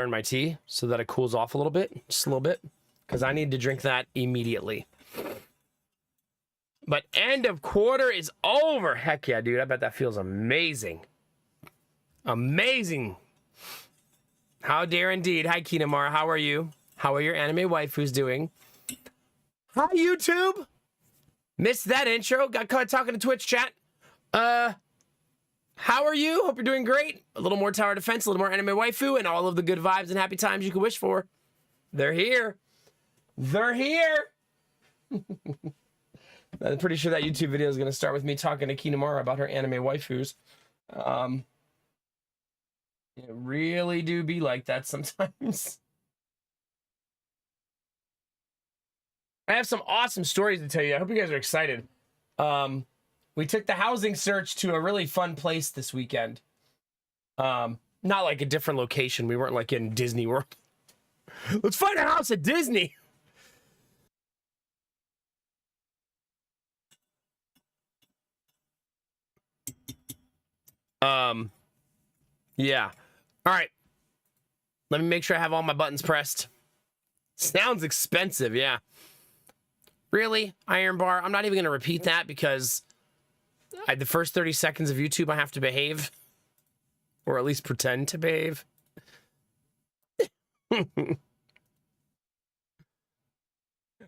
in my tea so that it cools off a little bit, just a little bit, because I need to drink that immediately. But end of quarter is over. Heck yeah, dude. I bet that feels amazing. Amazing. How dare indeed. Hi, Kinamara. How are you? How are your anime waifus doing? Hi, YouTube. Missed that intro. Got caught talking to Twitch chat. How are you? Hope you're doing great. A little more tower defense, a little more anime waifu, and all of the good vibes and happy times you could wish for. They're here. They're here. I'm pretty sure that YouTube video is going to start with me talking to Kinamara about her anime waifus. It really do be like that sometimes. I have some awesome stories to tell you. I hope you guys are excited. We took the housing search to a really fun place this weekend. Not like a different location. We weren't like in Disney World. Let's find a house at Disney. Yeah. All right. Let me make sure I have all my buttons pressed. Sounds expensive, yeah. Really? Iron bar? I'm not even going to repeat that because the first 30 seconds of YouTube I have to behave. Or at least pretend to behave. At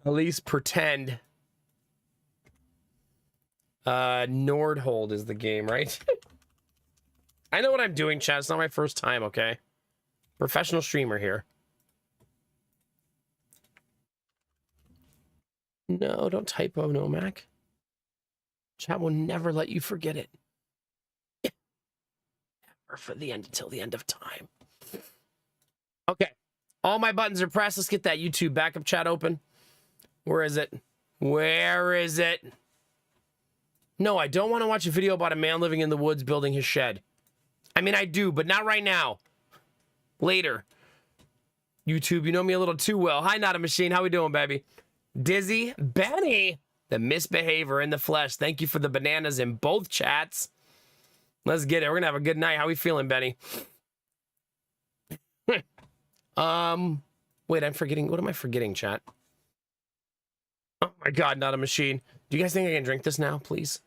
least pretend. Nordhold is the game, right? I know what I'm doing, chat. It's not my first time, okay? Professional streamer here. No, don't typo, no, Mac. Chat will never let you forget it. Never for the end until the end of time. Okay. All my buttons are pressed. Let's get that YouTube backup chat open. Where is it? Where is it? No, I don't want to watch a video about a man living in the woods building his shed. I mean, I do, but not right now. Later. YouTube, you know me a little too well. Hi, Not a Machine. How we doing, baby? Dizzy. Benny. The misbehavior in the flesh. Thank you for the bananas in both chats. Let's get it. We're going to have a good night. How we feeling, Benny? Wait, I'm forgetting. What am I forgetting, chat? Oh, my God, Not a Machine. Do you guys think I can drink this now, please?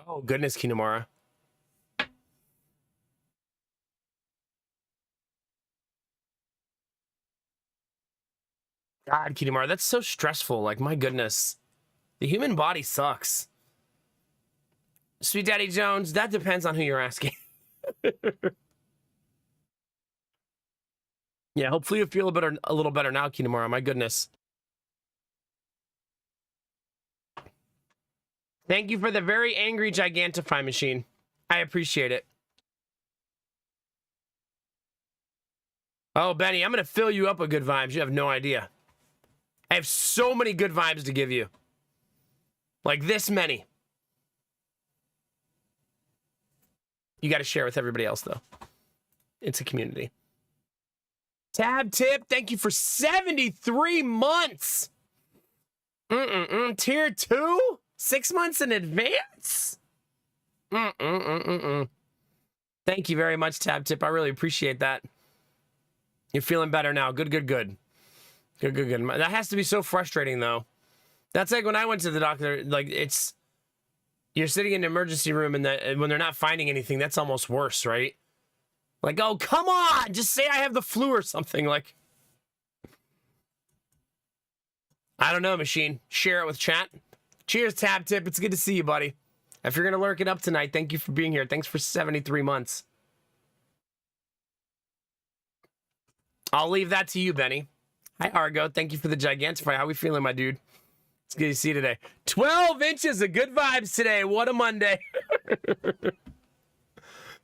Oh, goodness, Kinamara. God, Kinamara, that's so stressful. Like, my goodness. The human body sucks. Sweet Daddy Jones, that depends on who you're asking. Yeah, hopefully you feel a little better now, Kinamara. My goodness. Thank you for the very angry Gigantify machine. I appreciate it. Oh, Benny, I'm going to fill you up with good vibes. You have no idea. I have so many good vibes to give you. Like this many. You got to share with everybody else, though. It's a community. Tab Tip, thank you for 73 months. Tier 2? 6 months in advance? Thank you very much, Tab Tip. I really appreciate that. You're feeling better now. Good. Good. That has to be so frustrating, though. That's like when I went to the doctor, like, you're sitting in the emergency room and when they're not finding anything, that's almost worse, right? Like, oh, come on! Just say I have the flu or something, like. I don't know, machine. Share it with chat. Cheers, Tab Tip. It's good to see you, buddy. If you're going to lurk it up tonight, thank you for being here. Thanks for 73 months. I'll leave that to you, Benny. Hi, Argo. Thank you for the Gigantify. How we feeling, my dude? It's good to see you today. 12 inches of good vibes today. What a Monday.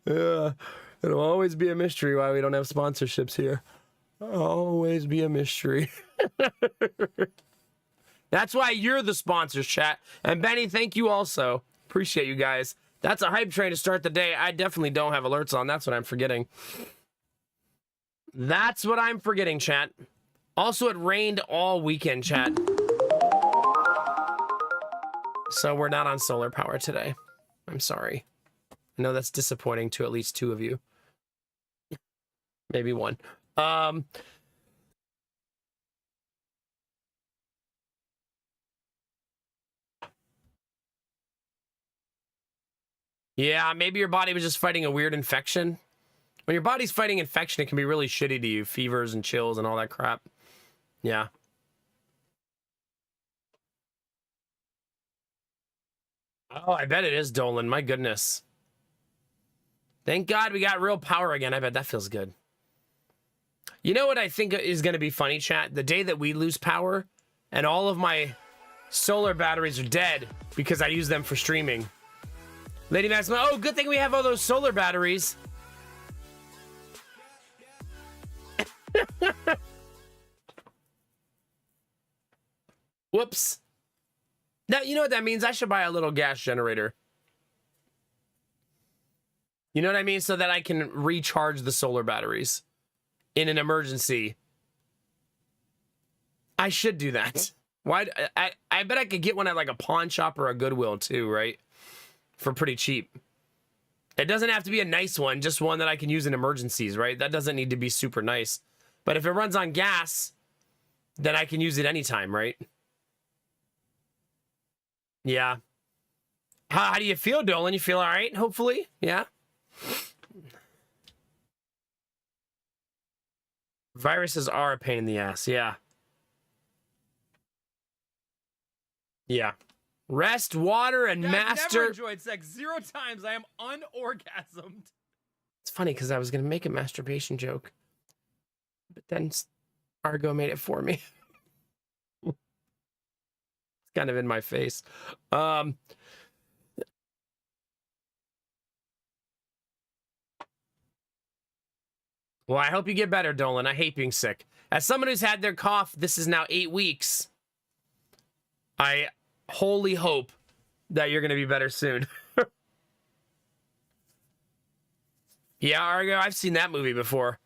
It'll always be a mystery why we don't have sponsorships here. Always be a mystery. That's why you're the sponsors, chat. And Benny, thank you also. Appreciate you guys. That's a hype train to start the day. I definitely don't have alerts on. That's what I'm forgetting. That's what I'm forgetting, chat. Also, it rained all weekend, chat. So we're not on solar power today. I'm sorry. I know that's disappointing to at least 2 of you. Maybe 1. Yeah, maybe your body was just fighting a weird infection. When your body's fighting infection, it can be really shitty to you. Fevers and chills and all that crap. Yeah. Oh, I bet it is, Dolan. My goodness. Thank God we got real power again. I bet that feels good. You know what I think is going to be funny, chat? The day that we lose power and all of my solar batteries are dead because I use them for streaming. Lady Maxima, oh, good thing we have all those solar batteries. Whoops. Now, you know what that means? I should buy a little gas generator. You know what I mean? So that I can recharge the solar batteries in an emergency. I should do that. Why? I bet I could get one at like a pawn shop or a Goodwill too, right? For pretty cheap. It doesn't have to be a nice one, just one that I can use in emergencies, right? That doesn't need to be super nice. But if it runs on gas, then I can use it anytime, right? Yeah. How do you feel, Dolan? You feel all right, hopefully? Yeah? Viruses are a pain in the ass, yeah. Yeah. Rest, water, and master. Never enjoyed sex 0 times. I am unorgasmed. It's funny because I was going to make a masturbation joke, but then Argo made it for me. It's kind of in my face. Well, I hope you get better, Dolan. I hate being sick. As someone who's had their cough, this is now 8 weeks. I wholly hope that you're going to be better soon. Yeah, Argo, I've seen that movie before.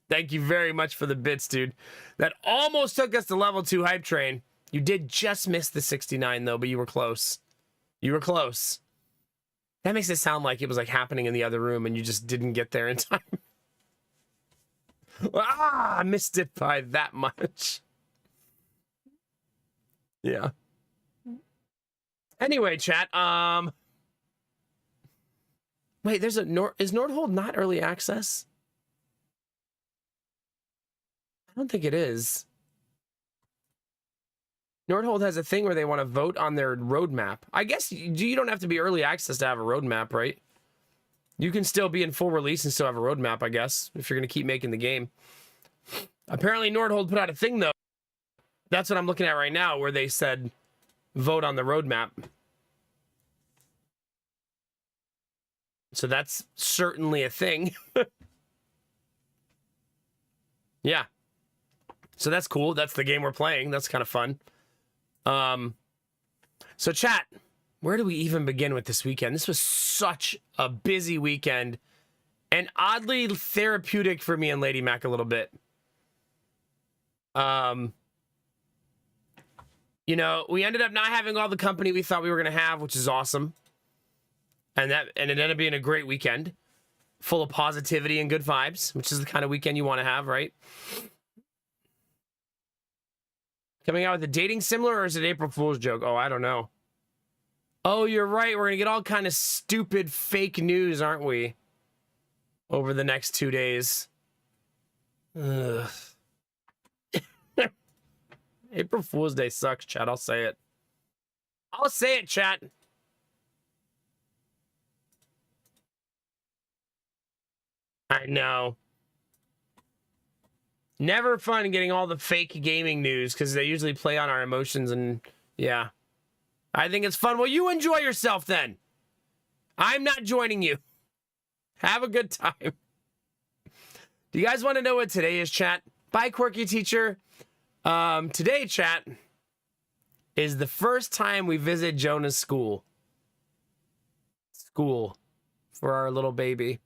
Thank you very much for the bits, dude. That almost took us to level 2 hype train. You did just miss the 69, though, but you were close. You were close. That makes it sound like it was like happening in the other room and you just didn't get there in time. I missed it by that much. Yeah. Anyway, chat. Wait, there's a is Nordhold not early access? I don't think it is. Nordhold has a thing where they want to vote on their roadmap. I guess you don't have to be early access to have a roadmap, right? You can still be in full release and still have a roadmap, I guess, if you're going to keep making the game. Apparently, Nordhold put out a thing, though. That's what I'm looking at right now, where they said, vote on the roadmap. So that's certainly a thing. Yeah. So that's cool. That's the game we're playing. That's kind of fun. So chat, where do we even begin with this weekend? This was such a busy weekend and oddly therapeutic for me and Lady Mac a little bit. You know, we ended up not having all the company we thought we were going to have, which is awesome. And it ended up being a great weekend full of positivity and good vibes, which is the kind of weekend you want to have, right? Coming out with a dating similar, or is it April Fool's joke? Oh, I don't know. Oh, you're right. We're going to get all kind of stupid fake news, aren't we? Over the next 2 days. Ugh. April Fool's Day sucks, chat. I'll say it. I'll say it, chat. I know. Never fun getting all the fake gaming news because they usually play on our emotions and yeah. I think it's fun. Well, you enjoy yourself then. I'm not joining you. Have a good time. Do you guys want to know what today is, chat? Bye, Quirky Teacher. Today, chat, is the first time we visit Jonah's school. School for our little baby.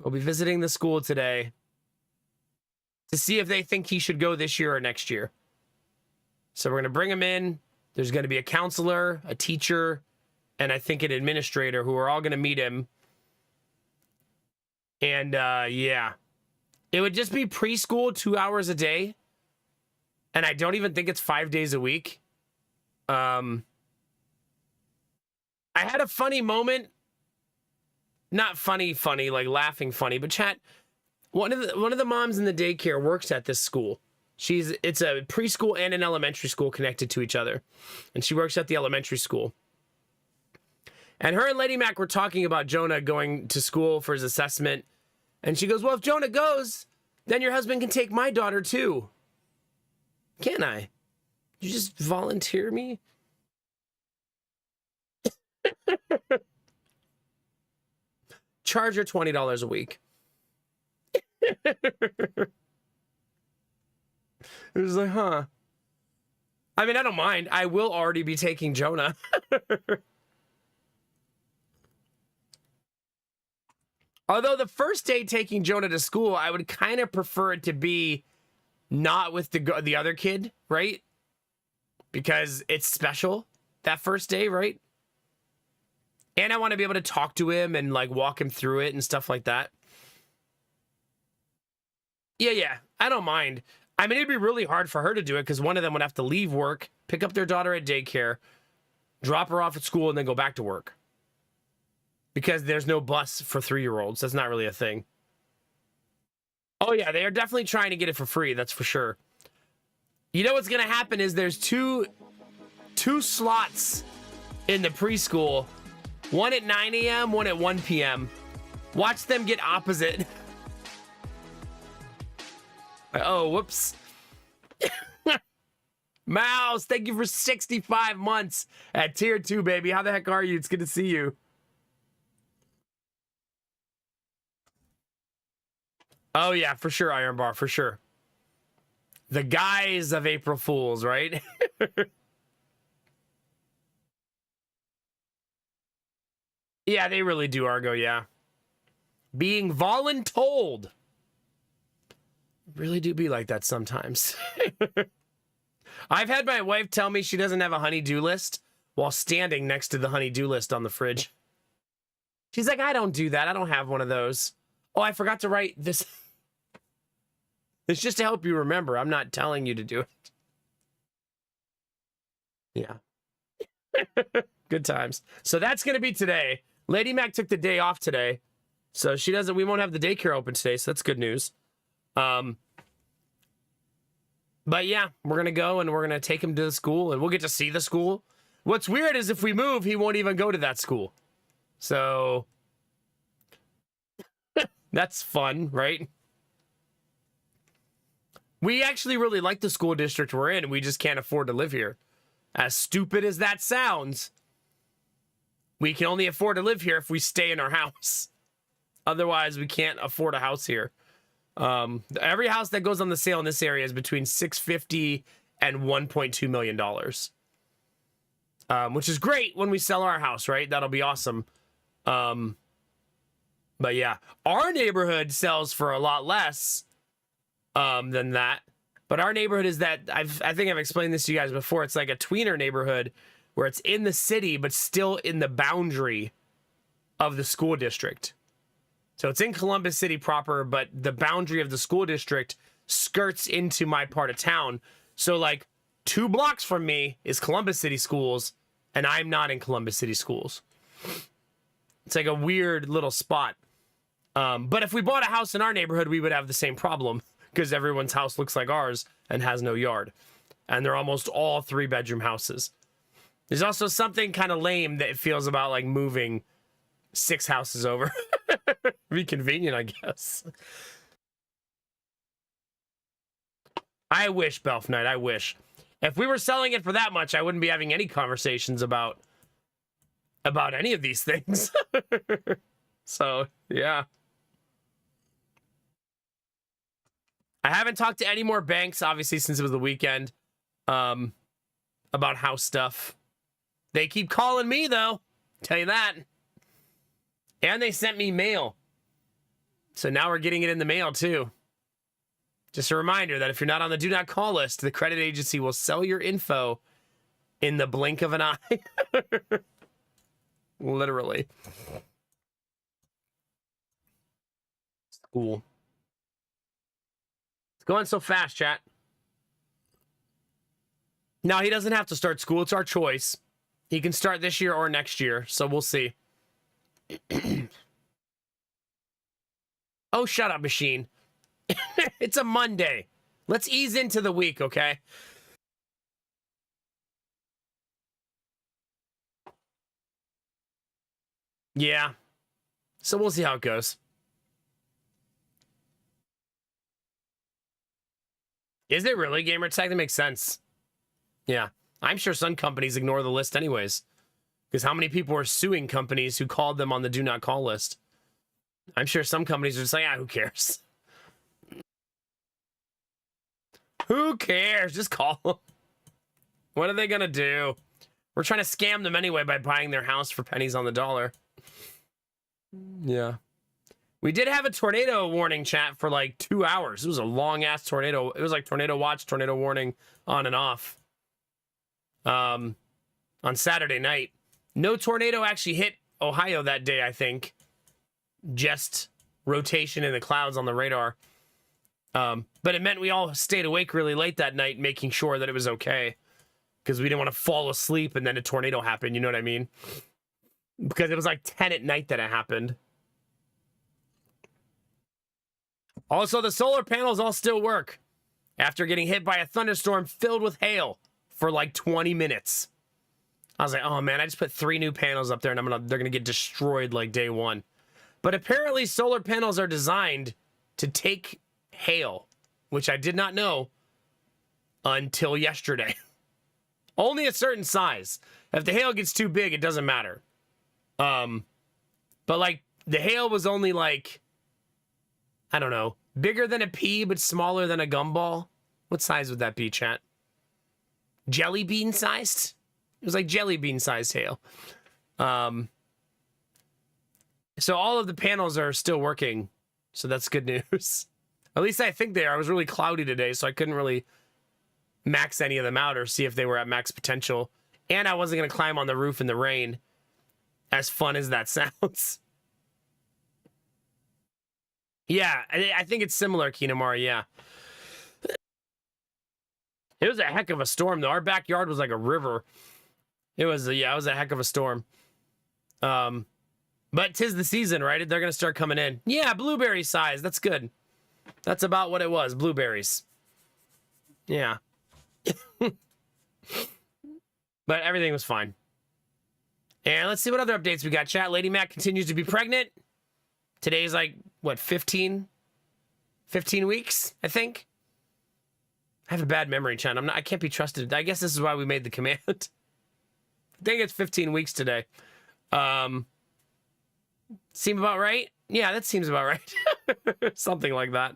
We'll be visiting the school today to see if they think he should go this year or next year. So we're going to bring him in. There's going to be a counselor, a teacher, and I think an administrator who are all going to meet him. And yeah, it would just be preschool 2 hours a day. And I don't even think it's 5 days a week. I had a funny moment. Not funny, like laughing funny, but chat. One of the moms in the daycare works at this school. It's a preschool and an elementary school connected to each other. And she works at the elementary school. And her and Lady Mac were talking about Jonah going to school for his assessment. And she goes, well, if Jonah goes, then your husband can take my daughter too. Can I? You just volunteer me? Charge her $20 a week. It was like, huh. I mean, I don't mind. I will already be taking Jonah. Although the first day taking Jonah to school, I would kind of prefer it to be not with the other kid, right? Because it's special that first day, right? And I want to be able to talk to him and like walk him through it and stuff like that. Yeah, I don't mind. I mean, it'd be really hard for her to do it because one of them would have to leave work, pick up their daughter at daycare, drop her off at school, and then go back to work. Because there's no bus for 3-year-olds. That's not really a thing. Oh, yeah, they are definitely trying to get it for free. That's for sure. You know what's going to happen is there's two slots in the preschool. One at 9 a.m., one at 1 p.m. Watch them get opposite. Oh, whoops. Mouse, thank you for 65 months at tier 2, baby. How the heck are you? It's good to see you. Oh, yeah, for sure, Iron Bar, for sure. The guise of April Fools, right? Yeah, they really do, Argo, yeah. Being voluntold. Really do be like that sometimes. I've had my wife tell me she doesn't have a honey-do list while standing next to the honey-do list on the fridge. She's like, I don't do that. I don't have one of those. Oh, I forgot to write this. It's just to help you remember. I'm not telling you to do it. Yeah. Good times. So that's going to be today. Lady Mac took the day off today. So we won't have the daycare open today. So that's good news. But yeah, we're going to go and we're going to take him to the school and we'll get to see the school. What's weird is if we move, he won't even go to that school. So that's fun, right? We actually really like the school district we're in. We just can't afford to live here. As stupid as that sounds, we can only afford to live here if we stay in our house. Otherwise, we can't afford a house here. Every house that goes on the sale in this area is between $650 and $1.2 million. Which is great when we sell our house, right? That'll be awesome. But yeah, our neighborhood sells for a lot less than that. But our neighborhood is that, I think I've explained this to you guys before. It's like a tweener neighborhood where it's in the city, but still in the boundary of the school district. So it's in Columbus City proper, but the boundary of the school district skirts into my part of town. So like 2 blocks from me is Columbus City schools, and I'm not in Columbus City schools. It's like a weird little spot. But if we bought a house in our neighborhood, we would have the same problem because everyone's house looks like ours and has no yard. And they're almost all 3-bedroom houses. There's also something kind of lame that it feels about like moving 6 houses over. Be convenient, I guess. I wish, Belf Knight, I wish. If we were selling it for that much, I wouldn't be having any conversations about any of these things. So, yeah. I haven't talked to any more banks, obviously, since it was the weekend, about house stuff. They keep calling me, though. Tell you that. And they sent me mail. So now we're getting it in the mail, too. Just a reminder that if you're not on the do not call list, the credit agency will sell your info in the blink of an eye. Literally. School. It's going so fast, chat. Now, he doesn't have to start school. It's our choice. He can start this year or next year, so we'll see. Oh, shut up, machine. It's a Monday. Let's ease into the week, okay? Yeah. So we'll see how it goes. Is it really gamer tag? That makes sense. Yeah. I'm sure some companies ignore the list anyways. Because how many people are suing companies who called them on the do not call list? I'm sure some companies are just like, ah, who cares? Who cares? Just call them. What are they going to do? We're trying to scam them anyway by buying their house for pennies on the dollar. Yeah. We did have a tornado warning, chat, for like 2 hours. It was a long-ass tornado. It was like tornado watch, tornado warning on and off. On Saturday night. No tornado actually hit Ohio that day, I think. Just rotation in the clouds on the radar. But it meant we all stayed awake really late that night, making sure that it was okay. Because we didn't want to fall asleep and then a tornado happened, you know what I mean? Because it was like 10 at night that it happened. Also, the solar panels all still work. After getting hit by a thunderstorm filled with hail for like 20 minutes. I was like, oh man, I just put 3 new panels up there and they're gonna get destroyed like day one. But apparently solar panels are designed to take hail, which I did not know until yesterday. Only a certain size. If the hail gets too big, it doesn't matter. But like the hail was only like, I don't know, bigger than a pea but smaller than a gumball. What size would that be, chat? Jelly bean sized? It was like jelly bean sized hail. So all of the panels are still working. So that's good news. At least I think they are. It was really cloudy today, so I couldn't really max any of them out or see if they were at max potential. And I wasn't going to climb on the roof in the rain. As fun as that sounds. Yeah, I think it's similar, Kinamari, yeah. It was a heck of a storm, though. Our backyard was like a river. It was a heck of a storm. But 'tis the season, right? They're going to start coming in. Yeah, blueberry size. That's good. That's about what it was, blueberries. Yeah. But everything was fine. And let's see what other updates we got, chat. Lady Mac continues to be pregnant. Today's like, what, 15 weeks, I think? I have a bad memory, chat. I can't be trusted. I guess this is why we made the command. I think it's 15 weeks today. Seem about right? Yeah, that seems about right. Something like that.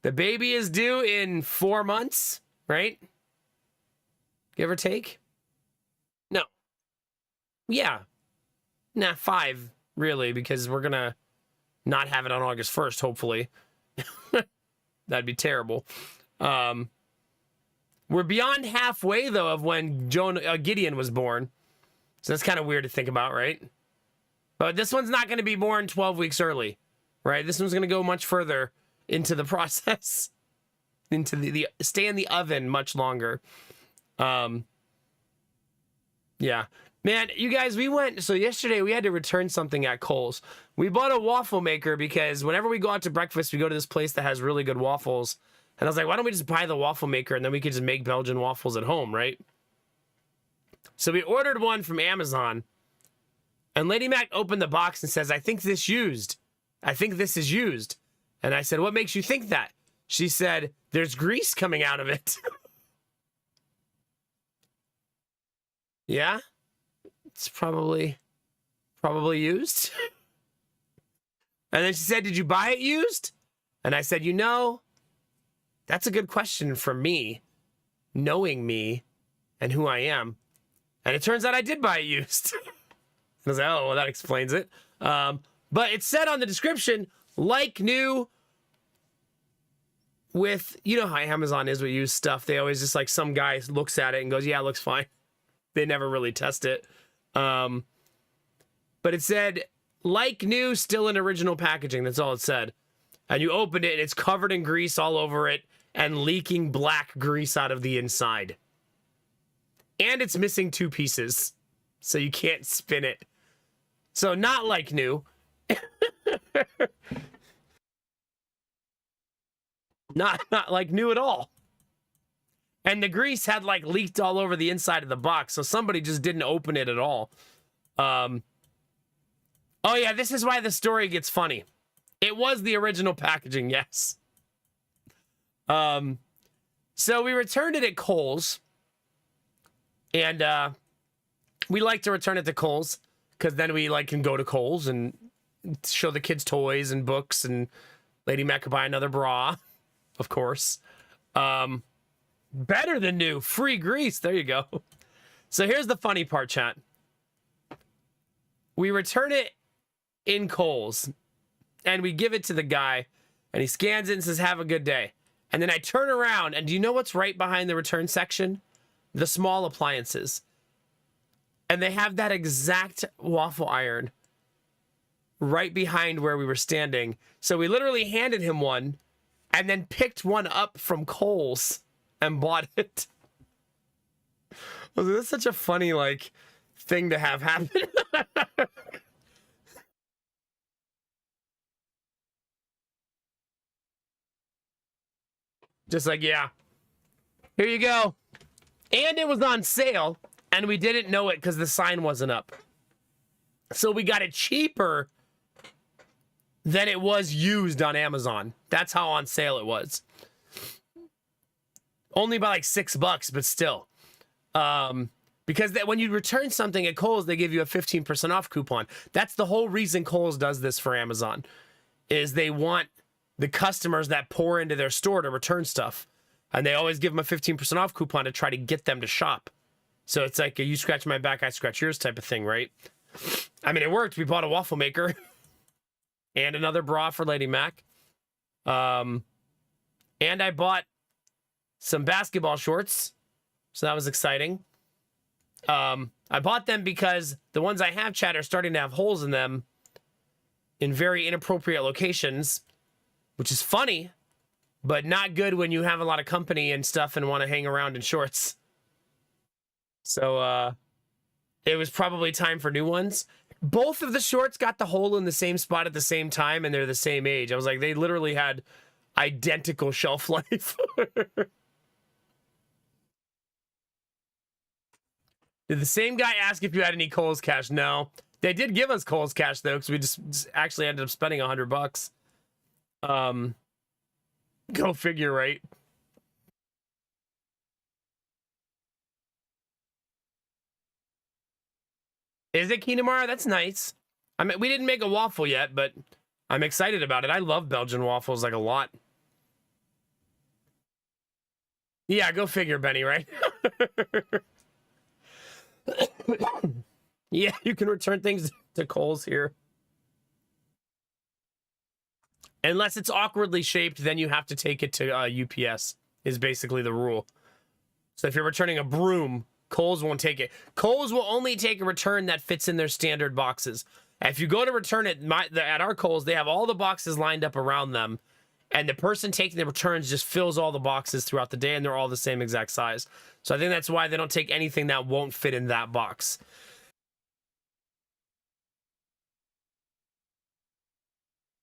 The baby is due in 4 months, right? Give or take? No. Yeah. Nah, 5, really, because we're gonna not have it on August 1st, hopefully. That'd be terrible. We're beyond halfway, though, of when Gideon was born. So that's kind of weird to think about, right? But this one's not going to be born 12 weeks early, right? This one's going to go much further into the process. Into the stay in the oven much longer. Yeah. Man, you guys, so yesterday we had to return something at Kohl's. We bought a waffle maker because whenever we go out to breakfast, we go to this place that has really good waffles. And I was like, why don't we just buy the waffle maker and then we could just make Belgian waffles at home, right? So we ordered one from Amazon. And Lady Mac opened the box and says, I think this is used. And I said, what makes you think that? She said, there's grease coming out of it. Yeah? It's probably used. And then she said, did you buy it used? And I said, that's a good question for me, knowing me and who I am. And it turns out I did buy it used. I was like, oh, well, that explains it. But it said on the description, like new, with, you know how Amazon is with used stuff. They always just like some guy looks at it and goes, yeah, it looks fine. They never really test it. but it said, like new, still in original packaging. That's all it said. And you opened it, and it's covered in grease all over it and leaking black grease out of the inside. And it's missing 2 pieces, so you can't spin it. So not like new. Not like new at all. And the grease had like leaked all over the inside of the box, so somebody just didn't open it at all. Oh yeah, this is why the story gets funny. It was the original packaging, yes. So we returned it at Kohl's. And we like to return it to Kohl's because then we like can go to Kohl's and show the kids toys and books, and Lady Mac could buy another bra, of course. Better than new, free grease. There you go. So here's the funny part, chat. We return it in Kohl's and we give it to the guy and he scans it and says, have a good day. And then I turn around and do you know what's right behind the return section? The small appliances. And they have that exact waffle iron right behind where we were standing. So we literally handed him one and then picked one up from Kohl's and bought it. Well, that's such a funny, like, thing to have happen. Just like, yeah, here you go. And it was on sale, and we didn't know it because the sign wasn't up. So we got it cheaper than it was used on Amazon. That's how on sale it was. Only by like $6, but still. Because when you return something at Kohl's, they give you a 15% off coupon. That's the whole reason Kohl's does this for Amazon, is they want the customers that pour into their store to return stuff. And they always give them a 15% off coupon to try to get them to shop. So it's like a you scratch my back, I scratch yours type of thing, right? I mean, it worked. We bought a waffle maker and another bra for Lady Mac. And I bought some basketball shorts. So that was exciting. I bought them because the ones I have, chat, are starting to have holes in them in very inappropriate locations, which is funny, but not good when you have a lot of company and stuff and want to hang around in shorts. So it was probably time for new ones. Both of the shorts got the hole in the same spot at the same time, and they're the same age. I was like, they literally had identical shelf life. Did the same guy ask if you had any Kohl's cash? No. They did give us Kohl's cash, though, because we just actually ended up spending $100. Go figure, right? Is it Kinamara? That's nice. I mean, we didn't make a waffle yet, but I'm excited about it. I love Belgian waffles like a lot. Yeah, go figure, Benny, right? Yeah, you can return things to Kohl's here. Unless it's awkwardly shaped, then you have to take it to UPS, is basically the rule. So if you're returning a broom, Kohl's won't take it. Kohl's will only take a return that fits in their standard boxes. If you go to return it at our Kohl's, they have all the boxes lined up around them, and the person taking the returns just fills all the boxes throughout the day, and they're all the same exact size. So I think that's why they don't take anything that won't fit in that box.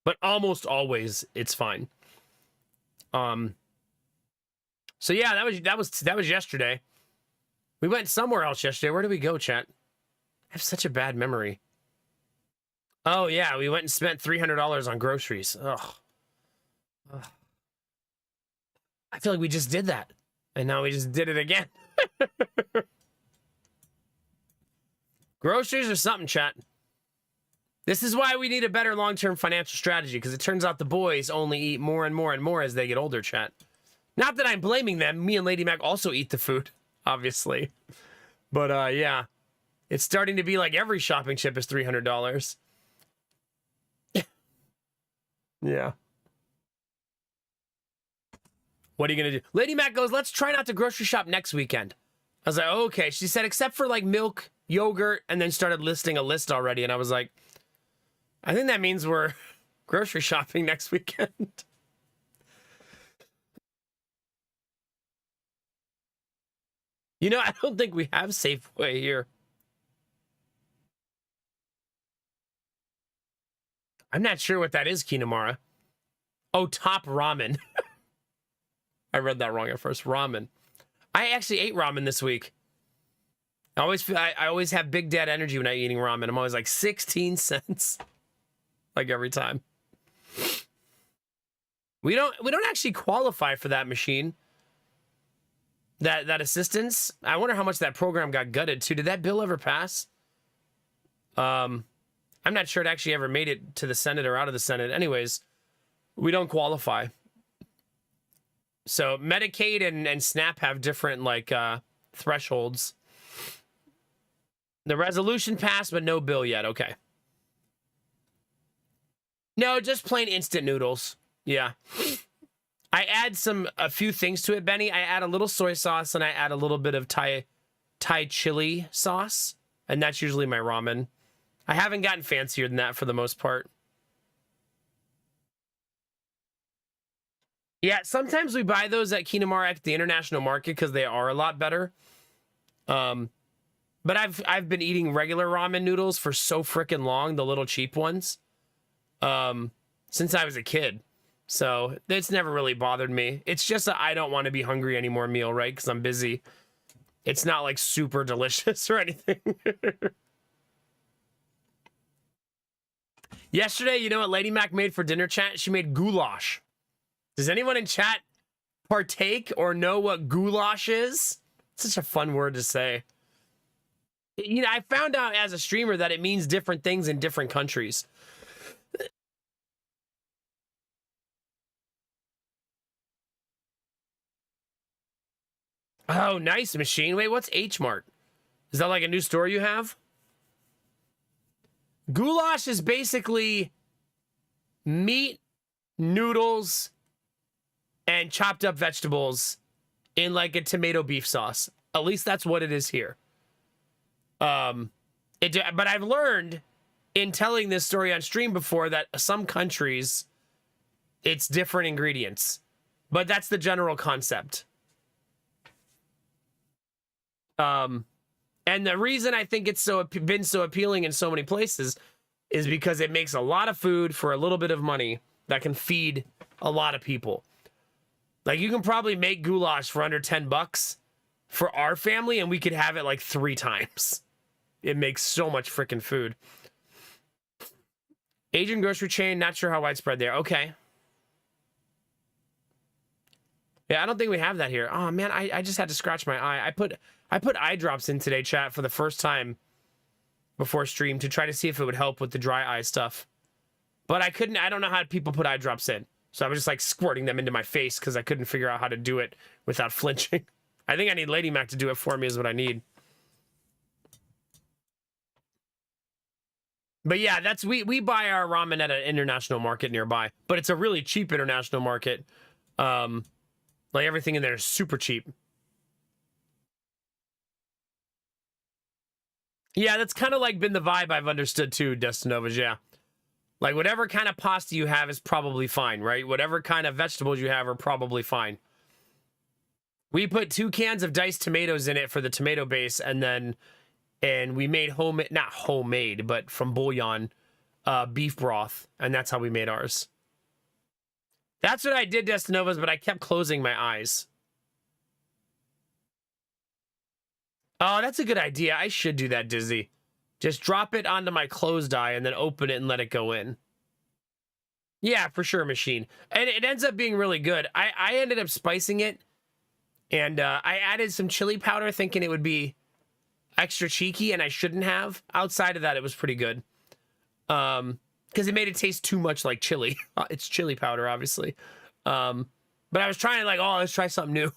But almost always it's fine. So yeah, that was yesterday. We went somewhere else yesterday. Where did we go, chat? I have such a bad memory. Oh yeah, we went and spent $300 on groceries. Ugh. I feel like we just did that. And now we just did it again. Groceries or something, chat. This is why we need a better long-term financial strategy, because it turns out the boys only eat more and more and more as they get older, chat. Not that I'm blaming them. Me and Lady Mac also eat the food, obviously. But, yeah. It's starting to be like every shopping trip is $300. Yeah. What are you going to do? Lady Mac goes, let's try not to grocery shop next weekend. I was like, okay. She said, except for, like, milk yogurt, and then started listing a list already. And I was like, I think that means we're grocery shopping next weekend. You know, I don't think we have Safeway here. I'm not sure what that is, Kinamara. Oh, Top Ramen. I read that wrong at first. Ramen. I actually ate ramen this week. I always have big dad energy when I'm eating ramen. I'm always like 16 cents. Like every time. We don't actually qualify for that machine. That assistance. I wonder how much that program got gutted too. Did that bill ever pass? I'm not sure it actually ever made it to the Senate or out of the Senate. Anyways, we don't qualify. So Medicaid and SNAP have different like thresholds. The resolution passed, but no bill yet. Okay. No, just plain instant noodles. Yeah. I add a few things to it, Benny. I add a little soy sauce and I add a little bit of Thai chili sauce. And that's usually my ramen. I haven't gotten fancier than that for the most part. Yeah, sometimes we buy those at Kinamara at the international market because they are a lot better. But I've been eating regular ramen noodles for so freaking long, the little cheap ones, since I was a kid. So it's never really bothered me. It's just I don't want to be hungry anymore meal, right? Because I'm busy. It's not like super delicious or anything. Yesterday, you know what Lady Mac made for dinner, chat? She made goulash. Does anyone in chat partake or know what goulash is? It's such a fun word to say. You know, I found out as a streamer that it means different things in different countries. Oh, nice machine. Wait, what's H-Mart? Is that like a new store you have? Goulash is basically meat, noodles, and chopped up vegetables in like a tomato beef sauce. At least that's what it is here. But I've learned in telling this story on stream before that some countries, it's different ingredients. But that's the general concept. And the reason I think it's been so appealing in so many places is because it makes a lot of food for a little bit of money that can feed a lot of people. Like you can probably make goulash for under $10 for our family and we could have it like 3 times. It makes so much freaking food. Asian grocery chain, not sure how widespread they are. Okay. Yeah, I don't think we have that here. Oh man, I just had to scratch my eye. I put eye drops in today, chat, for the first time before stream to try to see if it would help with the dry eye stuff. But I couldn't, I don't know how people put eye drops in. So I was just like squirting them into my face because I couldn't figure out how to do it without flinching. I think I need Lady Mac to do it for me is what I need. But yeah, we buy our ramen at an international market nearby. But it's a really cheap international market. Like everything in there is super cheap. Yeah, that's kind of like been the vibe I've understood too, Destinovas, yeah. Like whatever kind of pasta you have is probably fine, right? Whatever kind of vegetables you have are probably fine. We put 2 cans of diced tomatoes in it for the tomato base, and we made not homemade, but from bouillon, beef broth, and that's how we made ours. That's what I did, Destinovas, but I kept closing my eyes. Oh, that's a good idea. I should do that, Dizzy. Just drop it onto my closed eye and then open it and let it go in. Yeah, for sure, machine. And it ends up being really good. I ended up spicing it, and I added some chili powder thinking it would be extra cheeky, and I shouldn't have. Outside of that, it was pretty good. Because it made it taste too much like chili. It's chili powder, obviously. But I was trying like, oh, let's try something new.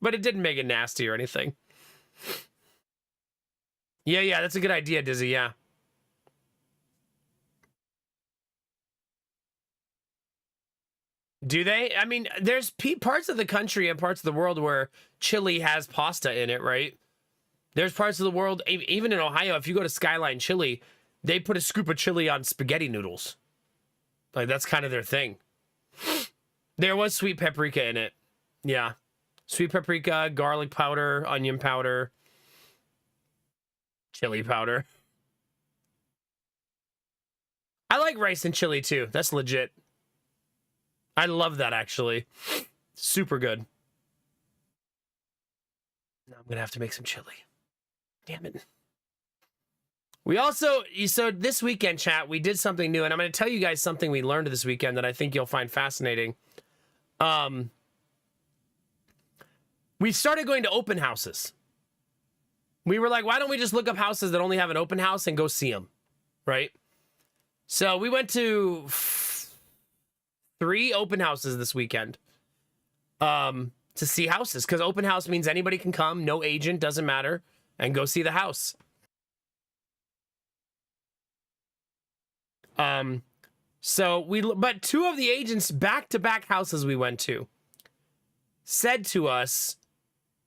But it didn't make it nasty or anything. Yeah, that's a good idea, Dizzy, yeah. Do they? I mean, there's parts of the country and parts of the world where chili has pasta in it, right? There's parts of the world, even in Ohio, if you go to Skyline Chili, they put a scoop of chili on spaghetti noodles. Like, that's kind of their thing. There was sweet paprika in it. Yeah. Sweet paprika, garlic powder, onion powder, chili powder. I like rice and chili, too. That's legit. I love that, actually. Super good. Now I'm going to have to make some chili. Damn it. We also, so this weekend, chat, we did something new, and I'm going to tell you guys something we learned this weekend that I think you'll find fascinating. We started going to open houses. We were like, why don't we just look up houses that only have an open house and go see them, right? So we went to 3 open houses this weekend to see houses, because open house means anybody can come, no agent, doesn't matter, and go see the house. But 2 of the agents, back-to-back houses we went to, said to us,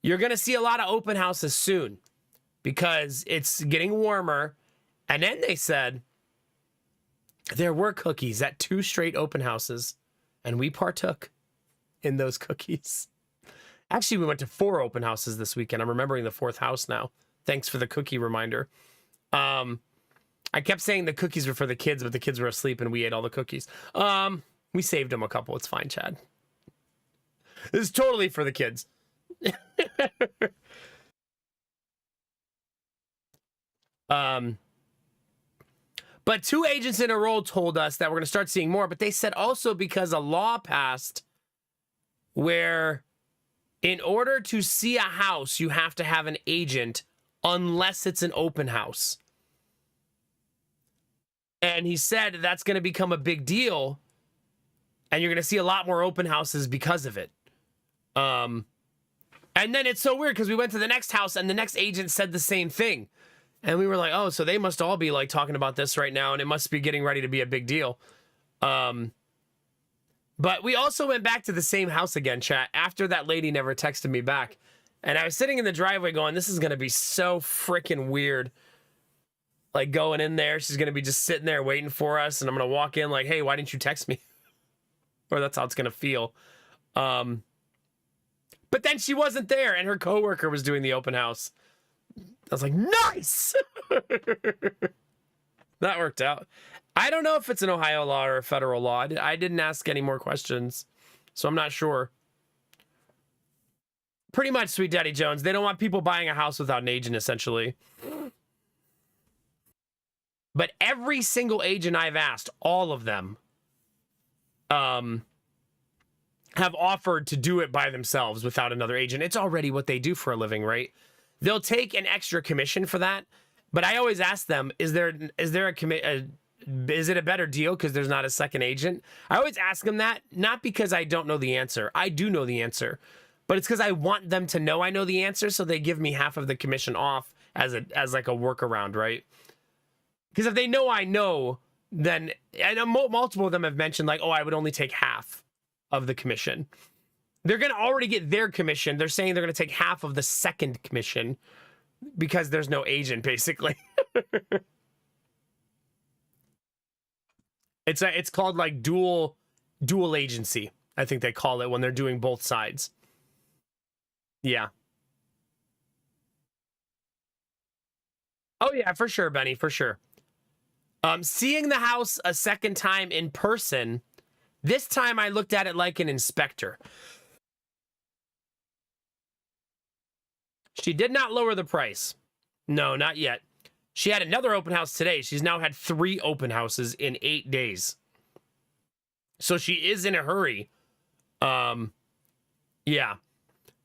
you're going to see a lot of open houses soon because it's getting warmer. And then they said there were cookies at 2 straight open houses, and we partook in those cookies. Actually, we went to 4 open houses this weekend. I'm remembering the 4th house now. Thanks for the cookie reminder. I kept saying the cookies were for the kids, but the kids were asleep and we ate all the cookies. We saved them a couple. It's fine, Chad. This is totally for the kids. But 2 agents in a row told us that we're going to start seeing more, but they said also because a law passed where in order to see a house, you have to have an agent unless it's an open house. And he said that's going to become a big deal, and you're going to see a lot more open houses because of it. And then it's so weird because we went to the next house and the next agent said the same thing. And we were like, oh, so they must all be like talking about this right now, and it must be getting ready to be a big deal. But we also went back to the same house again, chat, after that lady never texted me back. And I was sitting in the driveway going, this is going to be so freaking weird. Like going in there, she's going to be just sitting there waiting for us. And I'm going to walk in like, hey, why didn't you text me? Or that's how it's going to feel. But then she wasn't there and her coworker was doing the open house. I was like, nice. That worked out. I don't know if it's an Ohio law or a federal law. I didn't ask any more questions, so I'm not sure. Pretty much, Sweet Daddy Jones. They don't want people buying a house without an agent, essentially. But every single agent I've asked, all of them, have offered to do it by themselves without another agent. It's already what they do for a living, right? They'll take an extra commission for that. But I always ask them, is it a better deal because there's not a second agent? I always ask them that, not because I don't know the answer. I do know the answer. But it's because I want them to know I know the answer, so they give me half of the commission off as like a workaround, right? Because if they know I know, then I know multiple of them have mentioned like, oh, I would only take half of the commission. They're going to already get their commission. They're saying they're going to take half of the second commission because there's no agent, basically. It's called like dual agency, I think they call it when they're doing both sides. Yeah. Oh yeah, for sure, Benny, for sure. Seeing the house a second time in person, this time I looked at it like an inspector. She did not lower the price. No, not yet. She had another open house today. She's now had 3 open houses in 8 days. So she is in a hurry. Yeah.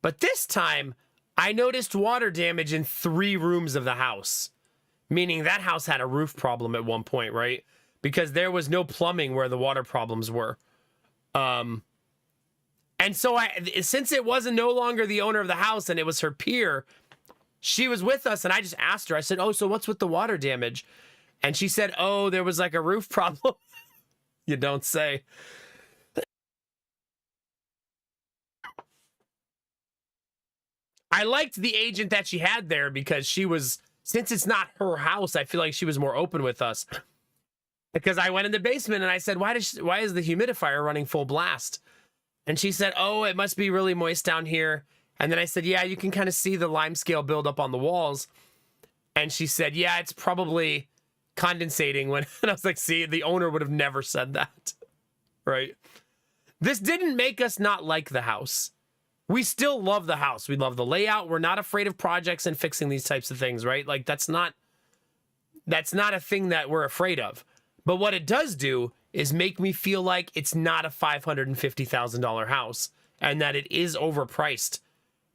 But this time, I noticed water damage in 3 rooms of the house. Meaning that house had a roof problem at one point, right? Because there was no plumbing where the water problems were. And so since it wasn't no longer the owner of the house and it was her peer, she was with us and I just asked her, I said, oh, so what's with the water damage? And she said, oh, there was like a roof problem. You don't say. I liked the agent that she had there because she was, since it's not her house, I feel like she was more open with us. Because I went in the basement and I said, why is the humidifier running full blast? And she said, oh, it must be really moist down here. And then I said, yeah, you can kind of see the lime scale build up on the walls. And she said, yeah, it's probably condensating. And I was like, see, the owner would have never said that. Right? This didn't make us not like the house. We still love the house. We love the layout. We're not afraid of projects and fixing these types of things, right? Like that's not a thing that we're afraid of. But what it does do is make me feel like it's not a $550,000 house and that it is overpriced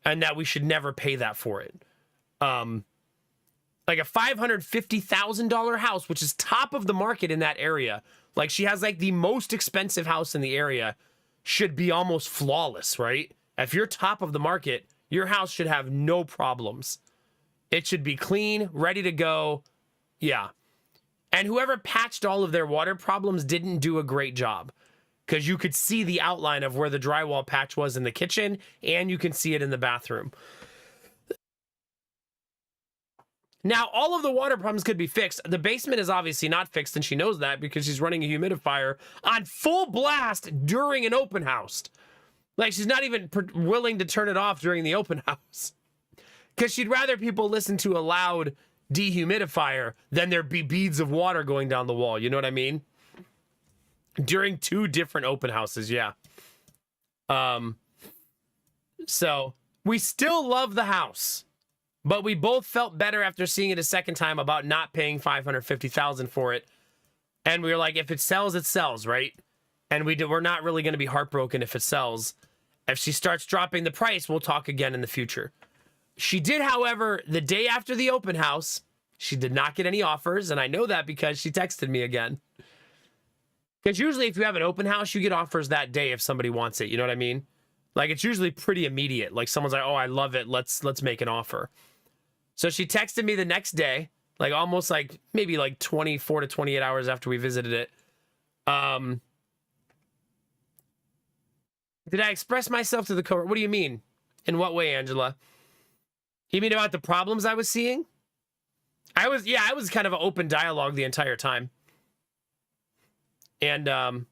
and that we should never pay that for it. Like a $550,000 house, which is top of the market in that area. Like she has like the most expensive house in the area, should be almost flawless, right? If you're top of the market, your house should have no problems. It should be clean, ready to go. Yeah. And whoever patched all of their water problems didn't do a great job, because you could see the outline of where the drywall patch was in the kitchen and you can see it in the bathroom. Now, all of the water problems could be fixed. The basement is obviously not fixed, and she knows that because she's running a humidifier on full blast during an open house. Like, she's not even willing to turn it off during the open house because she'd rather people listen to a loud dehumidifier than there be beads of water going down the wall. You know what I mean? During 2 different open houses, yeah. So we still love the house, but we both felt better after seeing it a second time about not paying $550,000 for it. And we were like, if it sells, it sells, right? And we're not really going to be heartbroken if it sells. If she starts dropping the price, we'll talk again in the future. She did, however, the day after the open house, she did not get any offers. And I know that because she texted me again. Because usually if you have an open house, you get offers that day if somebody wants it. You know what I mean? Like, it's usually pretty immediate. Like, someone's like, oh, I love it. Let's make an offer. So she texted me the next day, like almost like maybe like 24 to 28 hours after we visited it. Did I express myself to the coworker? What do you mean? In what way, Angela? You mean about the problems I was seeing? I was kind of an open dialogue the entire time. And,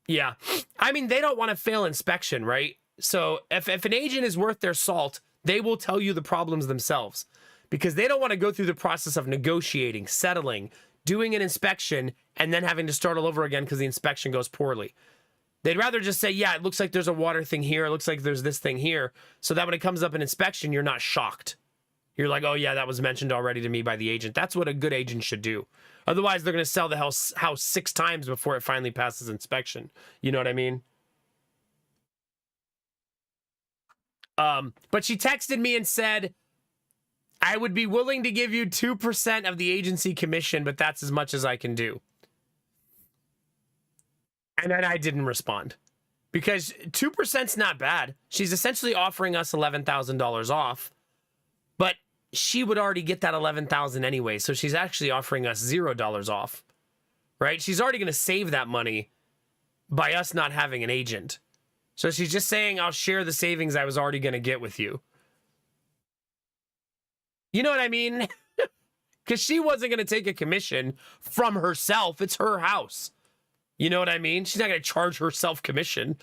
yeah. I mean, they don't want to fail inspection, right? So if an agent is worth their salt, they will tell you the problems themselves because they don't want to go through the process of negotiating, settling, doing an inspection, and then having to start all over again because the inspection goes poorly. They'd rather just say, yeah, it looks like there's a water thing here. It looks like there's this thing here. So that when it comes up in inspection, you're not shocked. You're like, oh, yeah, that was mentioned already to me by the agent. That's what a good agent should do. Otherwise, they're going to sell the house 6 times before it finally passes inspection. You know what I mean? But she texted me and said, I would be willing to give you 2% of the agency commission, but that's as much as I can do. And then I didn't respond because 2%'s not bad. She's essentially offering us $11,000 off, but she would already get that $11,000 anyway. So she's actually offering us $0 off, right? She's already going to save that money by us not having an agent. So she's just saying, I'll share the savings I was already going to get with you. You know what I mean? Because she wasn't going to take a commission from herself. It's her house. You know what I mean? She's not going to charge herself commission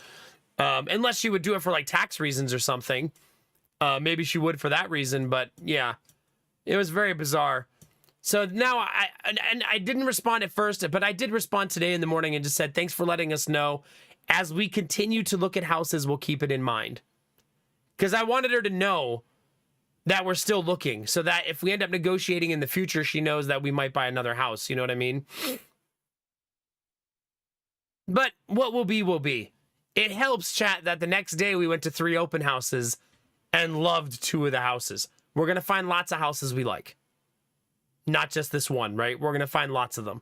unless she would do it for like tax reasons or something. Maybe she would for that reason. But yeah, it was very bizarre. So now I didn't respond at first, but I did respond today in the morning and just said, thanks for letting us know. As we continue to look at houses, we'll keep it in mind. Because I wanted her to know that we're still looking so that if we end up negotiating in the future, she knows that we might buy another house. You know what I mean? But what will be, will be. It helps, chat, that the next day we went to 3 open houses and loved 2 of the houses. We're going to find lots of houses we like. Not just this one, right? We're going to find lots of them.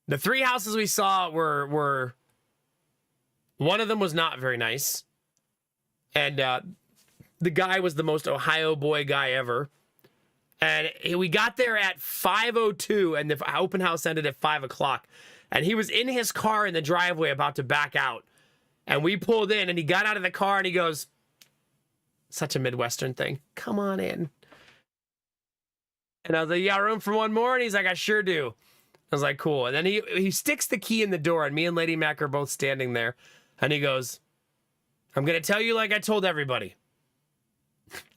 The 3 houses we saw were one of them was not very nice. And the guy was the most Ohio boy guy ever. And we got there at 5:02, and the open house ended at 5 o'clock. And he was in his car in the driveway about to back out. And we pulled in, and he got out of the car, and he goes, such a Midwestern thing, come on in. And I was like, yeah, room for one more? And he's like, I sure do. I was like, cool. And then he sticks the key in the door, and me and Lady Mac are both standing there. And he goes, I'm going to tell you like I told everybody.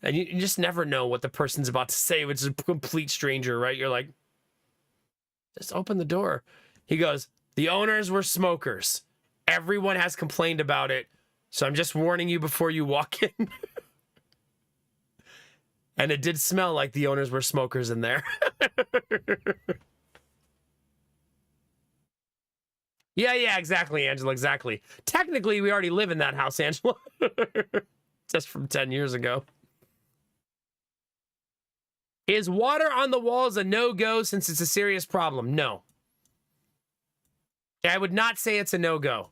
And you just never know what the person's about to say, which is a complete stranger, right? You're like, just open the door. He goes, the owners were smokers. Everyone has complained about it. So I'm just warning you before you walk in. And it did smell like the owners were smokers in there. Yeah, exactly, Angela, exactly. Technically, we already live in that house, Angela. Just from 10 years ago. Is water on the walls a no-go since it's a serious problem? No. I would not say it's a no-go.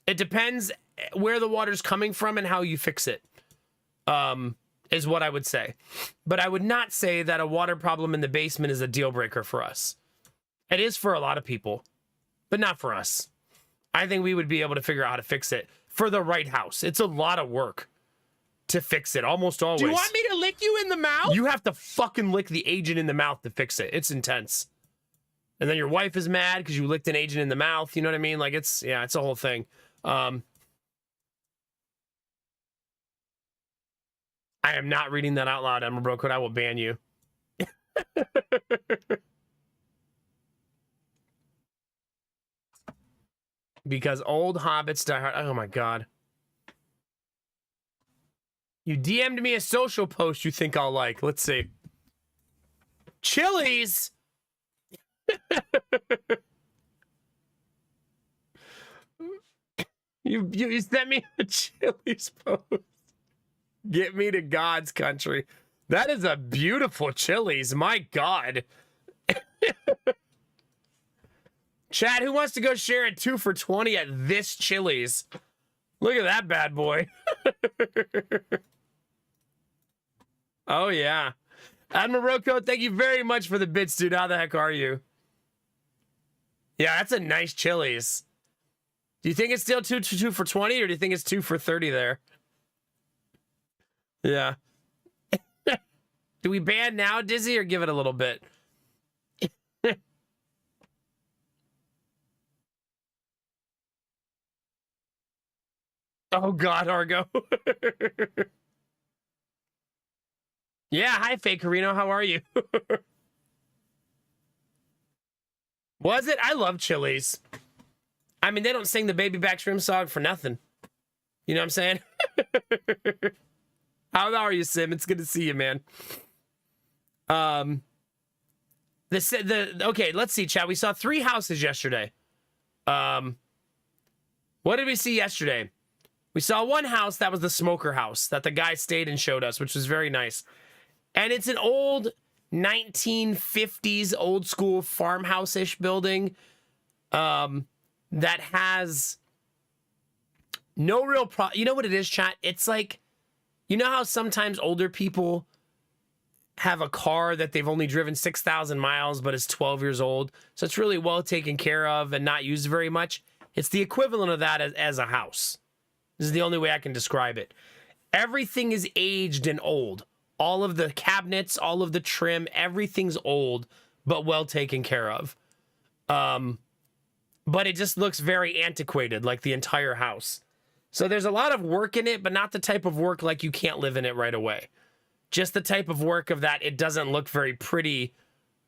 It depends where the water's coming from and how you fix it, is what I would say. But I would not say that a water problem in the basement is a deal breaker for us. It is for a lot of people, but not for us. I think we would be able to figure out how to fix it for the right house. It's a lot of work to fix it, almost always. Do you want me to lick you in the mouth? You have to fucking lick the agent in the mouth to fix it. It's intense. And then your wife is mad because you licked an agent in the mouth. You know what I mean? Like, it's a whole thing. I am not reading that out loud, Emma Brocode. I will ban you. Because old hobbits die hard. Oh my god. You DM'd me a social post you think I'll like. Let's see. Chili's. You sent me a Chili's post. Get me to God's country. That is a beautiful Chili's. My God. Chad, who wants to go share a 2 for $20 at this Chili's? Look at that bad boy. Oh, yeah. Admiral Rocco, thank you very much for the bits, dude. How the heck are you? Yeah, that's a nice Chili's. Do you think it's still 2 for $20, or do you think it's 2 for $30 there? Yeah. Do we ban now, Dizzy, or give it a little bit? Oh, God, Argo. Yeah, hi, Fake Carino. How are you? Was it? I love Chili's. I mean, they don't sing the Baby Back Shrimp song for nothing. You know what I'm saying? How are you, Sim? It's good to see you, man. Okay, let's see, chat. We saw 3 houses yesterday. What did we see yesterday? We saw one house that was the smoker house that the guy stayed and showed us, which was very nice. And it's an old 1950s old school farmhouse-ish building that has no real you know what it is, chat? It's like, you know how sometimes older people have a car that they've only driven 6,000 miles, but it's 12 years old. So it's really well taken care of and not used very much. It's the equivalent of that as a house. This is the only way I can describe it. Everything is aged and old. All of the cabinets, all of the trim, everything's old, but well taken care of. But it just looks very antiquated, like the entire house. So there's a lot of work in it, but not the type of work like you can't live in it right away. Just the type of work of that it doesn't look very pretty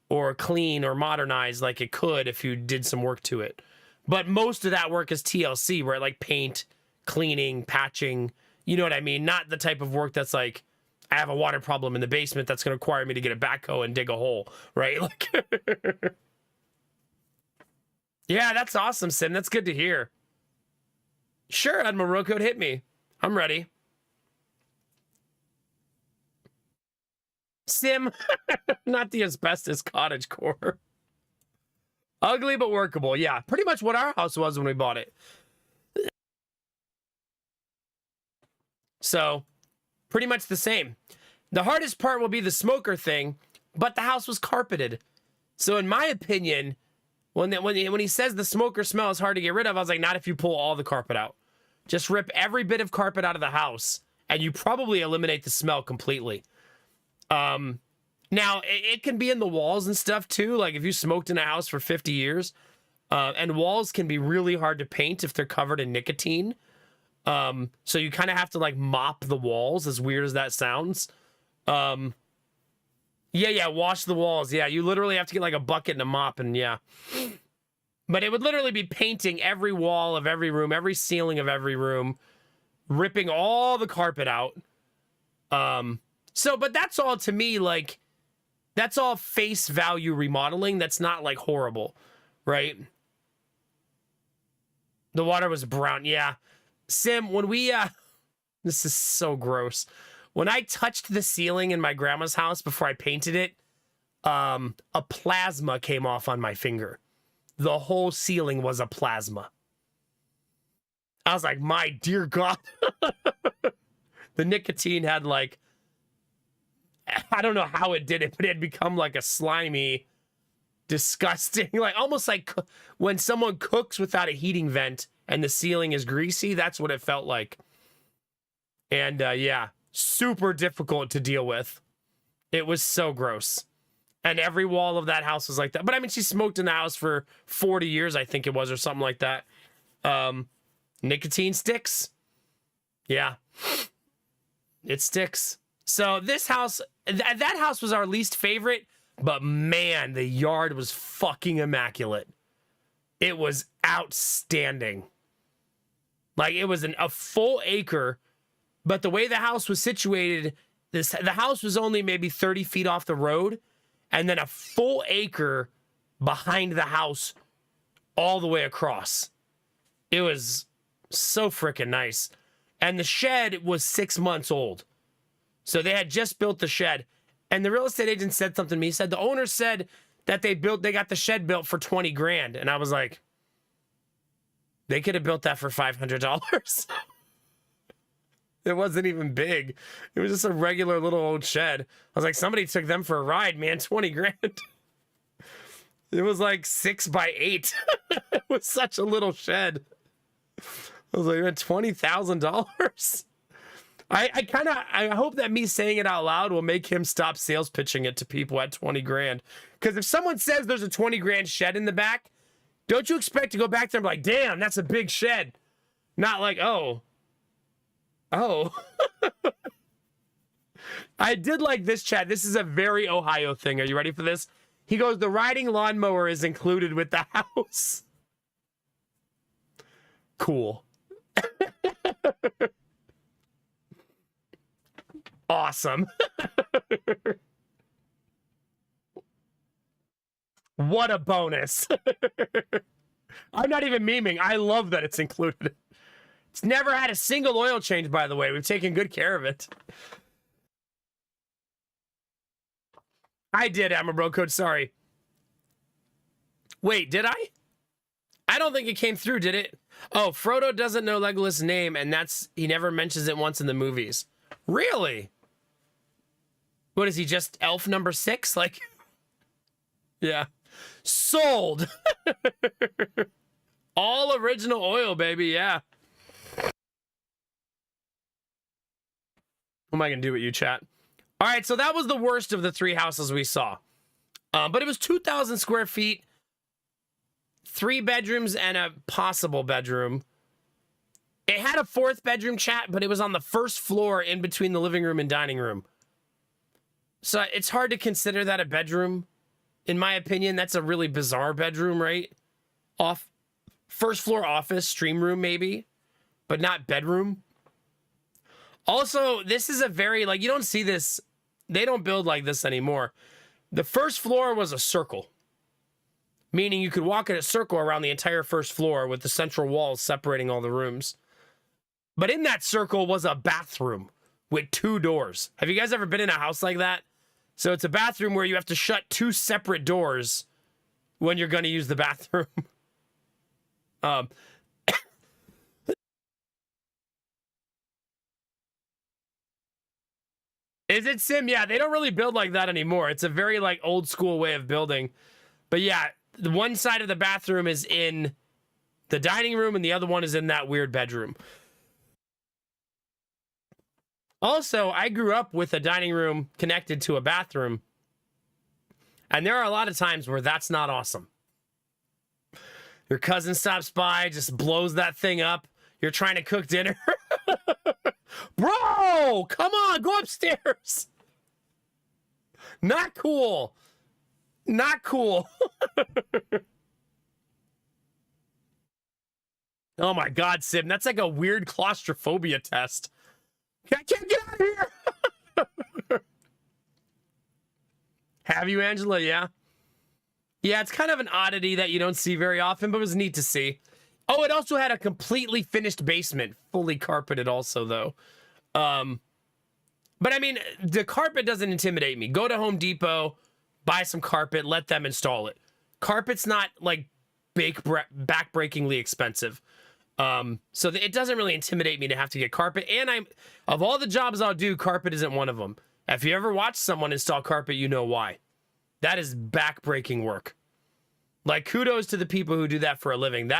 or clean or modernized like it could if you did some work to it. But most of that work is TLC, where like paint, cleaning, patching, you know what I mean? Not the type of work that's like, I have a water problem in the basement that's going to require me to get a backhoe and dig a hole, right? Like, yeah, that's awesome, Sim. That's good to hear. Sure, Admiral Rocco, hit me. I'm ready. Sim, not the asbestos cottage core. Ugly but workable. Yeah, pretty much what our house was when we bought it. So, pretty much the same. The hardest part will be the smoker thing, but the house was carpeted. So in my opinion, when he says the smoker smell is hard to get rid of, I was like, not if you pull all the carpet out. Just rip every bit of carpet out of the house, and you probably eliminate the smell completely. Now, it can be in the walls and stuff too. Like if you smoked in a house for 50 years, and walls can be really hard to paint if they're covered in nicotine. So you kind of have to like mop the walls, as weird as that sounds. Yeah, wash the walls. Yeah, you literally have to get like a bucket and a mop, and yeah. But it would literally be painting every wall of every room, every ceiling of every room, ripping all the carpet out. But that's all to me, like, that's all face value remodeling. That's not like horrible, right? The water was brown. Yeah. Sim, when we, this is so gross. When I touched the ceiling in my grandma's house before I painted it, a plasma came off on my finger. The whole ceiling was a plasma. I was like, my dear God. The nicotine had like, I don't know how it did it, but it had become like a slimy, disgusting, like almost like when someone cooks without a heating vent and the ceiling is greasy. That's what it felt like. And yeah, super difficult to deal with. It was so gross. And every wall of that house was like that. But I mean, she smoked in the house for 40 years, I think it was, or something like that. Nicotine sticks. Yeah. It sticks. So this house, that house was our least favorite, but man, the yard was fucking immaculate. It was outstanding. Like it was a full acre, but the way the house was situated, the house was only maybe 30 feet off the road, and then a full acre behind the house all the way across. It was so freaking nice. And the shed was 6 months old. So they had just built the shed. And the real estate agent said something to me. He said the owner said that they got the shed built for 20 grand. And I was like, they could have built that for $500. It wasn't even big. It was just a regular little old shed. I was like, somebody took them for a ride, man. 20 grand. It was like 6 by 8. It was such a little shed. I was like, $20,000. I hope that me saying it out loud will make him stop sales pitching it to people at 20 grand. Because if someone says there's a 20 grand shed in the back, don't you expect to go back there and be like, damn, that's a big shed. Not like, oh. I did like this chat. This is a very Ohio thing. Are you ready for this? He goes, the riding lawnmower is included with the house. Cool. Awesome. What a bonus. I'm not even memeing. I love that it's included. It's never had a single oil change, by the way. We've taken good care of it. I did, Bro Code. Sorry. Wait, did I? I don't think it came through, did it? Oh, Frodo doesn't know Legolas' name, and he never mentions it once in the movies. Really? What is he, just elf number 6? Like, yeah. Sold. All original oil, baby, yeah. What am I going to do with you, chat? All right, so that was the worst of the 3 houses we saw. But it was 2,000 square feet, 3 bedrooms, and a possible bedroom. It had a 4th bedroom, chat, but it was on the 1st floor in between the living room and dining room. So it's hard to consider that a bedroom. In my opinion, that's a really bizarre bedroom, right? 1st floor office, stream room maybe, but not bedroom. Also, this is a very, like, you don't see this. They don't build like this anymore. The 1st floor was a circle, meaning you could walk in a circle around the entire 1st floor with the central walls separating all the rooms. But in that circle was a bathroom with 2 doors. Have you guys ever been in a house like that? So it's a bathroom where you have to shut 2 separate doors when you're going to use the bathroom. Is it Sim? Yeah, they don't really build like that anymore. It's a very like old school way of building. But yeah, the one side of the bathroom is in the dining room and the other one is in that weird bedroom. Also, I grew up with a dining room connected to a bathroom. And there are a lot of times where that's not awesome. Your cousin stops by, just blows that thing up. You're trying to cook dinner. Bro, come on, go upstairs. Not cool. Not cool. Oh my God, Sim, that's like a weird claustrophobia test. I can't get out of here. Have you, Angela? Yeah. Yeah, it's kind of an oddity that you don't see very often, but it was neat to see. Oh, it also had a completely finished basement, fully carpeted also, though. But I mean, the carpet doesn't intimidate me. Go to Home Depot, buy some carpet, let them install it. Carpet's not like backbreakingly expensive. So it doesn't really intimidate me to have to get carpet. And of all the jobs I'll do, carpet isn't one of them. If you ever watch someone install carpet, you know why. That is backbreaking work. Like, kudos to the people who do that for a living.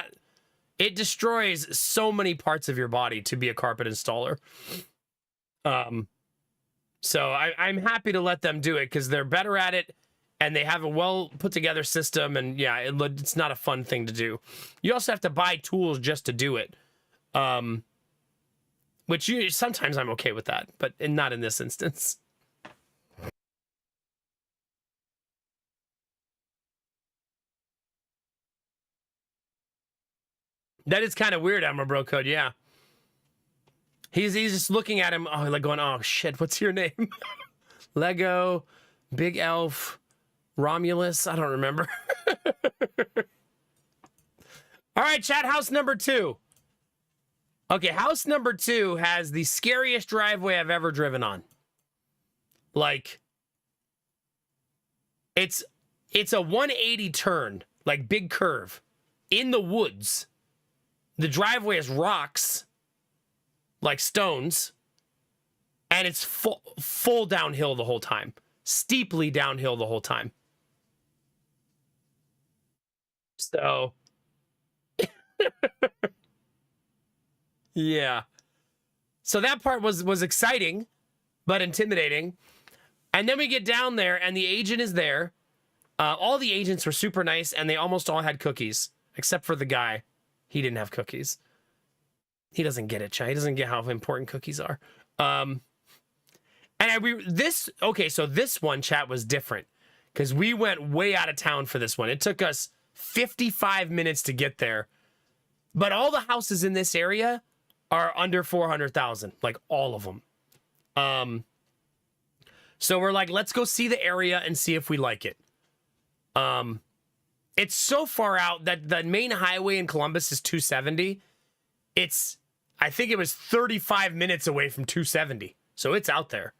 It destroys so many parts of your body to be a carpet installer. So I'm happy to let them do it because they're better at it and they have a well put together system. And yeah, it's not a fun thing to do. You also have to buy tools just to do it. Which sometimes I'm okay with that, but not in this instance. That is kind of weird, Admiral Bro Code, yeah. He's just looking at him, like going, oh shit, what's your name? Lego, Big Elf, Romulus, I don't remember. All right, chat, house number 2. Okay, house number 2 has the scariest driveway I've ever driven on. Like, it's a 180 turn, like big curve, in the woods. The driveway is rocks, like stones, and it's full downhill the whole time. Steeply downhill the whole time. So, yeah. So that part was exciting, but intimidating. And then we get down there, and the agent is there. All the agents were super nice, and they almost all had cookies, except for the guy. He didn't have cookies. He doesn't get it, Chai. He doesn't get how important cookies are. So this one, chat, was different because we went way out of town for this one. It took us 55 minutes to get there, but all the houses in this area are under 400,000, like all of them. So we're like, let's go see the area and see if we like it. It's so far out that the main highway in Columbus is 270. I think it was 35 minutes away from 270. So it's out there.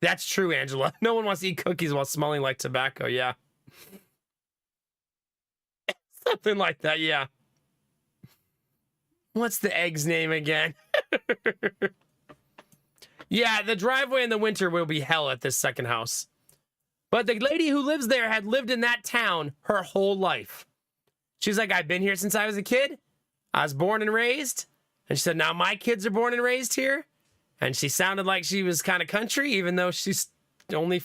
That's true, Angela. No one wants to eat cookies while smelling like tobacco. Yeah. Something like that. Yeah. What's the egg's name again? Yeah, the driveway in the winter will be hell at this second house. But the lady who lives there had lived in that town her whole life. She's like, I've been here since I was a kid. I was born and raised. And she said, now my kids are born and raised here. And she sounded like she was kind of country, even though she's only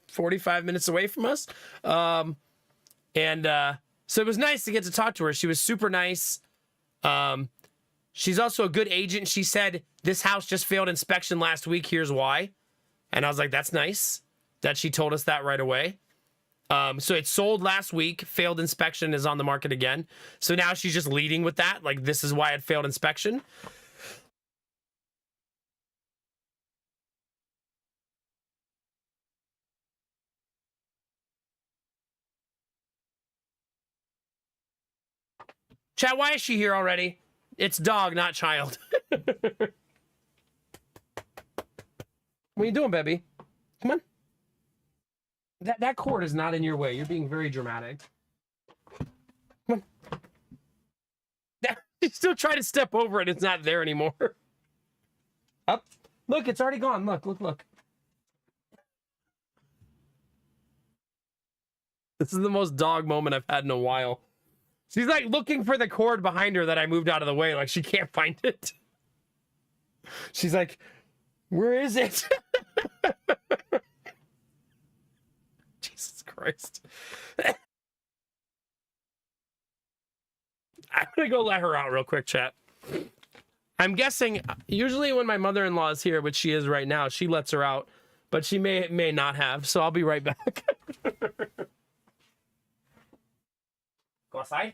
45 minutes away from us. So it was nice to get to talk to her. She was super nice. She's also a good agent. She said, this house just failed inspection last week. Here's why. And I was like, that's nice that she told us that right away. So it sold last week, failed inspection, is on the market again. So now she's just leading with that. Like, this is why it failed inspection. Chat, why is she here already? It's dog, not child. What are you doing, baby? Come on. That cord is not in your way. You're being very dramatic. Come on. You still try to step over it. It's not there anymore. Up. Look, it's already gone. Look. This is the most dog moment I've had in a while. She's like looking for the cord behind her that I moved out of the way. Like she can't find it. She's like, where is it? Jesus Christ. I'm going to go let her out real quick, chat. I'm guessing usually when my mother-in-law is here, which she is right now, she lets her out, but she may not have. So I'll be right back. Go outside.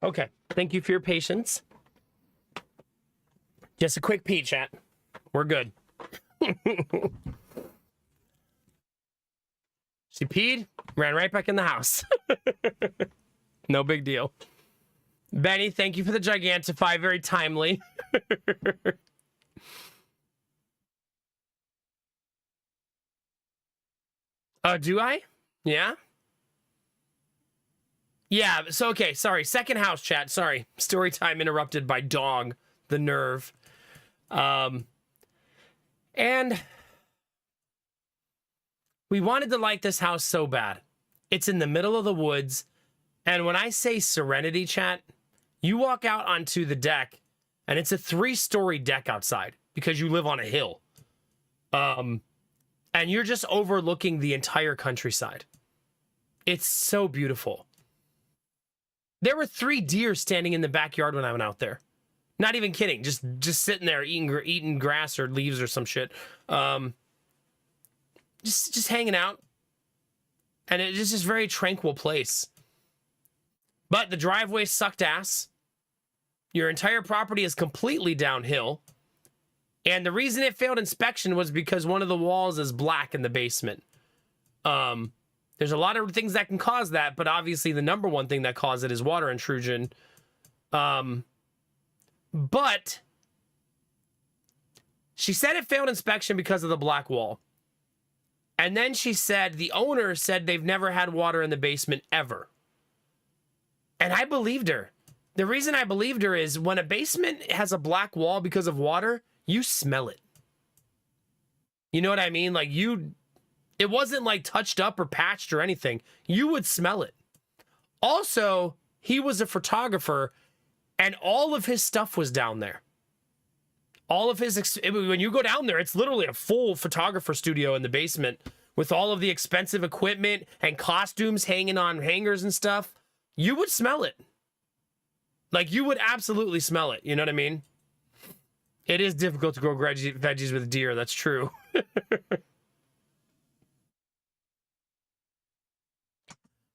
Okay. Thank you for your patience. Just a quick pee, chat. We're good. She peed, ran right back in the house. No big deal. Benny, thank you for the Gigantify. Very timely. Do I? Yeah? Yeah, so okay, sorry. Second house, chat. Sorry. Story time interrupted by dog. The nerve. And we wanted to like this house so bad. It's in the middle of the woods. And when I say serenity, chat, you walk out onto the deck and it's a 3-story deck outside because you live on a hill. And you're just overlooking the entire countryside. It's so beautiful. There were 3 deer standing in the backyard when I went out there. Not even kidding. Just sitting there eating grass or leaves or some shit. Just hanging out. And it's just this very tranquil place. But the driveway sucked ass. Your entire property is completely downhill. And the reason it failed inspection was because one of the walls is black in the basement. There's a lot of things that can cause that, but obviously the number one thing that caused it is water intrusion. But she said it failed inspection because of the black wall. And then she said the owner said they've never had water in the basement ever. And I believed her. The reason I believed her is when a basement has a black wall because of water, you smell it. You know what I mean? Like it wasn't like touched up or patched or anything. You would smell it. Also, he was a photographer and all of his stuff was down there. All of his, when you go down there, it's literally a full photographer studio in the basement with all of the expensive equipment and costumes hanging on hangers and stuff. You would smell it. Like, you would absolutely smell it. You know what I mean? It is difficult to grow veggies with deer. That's true.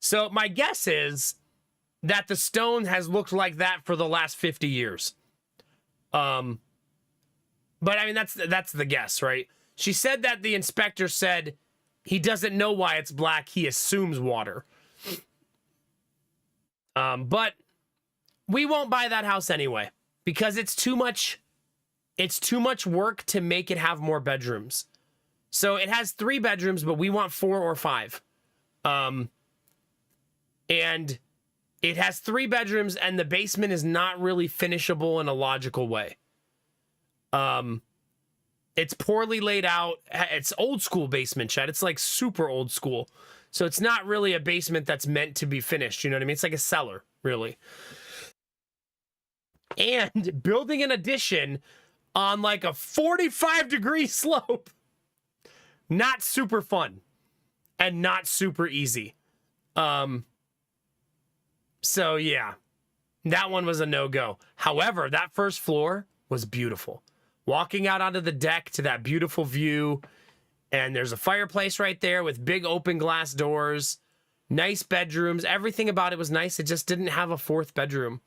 So my guess is that the stone has looked like that for the last 50 years. But I mean, that's the guess, right? She said that the inspector said he doesn't know why it's black. He assumes water. But we won't buy that house anyway because it's too much work to make it have more bedrooms. So it has 3 bedrooms, but we want 4 or 5. And it has 3 bedrooms and the basement is not really finishable in a logical way. It's poorly laid out. It's old school basement, chat. It's like super old school. So it's not really a basement that's meant to be finished. You know what I mean? It's like a cellar, really. And building an addition on like a 45-degree slope, not super fun and not super easy. So yeah, that one was a no-go. However, that first floor was beautiful. Walking out onto the deck to that beautiful view, and there's a fireplace right there with big open glass doors, nice bedrooms. Everything about it was nice. It just didn't have a fourth bedroom.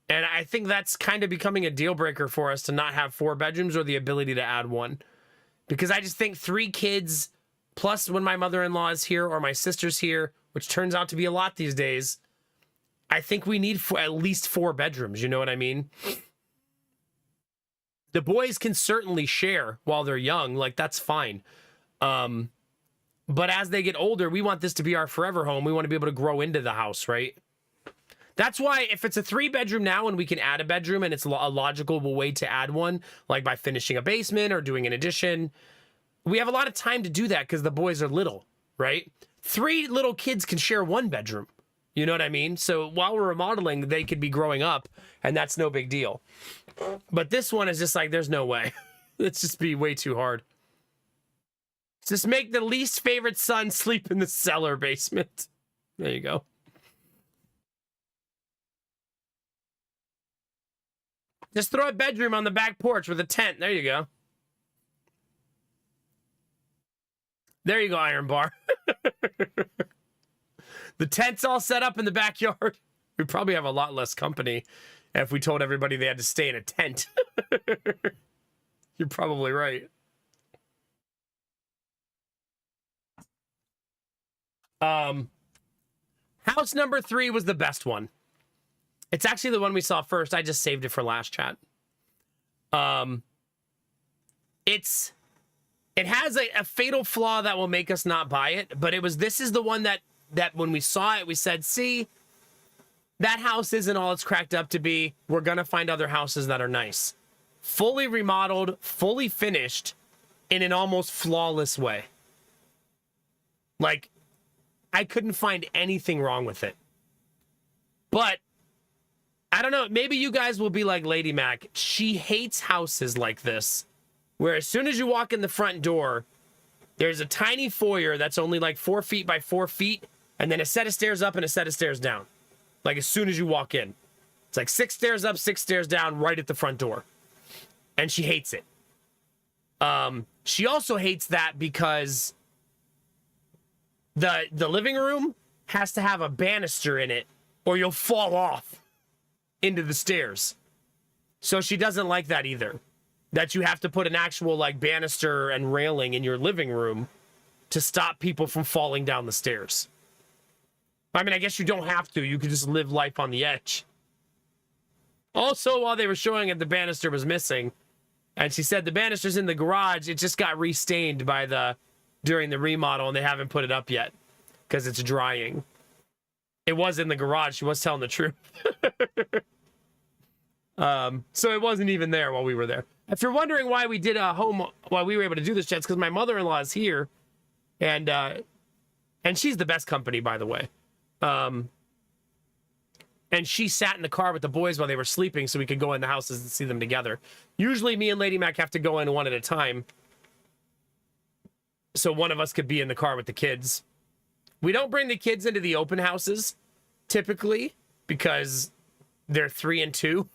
And I think that's kind of becoming a deal breaker for us to not have 4 bedrooms or the ability to add one. Because I just think 3 kids, plus when my mother-in-law is here or my sister's here, which turns out to be a lot these days, I think we need at least 4 bedrooms. You know what I mean? The boys can certainly share while they're young. Like, that's fine. But as they get older, we want this to be our forever home. We want to be able to grow into the house, right? That's why if it's a 3-bedroom now and we can add a bedroom and it's a logical way to add one, like by finishing a basement or doing an addition, we have a lot of time to do that because the boys are little, right? 3 little kids can share 1 bedroom. You know what I mean? So while we're remodeling, they could be growing up and that's no big deal. But this one is just like, there's no way. It's just be way too hard. Just make the least favorite son sleep in the cellar basement. There you go. Just throw a bedroom on the back porch with a tent. There you go. There you go, Iron Bar. The tent's all set up in the backyard. We'd probably have a lot less company if we told everybody they had to stay in a tent. You're probably right. House number 3 was the best one. It's actually the one we saw first. I just saved it for last chat. It has a fatal flaw that will make us not buy it, but this is the one that when we saw it, we said, see, that house isn't all it's cracked up to be. We're gonna find other houses that are nice. Fully remodeled, fully finished, in an almost flawless way. Like, I couldn't find anything wrong with it. But I don't know, maybe you guys will be like Lady Mac. She hates houses like this, where as soon as you walk in the front door, there's a tiny foyer that's only like 4 feet by 4 feet, and then a set of stairs up and a set of stairs down. Like as soon as you walk in. It's like 6 stairs up, 6 stairs down, right at the front door. And she hates it. She also hates that because the living room has to have a banister in it, or you'll fall off into the stairs. So she doesn't like that either. That you have to put an actual like banister and railing in your living room to stop people from falling down the stairs. I mean, I guess you don't have to. You could just live life on the edge. Also, while they were showing it, the banister was missing. And she said the banister's in the garage. It just got restained during the remodel, and they haven't put it up yet because it's drying. It was in the garage. She was telling the truth. So it wasn't even there while we were there. If you're wondering why we did a home, why we were able to do this, chat, it's because my mother-in-law is here, and she's the best company, by the way. And she sat in the car with the boys while they were sleeping, so we could go in the houses and see them together. Usually, me and Lady Mac have to go in one at a time, so one of us could be in the car with the kids. We don't bring the kids into the open houses, typically, because they're 3 and 2.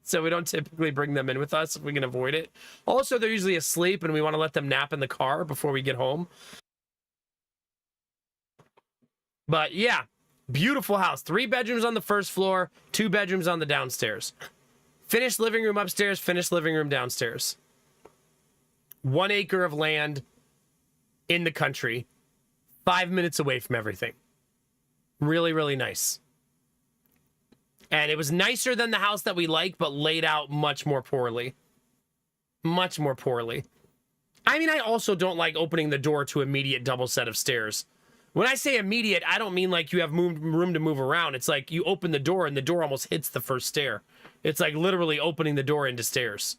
So we don't typically bring them in with us if we can avoid it. Also, they're usually asleep, and we want to let them nap in the car before we get home. But yeah, beautiful house. 3 bedrooms on the first floor, 2 bedrooms on the downstairs. Finished living room upstairs, finished living room downstairs. 1 acre of land in the country, 5 minutes away from everything. Really, really nice. And it was nicer than the house that we like, but laid out much more poorly. Much more poorly. I mean, I also don't like opening the door to immediate double set of stairs. When I say immediate, I don't mean like you have room to move around. It's like you open the door and the door almost hits the first stair. It's like literally opening the door into stairs.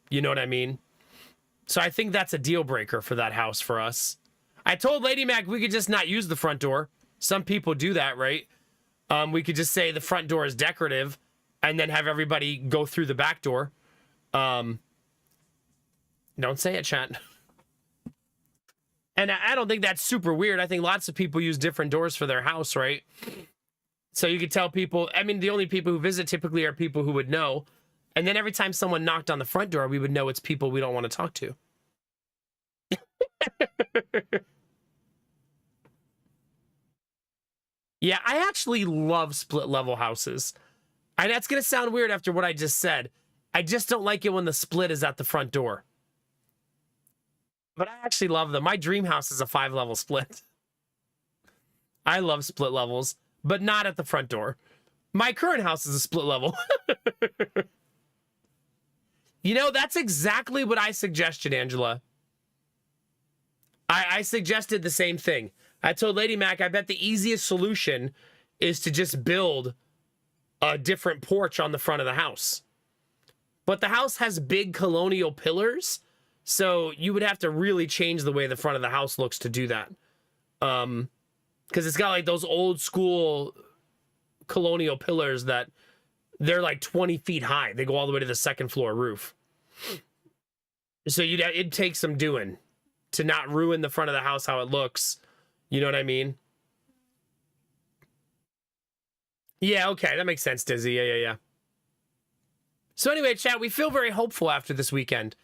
You know what I mean? So I think that's a deal breaker for that house for us. I told Lady Mac we could just not use the front door. Some people do that, right? We could just say the front door is decorative and then have everybody go through the back door. Don't say it, chat. And I don't think that's super weird. I think lots of people use different doors for their house, right? So you could tell people, I mean, the only people who visit typically are people who would know. And then every time someone knocked on the front door, we would know it's people we don't want to talk to. Yeah, I actually love split level houses. And that's going to sound weird after what I just said. I just don't like it when the split is at the front door. But I actually love them. My dream house is a 5-level split. I love split levels, but not at the front door. My current house is a split level. You know, that's exactly what I suggested, Angela. I suggested the same thing. I told Lady Mac, I bet the easiest solution is to just build a different porch on the front of the house. But the house has big colonial pillars, so you would have to really change the way the front of the house looks to do that. Because it's got like those old school colonial pillars that they're like 20 feet high. They go all the way to the second floor roof. So it'd take some doing to not ruin the front of the house how it looks. You know what I mean? Yeah, okay. That makes sense, Dizzy. Yeah. So anyway, chat, we feel very hopeful after this weekend.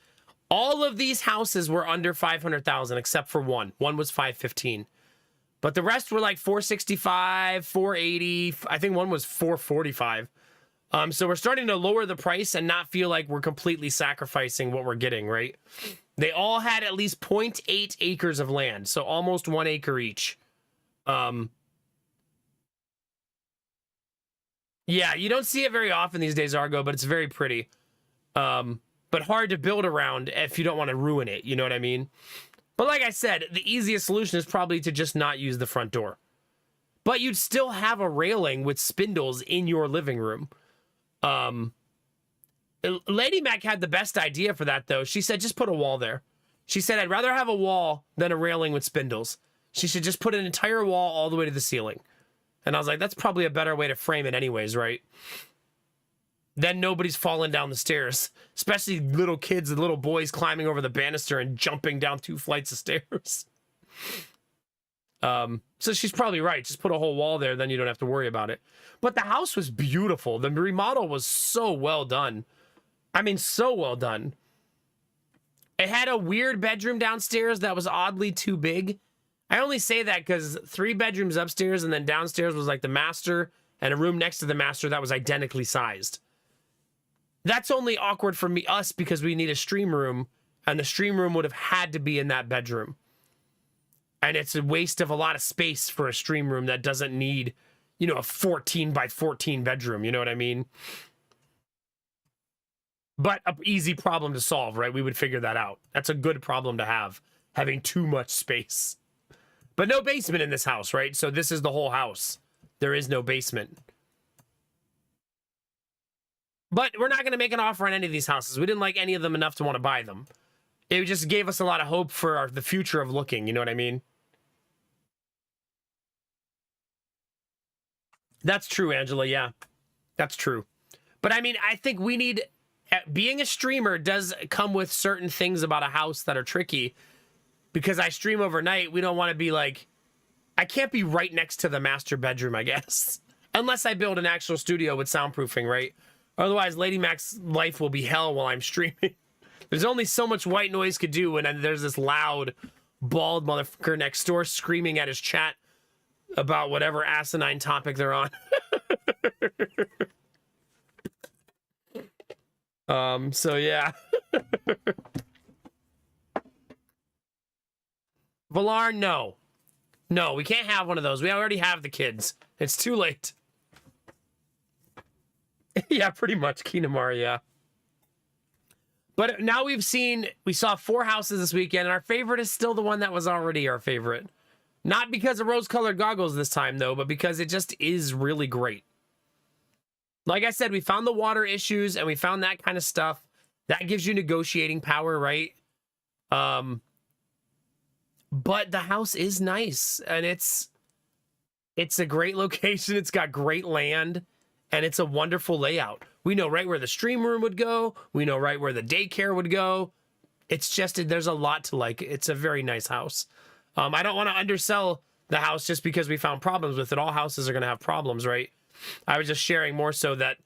All of these houses were under 500,000 except for one. One was 515. But the rest were like 465, 480. I think one was 445. So we're starting to lower the price and not feel like we're completely sacrificing what we're getting, right? They all had at least 0.8 acres of land, so almost 1 acre each. Yeah, you don't see it very often these days, Argo, but it's very pretty. But hard to build around if you don't want to ruin it, you know what I mean? But like I said, the easiest solution is probably to just not use the front door. But you'd still have a railing with spindles in your living room. Lady Mac had the best idea for that, though. She said, just put a wall there. She said, I'd rather have a wall than a railing with spindles. She should just put an entire wall all the way to the ceiling. And I was like, that's probably a better way to frame it anyways, right? Then nobody's falling down the stairs, especially little kids and little boys climbing over the banister and jumping down 2 flights of stairs. So she's probably right. Just put a whole wall there, then you don't have to worry about it. But the house was beautiful. The remodel was so well done. I mean, so well done. It had a weird bedroom downstairs that was oddly too big. I only say that because 3 bedrooms upstairs and then downstairs was like the master and a room next to the master that was identically sized. That's only awkward for us because we need a stream room, and the stream room would have had to be in that bedroom. And it's a waste of a lot of space for a stream room that doesn't need, you know, a 14 by 14 bedroom. You know what I mean? But an easy problem to solve, right? We would figure that out. That's a good problem to have, having too much space. But no basement in this house, right? So this is the whole house. There is no basement. But we're not going to make an offer on any of these houses. We didn't like any of them enough to want to buy them. It just gave us a lot of hope for the future of looking. You know what I mean? That's true, Angela. Yeah, that's true. But I mean, I think we need... Being a streamer does come with certain things about a house that are tricky. Because I stream overnight, we don't want to be like... I can't be right next to the master bedroom, I guess. Unless I build an actual studio with soundproofing, right? Otherwise, Lady Mac's life will be hell while I'm streaming. There's only so much white noise could do when there's this loud, bald motherfucker next door screaming at his chat about whatever asinine topic they're on. So yeah. Valar, no. No, we can't have one of those. We already have the kids. It's too late. Yeah, pretty much. Kinamar, yeah. But now we saw 4 houses this weekend, and our favorite is still the one that was already our favorite. Not because of rose-colored goggles this time, though, but because it just is really great. Like I said, we found the water issues, and we found that kind of stuff. That gives you negotiating power, right? But the house is nice, and it's a great location. It's got great land. And it's a wonderful layout. We know right where the stream room would go. We know right where the daycare would go. It's just, there's a lot to like. It's a very nice house. I don't want to undersell the house just because we found problems with it. All houses are going to have problems, right? I was just sharing more so that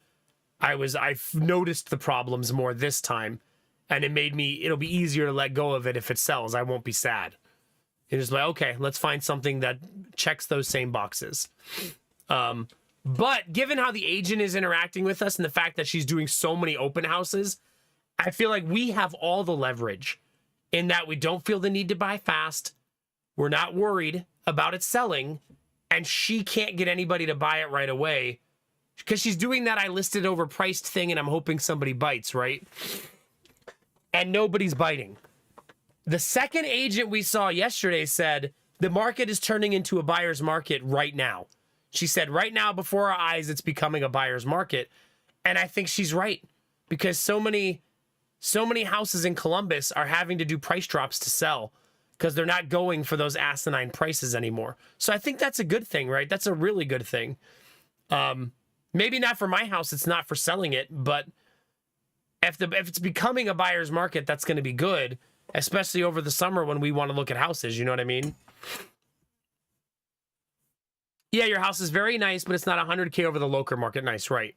I've noticed the problems more this time, and it'll be easier to let go of it if it sells. I won't be sad. It's just like, okay, let's find something that checks those same boxes. But given how the agent is interacting with us and the fact that she's doing so many open houses, I feel like we have all the leverage in that we don't feel the need to buy fast. We're not worried about it selling, and she can't get anybody to buy it right away because she's doing that I listed overpriced thing and I'm hoping somebody bites, right? And nobody's biting. The second agent we saw yesterday said the market is turning into a buyer's market right now. She said right now before our eyes it's becoming a buyer's market. And I think she's right because so many houses in Columbus are having to do price drops to sell because they're not going for those asinine prices anymore. So I think that's a good thing, right? That's a really good thing. Maybe not for my house. It's not for selling it, but if it's becoming a buyer's market, that's going to be good, especially over the summer when we want to look at houses. You know what I mean? Yeah, your house is very nice, but it's not 100K over the local market. Nice, right?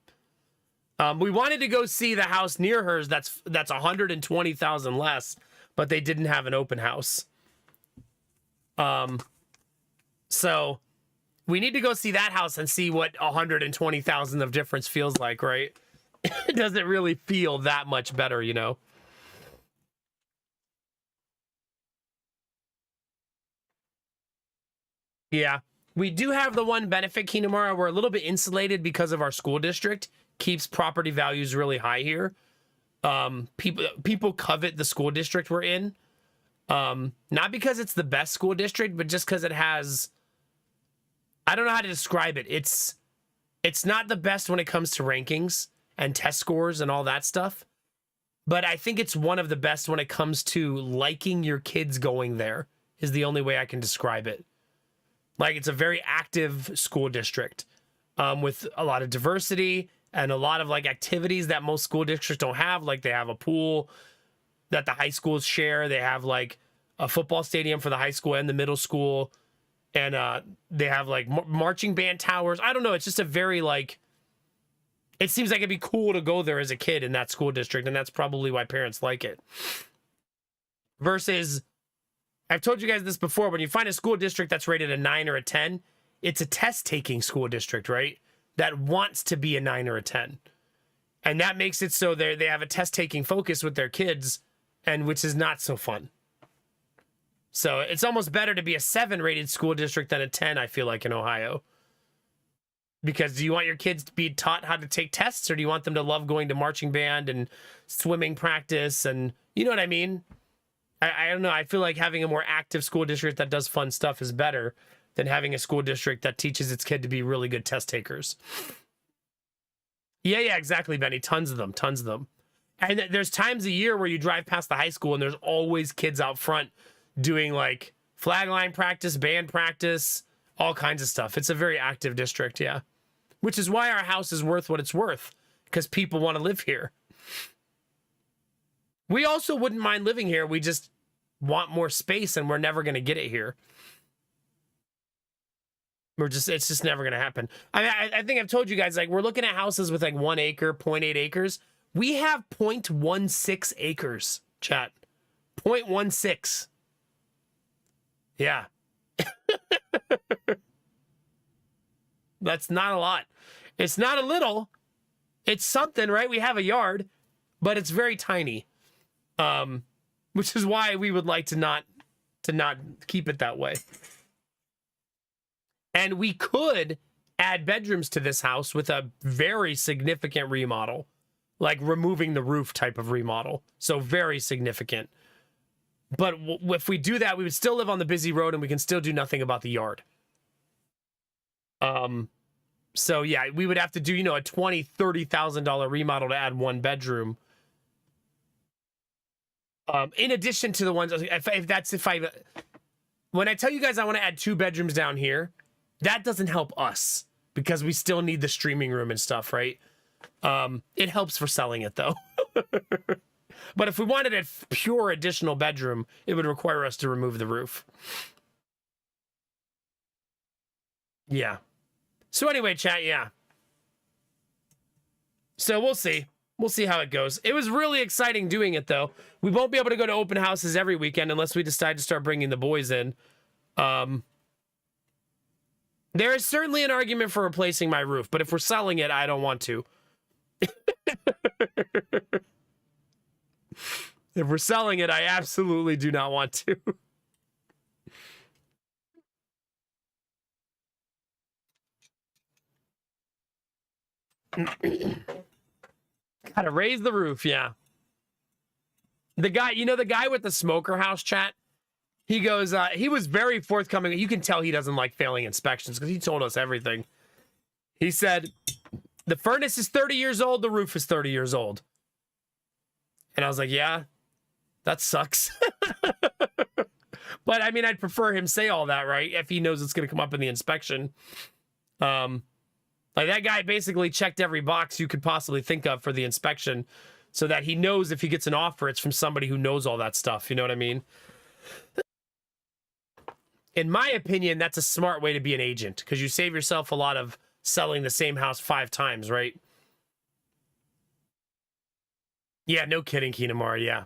We wanted to go see the house near hers that's 120,000 less, but they didn't have an open house. So we need to go see that house and see what 120,000 of difference feels like, right? It doesn't really feel that much better, you know? Yeah. We do have the one benefit, Kinamara. We're a little bit insulated because of our school district. Keeps property values really high here. People covet the school district we're in. Not because it's the best school district, but just because it has... I don't know how to describe it. It's not the best when it comes to rankings and test scores and all that stuff. But I think it's one of the best when it comes to liking your kids going there, is the only way I can describe it. Like, it's a very active school district with a lot of diversity and a lot of like activities that most school districts don't have. Like, they have a pool that the high schools share. They have like a football stadium for the high school and the middle school. And they have like marching band towers. I don't know. It's just a very like, it seems like it'd be cool to go there as a kid in that school district. And that's probably why parents like it. Versus, I've told you guys this before, when you find a school district that's rated a 9 or a 10, it's a test-taking school district, right? That wants to be a 9 or a 10. And that makes it so they have a test-taking focus with their kids, and which is not so fun. So it's almost better to be a 7 rated school district than a 10, I feel like, in Ohio. Because do you want your kids to be taught how to take tests, or do you want them to love going to marching band and swimming practice? And you know what I mean? I don't know. I feel like having a more active school district that does fun stuff is better than having a school district that teaches its kid to be really good test takers. Yeah, exactly, Benny. Tons of them. And there's times a year where you drive past the high school and there's always kids out front doing like flag line practice, band practice, all kinds of stuff. It's a very active district, yeah. Which is why our house is worth what it's worth, because people want to live here. We also wouldn't mind living here. We just want more space and we're never going to get it here. It's just never going to happen. I think I've told you guys, like, we're looking at houses with like 1 acre, 0.8 acres. We have 0.16 acres, chat. 0.16. Yeah. That's not a lot. It's not a little. It's something, right? We have a yard, but it's very tiny. Which is why we would like to not keep it that way. And we could add bedrooms to this house with a very significant remodel, like removing the roof type of remodel. So very significant. But if we do that, we would still live on the busy road and we can still do nothing about the yard. So yeah, we would have to do, a $20,000, $30,000 remodel to add 1 bedroom. In addition to the ones, when I tell you guys I want to add 2 bedrooms down here, that doesn't help us because we still need the streaming room and stuff, right? It helps for selling it though. But if we wanted a pure additional bedroom, it would require us to remove the roof. Yeah. So anyway, chat, yeah. So we'll see. We'll see how it goes. It was really exciting doing it, though. We won't be able to go to open houses every weekend unless we decide to start bringing the boys in. There is certainly an argument for replacing my roof, but if we're selling it, I don't want to. If we're selling it, I absolutely do not want to. Gotta raise the roof, yeah. The guy, the guy with the smoker house, chat, he goes, he was very forthcoming. You can tell he doesn't like failing inspections because he told us everything. He said, the furnace is 30 years old, the roof is 30 years old. And I was like, yeah, that sucks. But I mean, I'd prefer him say all that, right? If he knows it's going to come up in the inspection. Like that guy basically checked every box you could possibly think of for the inspection so that he knows if he gets an offer, it's from somebody who knows all that stuff. You know what I mean? In my opinion, that's a smart way to be an agent because you save yourself a lot of selling the same house 5 times, right? Yeah, no kidding, Kinamar. Yeah.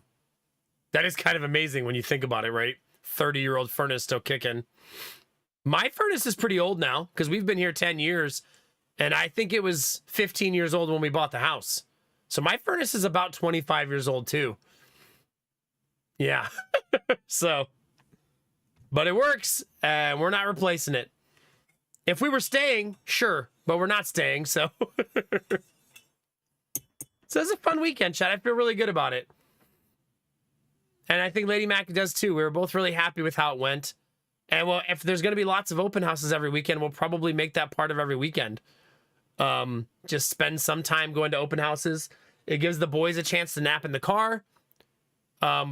That is kind of amazing when you think about it, right? 30-year-old furnace still kicking. My furnace is pretty old now because we've been here 10 years. And I think it was 15 years old when we bought the house. So my furnace is about 25 years old too. Yeah. So, but it works. We're not replacing it. If we were staying, sure. But we're not staying, so. So it's a fun weekend, chat. I feel really good about it. And I think Lady Mac does too. We were both really happy with how it went. And well, if there's going to be lots of open houses every weekend, we'll probably make that part of every weekend. Just spend some time going to open houses. It gives the boys a chance to nap in the car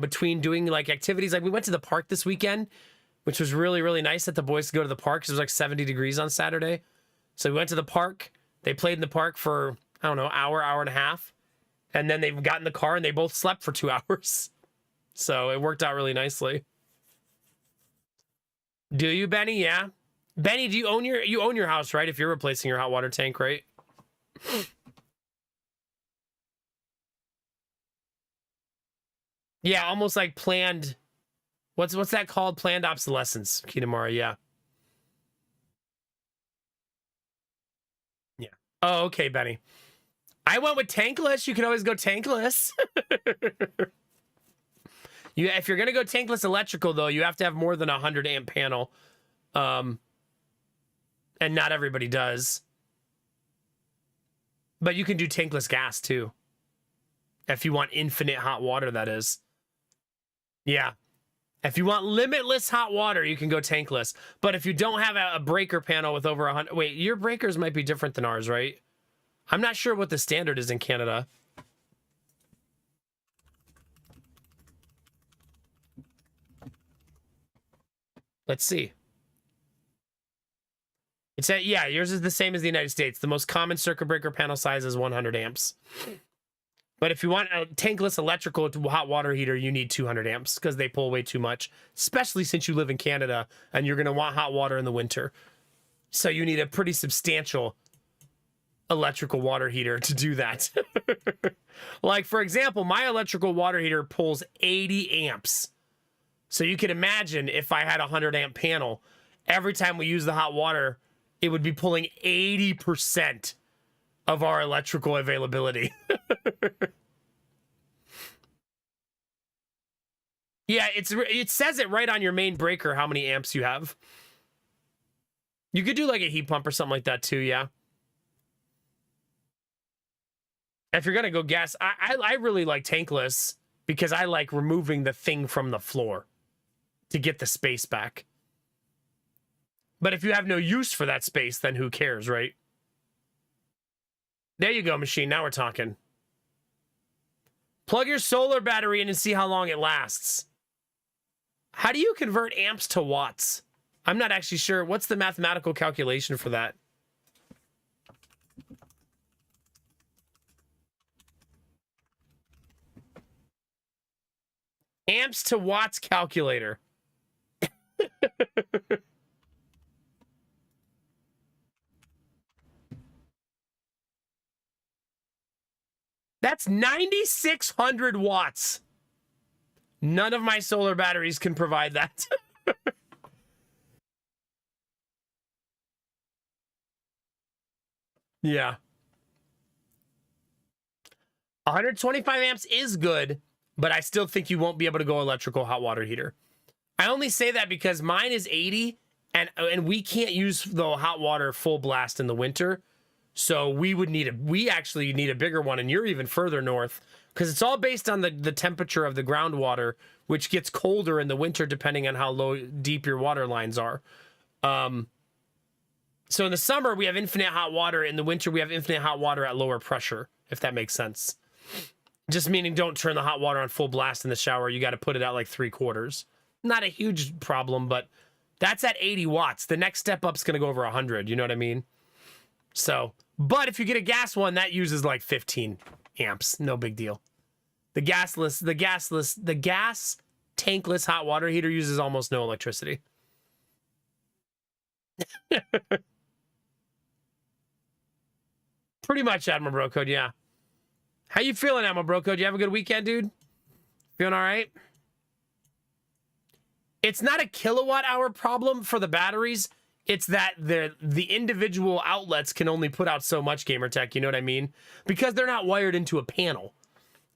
between doing like activities. Like we went to the park this weekend, which was really, really nice that the boys could go to the park because it was like 70 degrees on Saturday. So we went to the park. They played in the park for, I don't know, hour and a half. And then they got in the car and they both slept for 2 hours. So it worked out really nicely. Do you, Benny? Yeah. Benny, do you own your house, right? If you're replacing your hot water tank, right? Yeah, almost like planned. What's that called? Planned obsolescence, Kinamara. Yeah. Yeah. Oh, okay, Benny. I went with tankless. You can always go tankless. If you're gonna go tankless electrical, though, you have to have more than a 100 amp panel. And not everybody does. But you can do tankless gas too. If you want infinite hot water, that is. Yeah. If you want limitless hot water, you can go tankless. But if you don't have a breaker panel with over 100... Wait, your breakers might be different than ours, right? I'm not sure what the standard is in Canada. Let's see. It's yeah, yours is the same as the United States. The most common circuit breaker panel size is 100 amps. But if you want a tankless electrical hot water heater, you need 200 amps because they pull way too much, especially since you live in Canada and you're going to want hot water in the winter. So you need a pretty substantial electrical water heater to do that. Like, for example, my electrical water heater pulls 80 amps. So you can imagine if I had a 100 amp panel, every time we use the hot water, it would be pulling 80% of our electrical availability. Yeah, it says it right on your main breaker how many amps you have. You could do like a heat pump or something like that too, yeah. If you're gonna go gas, I really like tankless because I like removing the thing from the floor to get the space back. But if you have no use for that space, then who cares, right? There you go, machine. Now we're talking. Plug your solar battery in and see how long it lasts. How do you convert amps to watts? I'm not actually sure. What's the mathematical calculation for that? Amps to watts calculator. That's 9,600 watts. None of my solar batteries can provide that. Yeah. 125 amps is good, but I still think you won't be able to go electrical hot water heater. I only say that because mine is 80, and we can't use the hot water full blast in the winter. So we actually need a bigger one, and you're even further north, because it's all based on the temperature of the groundwater, which gets colder in the winter depending on how deep your water lines are. So in the summer, we have infinite hot water. In the winter, we have infinite hot water at lower pressure, if that makes sense. Just meaning don't turn the hot water on full blast in the shower. You got to put it out like 3/4. Not a huge problem, but that's at 80 watts. The next step up is going to go over 100. You know what I mean? So, but if you get a gas one, that uses like 15 amps. No big deal. The gas tankless hot water heater uses almost no electricity. Pretty much, Admiral Bro Code, yeah. How you feeling, Admiral Bro Code? You have a good weekend, dude? Feeling all right? It's not a kilowatt hour problem for the batteries. It's that the individual outlets can only put out so much, Gamertech, you know what I mean? Because they're not wired into a panel.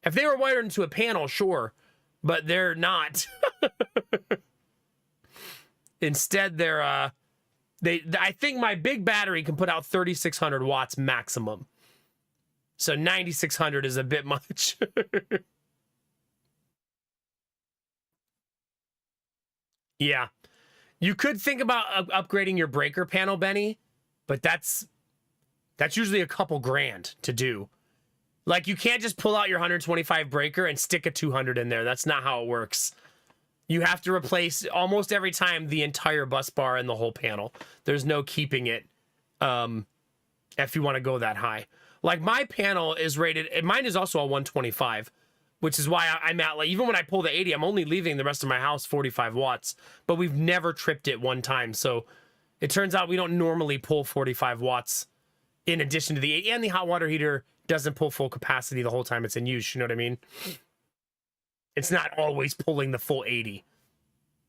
If they were wired into a panel, sure, but they're not. Instead, they're I think my big battery can put out 3,600 watts maximum. So 9,600 is a bit much. Yeah. You could think about upgrading your breaker panel, Benny, but that's usually a couple grand to do. Like, you can't just pull out your 125 breaker and stick a 200 in there. That's not how it works. You have to replace almost every time the entire bus bar and the whole panel. There's no keeping it if you want to go that high. Like, my panel is rated, and mine is also a 125, which is why I'm at, like, even when I pull the 80, I'm only leaving the rest of my house 45 watts, but we've never tripped it one time. So it turns out we don't normally pull 45 watts in addition to the 80, and the hot water heater doesn't pull full capacity the whole time it's in use. You know what I mean? It's not always pulling the full 80.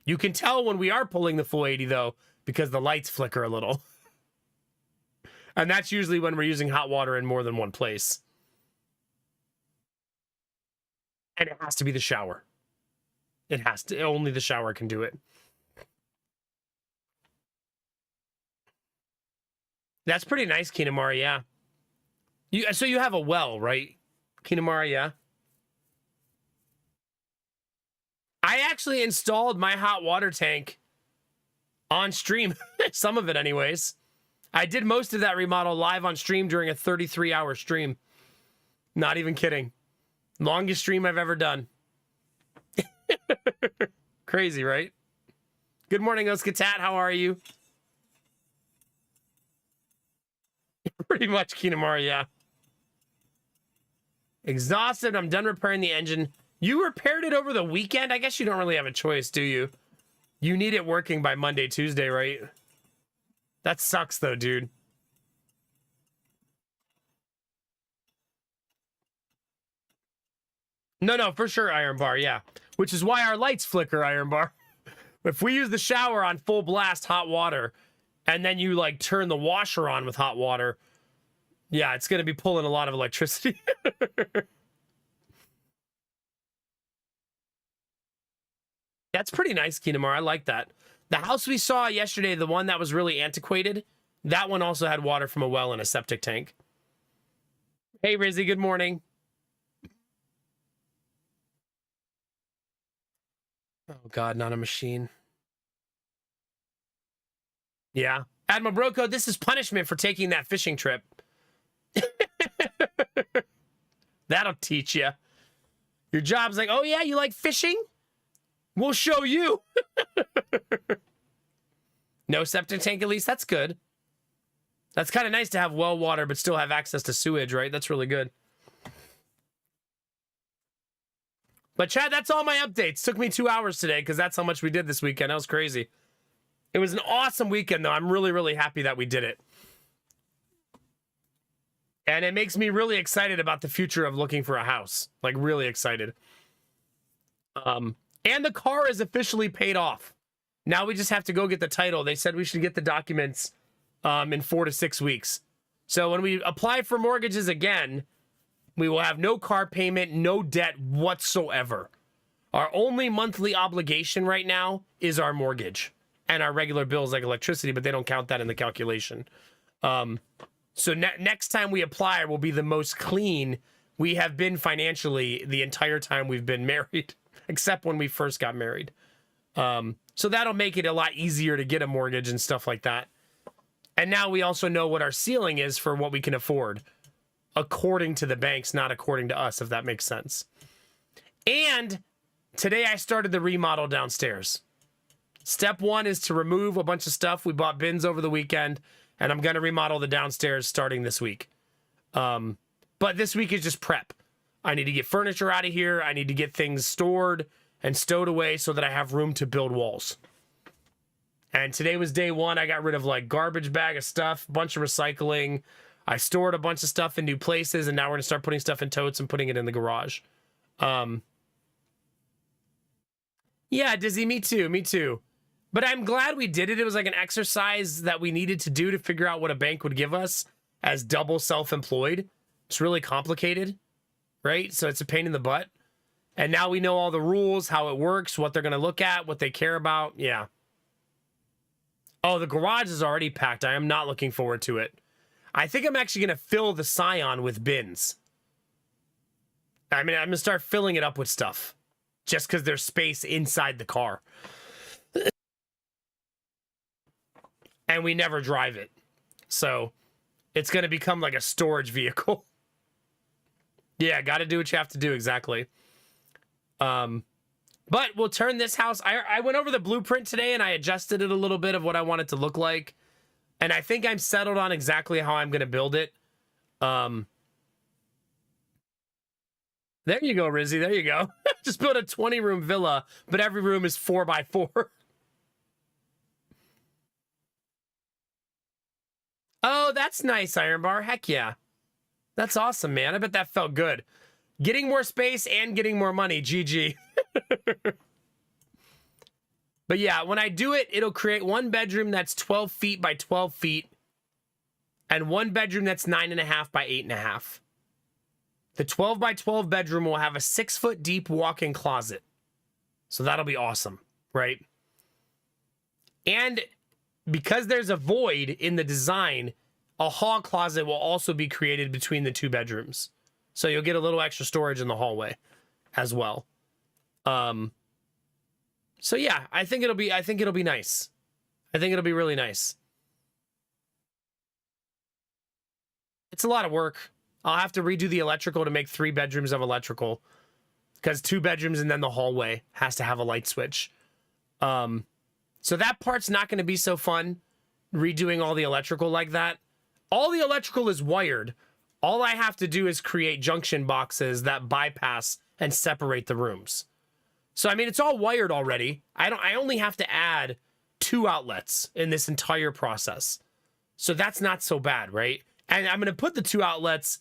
You can tell when we are pulling the full 80, though, because the lights flicker a little. And that's usually when we're using hot water in more than one place. And it has to be the shower. It has to. Only the shower can do it. That's pretty nice, Kinamara, yeah. So you have a well, right? Kinamara, yeah? I actually installed my hot water tank on stream. Some of it, anyways. I did most of that remodel live on stream during a 33-hour stream. Not even kidding. Longest stream I've ever done. Crazy, right? Good morning, Oskatat. How are you? Pretty much, Kinamara, yeah. Exhausted. I'm done repairing the engine. You repaired it over the weekend? I guess you don't really have a choice, do you? You need it working by Monday, Tuesday, right? That sucks, though, dude. No, for sure, Iron Bar, yeah. Which is why our lights flicker, Iron Bar. If we use the shower on full blast hot water, and then you, like, turn the washer on with hot water, yeah, it's going to be pulling a lot of electricity. That's pretty nice, Kinamar. I like that. The house we saw yesterday, the one that was really antiquated, that one also had water from a well and a septic tank. Hey, Rizzy, good morning. Oh, God, not a machine. Yeah. Admiral Broco, this is punishment for taking that fishing trip. That'll teach you. Your job's like, oh, yeah, you like fishing? We'll show you. No septic tank, at least. That's good. That's kind of nice to have well water, but still have access to sewage, right? That's really good. But Chad, that's all my updates. Took me 2 hours today because that's how much we did this weekend. That was crazy. It was an awesome weekend, though. I'm really, really happy that we did it. And it makes me really excited about the future of looking for a house. Like, really excited. And the car is officially paid off. Now we just have to go get the title. They said we should get the documents in 4 to 6 weeks. So when we apply for mortgages again, we will have no car payment, no debt whatsoever. Our only monthly obligation right now is our mortgage and our regular bills like electricity, but they don't count that in the calculation. So next time we apply will be the most clean we have been financially the entire time we've been married, except when we first got married. So that'll make it a lot easier to get a mortgage and stuff like that. And now we also know what our ceiling is for what we can afford, according to the banks, not according to us, if that makes sense. And today I started the remodel downstairs. Step 1 is to remove a bunch of stuff. We bought bins over the weekend, and I'm going to remodel the downstairs starting this week. But this week is just prep. I need to get furniture out of here. I need to get things stored and stowed away so that I have room to build walls. And today was day 1. I got rid of like garbage bag of stuff, bunch of recycling. I stored a bunch of stuff in new places, and now we're going to start putting stuff in totes and putting it in the garage. Yeah, Dizzy, me too, me too. But I'm glad we did it. It was like an exercise that we needed to do to figure out what a bank would give us as double self-employed. It's really complicated, right? So it's a pain in the butt. And now we know all the rules, how it works, what they're going to look at, what they care about. Yeah. Oh, the garage is already packed. I am not looking forward to it. I think I'm actually going to fill the Scion with bins. I mean, I'm going to start filling it up with stuff just because there's space inside the car. And we never drive it. So it's going to become like a storage vehicle. Yeah, got to do what you have to do. Exactly. But we'll turn this house. I went over the blueprint today and I adjusted it a little bit of what I want it to look like. And I think I'm settled on exactly how I'm going to build it. There you go, Rizzy. There you go. Just build a 20-room villa, but every room is 4x4. Oh, that's nice, Iron Bar. Heck yeah. That's awesome, man. I bet that felt good. Getting more space and getting more money. GG. But yeah, when I do it, it'll create one bedroom that's 12 feet by 12 feet and one bedroom that's 9.5 by 8.5. The 12 by 12 bedroom will have a 6-foot deep walk-in closet. So that'll be awesome, right? And because there's a void in the design, a hall closet will also be created between the 2 bedrooms. So you'll get a little extra storage in the hallway as well. So yeah, I think it'll be nice. I think it'll be really nice. It's a lot of work. I'll have to redo the electrical to make 3 bedrooms of electrical because 2 bedrooms and then the hallway has to have a light switch. So that part's not going to be so fun, redoing all the electrical like that. All the electrical is wired. All I have to do is create junction boxes that bypass and separate the rooms. So, I mean, it's all wired already. I only have to add 2 outlets in this entire process. So that's not so bad, right? And I'm going to put the 2 outlets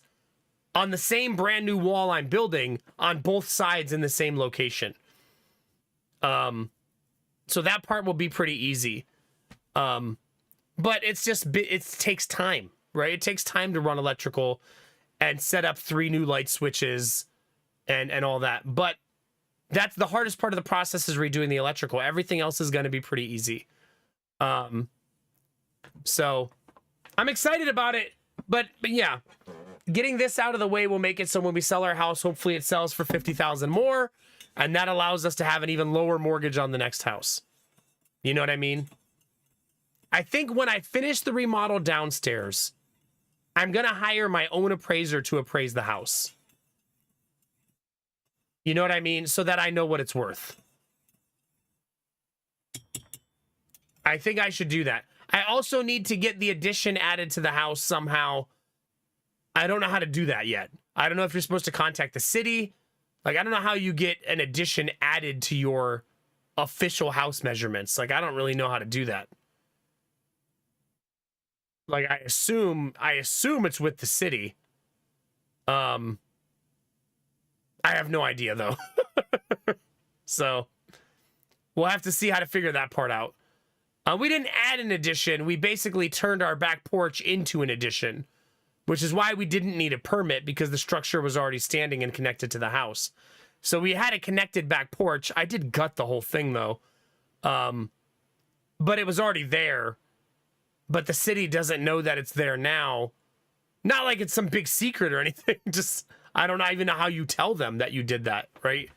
on the same brand new wall I'm building on both sides in the same location. So that part will be pretty easy. But it's just, it takes time, right? It takes time to run electrical and set up 3 new light switches and all that. But that's the hardest part of the process, is redoing the electrical. Everything else is going to be pretty easy. So I'm excited about it, but yeah, getting this out of the way will make it so when we sell our house, hopefully it sells for $50,000 more. And that allows us to have an even lower mortgage on the next house. You know what I mean? I think when I finish the remodel downstairs, I'm going to hire my own appraiser to appraise the house. You know what I mean? So that I know what it's worth. I think I should do that. I also need to get the addition added to the house somehow. I don't know how to do that yet. I don't know if you're supposed to contact the city. Like, I don't know how you get an addition added to your official house measurements. Like, I don't really know how to do that. Like, I assume it's with the city. I have no idea though. So we'll have to see how to figure that part out. We didn't add an addition. We basically turned our back porch into an addition, which is why we didn't need a permit, because the structure was already standing and connected to the house. So we had a connected back porch. I did gut the whole thing though. But it was already there. But the city doesn't know that it's there now. Not like it's some big secret or anything. Just, I don't even know how you tell them that you did that, right?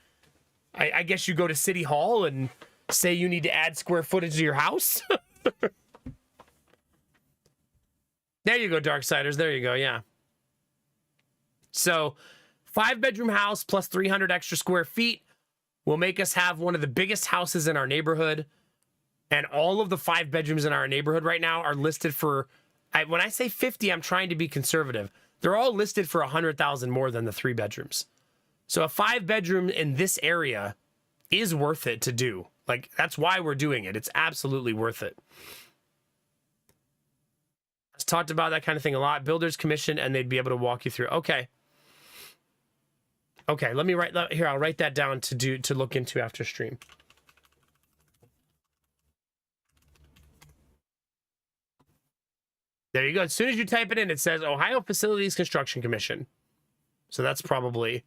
I guess you go to City Hall and say you need to add square footage to your house. There you go, Darksiders. There you go, yeah. So, 5-bedroom house plus 300 extra square feet will make us have one of the biggest houses in our neighborhood. And all of the 5 bedrooms in our neighborhood right now are listed for, when I say 50, I'm trying to be conservative. They're all listed for 100,000 more than the 3 bedrooms. So a 5-bedroom in this area is worth it to do. Like, that's why we're doing it. It's absolutely worth it. I've talked about that kind of thing a lot. Builders commission, and they'd be able to walk you through. Okay. Okay, let me write that here. I'll write that down to look into after stream. There you go. As soon as you type it in, it says Ohio Facilities Construction Commission. So that's probably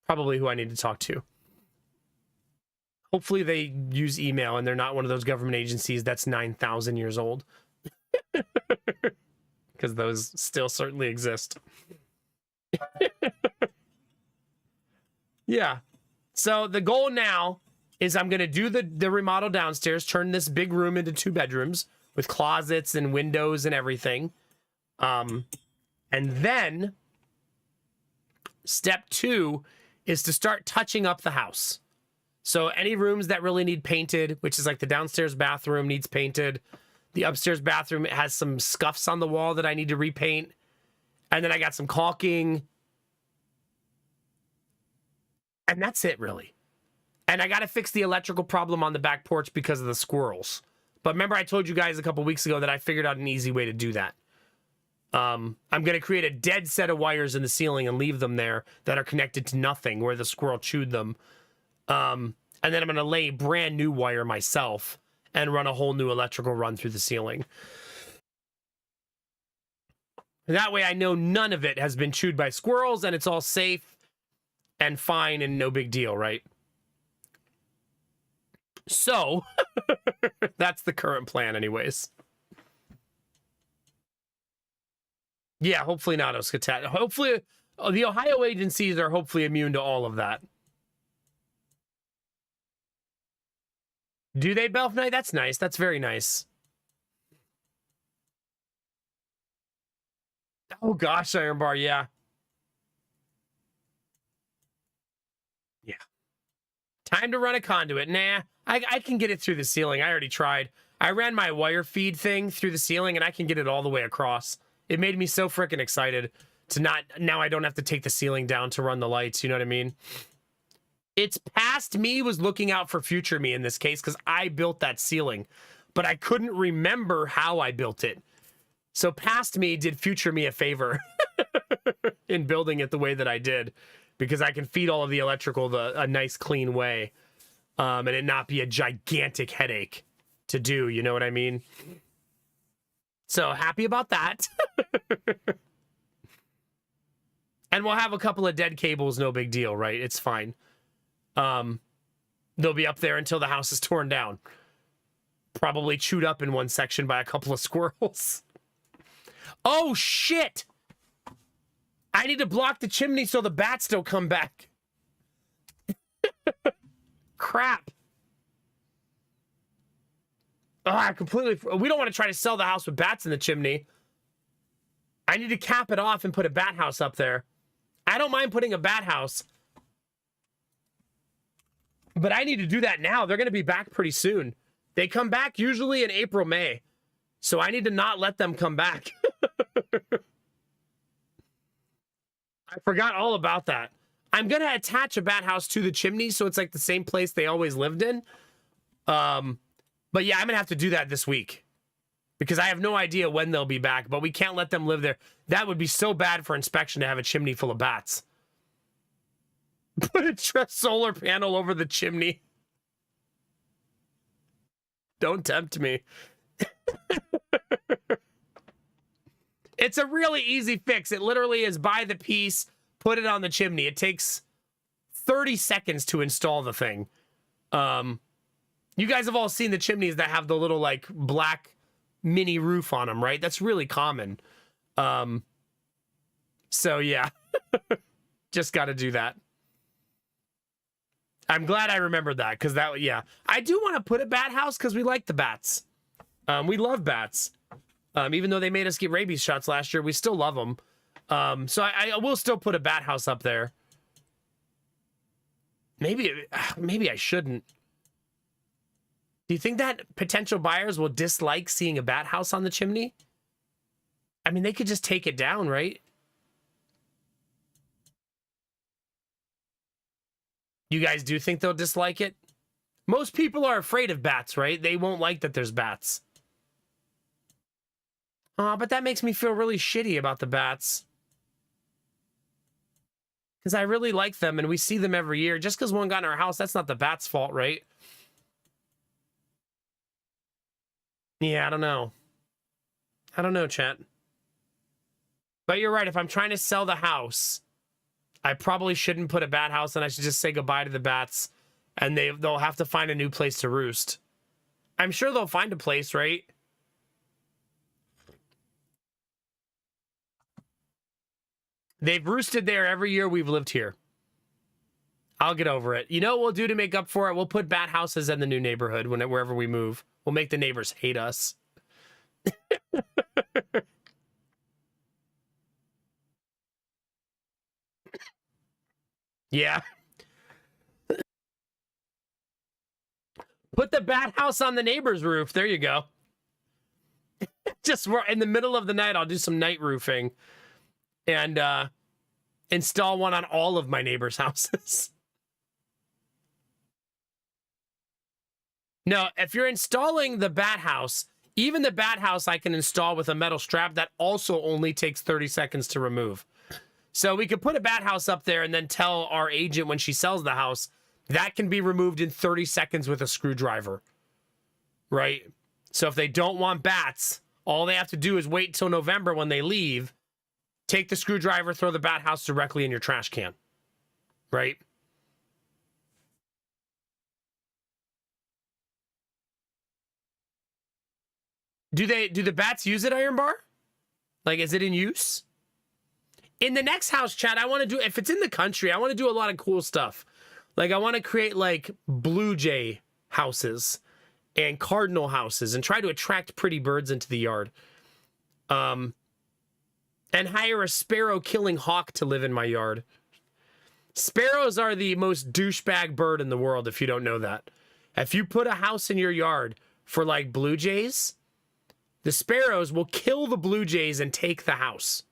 who I need to talk to. Hopefully they use email and they're not one of those government agencies that's 9,000 years old. Because those still certainly exist. Yeah. So the goal now is I'm going to do the remodel downstairs, turn this big room into 2 bedrooms with closets and windows and everything. And then step 2 is to start touching up the house. So any rooms that really need painted, which is like the downstairs bathroom needs painted. The upstairs bathroom has some scuffs on the wall that I need to repaint. And then I got some caulking. And that's it, really. And I got to fix the electrical problem on the back porch because of the squirrels. But remember I told you guys a couple weeks ago that I figured out an easy way to do that. I'm going to create a dead set of wires in the ceiling and leave them there that are connected to nothing where the squirrel chewed them. And then I'm going to lay brand new wire myself and run a whole new electrical run through the ceiling. That way I know none of it has been chewed by squirrels and it's all safe and fine and no big deal, right? So, that's the current plan anyways. Yeah, hopefully not Oscatat. Hopefully, the Ohio agencies are hopefully immune to all of that. Do they, Belf Knight? That's nice. That's very nice. Oh gosh, Iron Bar, yeah. Yeah. Time to run a conduit. Nah, I can get it through the ceiling. I already tried. I ran my wire feed thing through the ceiling and I can get it all the way across. It made me so freaking excited to not, now I don't have to take the ceiling down to run the lights, you know what I mean? It's past me was looking out for future me in this case because I built that ceiling, but I couldn't remember how I built it. So past me did future me a favor in building it the way that I did because I can feed all of the electrical a nice clean way and it not be a gigantic headache to do, you know what I mean? So happy about that. And we'll have a couple of dead cables, no big deal, right? It's fine. They'll be up there until the house is torn down. Probably chewed up in one section by a couple of squirrels. Oh, shit! I need to block the chimney so the bats don't come back. Crap. Oh, I completely... We don't want to try to sell the house with bats in the chimney. I need to cap it off and put a bat house up there. I don't mind putting a bat house. But I need to do that now. They're going to be back pretty soon. They come back usually in April, May. So I need to not let them come back. I forgot all about that. I'm going to attach a bat house to the chimney so it's like the same place they always lived in. But yeah, I'm going to have to do that this week. because I have no idea when they'll be back, but we can't let them live there. That would be so bad for inspection to have a chimney full of bats. Put a solar panel over the chimney. Don't tempt me. It's a really easy fix. It literally is buy the piece, put it on the chimney. It takes 30 seconds to install the thing. You guys have all seen the chimneys that have the little like black mini roof on them, right? That's really common. So yeah, just got to do that. I'm glad I remembered that because that, yeah, I do want to put a bat house because we like the bats. We love bats. Even though they made us get rabies shots last year, we still love them. So I will still put a bat house up there. Maybe I shouldn't. Do you think that potential buyers will dislike seeing a bat house on the chimney? I mean, they could just take it down, right? You guys do think they'll dislike it? Most people are afraid of bats, right? They won't like that there's bats. Oh, but that makes me feel really shitty about the bats. Because I really like them and we see them every year. Just because one got in our house, that's not the bat's fault, right? Yeah, I don't know. I don't know, chat. But you're right. If I'm trying to sell the house, I probably shouldn't put a bat house and I should just say goodbye to the bats and they'll have to find a new place to roost. I'm sure they'll find a place, right? They've roosted there every year we've lived here. I'll get over it. You know what we'll do to make up for it? We'll put bat houses in the new neighborhood wherever we move. We'll make the neighbors hate us. Yeah. Put the bat house on the neighbor's roof. There you go. Just in the middle of the night, I'll do some night roofing and install one on all of my neighbors' houses. No, if you're installing the bat house, even the bat house I can install with a metal strap that also only takes 30 seconds to remove. So we could put a bat house up there and then tell our agent when she sells the house, that can be removed in 30 seconds with a screwdriver, right? So if they don't want bats, all they have to do is wait till November when they leave, take the screwdriver, throw the bat house directly in your trash can, right? Do the bats use it, Iron Bar? Like, is it in use? In the next house, chat, I want to do, if it's in the country, I want to do a lot of cool stuff. Like, I want to create, like, blue jay houses and cardinal houses and try to attract pretty birds into the yard. And hire a sparrow-killing hawk to live in my yard. Sparrows are the most douchebag bird in the world, if you don't know that. If you put a house in your yard for, like, blue jays, the sparrows will kill the blue jays and take the house.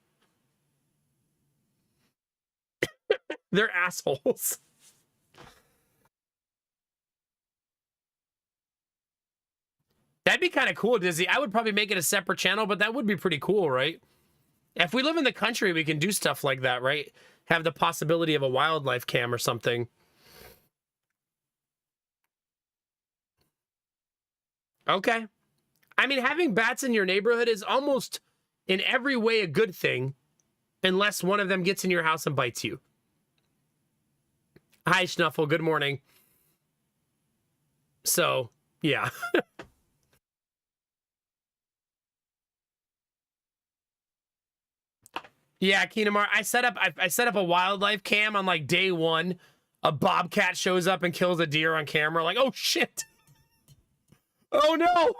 They're assholes. That'd be kind of cool, Dizzy. I would probably make it a separate channel, but that would be pretty cool, right? If we live in the country, we can do stuff like that, right? Have the possibility of a wildlife cam or something. Okay. I mean, having bats in your neighborhood is almost in every way a good thing, unless one of them gets in your house and bites you. Hi, Schnuffle. Good morning. So, yeah. Yeah, Keenamar, I set up a wildlife cam on like day one. A bobcat shows up and kills a deer on camera. Like, oh shit. Oh no.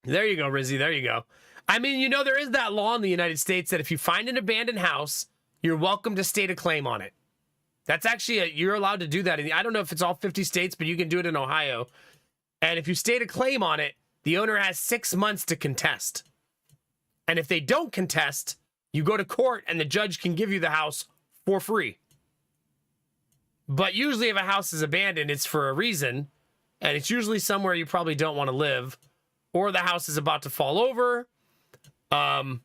There you go, Rizzy. There you go. I mean, you know, there is that law in the United States that if you find an abandoned house, you're welcome to state a claim on it. That's actually, you're allowed to do that. I don't know if it's all 50 states, but you can do it in Ohio. And if you state a claim on it, the owner has 6 months to contest. And if they don't contest, you go to court and the judge can give you the house for free. But usually if a house is abandoned, it's for a reason. And it's usually somewhere you probably don't want to live. Or the house is about to fall over. And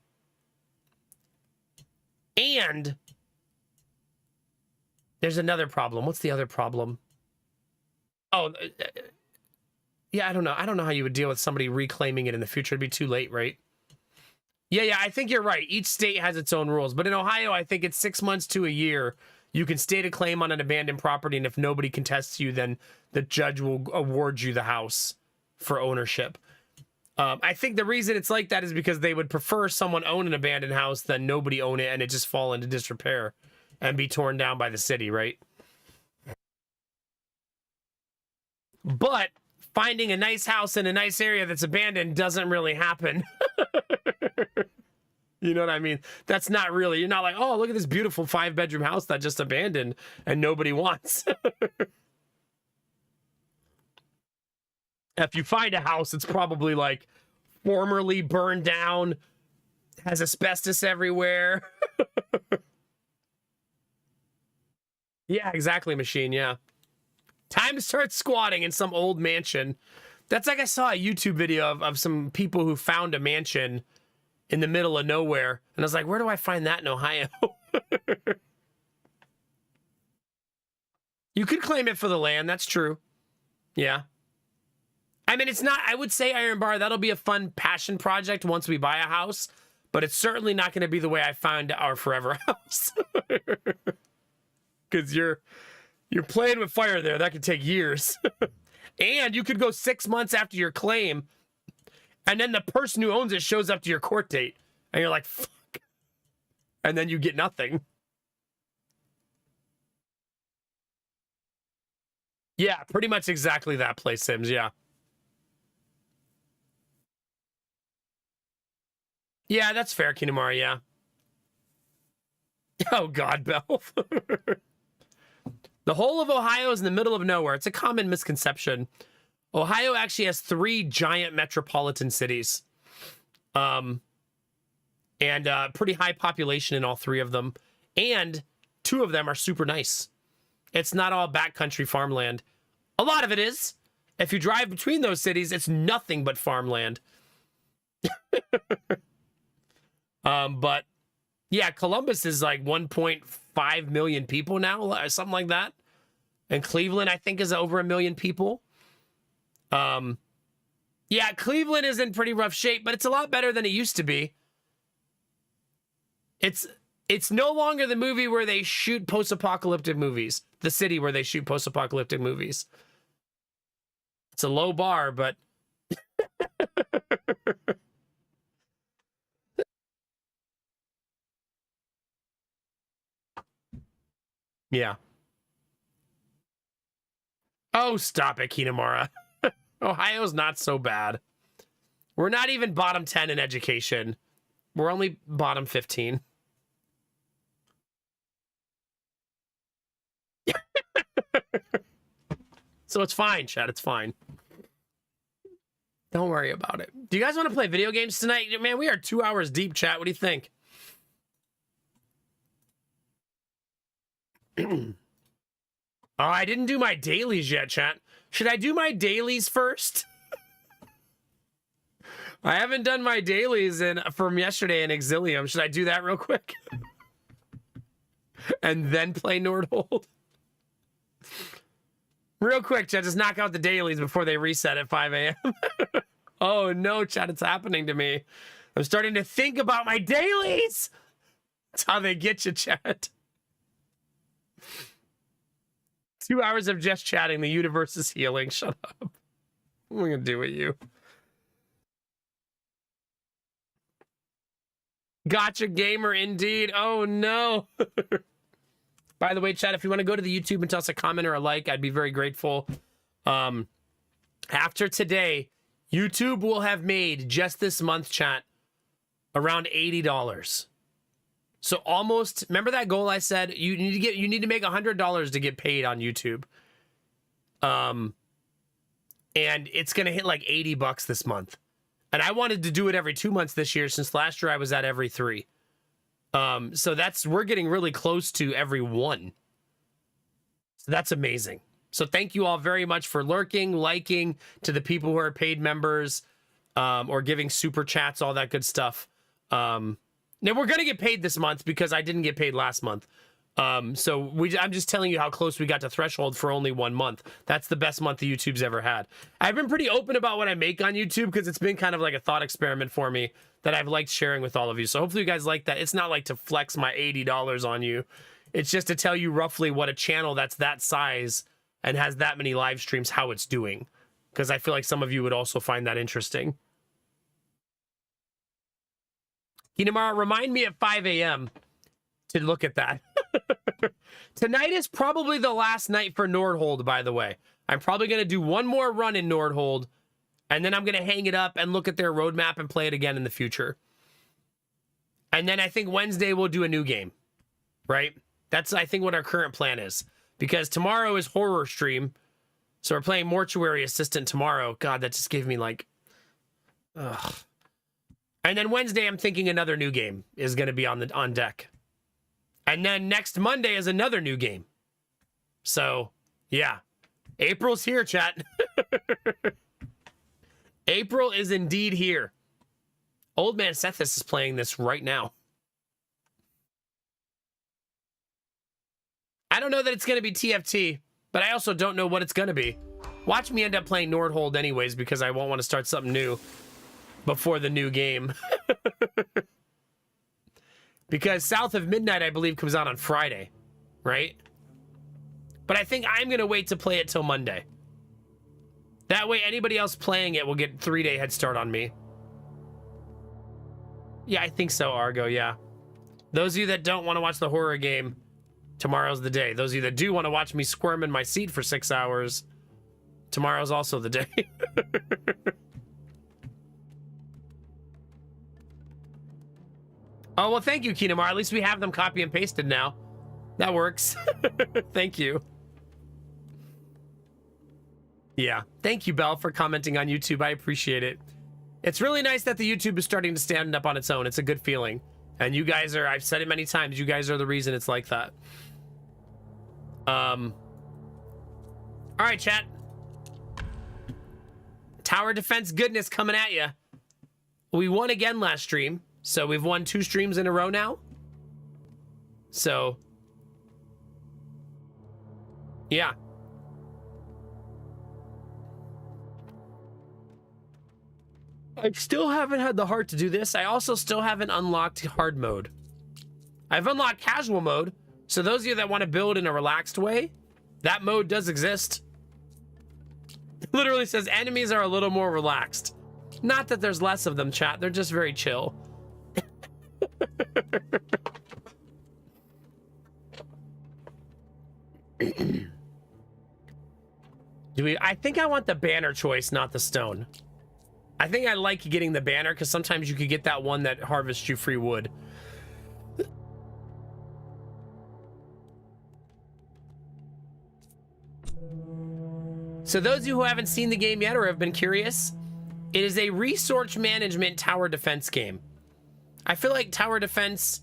there's another problem. What's the other problem? Oh, yeah, I don't know. I don't know how you would deal with somebody reclaiming it in the future. It'd be too late, right? Yeah, I think you're right. Each state has its own rules. But in Ohio, I think it's 6 months to a year. You can state a claim on an abandoned property, and if nobody contests you, then the judge will award you the house for ownership. I think the reason it's like that is because they would prefer someone own an abandoned house than nobody own it and it just fall into disrepair and be torn down by the city, right? But finding a nice house in a nice area that's abandoned doesn't really happen. You know what I mean? That's not really, you're not like, oh, look at this beautiful 5-bedroom house that just abandoned and nobody wants. If you find a house, it's probably like formerly burned down, has asbestos everywhere. Yeah, exactly, Machine. Yeah. Time to start squatting in some old mansion. That's like I saw a YouTube video of some people who found a mansion in the middle of nowhere. And I was like, where do I find that in Ohio? You could claim it for the land. That's true. Yeah. I mean, it's not, I would say Iron Bar, that'll be a fun passion project once we buy a house, but it's certainly not going to be the way I found our forever house. Because you're playing with fire there. That could take years. And you could go 6 months after your claim, and then the person who owns it shows up to your court date, and you're like, fuck. And then you get nothing. Yeah, pretty much exactly that place, Sims, yeah. Yeah, that's fair, Kinamari, yeah. Oh, God, Belf. The whole of Ohio is in the middle of nowhere. It's a common misconception. Ohio actually has 3 giant metropolitan cities. And pretty high population in all 3 of them. And 2 of them are super nice. It's not all backcountry farmland. A lot of it is. If you drive between those cities, it's nothing but farmland. But yeah, Columbus is like 1.5 million people now, something like that. And Cleveland, I think, is over 1 million people. Yeah, Cleveland is in pretty rough shape, but it's a lot better than it used to be. It's no longer the movie where they shoot post-apocalyptic movies. The city where they shoot post-apocalyptic movies. It's a low bar, but... Yeah. Oh, stop it, Kinamara. Ohio's not so bad. We're not even bottom 10 in education. We're only bottom 15. So it's fine, Chad. It's fine. Don't worry about it. Do you guys want to play video games tonight? Man, we are 2 hours deep, chat. What do you think? Oh, I didn't do my dailies yet, chat. Should I do my dailies first? I haven't done my dailies from yesterday in EXILIUM. Should I do that real quick? And then play Nordhold? Real quick, chat. Just knock out the dailies before they reset at 5 a.m. Oh, no, chat. It's happening to me. I'm starting to think about my dailies. That's how they get you, chat. 2 hours of just chatting. The universe is healing. Shut up. What am I going to do with you? Gotcha gamer indeed. Oh, no. By the way, chat, if you want to go to the YouTube and toss a comment or a like, I'd be very grateful. After today, YouTube will have made just this month, chat, around $80. So almost, remember that goal I said? You need to make $100 to get paid on YouTube. And it's gonna hit like $80 this month. And I wanted to do it every 2 months this year, since last year I was at every 3. So we're getting really close to every 1. So So that's amazing. So thank you all very much for lurking, liking, to the people who are paid members, or giving super chats, all that good stuff. Now we're gonna get paid this month because I didn't get paid last month. So I'm just telling you how close we got to threshold for only 1 month. That's the best month the YouTube's ever had. I've been pretty open about what I make on YouTube because it's been kind of like a thought experiment for me that I've liked sharing with all of you. So hopefully you guys like that. It's not like to flex my $80 on you. It's just to tell you roughly what a channel that's that size and has that many live streams, how it's doing. Because I feel like some of you would also find that interesting. Kinamara, remind me at 5 a.m. to look at that. Tonight is probably the last night for Nordhold, by the way. I'm probably going to do one more run in Nordhold, and then I'm going to hang it up and look at their roadmap and play it again in the future. And then I think Wednesday we'll do a new game, right? That's, I think, what our current plan is. Because tomorrow is horror stream, so we're playing Mortuary Assistant tomorrow. God, that just gave me like... Ugh. And then Wednesday, I'm thinking another new game is going to be on deck. And then next Monday is another new game. So, yeah. April's here, chat. April is indeed here. Old Man Sethis is playing this right now. I don't know that it's going to be TFT, but I also don't know what it's going to be. Watch me end up playing Nordhold anyways, because I won't want to start something new before the new game. Because South of Midnight, I believe, comes out on Friday, right? But I think I'm going to wait to play it till Monday. That way, anybody else playing it will get 3-day head start on me. Yeah, I think so, Argo, yeah. Those of you that don't want to watch the horror game, tomorrow's the day. Those of you that do want to watch me squirm in my seat for 6 hours, tomorrow's also the day. Oh, well, thank you, Kinamar. At least we have them copy and pasted now. That works. Thank you. Yeah. Thank you, Belle, for commenting on YouTube. I appreciate it. It's really nice that the YouTube is starting to stand up on its own. It's a good feeling. And you guys are, I've said it many times, you guys are the reason it's like that. All right, chat. Tower defense goodness coming at you. We won again last stream. So we've won 2 streams in a row now. So, yeah. I still haven't had the heart to do this. I also still haven't unlocked hard mode. I've unlocked casual mode. So those of you that want to build in a relaxed way, that mode does exist. It literally says enemies are a little more relaxed. Not that there's less of them, chat. They're just very chill. I think I want the banner choice, not the stone. I think I like getting the banner because sometimes you could get that one that harvests you free wood. So those of you who haven't seen the game yet or have been curious, it is a resource management tower defense game. I feel like tower defense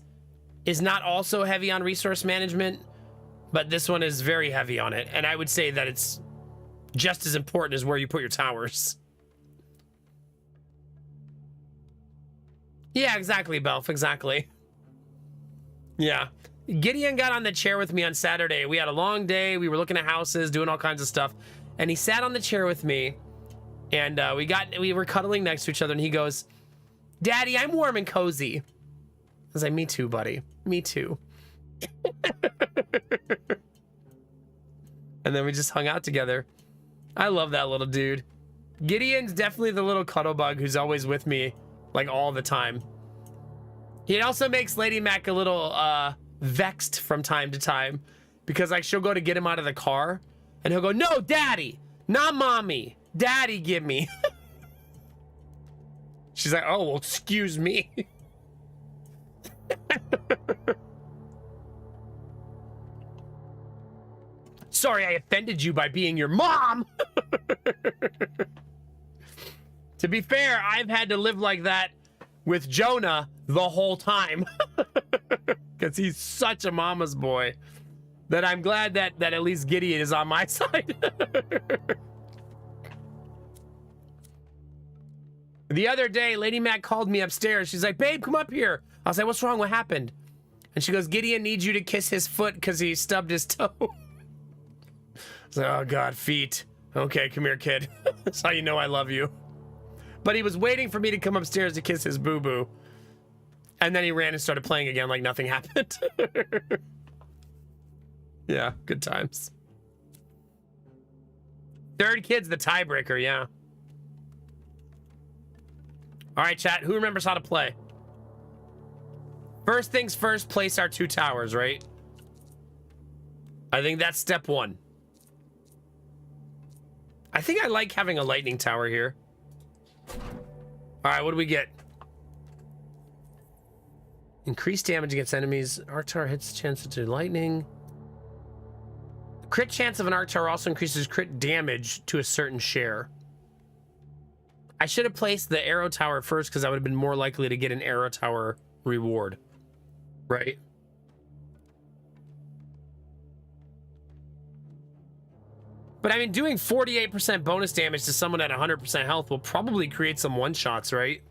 is not also heavy on resource management, but this one is very heavy on it. And I would say that it's just as important as where you put your towers. Yeah, exactly, Belf, exactly. Yeah. Gideon got on the chair with me on Saturday. We had a long day. We were looking at houses, doing all kinds of stuff. And he sat on the chair with me, and we were cuddling next to each other, and he goes, "Daddy, I'm warm and cozy." I was like, "Me too, buddy. Me too." And then we just hung out together. I love that little dude. Gideon's definitely the little cuddle bug who's always with me, like, all the time. He also makes Lady Mac a little vexed from time to time, because like she'll go to get him out of the car, and he'll go, "No, Daddy, not Mommy. Daddy, give me." She's like, "Oh, well, excuse me." "Sorry, I offended you by being your mom." To be fair, I've had to live like that with Jonah the whole time. Because he's such a mama's boy. that I'm glad that at least Gideon is on my side. The other day, Lady Mac called me upstairs. She's like, babe, come up here. I was like, what's wrong? What happened? And she goes, Gideon needs you to kiss his foot because he stubbed his toe. I was like, oh, God, feet. Okay, come here, kid. That's how you know I love you. But he was waiting for me to come upstairs to kiss his boo-boo. And then he ran and started playing again like nothing happened. Yeah, good times. Third kid's the tiebreaker, yeah. All right, chat, who remembers how to play? First things first, place our 2 towers, right? I think that's step 1. I think I like having a lightning tower here. All right, what do we get? Increased damage against enemies. Arc tower hits the chance to do lightning. Crit chance of an arc tower also increases crit damage to a certain share. I should have placed the arrow tower first because I would have been more likely to get an arrow tower reward. Right? But I mean, doing 48% bonus damage to someone at 100% health will probably create some one-shots, right?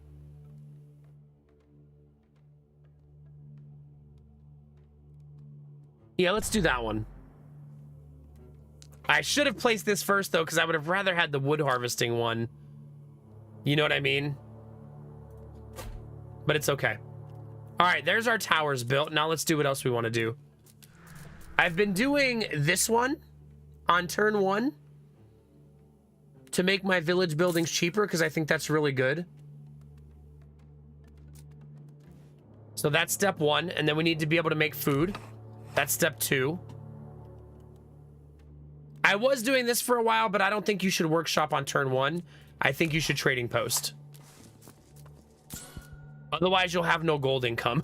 Yeah, let's do that one. I should have placed this first, though, because I would have rather had the wood harvesting one. You know what I mean? But it's okay. All right, there's our towers built. Now let's do what else we want to do. I've been doing this one on turn 1 to make my village buildings cheaper because I think that's really good. So that's step 1, and then we need to be able to make food. That's step 2. I was doing this for a while, but I don't think you should workshop on turn 1. I think you should trading post. Otherwise, you'll have no gold income.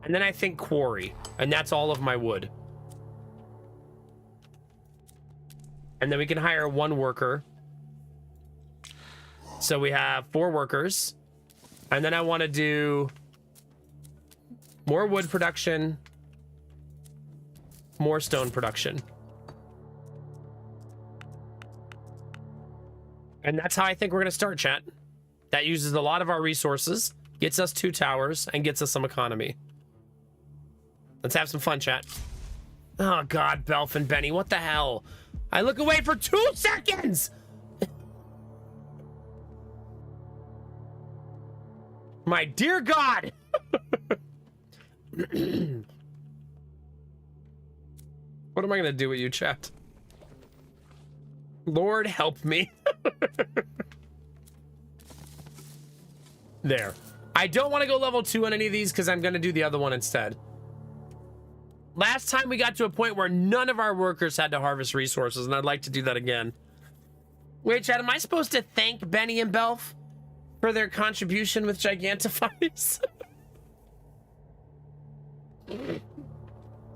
And then I think quarry, and that's all of my wood. And then we can hire 1 worker. So we have 4 workers. And then I want to do more wood production, more stone production. And that's how I think we're going to start, chat. That uses a lot of our resources, gets us 2 towers, and gets us some economy. Let's have some fun, chat. Oh, God, Belf and Benny, what the hell? I look away for 2 seconds! My dear God! What am I going to do with you, chat? Lord, help me. There. I don't want to go level 2 on any of these because I'm going to do the other one instead. Last time we got to a point where none of our workers had to harvest resources, and I'd like to do that again. Wait, Chad, am I supposed to thank Benny and Belf for their contribution with Gigantifies?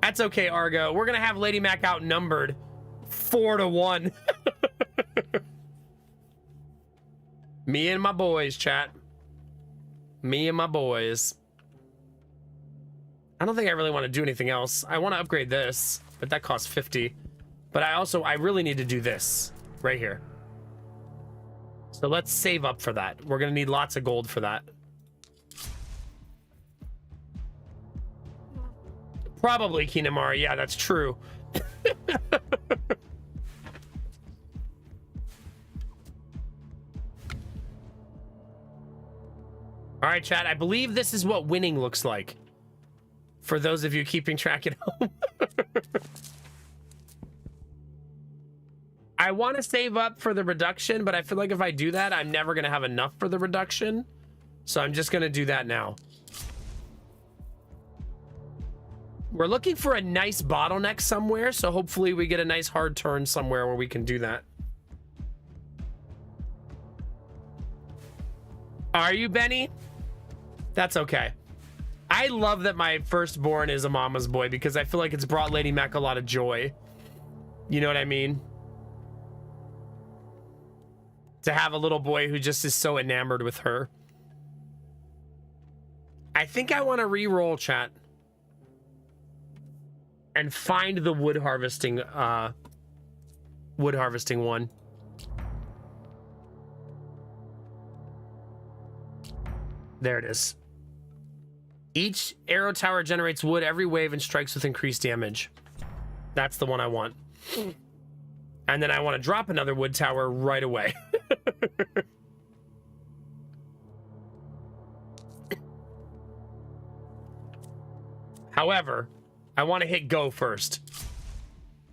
That's okay, Argo. We're going to have Lady Mac outnumbered 4-1. Me and my boys, chat. Me and my boys. I don't think I really want to do anything else. I want to upgrade this, but that costs 50. But I really need to do this right here. So let's save up for that. We're going to need lots of gold for that. Probably Kinamari. Yeah, that's true. All right, chat. I believe this is what winning looks like. For those of you keeping track at home. I want to save up for the reduction, but I feel like if I do that, I'm never going to have enough for the reduction. So I'm just going to do that now. We're looking for a nice bottleneck somewhere, so hopefully we get a nice hard turn somewhere where we can do that. Are you, Benny? That's okay. I love that my firstborn is a mama's boy because I feel like it's brought Lady Mac a lot of joy. You know what I mean? To have a little boy who just is so enamored with her. I think I want to re-roll, chat, and find the wood harvesting one. There it is. Each arrow tower generates wood every wave and strikes with increased damage. That's the one I want. And then I want to drop another wood tower right away. However, I want to hit go first.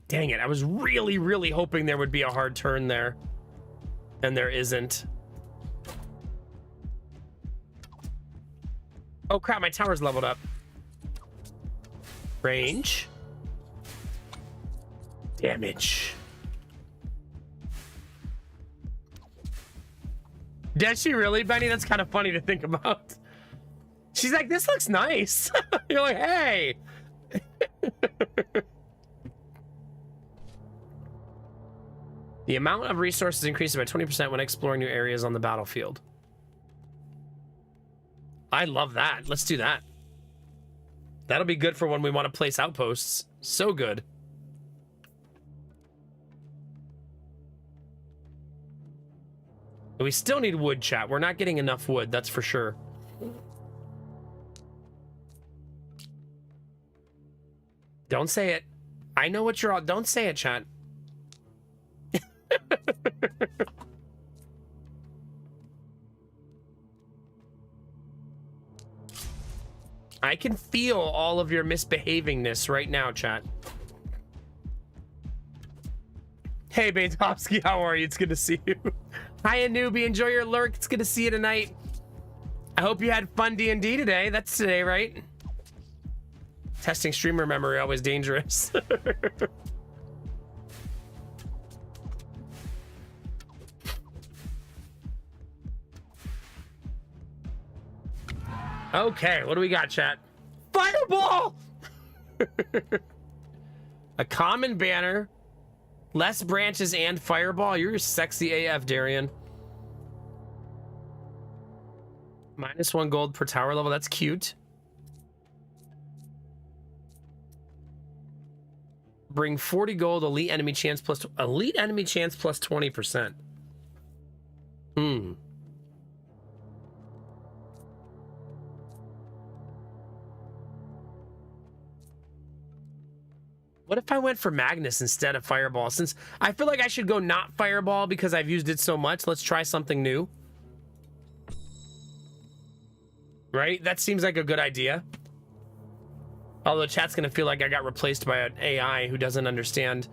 Dang it, I was really, really hoping there would be a hard turn there. And there isn't. Oh crap, my tower's leveled up. Range. Damage. Does she really, Benny? That's kind of funny to think about. She's like, this looks nice. You're like, hey. The amount of resources increases by 20% when exploring new areas on the battlefield. I love that. Let's do that. That'll be good for when we want to place outposts. So good. But we still need wood, chat. We're not getting enough wood, that's for sure. Don't say it. I know what you're all. Don't say it, chat. I can feel all of your misbehavingness right now, chat. Hey, Baitovsky, how are you? It's good to see you. Hi, Anubi. Enjoy your lurk. It's good to see you tonight. I hope you had fun D&D today. That's today, right? Testing streamer memory, always dangerous. Okay, what do we got, chat? Fireball! A common banner, less branches, and fireball. You're sexy AF, Darian. -1 gold per tower level. That's cute. Bring 40 gold, elite enemy chance plus 20%. What if I went for Magnus instead of Fireball? Since I feel like I should go not Fireball because I've used it so much, let's try something new. Right? That seems like a good idea. Although chat's gonna feel like I got replaced by an AI who doesn't understand.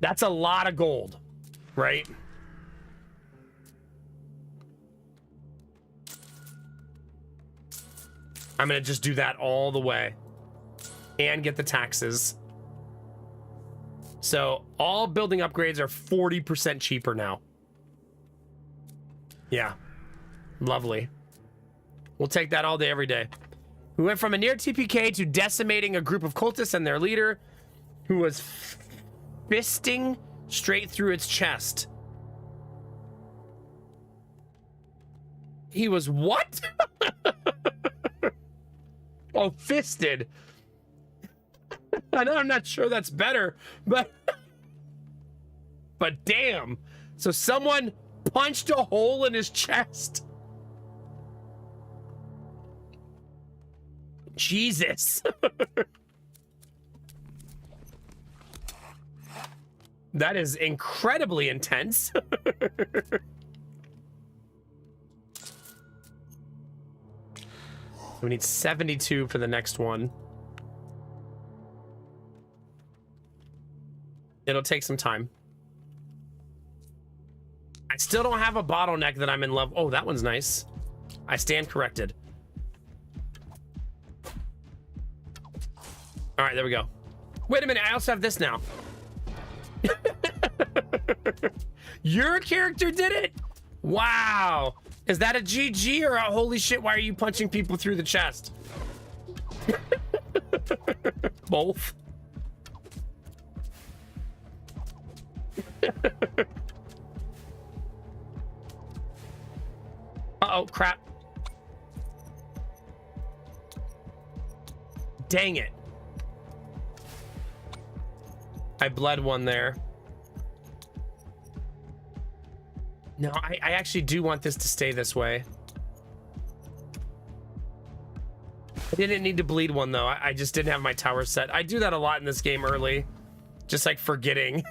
That's a lot of gold, right? I'm gonna just do that all the way and get the taxes. So all building upgrades are 40% cheaper now. Yeah, lovely. We'll take that all day, every day. We went from a near TPK to decimating a group of cultists and their leader, who was fisting straight through its chest. He was what? Oh, fisted. I know, I'm not sure that's better, but damn. So someone punched a hole in his chest. Jesus. That is incredibly intense. We need 72 for the next one. It'll take some time. I still don't have a bottleneck that I'm in love. Oh, that one's nice. I stand corrected. All right, there we go. Wait a minute, I also have this now. Your character did it? Wow. Is that a GG or a holy shit, why are you punching people through the chest? Both. Uh-oh, crap. Dang it. I bled one there. No, I actually do want this to stay this way. I didn't need to bleed one, though. I just didn't have my tower set. I do that a lot in this game early. Just, like, forgetting.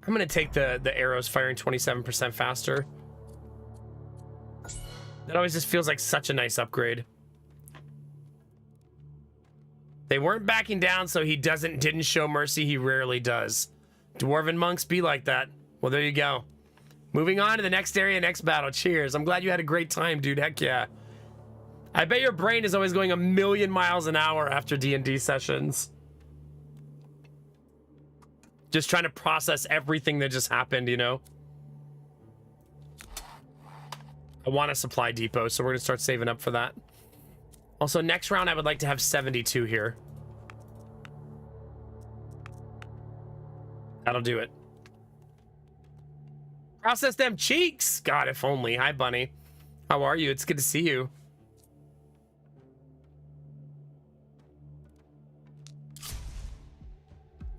I'm gonna take the arrows firing 27% faster. That always just feels like such a nice upgrade. They weren't backing down, so he didn't show mercy. He rarely does. Dwarven monks be like that. Well, there you go. Moving on to the next area, next battle. Cheers. I'm glad you had a great time, dude. Heck yeah. I bet your brain is always going a million miles an hour after D&D sessions. Just trying to process everything that just happened, you know? I want a supply depot, so we're going to start saving up for that. Also, next round, I would like to have 72 here. That'll do it. Process them cheeks! God, if only. Hi, Bunny. How are you? It's good to see you.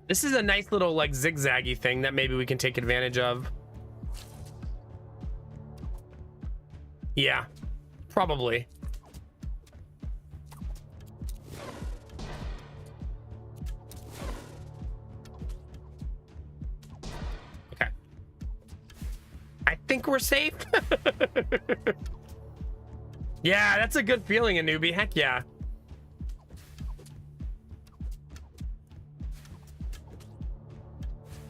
This is a nice little, like, zigzaggy thing that maybe we can take advantage of. Yeah, probably. Okay. I think we're safe. Yeah, that's a good feeling, a newbie. Heck yeah.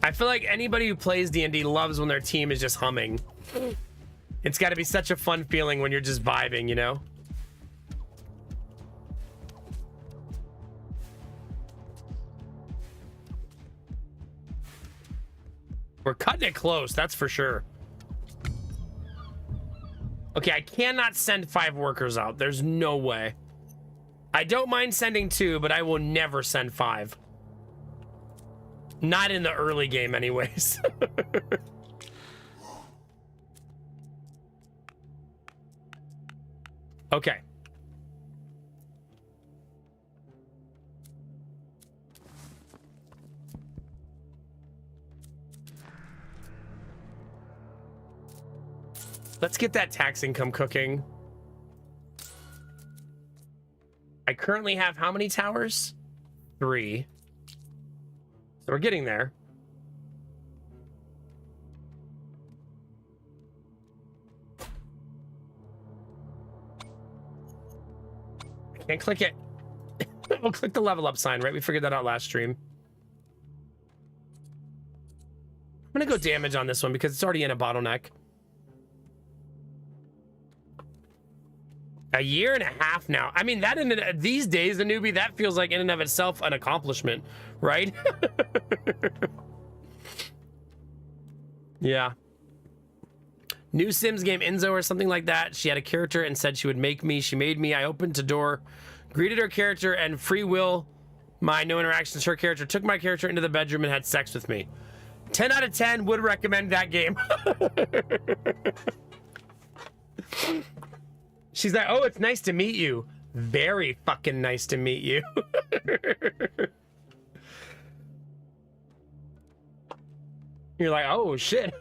I feel like anybody who plays D&D loves when their team is just humming. It's got to be such a fun feeling when you're just vibing, you know? We're cutting it close, that's for sure. Okay, I cannot send 5 workers out. There's no way. I don't mind sending 2, but I will never send 5. Not in the early game, anyways. Okay. Let's get that tax income cooking. I currently have how many towers? 3. So we're getting there. I can't click it. We'll click the level up sign, right? We figured that out last stream. I'm gonna go damage on this one because it's already in a bottleneck. A year and a half now. I mean, that in these days, the newbie, that feels like in and of itself an accomplishment, right? Yeah. New Sims game, Enzo or something like that. She had a character and said she would make me. She made me. I opened the door, greeted her character, and free will my no interactions. Her character took my character into the bedroom and had sex with me. 10 out of 10 would recommend that game. She's like, oh, it's nice to meet you. Very fucking nice to meet you. You're like, oh, shit.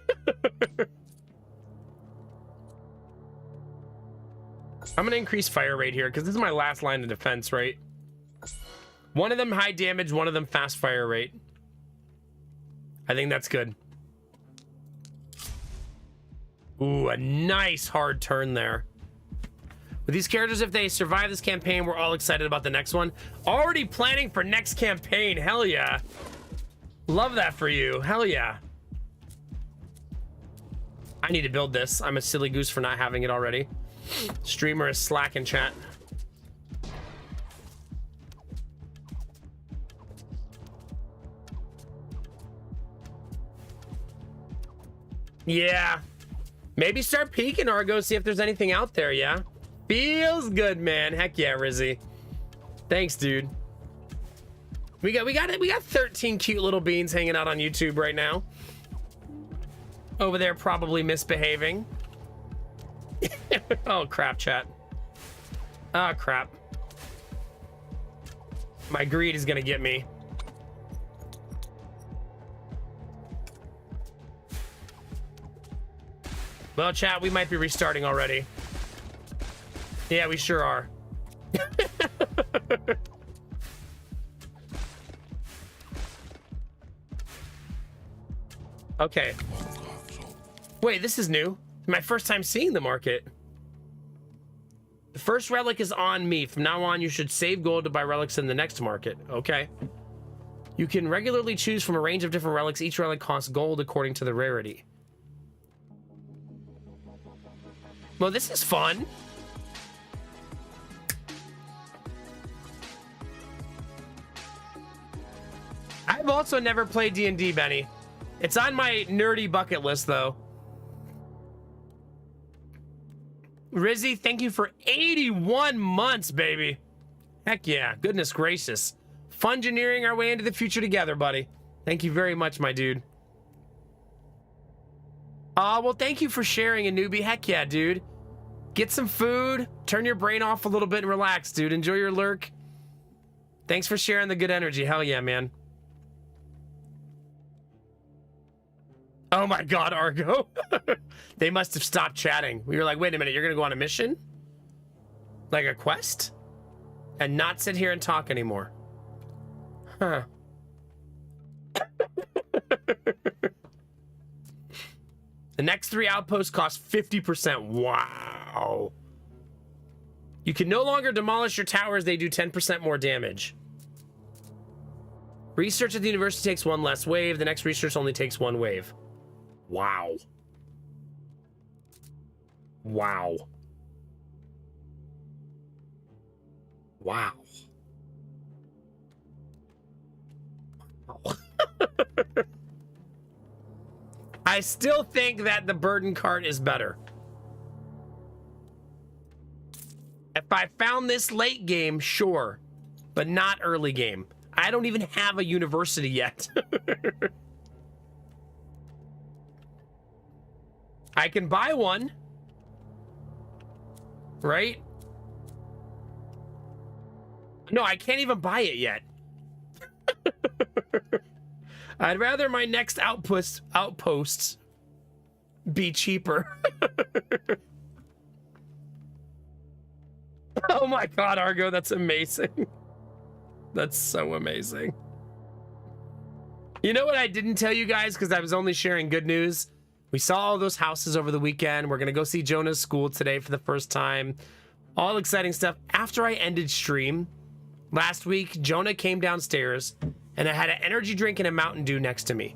I'm going to increase fire rate here because this is my last line of defense, right? One of them high damage, one of them fast fire rate. I think that's good. Ooh, a nice hard turn there. With these characters, if they survive this campaign, we're all excited about the next one. Already planning for next campaign. Hell yeah. Love that for you. Hell yeah. I need to build this. I'm a silly goose for not having it already. Streamer is slack in chat. Yeah. Maybe start peeking or go see if there's anything out there, yeah? Feels good, man. Heck yeah, Rizzy. Thanks, dude. We got 13 cute little beans hanging out on YouTube right now. Over there probably misbehaving. Oh crap, chat. Ah, crap. My greed is gonna get me. Well, chat, we might be restarting already. Yeah, we sure are. Okay. Wait, this is new. My first time seeing the market. The first relic is on me. From now on, you should save gold to buy relics in the next market. Okay. You can regularly choose from a range of different relics. Each relic costs gold according to the rarity. Well, this is fun. I've also never played D&D, Benny. It's on my nerdy bucket list, though. Rizzy, thank you for 81 months, baby. Heck yeah. Goodness gracious. Fungineering our way into the future together, buddy. Thank you very much, my dude. Well, thank you for sharing, a newbie. Heck yeah, dude. Get some food. Turn your brain off a little bit and relax, dude. Enjoy your lurk. Thanks for sharing the good energy. Hell yeah, man. Oh my God, Argo. They must have stopped chatting. We were like, wait a minute, you're gonna go on a mission? Like a quest? And not sit here and talk anymore. Huh. The next 3 outposts cost 50%. Wow. You can no longer demolish your towers. They do 10% more damage. Research at the university takes 1 less wave. The next research only takes 1 wave. Wow. Wow. Wow. I still think that the burden cart is better. If I found this late game, sure, but not early game. I don't even have a university yet. I can buy one, right? No, I can't even buy it yet. I'd rather my next outposts be cheaper. Oh my God, Argo, that's amazing. That's so amazing. You know what I didn't tell you guys because I was only sharing good news? We saw all those houses over the weekend. We're going to go see Jonah's school today for the first time. All exciting stuff. After I ended stream last week, Jonah came downstairs and I had an energy drink and a Mountain Dew next to me.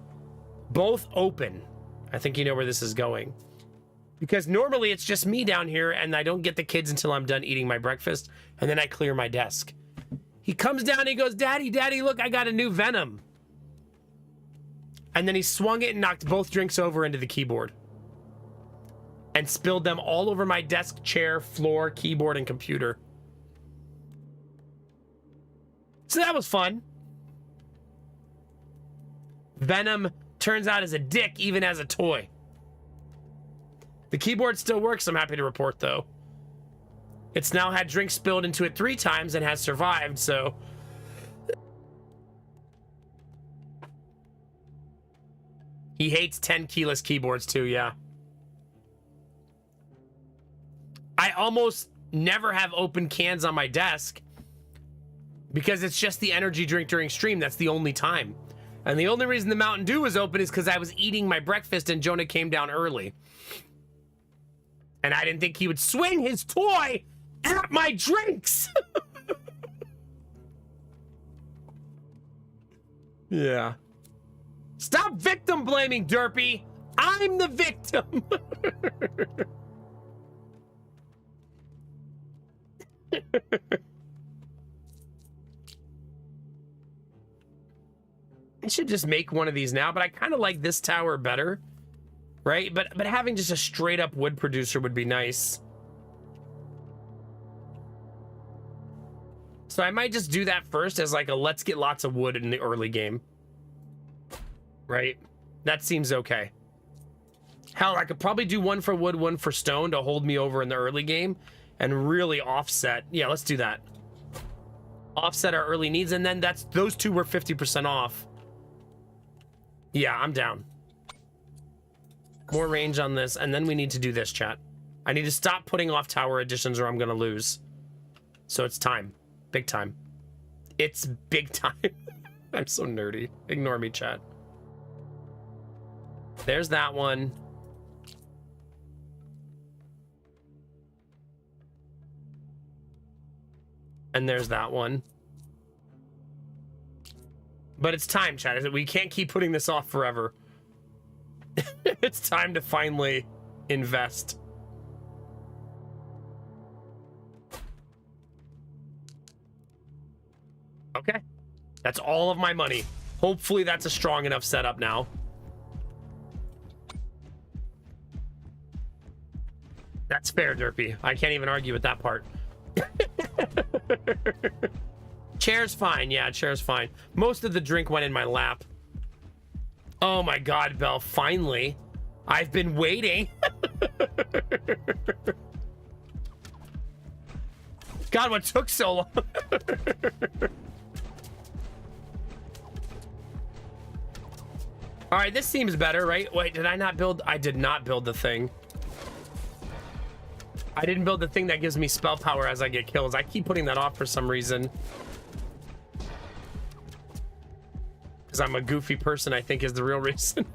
Both open. I think you know where this is going. Because normally it's just me down here and I don't get the kids until I'm done eating my breakfast and then I clear my desk. He comes down and he goes, Daddy, look, I got a new Venom. And then he swung it and knocked both drinks over into the keyboard. And spilled them all over my desk, chair, floor, keyboard, and computer. So that was fun. Venom turns out as a dick even as a toy. The keyboard still works, I'm happy to report, though. It's now had drinks spilled into it 3 times and has survived, so... He hates 10 keyless keyboards, too, yeah. I almost never have open cans on my desk because it's just the energy drink during stream. That's the only time. And the only reason the Mountain Dew was open is because I was eating my breakfast and Jonah came down early. And I didn't think he would swing his toy at my drinks. Yeah. Stop victim blaming, Derpy. I'm the victim. I should just make one of these now, but I kind of like this tower better, right? But having just a straight up wood producer would be nice. So I might just do that first as like a let's get lots of wood in the early game. Right? That seems okay. Hell, I could probably do one for wood, one for stone to hold me over in the early game and really offset. Yeah, let's do that. Offset our early needs, and then those two were 50% off. Yeah, I'm down. More range on this, and then we need to do this, chat. I need to stop putting off tower additions or I'm gonna lose. So it's time. Big time. It's big time. I'm so nerdy. Ignore me, chat. There's that one. And there's that one. But it's time, chat. We can't keep putting this off forever. It's time to finally invest. Okay. That's all of my money. Hopefully that's a strong enough setup now. That's fair, Derpy. I can't even argue with that part. Chair's fine. Yeah, chair's fine. Most of the drink went in my lap. Oh my God, Belle. Finally. I've been waiting. God, what took so long? All right, this seems better, right? Wait, did I not build? I did not build the thing. I didn't build the thing that gives me spell power as I get kills. I keep putting that off for some reason. Because I'm a goofy person, I think is the real reason.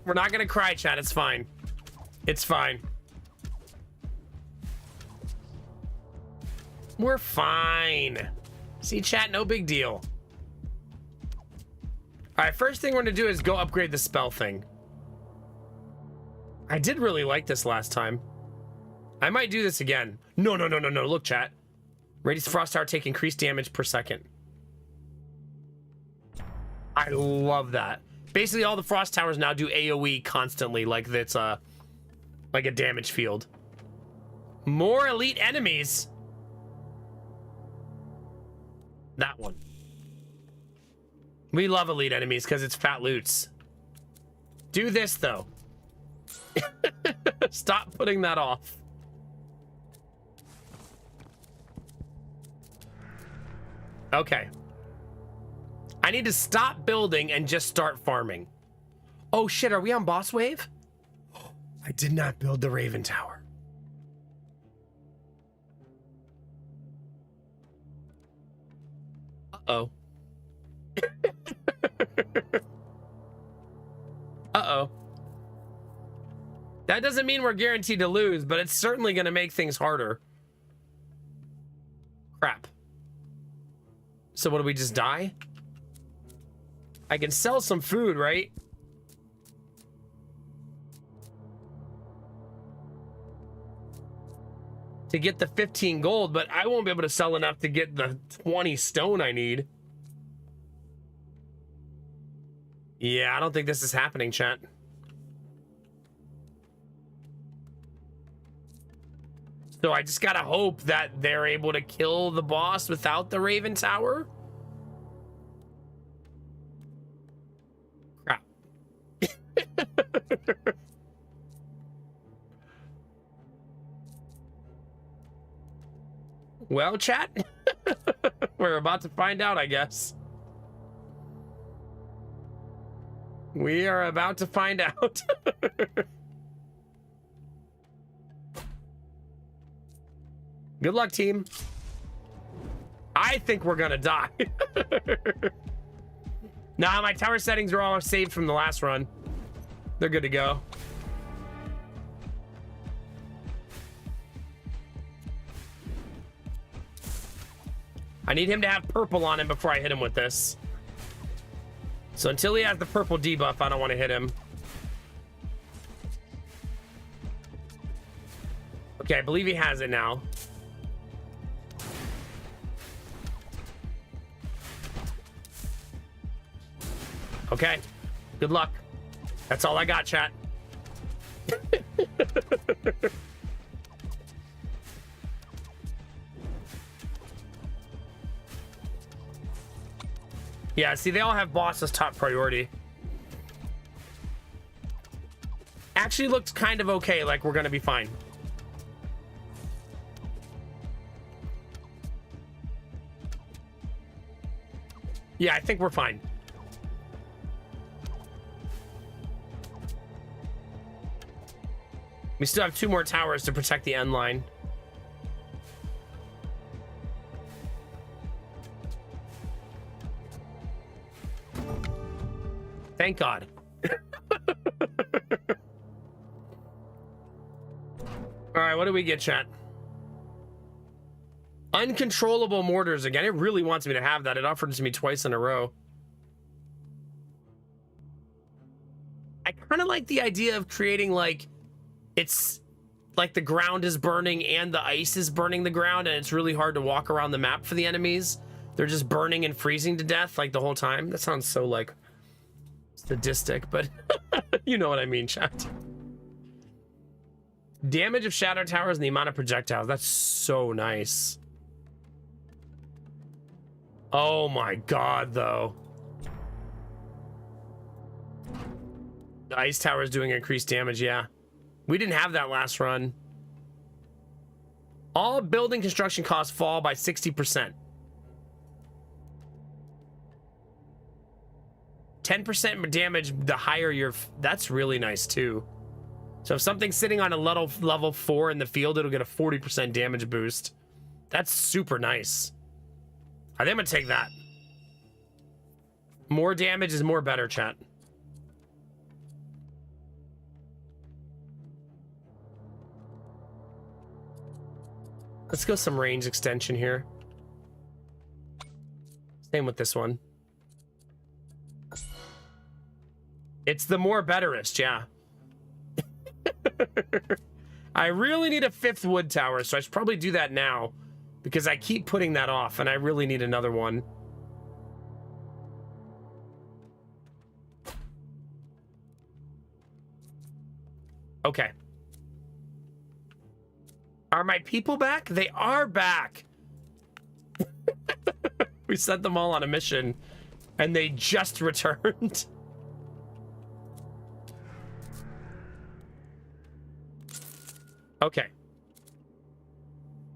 We're not gonna cry, chat. It's fine. It's fine. We're fine. See, chat, no big deal. All right, first thing we're gonna do is go upgrade the spell thing. I did really like this last time. I might do this again. No. Look, chat. Radius Frost Tower take increased damage per second. I love that. Basically, all the Frost Towers now do AoE constantly, like it's like a damage field. More elite enemies. That one. We love elite enemies because it's fat loots. Do this, though. Stop putting that off. Okay. I need to stop building and just start farming. Oh shit, are we on boss wave? I did not build the Raven Tower. Uh-oh. Uh-oh. That doesn't mean we're guaranteed to lose, but it's certainly going to make things harder. Crap. So what, do we just die? I can sell some food, right? To get the 15 gold, but I won't be able to sell enough to get the 20 stone I need. Yeah, I don't think this is happening, chat. So I just gotta hope that they're able to kill the boss without the Raven Tower. Crap. Well, chat, we're about to find out, I guess. We are about to find out. Good luck, team. I think we're gonna die. Nah, my tower settings are all saved from the last run. They're good to go. I need him to have purple on him before I hit him with this. So until he has the purple debuff, I don't want to hit him. Okay, I believe he has it now. Okay, good luck. That's all I got, chat. Yeah, see, they all have boss as top priority. Actually looks kind of okay, like we're gonna be fine. Yeah, I think we're fine. We still have 2 more towers to protect the end line. Thank God. All right, what do we get, chat? Uncontrollable mortars again. It really wants me to have that. It offered it to me twice in a row. I kind of like the idea of creating like, it's like the ground is burning and the ice is burning the ground, and it's really hard to walk around the map for the enemies. They're just burning and freezing to death like the whole time. That sounds so like sadistic, but you know what I mean, chat. Damage of shadow towers and the amount of projectiles. That's so nice. Oh my God, though. The ice tower is doing increased damage, yeah. We didn't have that last run. All building construction costs fall by 60%. 10% damage the higher your... That's really nice, too. So if something's sitting on a level 4 in the field, it'll get a 40% damage boost. That's super nice. I think I'm gonna take that. More damage is more better, chat. Let's go some range extension here. Same with this one. It's the more betterest, yeah. I really need a 5th wood tower, so I should probably do that now, because I keep putting that off, and I really need another one. Okay. Are my people back? They are back. We sent them all on a mission, and they just returned. Okay.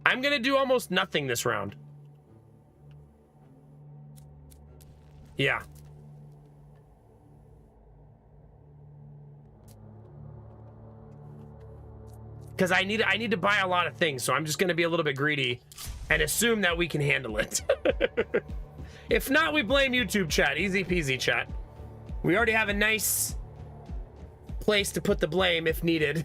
I'm gonna do almost nothing this round. Yeah. Because I need to buy a lot of things, so I'm just gonna be a little bit greedy and assume that we can handle it. If not, we blame YouTube, chat. Easy peasy, chat. We already have a nice place to put the blame if needed.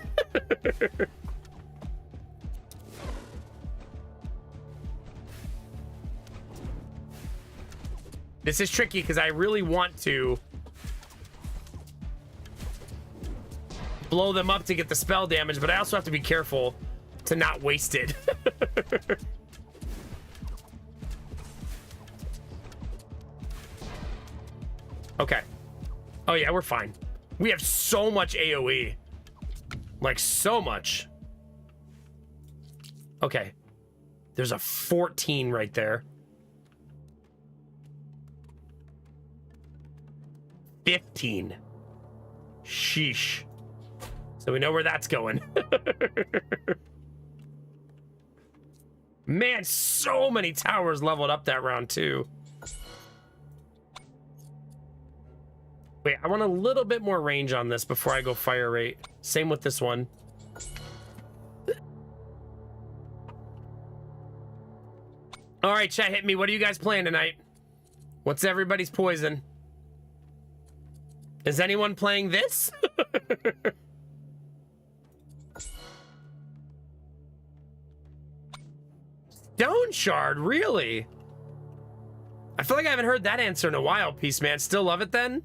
This is tricky because I really want to blow them up to get the spell damage, but I also have to be careful to not waste it. Okay. Oh yeah, we're fine. We have so much AoE. Like, so much. Okay. There's a 14 right there. 15. Sheesh. So we know where that's going. Man, so many towers leveled up that round too. Wait, I want a little bit more range on this before I go fire rate. Same with this one. All right, chat, hit me. What are you guys playing tonight? What's everybody's poison? Is anyone playing this? Stone Shard, really? I feel like I haven't heard that answer in a while, Peace Man. Still love it then?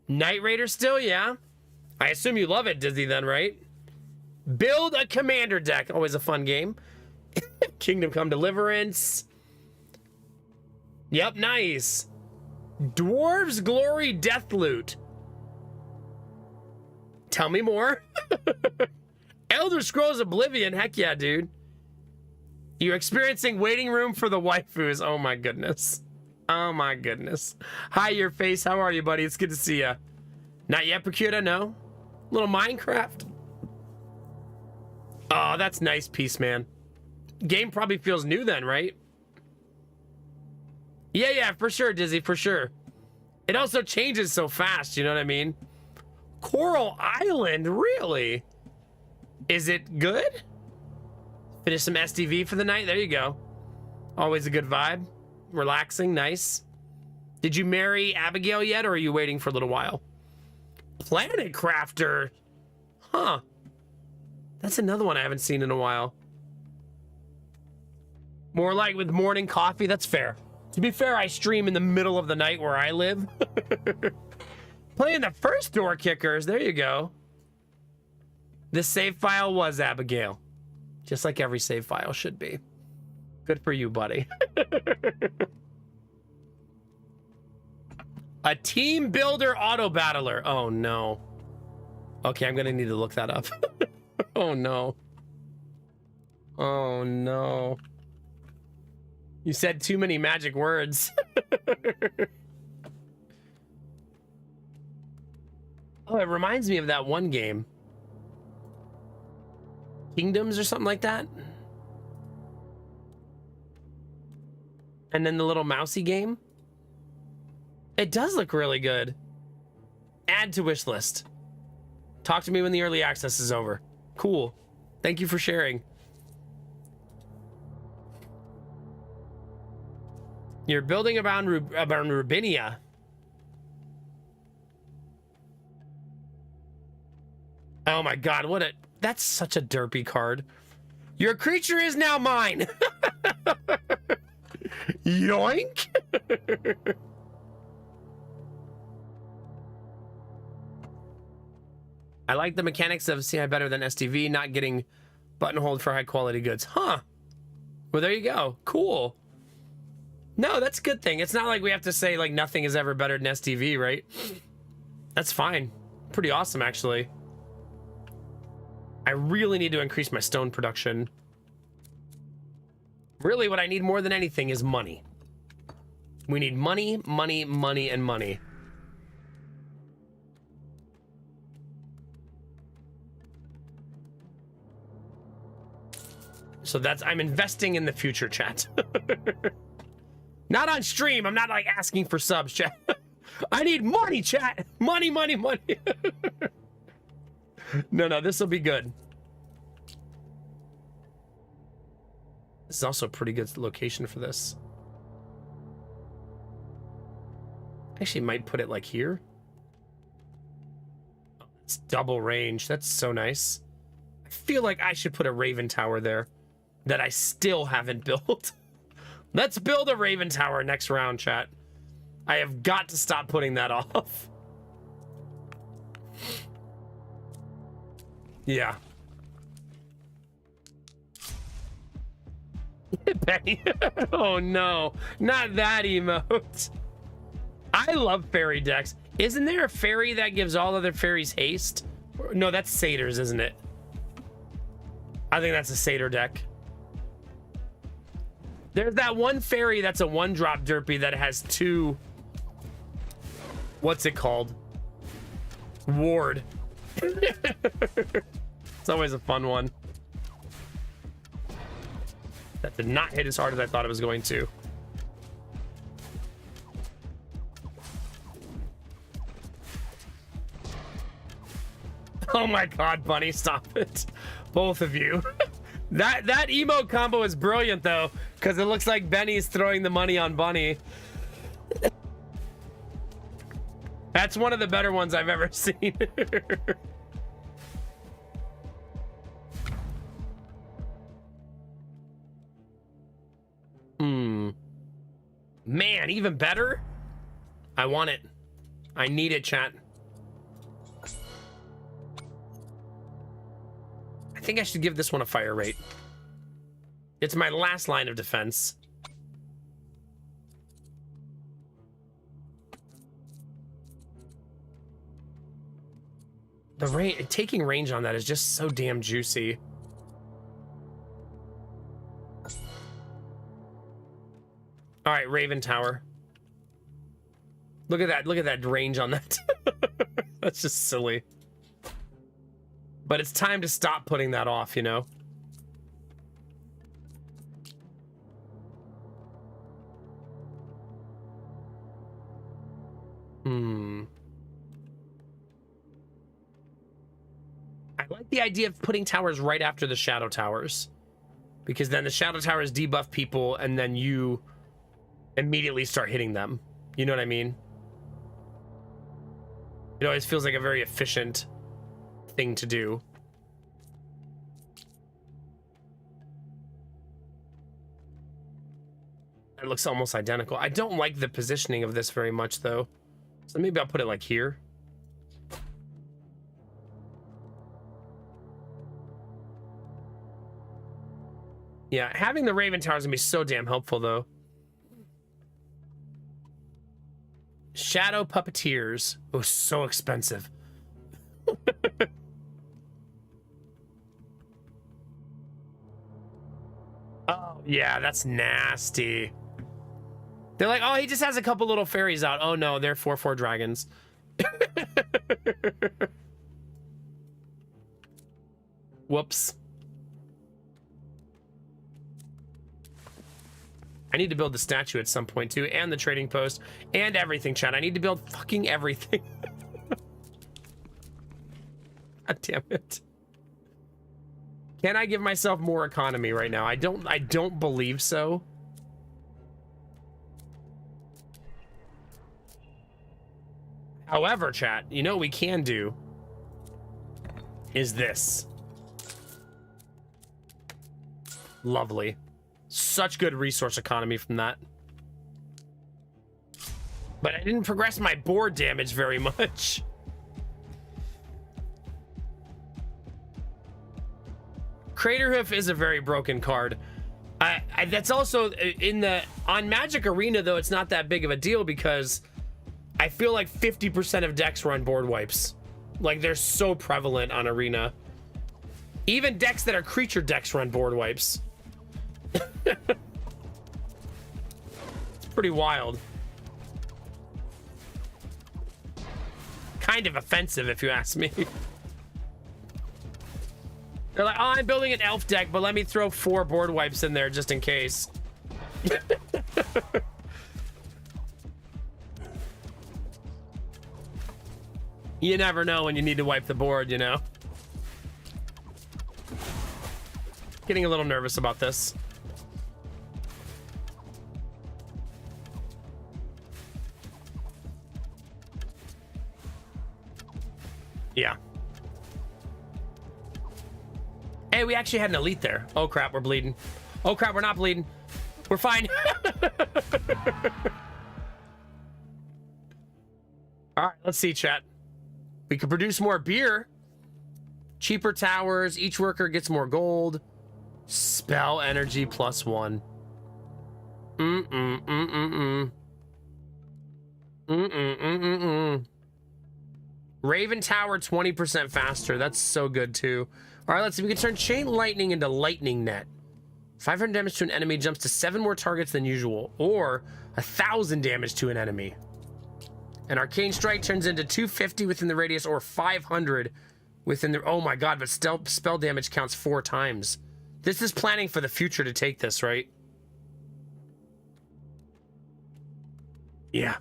Night Raider still, yeah? I assume you love it, Dizzy, then, right? Build a commander deck. Always a fun game. Kingdom Come Deliverance. Yep, nice. Dwarves Glory Death Loot. Tell me more. Elder Scrolls Oblivion. Heck yeah, dude. You're experiencing waiting room for the waifus. Oh my goodness. Oh my goodness. Hi, your face. How are you, buddy? It's good to see you. Not yet, Percuda, no? Little Minecraft. Oh, that's nice, Peace Man. Game probably feels new then, right? Yeah, for sure, Dizzy, for sure. It also changes so fast, you know what I mean? Coral Island, really? Is it good? Finish some STV for the night. There you go. Always a good vibe. Relaxing, nice. Did you marry Abigail yet, or are you waiting for a little while? Planet Crafter. Huh. That's another one I haven't seen in a while. More like with morning coffee. That's fair. To be fair, I stream in the middle of the night where I live. Playing the first Door Kickers. There you go. This save file was Abigail. Just like every save file should be. Good for you, buddy. A team builder auto battler. Oh, no. Okay, I'm going to need to look that up. Oh, no. Oh, no. You said too many magic words. Oh, it reminds me of that one game. Kingdoms or something like that. And then the little mousy game. It does look really good. Add to wish list. Talk to me when the early access is over. Cool. Thank you for sharing. You're building around Rubinia. Oh my god, what a... That's such a derpy card. Your creature is now mine. Yoink. I like the mechanics of CI better than STV, not getting button hold for high quality goods. Huh. Well, there you go. Cool. No, that's a good thing. It's not like we have to say like nothing is ever better than STV, right? That's fine. Pretty awesome, actually. I really need to increase my stone production. Really, what I need more than anything is money. We need money, money, money, and money. So that's... I'm investing in the future, chat. Not on stream. I'm not like asking for subs, chat. I need money, chat. Money, money, money. No, this will be good. This is also a pretty good location for this. Actually, might put it like here. It's double range. That's so nice. I feel like I should put a Raven Tower there that I still haven't built. Let's build a Raven Tower next round, chat. I have got to stop putting that off. Yeah. Penny. Oh no, not that emote. I love fairy decks. Isn't there a fairy that gives all other fairies haste? No, that's satyrs, isn't it? I think that's a satyr deck. There's that one fairy that's a 1-drop derpy that has 2... What's it called? Ward. It's always a fun one. That did not hit as hard as I thought it was going to. Oh my god, Bunny, stop it. Both of you. That emote combo is brilliant though, because it looks like Benny's throwing the money on Bunny. That's one of the better ones I've ever seen. Man, even better? I want it. I need it, chat. I think I should give this one a fire rate. It's my last line of defense. The taking range on that is just so damn juicy. All right, Raven Tower. Look at that. Look at that range on that. That's just silly. But it's time to stop putting that off, you know? I like the idea of putting towers right after the shadow towers. Because then the shadow towers debuff people and then you immediately start hitting them. You know what I mean? It always feels like a very efficient thing to do. It looks almost identical. I don't like the positioning of this very much, though. So maybe I'll put it like here. Yeah, having the Raven Tower is gonna be so damn helpful, though. Shadow Puppeteers. Oh, so expensive. Oh, yeah, that's nasty. They're like, oh, he just has a couple little fairies out. Oh, no, they're 4/4 dragons. Whoops. I need to build the statue at some point, too, and the trading post, and everything, chat. I need to build fucking everything. God damn it. Can I give myself more economy right now? I don't believe so. However, chat, you know what we can do is this. Lovely. Such good resource economy from that. But I didn't progress my board damage very much. Craterhoof is a very broken card. That's also in the on Magic Arena, though. It's not that big of a deal because I feel like 50% of decks run board wipes. Like, they're so prevalent on Arena. Even decks that are creature decks run board wipes. It's pretty wild. Kind of offensive, if you ask me. They're like, oh, I'm building an elf deck, but let me throw 4 board wipes in there just in case. You never know when you need to wipe the board, you know? Getting a little nervous about this. Yeah. Hey, we actually had an elite there. Oh crap, we're bleeding. Oh crap, we're not bleeding. We're fine. All right, let's see, chat. We could produce more beer. Cheaper towers. Each worker gets more gold. Spell energy +1. Raven Tower 20% faster. That's so good too. All right, let's see. We can turn Chain Lightning into Lightning Net. 500 damage to an enemy jumps to 7 more targets than usual, or 1,000 damage to an enemy. And Arcane Strike turns into 250 within the radius, or 500 within the... Oh my god, but spell damage counts 4 times. This is planning for the future to take this, right? Yeah.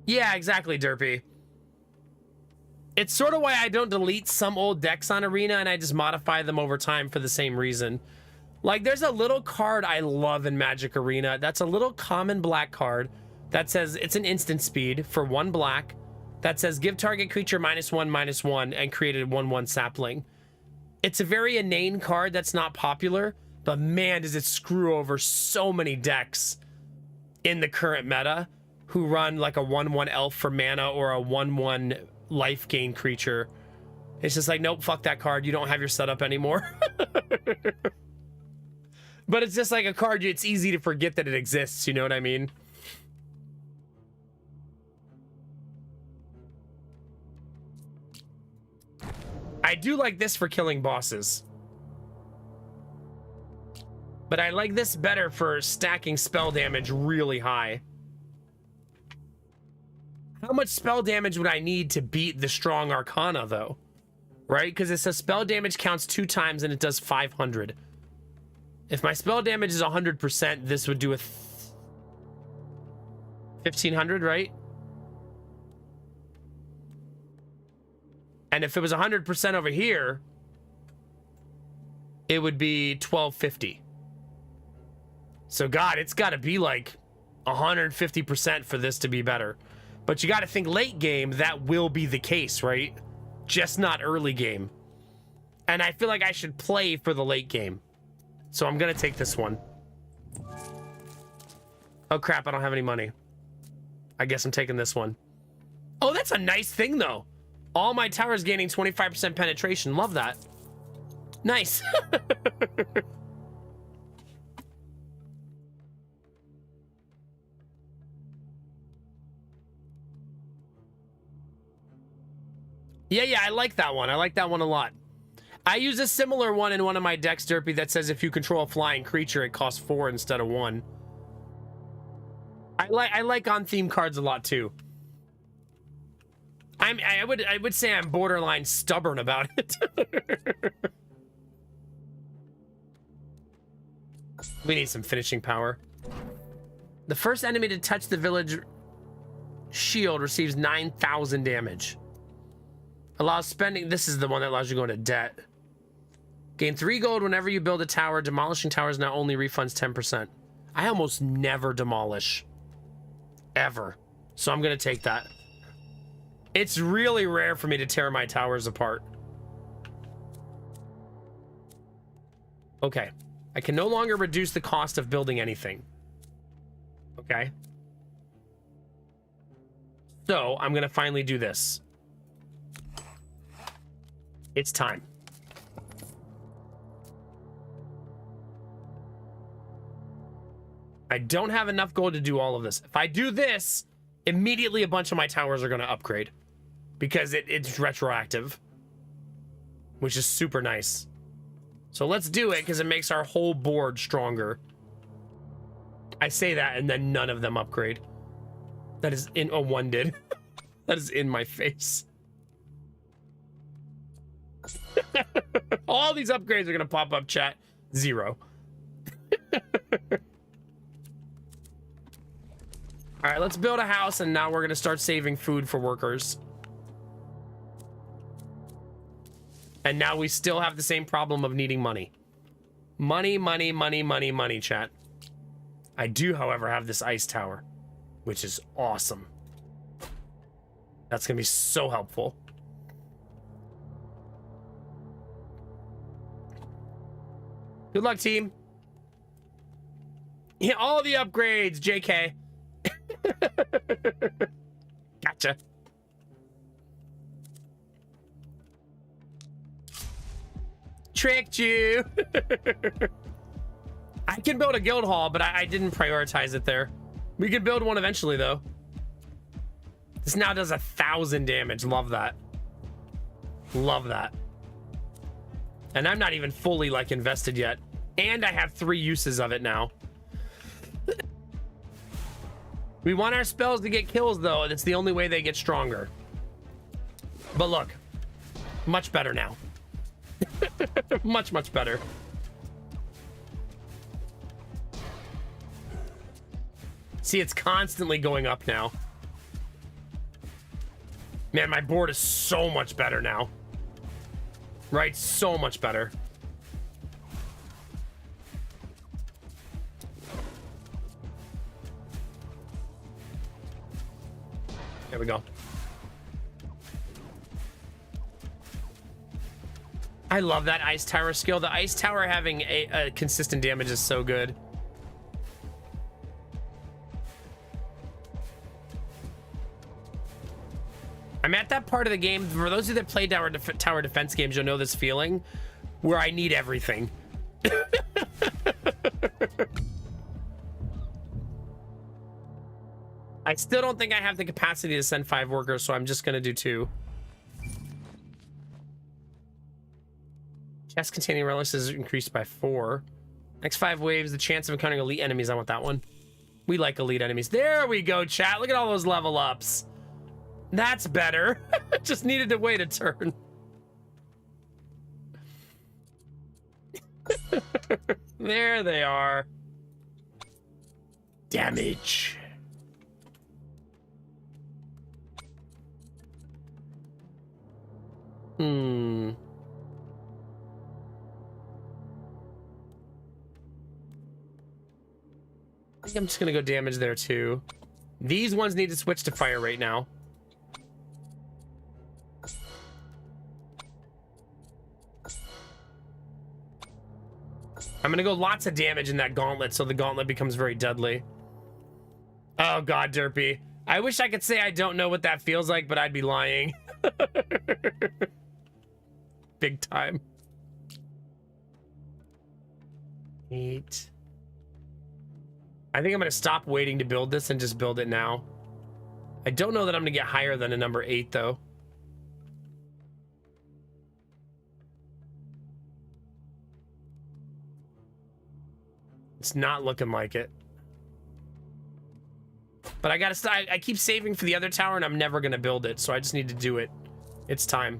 Yeah, exactly, Derpy. It's sort of why I don't delete some old decks on Arena and I just modify them over time for the same reason. Like, there's a little card I love in Magic Arena. That's a little common black card that says it's an instant speed for 1 black. That says give target creature -1/-1 and create a 1/1 sapling. It's a very inane card that's not popular, but man, does it screw over so many decks in the current meta who run like a 1/1 elf for mana or a 1/1 life gain creature. It's just like, nope, fuck that card. You don't have your setup anymore. But it's just like a card, it's easy to forget that it exists, you know what I mean? I do like this for killing bosses. But I like this better for stacking spell damage really high. How much spell damage would I need to beat the strong arcana though? Right? Because it says spell damage counts 2 times and it does 500. If my spell damage is 100%, this would do a 1500, right? And if it was 100% over here, it would be 1250. So God, it's got to be like 150% for this to be better. But you got to think late game, that will be the case, right? Just not early game. And I feel like I should play for the late game. So I'm going to take this one. Oh crap, I don't have any money. I guess I'm taking this one. Oh, that's a nice thing though. All my towers gaining 25% penetration. Love that. Nice. Yeah, I like that one. I like that one a lot. I use a similar one in one of my decks, Derpy, that says if you control a flying creature, it costs 4 instead of 1. I like on-theme cards a lot too. I would say I'm borderline stubborn about it. We need some finishing power. The first enemy to touch the village shield receives 9,000 damage. Allows spending. This is the one that allows you to go into debt. Gain 3 gold whenever you build a tower. Demolishing towers now only refunds 10%. I almost never demolish. Ever. So I'm going to take that. It's really rare for me to tear my towers apart. Okay. I can no longer reduce the cost of building anything. Okay. So I'm going to finally do this. It's time. I don't have enough gold to do all of this. If I do this, immediately a bunch of my towers are going to upgrade because it's retroactive, which is super nice. So let's do it because it makes our whole board stronger. I say that and then none of them upgrade. That is in, oh, one did. That is in my face. All these upgrades are going to pop up, chat. 0. All right, let's build a house, and now we're going to start saving food for workers. And now we still have the same problem of needing money. Money, chat. I do, however, have this ice tower, which is awesome. That's going to be so helpful. Good luck, team. Yeah, all the upgrades, JK. Gotcha. Tricked you. I can build a guild hall, but I didn't prioritize it there. We could build one eventually, though. This now does 1,000 damage. Love that. Love that. And I'm not even fully, like, invested yet. And I have 3 uses of it now. We want our spells to get kills, though. That's the only way they get stronger. But look. Much better now. Much better. See, it's constantly going up now. Man, my board is so much better now. Right? So much better. There we go. I love that ice tower skill. The ice tower having a consistent damage is so good. I'm at that part of the game, for those of you that play tower defense games, you'll know this feeling, where I need everything. I still don't think I have the capacity to send 5 workers, so I'm just gonna do 2. Chest containing relics is increased by 4. Next 5 waves, the chance of encountering elite enemies. I want that one. We like elite enemies. There we go, chat. Look at all those level ups. That's better. Just needed to wait a turn. There they are. Damage. Hmm. I think I'm just gonna go damage there too. These ones need to switch to fire right now. I'm gonna go lots of damage in that gauntlet so the gauntlet becomes very deadly. Oh god, Derpy. I wish I could say I don't know what that feels like, but I'd be lying. Big time. 8. I think I'm gonna stop waiting to build this and just build it now. I don't know that I'm gonna get higher than a number 8 though. It's not looking like it. But I gotta I keep saving for the other tower and I'm never gonna build it, so I just need to do it. It's time.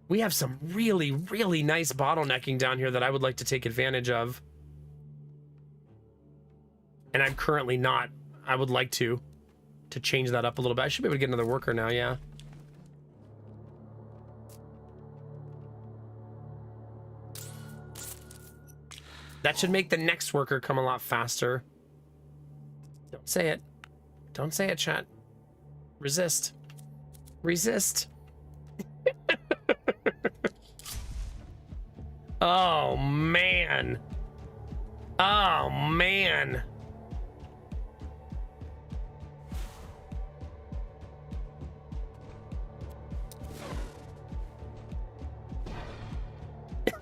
We have some really, really nice bottlenecking down here that I would like to take advantage of. And I'm currently not. I would like to change that up a little bit. I should be able to get another worker now, yeah. That should make the next worker come a lot faster. Don't say it. Don't say it, chat. Resist. Resist. Oh, man. Oh, man.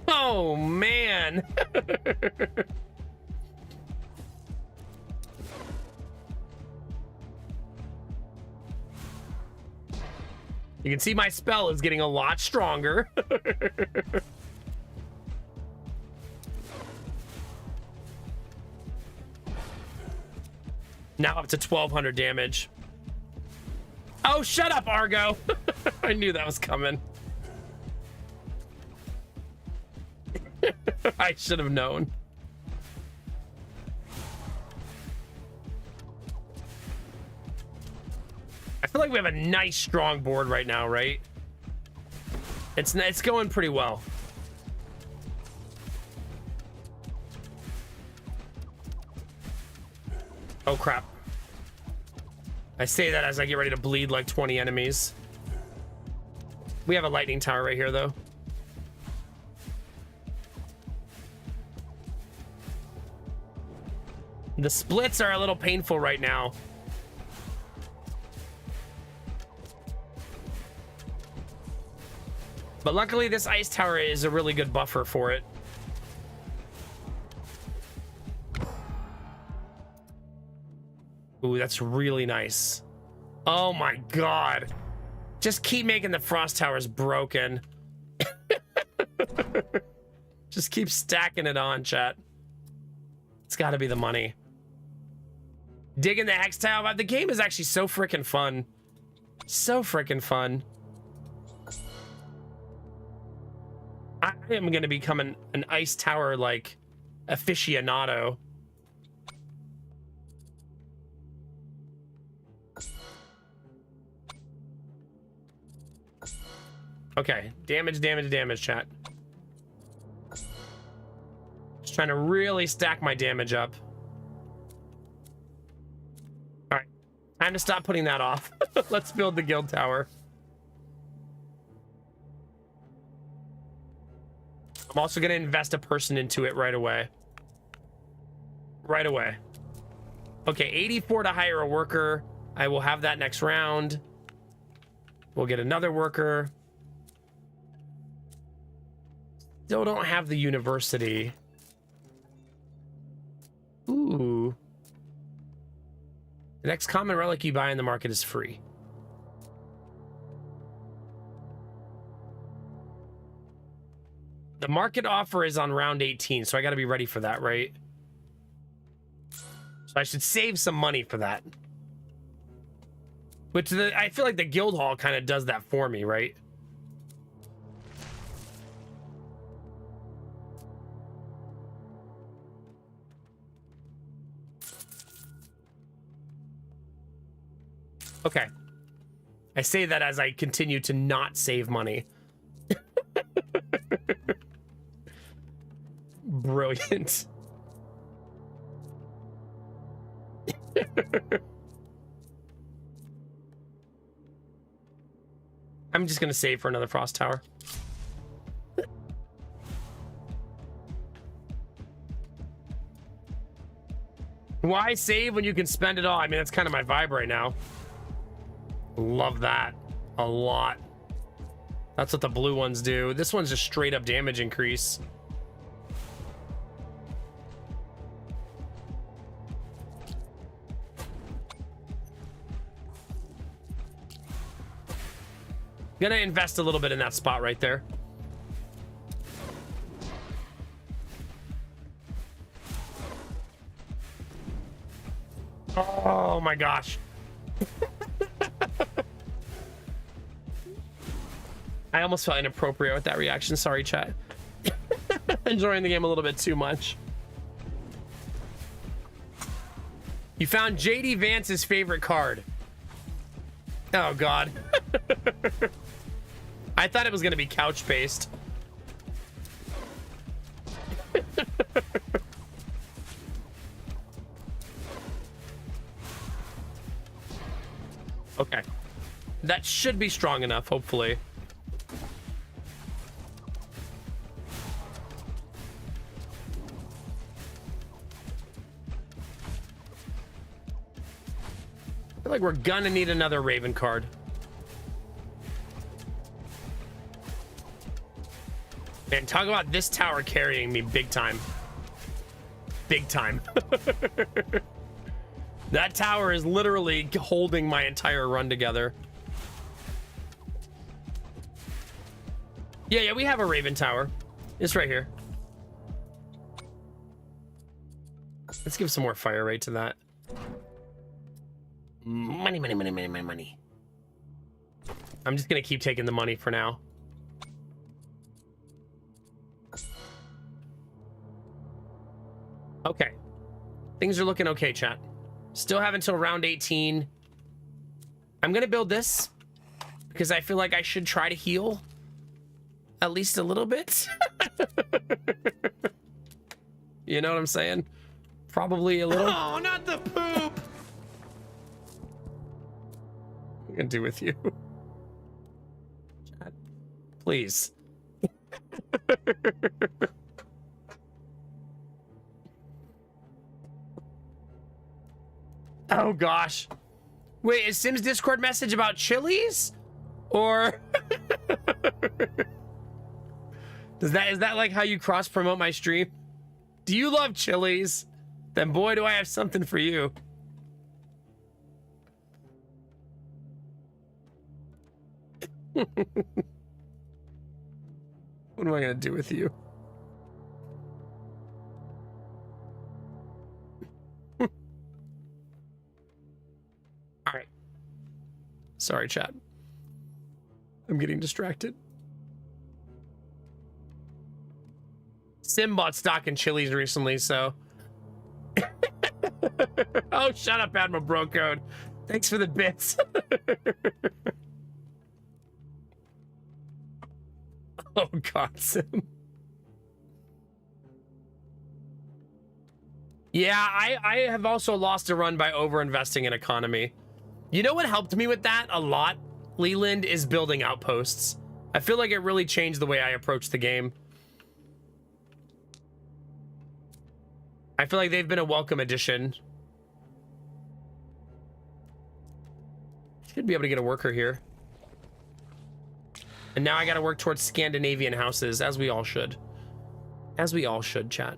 Oh, man. You can see my spell is getting a lot stronger. Now up to 1200 damage. Oh, shut up, Argo. I knew that was coming. I should have known. I feel like we have a nice strong board right now, right? It's going pretty well. Oh crap. I say that as I get ready to bleed like 20 enemies. We have a lightning tower right here though. The splits are a little painful right now. But luckily this ice tower is a really good buffer for it. Ooh, that's really nice. Oh my god. Just keep making the frost towers broken. Just keep stacking it on, chat. It's gotta be the money. Digging the hex tile, but the game is actually so freaking fun. So freaking fun. I am gonna become an ice tower like aficionado. Okay, damage, chat. Just trying to really stack my damage up. All right, time to stop putting that off. Let's build the guild tower. I'm also gonna invest a person into it right away. Right away. Okay, 84 to hire a worker. I will have that next round. We'll get another worker. Still don't have the university. Ooh. The next common relic you buy in the market is free. The market offer is on round 18, so I got to be ready for that, right? So I should save some money for that. Which I feel like the guild hall kind of does that for me, right? Okay. I say that as I continue to not save money. Brilliant. I'm just gonna save for another frost tower. Why save when you can spend it all? I mean, that's kind of my vibe right now. Love that a lot. That's what the blue ones do. This one's just straight up damage increase. Gonna invest a little bit in that spot right there. Oh my gosh. I almost felt inappropriate with that reaction. Sorry, chat. Enjoying the game a little bit too much. You found JD Vance's favorite card. Oh god. I thought it was gonna be couch based. Okay. That should be strong enough, hopefully. I feel like we're gonna need another Raven card. Man, talk about this tower carrying me big time. Big time. That tower is literally holding my entire run together. Yeah, we have a Raven tower. It's right here. Let's give some more fire rate to that. Money, money, money, money, money, money. I'm just gonna keep taking the money for now. Okay. Things are looking okay, chat. Still have until round 18. I'm gonna build this because I feel like I should try to heal at least a little bit. You know what I'm saying? Probably a little. Oh, not the poop! What am I gonna do with you? Chat, please. Oh gosh. Wait, is Sim's Discord message about chilies? Or is that like how you cross promote my stream? Do you love chilies? Then boy do I have something for you. What am I gonna do with you? All right. Sorry, chat. I'm getting distracted. Sim bought stock in Chili's recently, so. Oh, shut up, Admiral Bro Code. Thanks for the bits. Oh, God, Sim. Yeah, I have also lost a run by over-investing in economy. You know what helped me with that a lot, Leland, is building outposts. I feel like it really changed the way I approach the game. I feel like they've been a welcome addition. Should be able to get a worker here. And now I got to work towards Scandinavian houses, as we all should. As we all should, chat.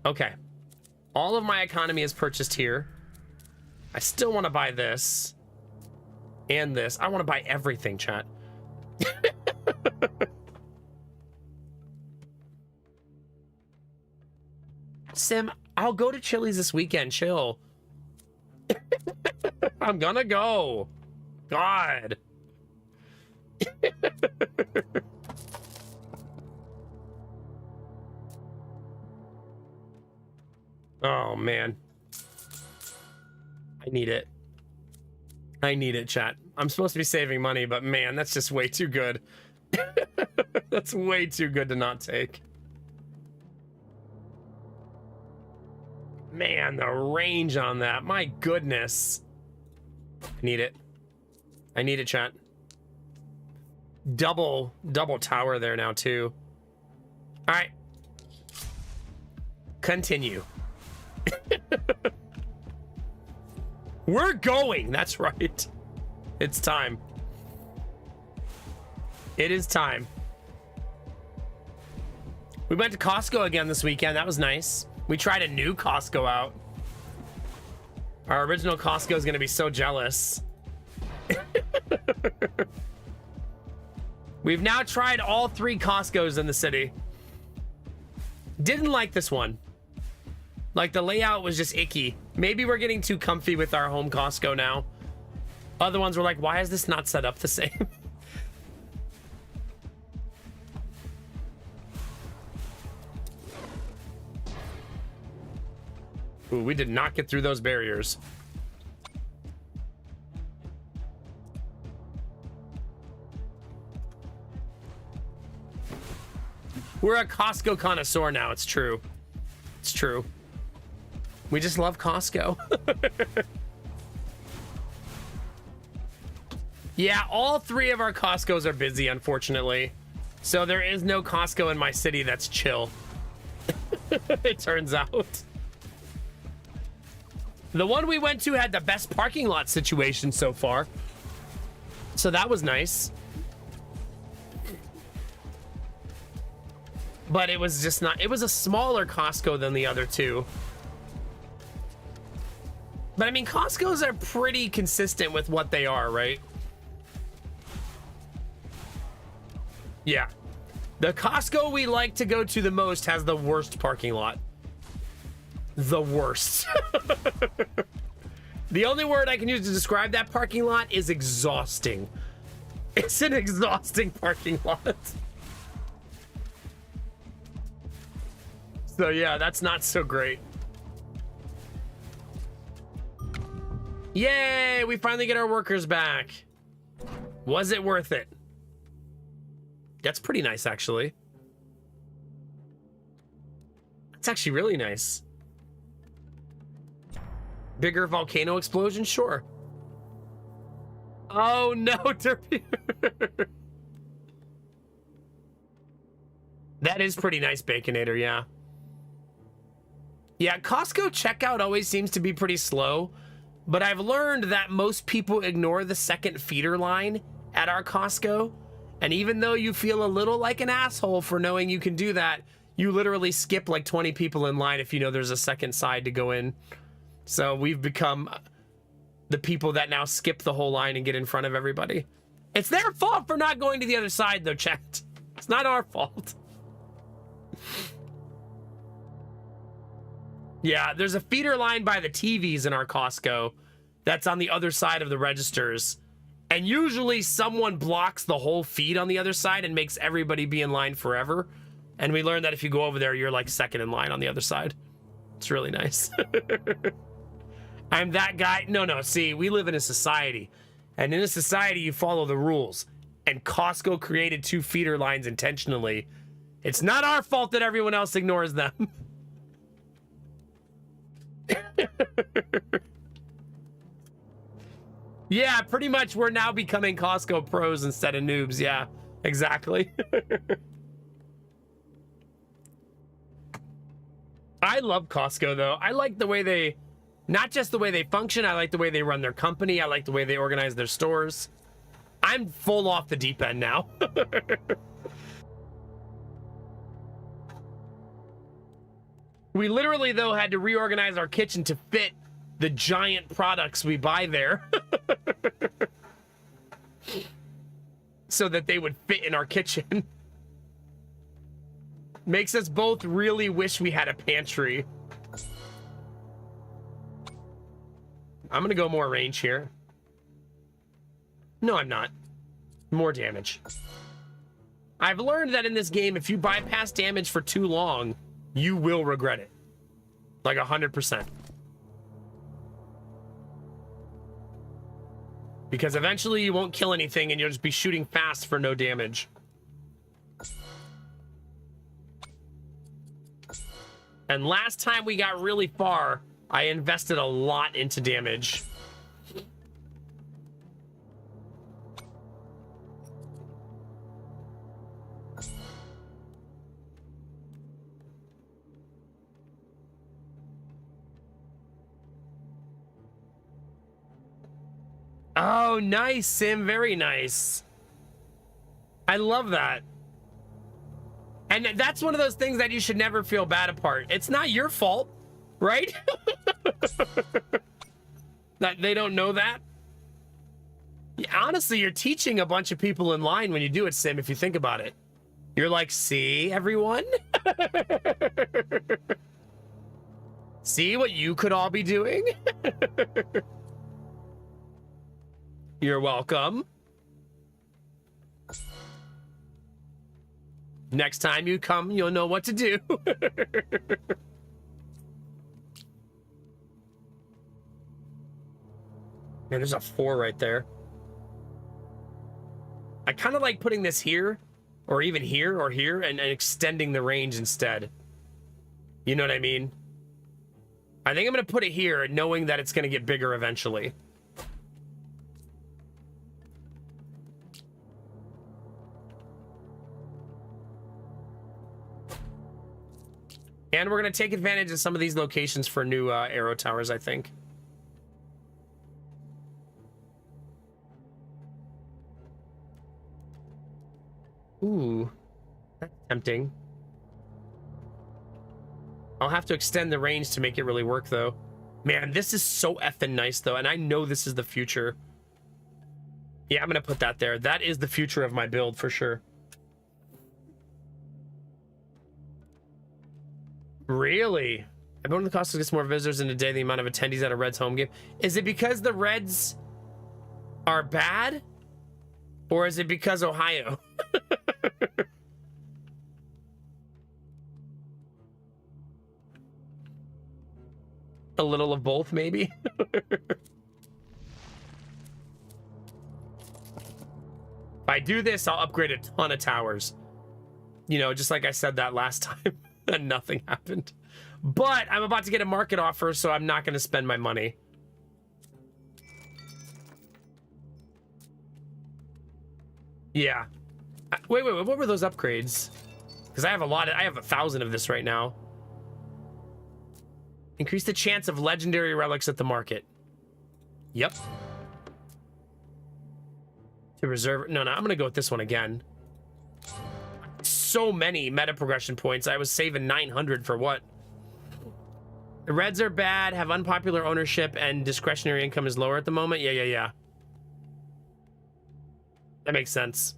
Okay. All of my economy is purchased here. I still want to buy this and this. I want to buy everything, chat. Sim, I'll go to Chili's this weekend. Chill. I'm gonna go. God. Oh, man. I need it. I need it, chat. I'm supposed to be saving money, but man, that's just way too good. That's way too good to not take. Man, the range on that. My goodness. I need it. I need it, chat. Double tower there now, too. All right. Continue. We're going. That's right. It's time. It is time. We went to Costco again this weekend. That was nice. We tried a new Costco out. Our original Costco is going to be so jealous. We've now tried all 3 Costcos in the city. Didn't like this one. Like, the layout was just icky. Maybe we're getting too comfy with our home Costco now. Other ones were like, why is this not set up the same? Ooh, we did not get through those barriers. We're a Costco connoisseur now. It's true. It's true. We just love Costco. Yeah, all 3 of our Costcos are busy, unfortunately. So there is no Costco in my city that's chill. It turns out. The one we went to had the best parking lot situation so far. So that was nice. But it was just not, it was a smaller Costco than the other 2. But I mean, Costco's are pretty consistent with what they are, right? Yeah. The Costco we like to go to the most has the worst parking lot. The worst. The only word I can use to describe that parking lot is exhausting. It's an exhausting parking lot. So yeah, that's not so great. Yay, we finally get our workers back. Was it worth it? That's pretty nice, actually. That's actually really nice. Bigger volcano explosion? Sure. Oh no, Derpy. That is pretty nice, Baconator, yeah. Yeah, Costco checkout always seems to be pretty slow, but I've learned that most people ignore the second feeder line at our Costco, and even though you feel a little like an asshole for knowing you can do that, you literally skip like 20 people in line if you know there's a second side to go in. So we've become the people that now skip the whole line and get in front of everybody. It's their fault for not going to the other side, though, chat. It's not our fault. Yeah, there's a feeder line by the TVs in our Costco that's on the other side of the registers. And usually someone blocks the whole feed on the other side and makes everybody be in line forever. And we learned that if you go over there, you're like second in line on the other side. It's really nice. I'm that guy. No, see, we live in a society. And in a society, you follow the rules. And Costco created 2 feeder lines intentionally. It's not our fault that everyone else ignores them. Yeah, pretty much we're now becoming Costco pros instead of noobs. Yeah, exactly. I love Costco, though. I like the way they, not just the way they function, I like the way they run their company. I like the way they organize their stores. I'm full off the deep end now. We literally, though, had to reorganize our kitchen to fit the giant products we buy there so that they would fit in our kitchen. Makes us both really wish we had a pantry. I'm gonna go more range here. No, I'm not. More damage. I've learned that in this game, if you bypass damage for too long, you will regret it. Like 100%. Because eventually you won't kill anything and you'll just be shooting fast for no damage. And last time we got really far, I invested a lot into damage. Oh, nice, Sim. Very nice. I love that. And that's one of those things that you should never feel bad apart. It's not your fault, right? That they don't know that. Honestly, you're teaching a bunch of people in line when you do it, Sim, if you think about it. You're like, see, everyone? See what you could all be doing? You're welcome. Next time you come, you'll know what to do. Man, there's a 4 right there. I kind of like putting this here, or even here, or here, and extending the range instead. You know what I mean? I think I'm going to put it here, knowing that it's going to get bigger eventually. And we're going to take advantage of some of these locations for new arrow towers, I think. Ooh, that's tempting. I'll have to extend the range to make it really work, though. Man, this is so effing nice, though, and I know this is the future. Yeah, I'm going to put that there. That is the future of my build, for sure. Really? I bet when the cost gets more visitors in a day than the amount of attendees at a Reds home game. Is it because the Reds are bad? Or is it because Ohio? A little of both, maybe? If I do this, I'll upgrade a ton of towers. You know, just like I said that last time. And nothing happened. But I'm about to get a market offer, so I'm not going to spend my money. Yeah. Wait, what were those upgrades? Because I have I have 1,000 of this right now. Increase the chance of legendary relics at the market. Yep. To reserve. No, I'm going to go with this one again. So many meta progression points. I was saving 900 for what? The Reds are bad, have unpopular ownership, and discretionary income is lower at the moment. Yeah. That makes sense.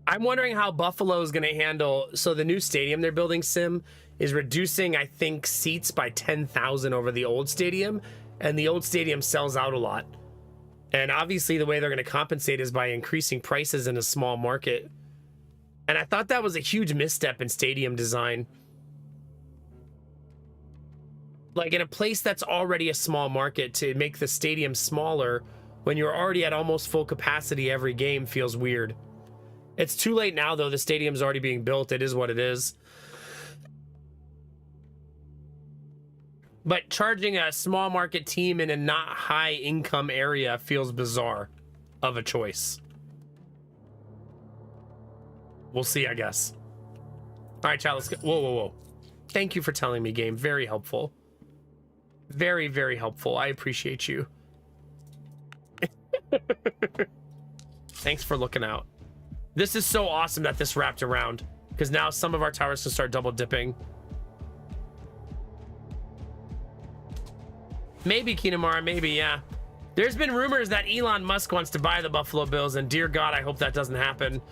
I'm wondering how Buffalo is going to handle. So the new stadium they're building, Sim, is reducing, I think, seats by 10,000 over the old stadium, and the old stadium sells out a lot. And obviously the way they're going to compensate is by increasing prices in a small market. And I thought that was a huge misstep in stadium design. Like in a place that's already a small market, to make the stadium smaller when you're already at almost full capacity every game feels weird. It's too late now, though. The stadium's already being built. It is what it is. But charging a small market team in a not high income area feels bizarre of a choice. We'll see, I guess. All right, chat, let's go. Whoa. Thank you for telling me, game. Very helpful. Very, very helpful. I appreciate you. Thanks for looking out. This is so awesome that this wrapped around, because now some of our towers can start double dipping. Maybe Kinamara, maybe, yeah. There's been rumors that Elon Musk wants to buy the Buffalo Bills, and dear God, I hope that doesn't happen.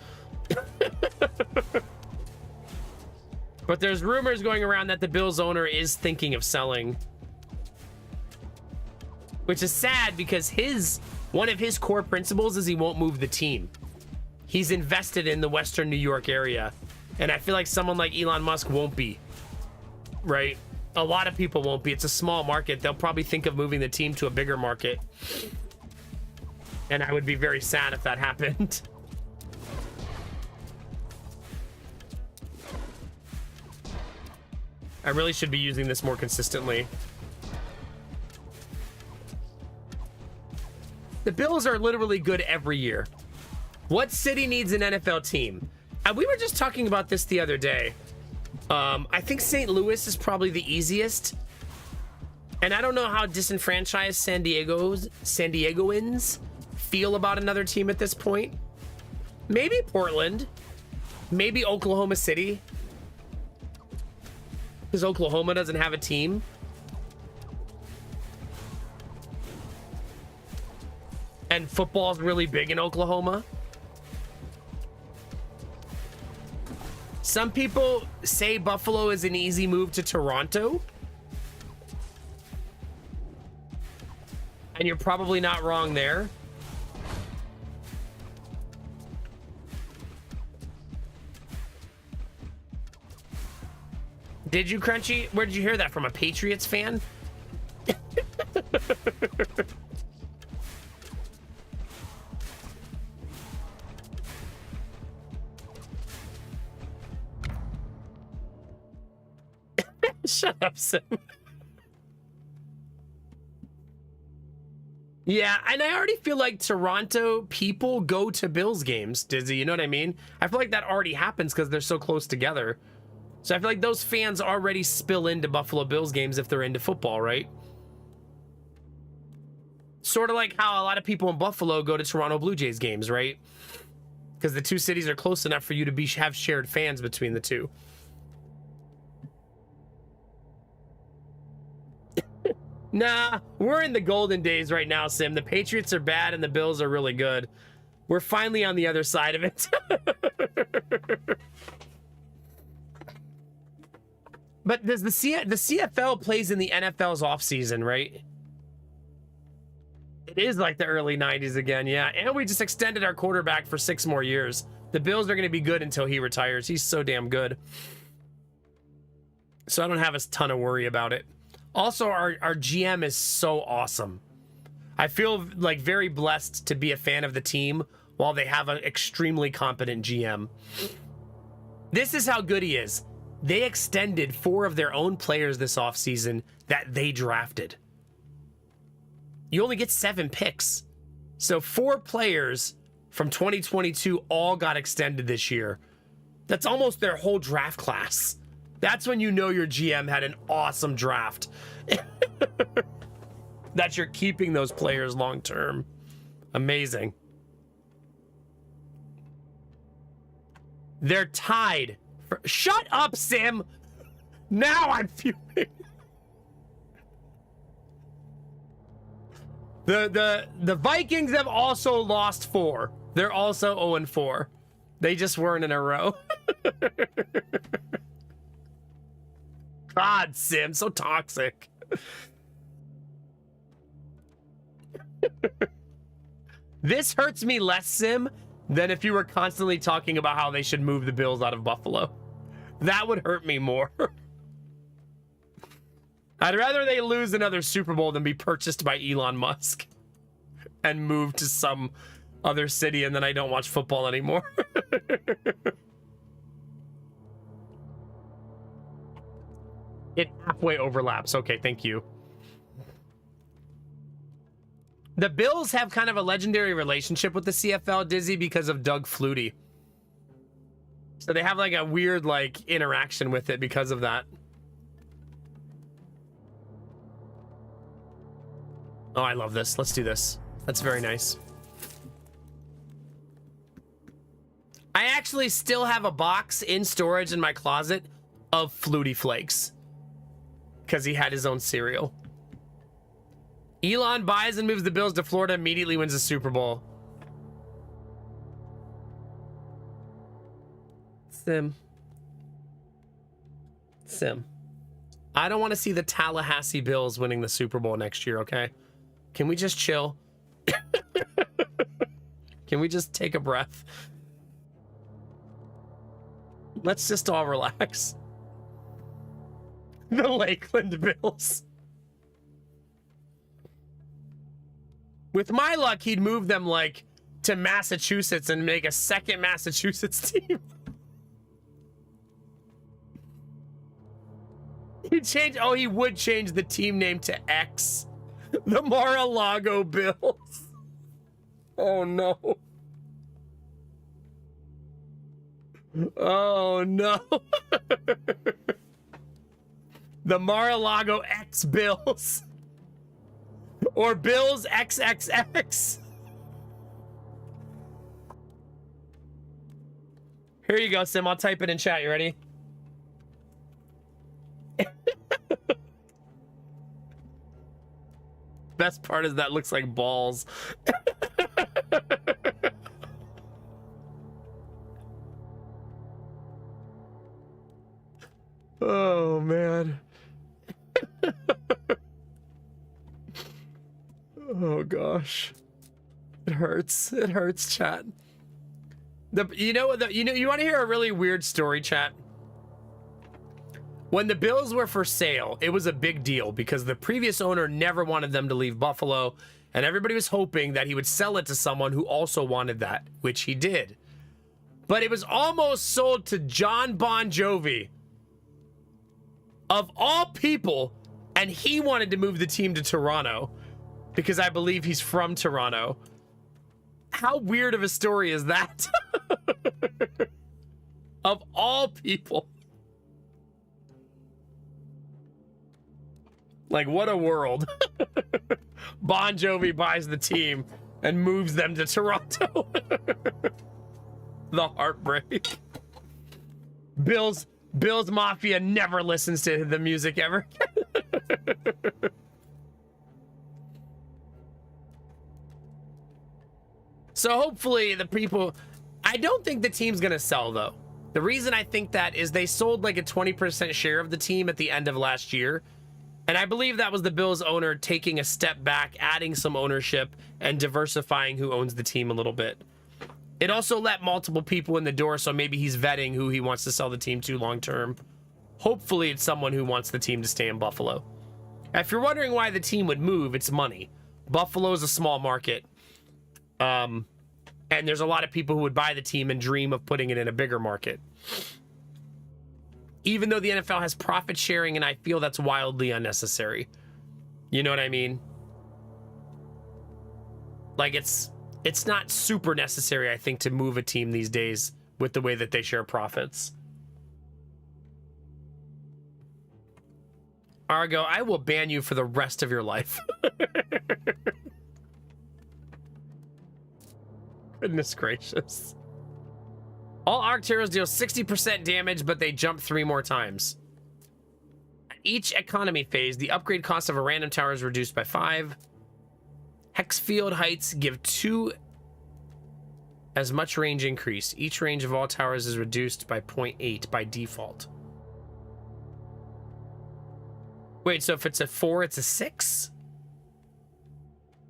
But there's rumors going around that the Bills owner is thinking of selling. Which is sad because one of his core principles is he won't move the team. He's invested in the Western New York area. And I feel like someone like Elon Musk won't be. Right? A lot of people won't be. It's a small market. They'll probably think of moving the team to a bigger market. And I would be very sad if that happened. I really should be using this more consistently. The Bills are literally good every year. What city needs an NFL team? We were just talking about this the other day. I think St. Louis is probably the easiest. And I don't know how disenfranchised San Diegoans feel about another team at this point. Maybe Portland. Maybe Oklahoma City. Because Oklahoma doesn't have a team. And football's really big in Oklahoma. Some people say Buffalo is an easy move to Toronto. And you're probably not wrong there. Did you, Crunchy? Where did you hear that from? A Patriots fan? Shut up, Sim. Yeah, and I already feel like Toronto people go to Bills games, Dizzy, you know what I mean? I feel like that already happens because they're so close together. So I feel like those fans already spill into Buffalo Bills games if they're into football, right? Sort of like how a lot of people in Buffalo go to Toronto Blue Jays games, right? Because the two cities are close enough for you to have shared fans between the two. Nah, we're in the golden days right now, Sim. The Patriots are bad and the Bills are really good. We're finally on the other side of it. But does the CFL plays in the NFL's offseason, right? It is like the early 90s again, yeah. And we just extended our quarterback for 6 more years. The Bills are going to be good until he retires. He's so damn good. So I don't have a ton of worry about it. Also, our GM is so awesome. I feel like very blessed to be a fan of the team while they have an extremely competent GM. This is how good he is. They extended 4 of their own players this offseason that they drafted. You only get 7 picks. So 4 players from 2022 all got extended this year. That's almost their whole draft class. That's when you know your GM had an awesome draft. That you're keeping those players long term. Amazing. They're tied. Shut up, Sim. Now I'm fuming. The Vikings have also lost 4. They're also 0-4. They just weren't in a row. God, Sim, so toxic. This hurts me less, Sim, than if you were constantly talking about how they should move the Bills out of Buffalo. That would hurt me more. I'd rather they lose another Super Bowl than be purchased by Elon Musk and move to some other city and then I don't watch football anymore. It halfway overlaps. Okay, thank you. The Bills have kind of a legendary relationship with the CFL, Dizzy, because of Doug Flutie. So they have like a weird like interaction with it because of that. Oh, I love this. Let's do this. That's very nice. I actually still have a box in storage in my closet of Flutie Flakes. Because he had his own cereal. Elon buys and moves the Bills to Florida, immediately wins the Super Bowl. Sim. I don't want to see the Tallahassee Bills winning the Super Bowl next year, okay? Can we just chill? Can we just take a breath? Let's just all relax. The Lakeland Bills. With my luck, he'd move them, like, to Massachusetts and make a second Massachusetts team. He'd change... Oh, he would change the team name to X. The Mar-a-Lago Bills. Oh, no. Oh, no. The Mar-a-Lago X Bills. Or Bills XXX. Here you go, Sim. I'll type it in chat. You ready? Best part is that looks like balls. Oh, man. Oh, gosh. It hurts. It hurts, chat. You want to hear a really weird story, chat? When the Bills were for sale, it was a big deal because the previous owner never wanted them to leave Buffalo, and everybody was hoping that he would sell it to someone who also wanted that, which he did. But it was almost sold to John Bon Jovi, of all people, and he wanted to move the team to Toronto because I believe he's from Toronto. How weird of a story is that? Of all people. Like, what a world. Bon Jovi buys the team and moves them to Toronto. The heartbreak. Bills Mafia never listens to the music ever. So hopefully the people... I don't think the team's going to sell, though. The reason I think that is they sold like a 20% share of the team at the end of last year. And I believe that was the Bills owner taking a step back, adding some ownership, and diversifying who owns the team a little bit. It also let multiple people in the door, so maybe he's vetting who he wants to sell the team to long term. Hopefully it's someone who wants the team to stay in Buffalo. If you're wondering why the team would move, it's money. Buffalo is a small market. And there's a lot of people who would buy the team and dream of putting it in a bigger market. Even though the NFL has profit sharing, and I feel that's wildly unnecessary. You know what I mean? Like, it's not super necessary, I think, to move a team these days with the way that they share profits. Argo, I will ban you for the rest of your life. Goodness gracious. All Arc Heroes deal 60% damage, but they jump 3 more times. At each economy phase, the upgrade cost of a random tower is reduced by 5. Hex field heights give 2 as much range increase. Each range of all towers is reduced by 0.8 by default. Wait, so if it's a 4, it's a 6?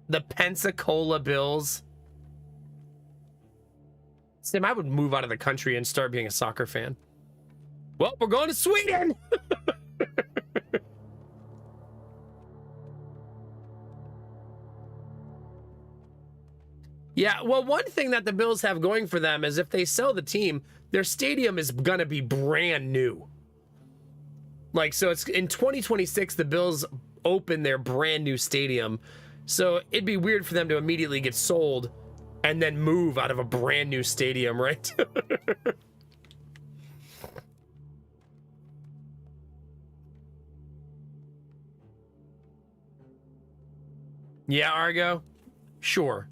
The Pensacola Bills. Sim, I would move out of the country and start being a soccer fan. Well, we're going to Sweden! Yeah, well, one thing that the Bills have going for them is if they sell the team, their stadium is going to be brand new. Like, so it's in 2026, the Bills open their brand new stadium. So it'd be weird for them to immediately get sold and then move out of a brand new stadium, right? Yeah, Argo? Sure.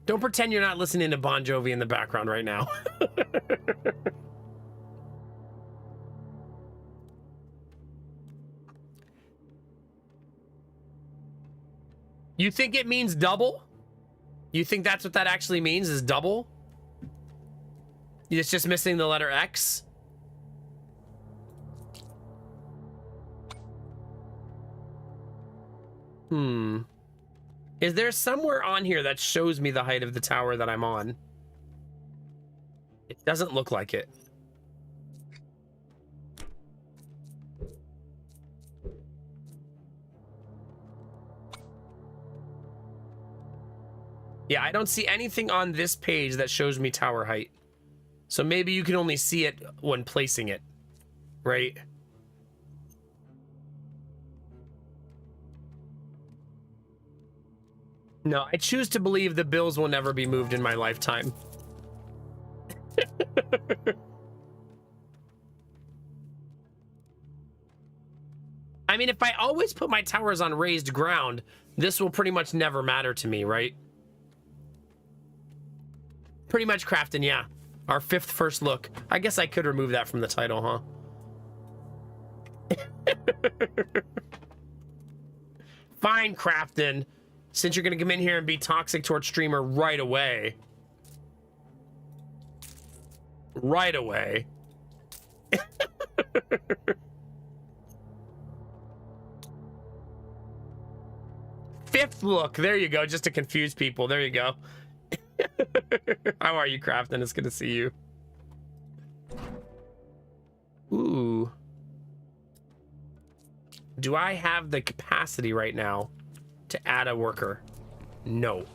Don't pretend you're not listening to Bon Jovi in the background right now. You think it means double? You think that's what that actually means, is double? It's just missing the letter X? Is there somewhere on here that shows me the height of the tower that I'm on? It doesn't look like it. Yeah, I don't see anything on this page that shows me tower height. So maybe you can only see it when placing it, right? No, I choose to believe the bills will never be moved in my lifetime. I mean, if I always put my towers on raised ground, this will pretty much never matter to me, right? Pretty much, Crafton, yeah. Our first look. I guess I could remove that from the title, huh? Fine, Crafton. Since you're gonna come in here and be toxic towards streamer right away. Right away. Fifth look. There you go, just to confuse people. There you go. How are you, Crafton? It's good to see you. Ooh. Do I have the capacity right now to add a worker? No.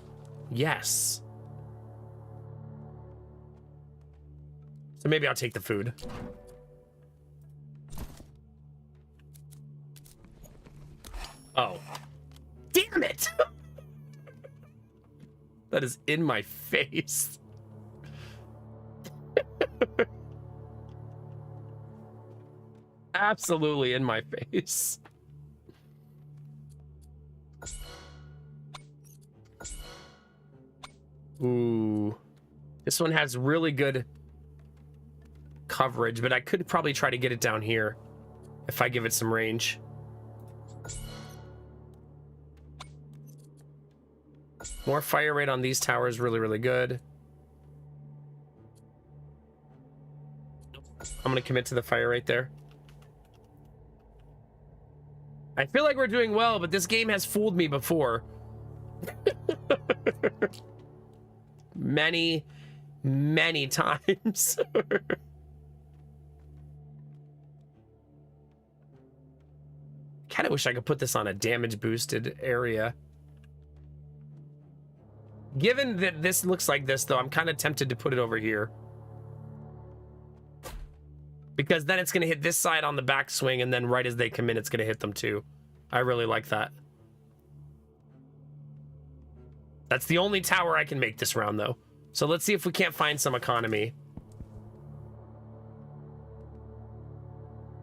Yes. So maybe I'll take the food. Oh. Damn it! That is in my face. Absolutely in my face. Ooh. This one has really good coverage, but I could probably try to get it down here if I give it some range. More fire rate on these towers, really, really good. I'm gonna commit to the fire rate there. I feel like we're doing well, but this game has fooled me before. Many times. Kinda wish I could put this on a damage boosted area. Given that this looks like this, though, I'm kind of tempted to put it over here. Because then it's going to hit this side on the backswing, and then right as they come in, it's going to hit them too. I really like that. That's the only tower I can make this round, though. So let's see if we can't find some economy.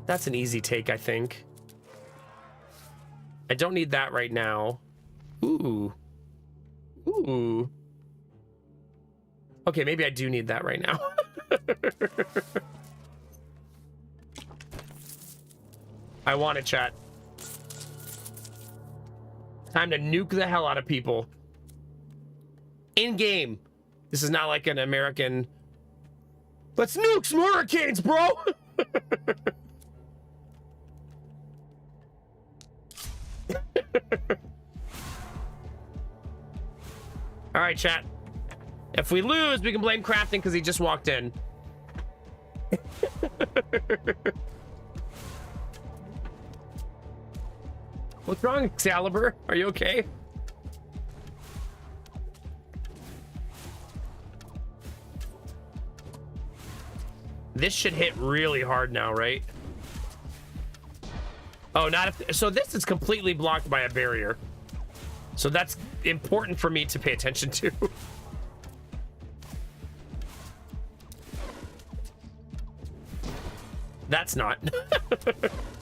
That's an easy take, I think. I don't need that right now. Ooh. Ooh. Okay, maybe I do need that right now. I want it, chat. Time to nuke the hell out of people. In game. This is not like an American. Let's nuke some hurricanes, bro. All right, chat. If we lose, we can blame Crafton because he just walked in. What's wrong, Excalibur? Are you okay? This should hit really hard now, right? Oh, not if... So this is completely blocked by a barrier. So that's important for me to pay attention to. That's not.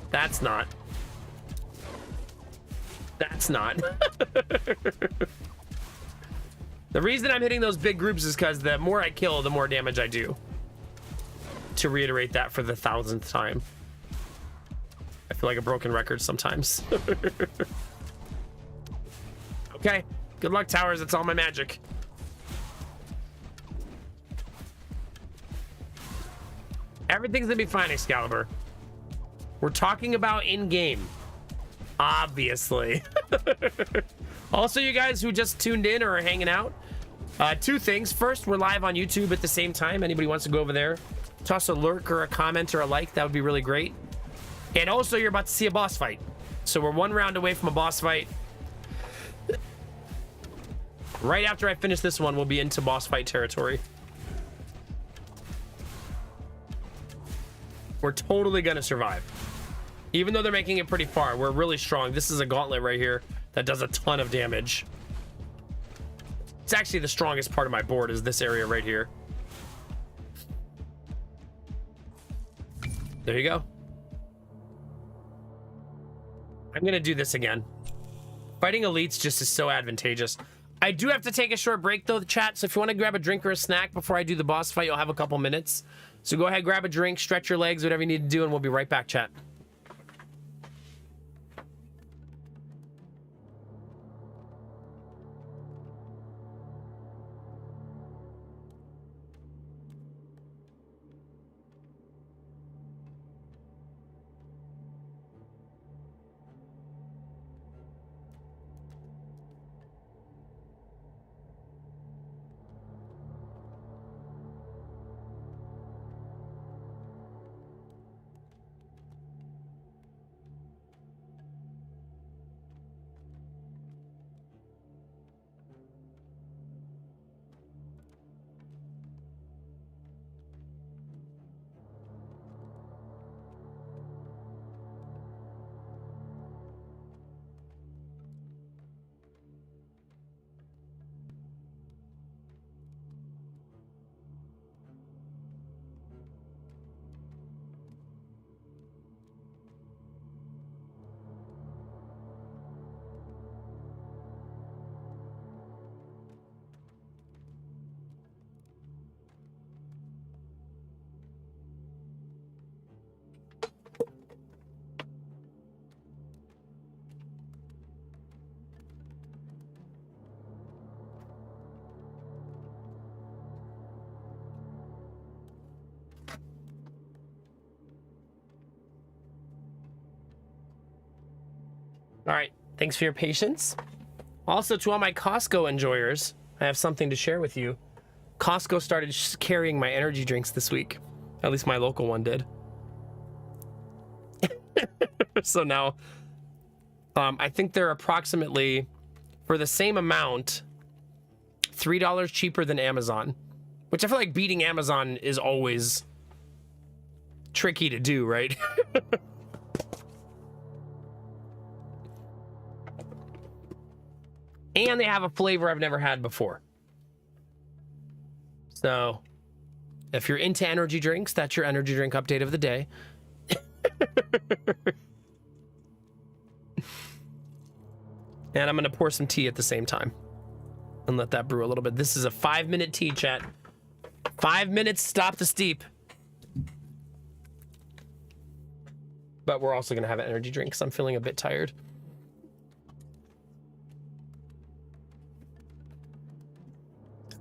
That's not. That's not. The reason I'm hitting those big groups is because the more I kill, the more damage I do. To reiterate that for the 1000th time. I feel like a broken record sometimes. Okay. Good luck, towers. That's all my magic. Everything's gonna be fine, Excalibur. We're talking about in-game. Obviously. Also, you guys who just tuned in or are hanging out, two things. First, we're live on YouTube at the same time. Anybody wants to go over there, toss a lurk or a comment or a like, that would be really great. And also, you're about to see a boss fight. So we're one round away from a boss fight. Right after I finish this one, we'll be into boss fight territory. We're totally gonna survive. Even though they're making it pretty far, we're really strong. This is a gauntlet right here that does a ton of damage. It's actually the strongest part of my board is this area right here. There you go. I'm gonna do this again. Fighting elites just is so advantageous. I do have to take a short break though, the chat. So if you want to grab a drink or a snack before I do the boss fight, you'll have a couple minutes. So go ahead, grab a drink, stretch your legs, whatever you need to do, and we'll be right back, chat. All right, thanks for your patience. Also, to all my Costco enjoyers, I have something to share with you. Costco started carrying my energy drinks this week. At least my local one did. So now, I think they're approximately, for the same amount, $3 cheaper than Amazon. Which I feel like beating Amazon is always tricky to do, right? And they have a flavor I've never had before. So, if you're into energy drinks, that's your energy drink update of the day. And I'm going to pour some tea at the same time. And let that brew a little bit. This is a 5-minute tea, chat. 5 minutes, stop the steep. But we're also going to have an energy drink because I'm feeling a bit tired.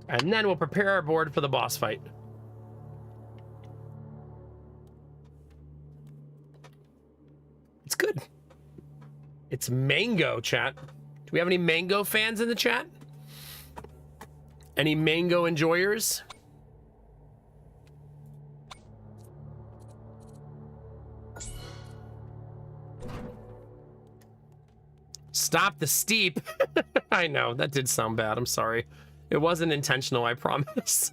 And then we'll prepare our board for the boss fight. It's good. It's mango, chat. Do we have any mango fans in the chat? Any mango enjoyers? Stop the steep. I know, that did sound bad. I'm sorry. It wasn't intentional, I promise.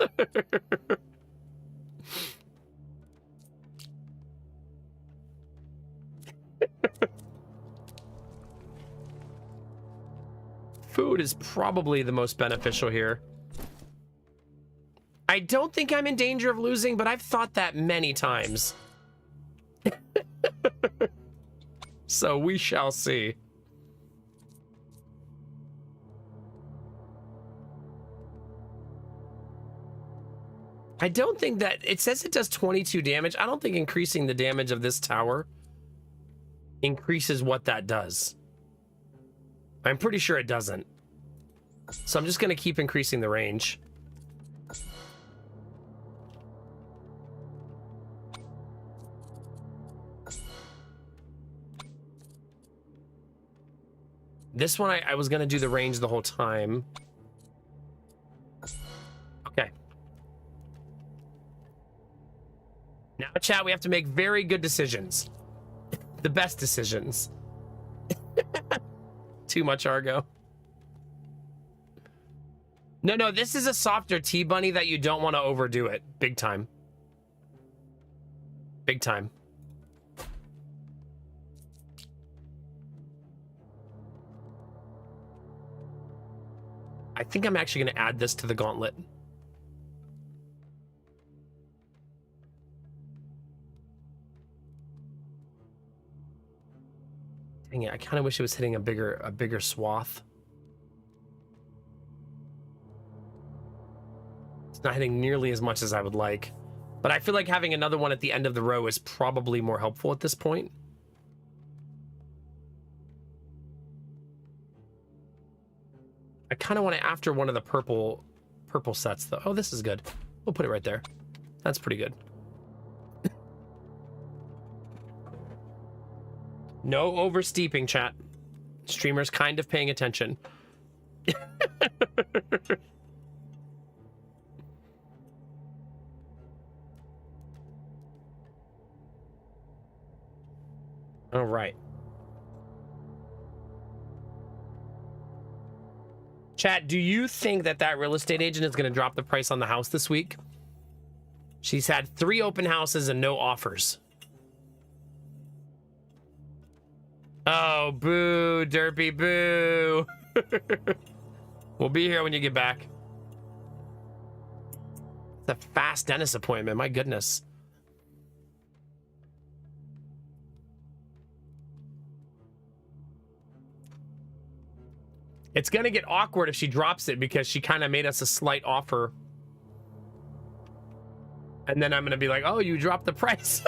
Food is probably the most beneficial here. I don't think I'm in danger of losing, but I've thought that many times. So we shall see. I don't think that it says it does 22 damage. I don't think increasing the damage of this tower increases what that does. I'm pretty sure it doesn't. So I'm just going to keep increasing the range. This one, I was going to do the range the whole time. Okay. Now, chat, we have to make very good decisions. The best decisions. Too much Argo. No, this is a softer T-Bunny that you don't want to overdo it. Big time. Big time. I think I'm actually going to add this to the gauntlet. Dang it, I kind of wish it was hitting a bigger swath. It's not hitting nearly as much as I would like. But I feel like having another one at the end of the row is probably more helpful at this point. I kind of want to after one of the purple sets though. Oh, this is good. We'll put it right there. That's pretty good. No oversteeping, chat. Streamers kind of paying attention. All right. Chat, do you think that real estate agent is going to drop the price on the house this week? She's had 3 open houses and no offers. Oh, boo, Derpy, boo. We'll be here when you get back. It's a fast dentist appointment, my goodness. It's gonna get awkward if she drops it because she kind of made us a slight offer. And then I'm gonna be like, oh, you dropped the price.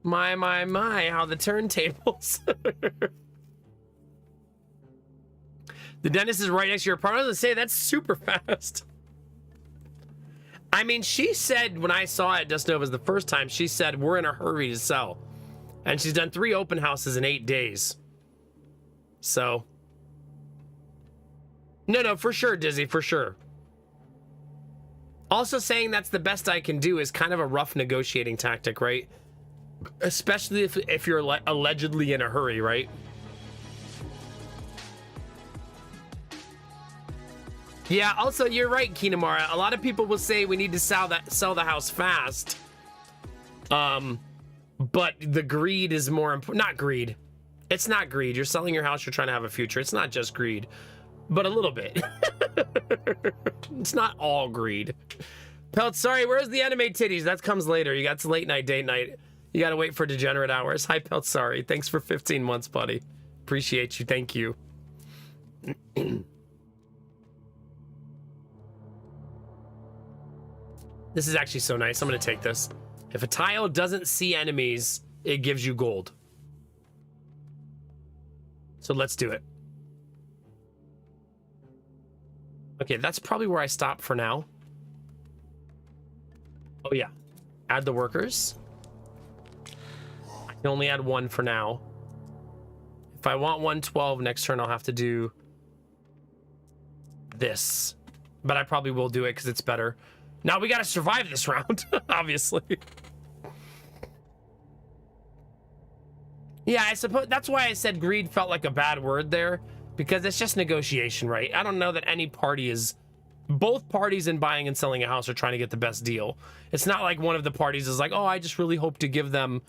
My, how the turntables. The dentist is right next to your apartment. I was gonna say, that's super fast. I mean, she said, when I saw it just over the first time, she said, we're in a hurry to sell. And she's done 3 open houses in 8 days. So. No, for sure, Dizzy, for sure. Also saying that's the best I can do is kind of a rough negotiating tactic, right? Especially if you're allegedly in a hurry, right? Yeah, also, you're right, Kinamara. A lot of people will say we need to sell the house fast. But the greed is more important. Not greed. It's not greed. You're selling your house. You're trying to have a future. It's not just greed, but a little bit. It's not all greed. Pelt, sorry, where's the anime titties? That comes later. You got to late night, date night. You got to wait for degenerate hours. Hi, Pelt, sorry. Thanks for 15 months, buddy. Appreciate you. Thank you. This is actually so nice. I'm going to take this. If a tile doesn't see enemies, it gives you gold. So let's do it. Okay, that's probably where I stop for now. Oh yeah, add the workers. I can only add 1 for now. If I want 112 next turn, I'll have to do this. But I probably will do it because it's better. Now we got to survive this round, obviously. Yeah, I suppose that's why I said greed felt like a bad word there, because it's just negotiation, right? I don't know that any party is... Both parties in buying and selling a house are trying to get the best deal. It's not like one of the parties is like, oh, I just really hope to give them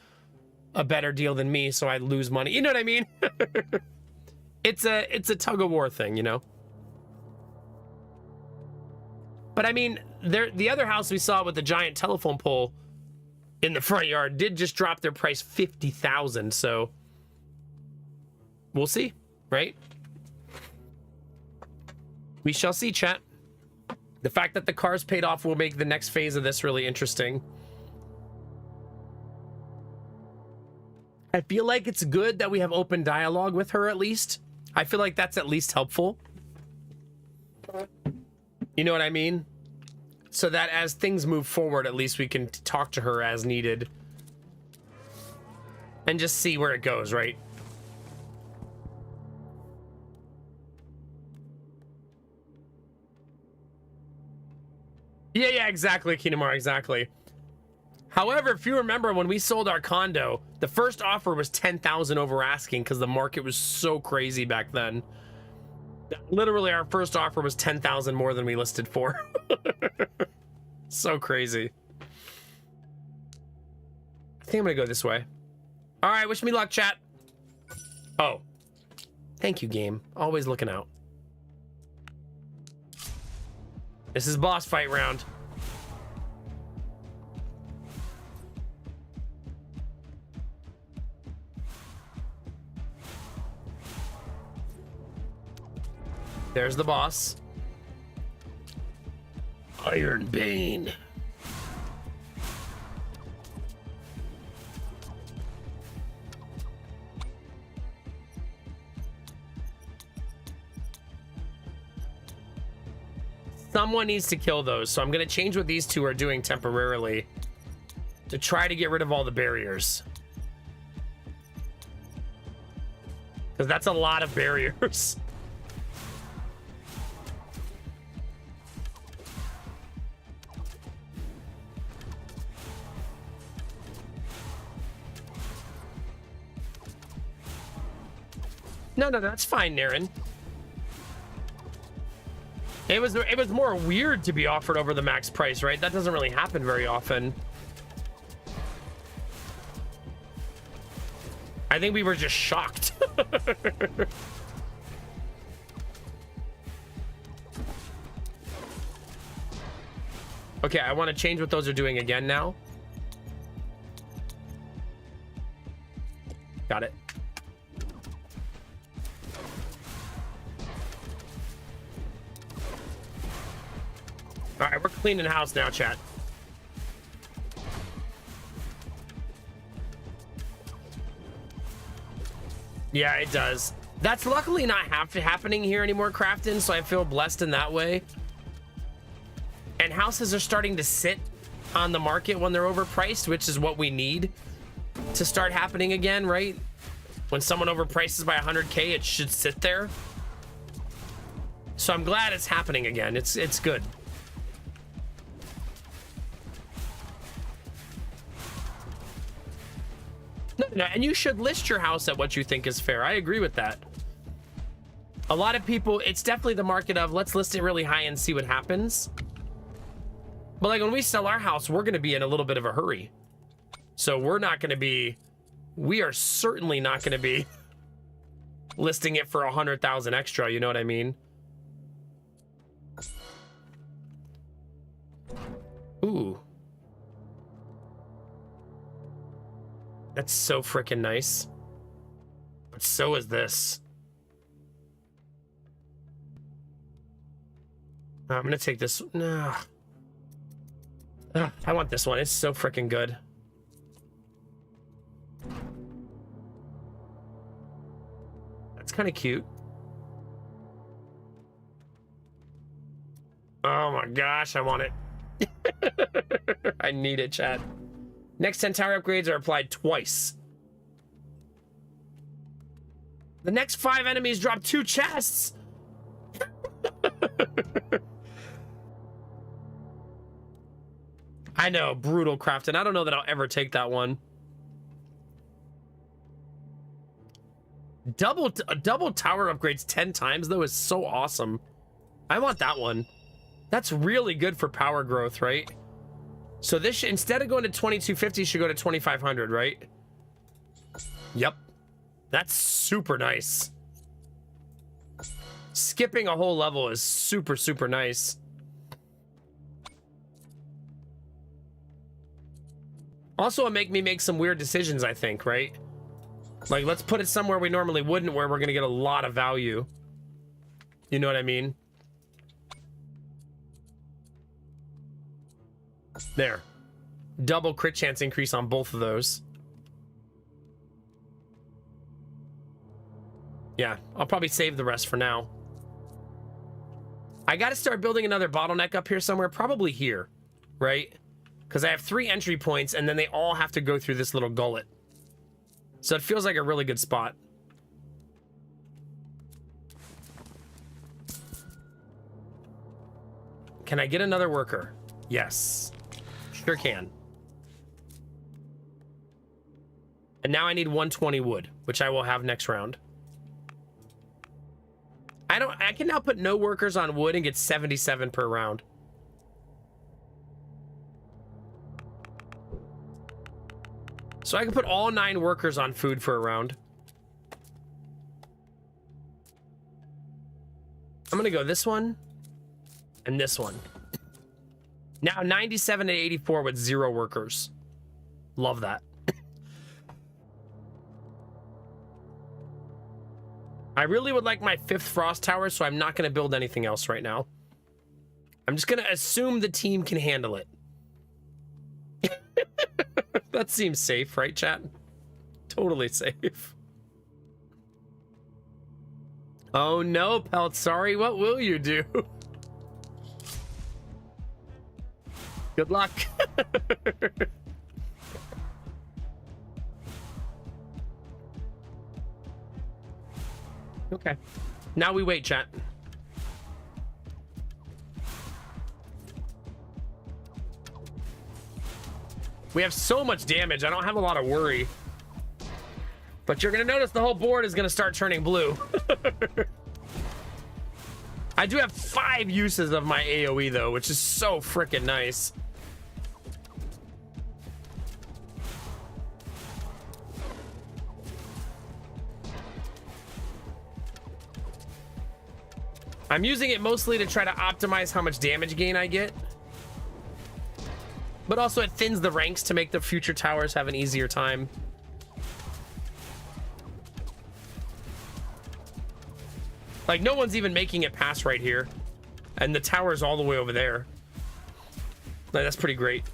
a better deal than me so I lose money. You know what I mean? It's a tug of war thing, you know? But I mean, the other house we saw with the giant telephone pole in the front yard did just drop their price 50,000, so we'll see, right? We shall see, chat. The fact that the car's paid off will make the next phase of this really interesting. I feel like it's good that we have open dialogue with her at least. I feel like that's at least helpful. You know what I mean? So that as things move forward, at least we can talk to her as needed. And just see where it goes, right? Yeah, exactly, Kinamar, exactly. However, if you remember when we sold our condo, the first offer was 10,000 over asking because the market was so crazy back then. Literally, our first offer was 10,000 more than we listed for. So crazy. I think I'm gonna go this way. All right, wish me luck, chat. Oh, thank you, game. Always looking out. This is boss fight round. There's the boss. Iron Bane. Someone needs to kill those, so I'm going to change what these two are doing temporarily to try to get rid of all the barriers. Because that's a lot of barriers. No, that's fine, Naren. It was more weird to be offered over the max price, right? That doesn't really happen very often. I think we were just shocked. Okay, I want to change what those are doing again now. Got it. All right, we're cleaning house now, chat. Yeah, it does. That's luckily not happening here anymore, Crafton, so I feel blessed in that way. And houses are starting to sit on the market when they're overpriced, which is what we need to start happening again, right? When someone overprices by 100K, it should sit there. So I'm glad it's happening again. It's good. No, and you should list your house at what you think is fair. I agree with that. A lot of people, it's definitely the market of let's list it really high and see what happens. But like when we sell our house, we're going to be in a little bit of a hurry. So we are certainly not going to be listing it for 100,000 extra. You know what I mean? Ooh. That's so freaking nice. But so is this. I'm gonna take this. No. I want this one. It's so freaking good. That's kind of cute. Oh my gosh, I want it. I need it, chat. Next 10 tower upgrades are applied twice. The next 5 enemies drop 2 chests. I know, brutal, Crafton. I don't know that I'll ever take that one. Double tower upgrades 10 times though is so awesome. I want that one. That's really good for power growth, right? So this should, instead of going to 2250, should go to 2500, right? Yep. That's super nice. Skipping a whole level is super, super nice. Also, it'll make me make some weird decisions, I think, right? Like, let's put it somewhere we normally wouldn't, where we're going to get a lot of value. You know what I mean? There. Double crit chance increase on both of those. Yeah, I'll probably save the rest for now. I got to start building another bottleneck up here somewhere, probably here, right? Because I have 3 entry points, and then they all have to go through this little gullet. So it feels like a really good spot. Can I get another worker? Yes. Sure can. And now I need 120 wood, which I will have next round. I can now put no workers on wood and get 77 per round. So I can put all 9 workers on food for a round. I'm gonna go this one and this one. Now 97 and 84 with 0 workers. Love that. I really would like my 5th frost tower, so I'm not going to build anything else right now. I'm just going to assume the team can handle it. That seems safe, right, chat? Totally safe. Oh no, Pelt, sorry, what will you do? Good luck. Okay. Now we wait, chat. We have so much damage. I don't have a lot of worry. But you're going to notice the whole board is going to start turning blue. I do have 5 uses of my AoE, though, which is so freaking nice. I'm using it mostly to try to optimize how much damage gain I get. But also it thins the ranks to make the future towers have an easier time. Like, no one's even making it past right here. And the tower's all the way over there. Like, that's pretty great.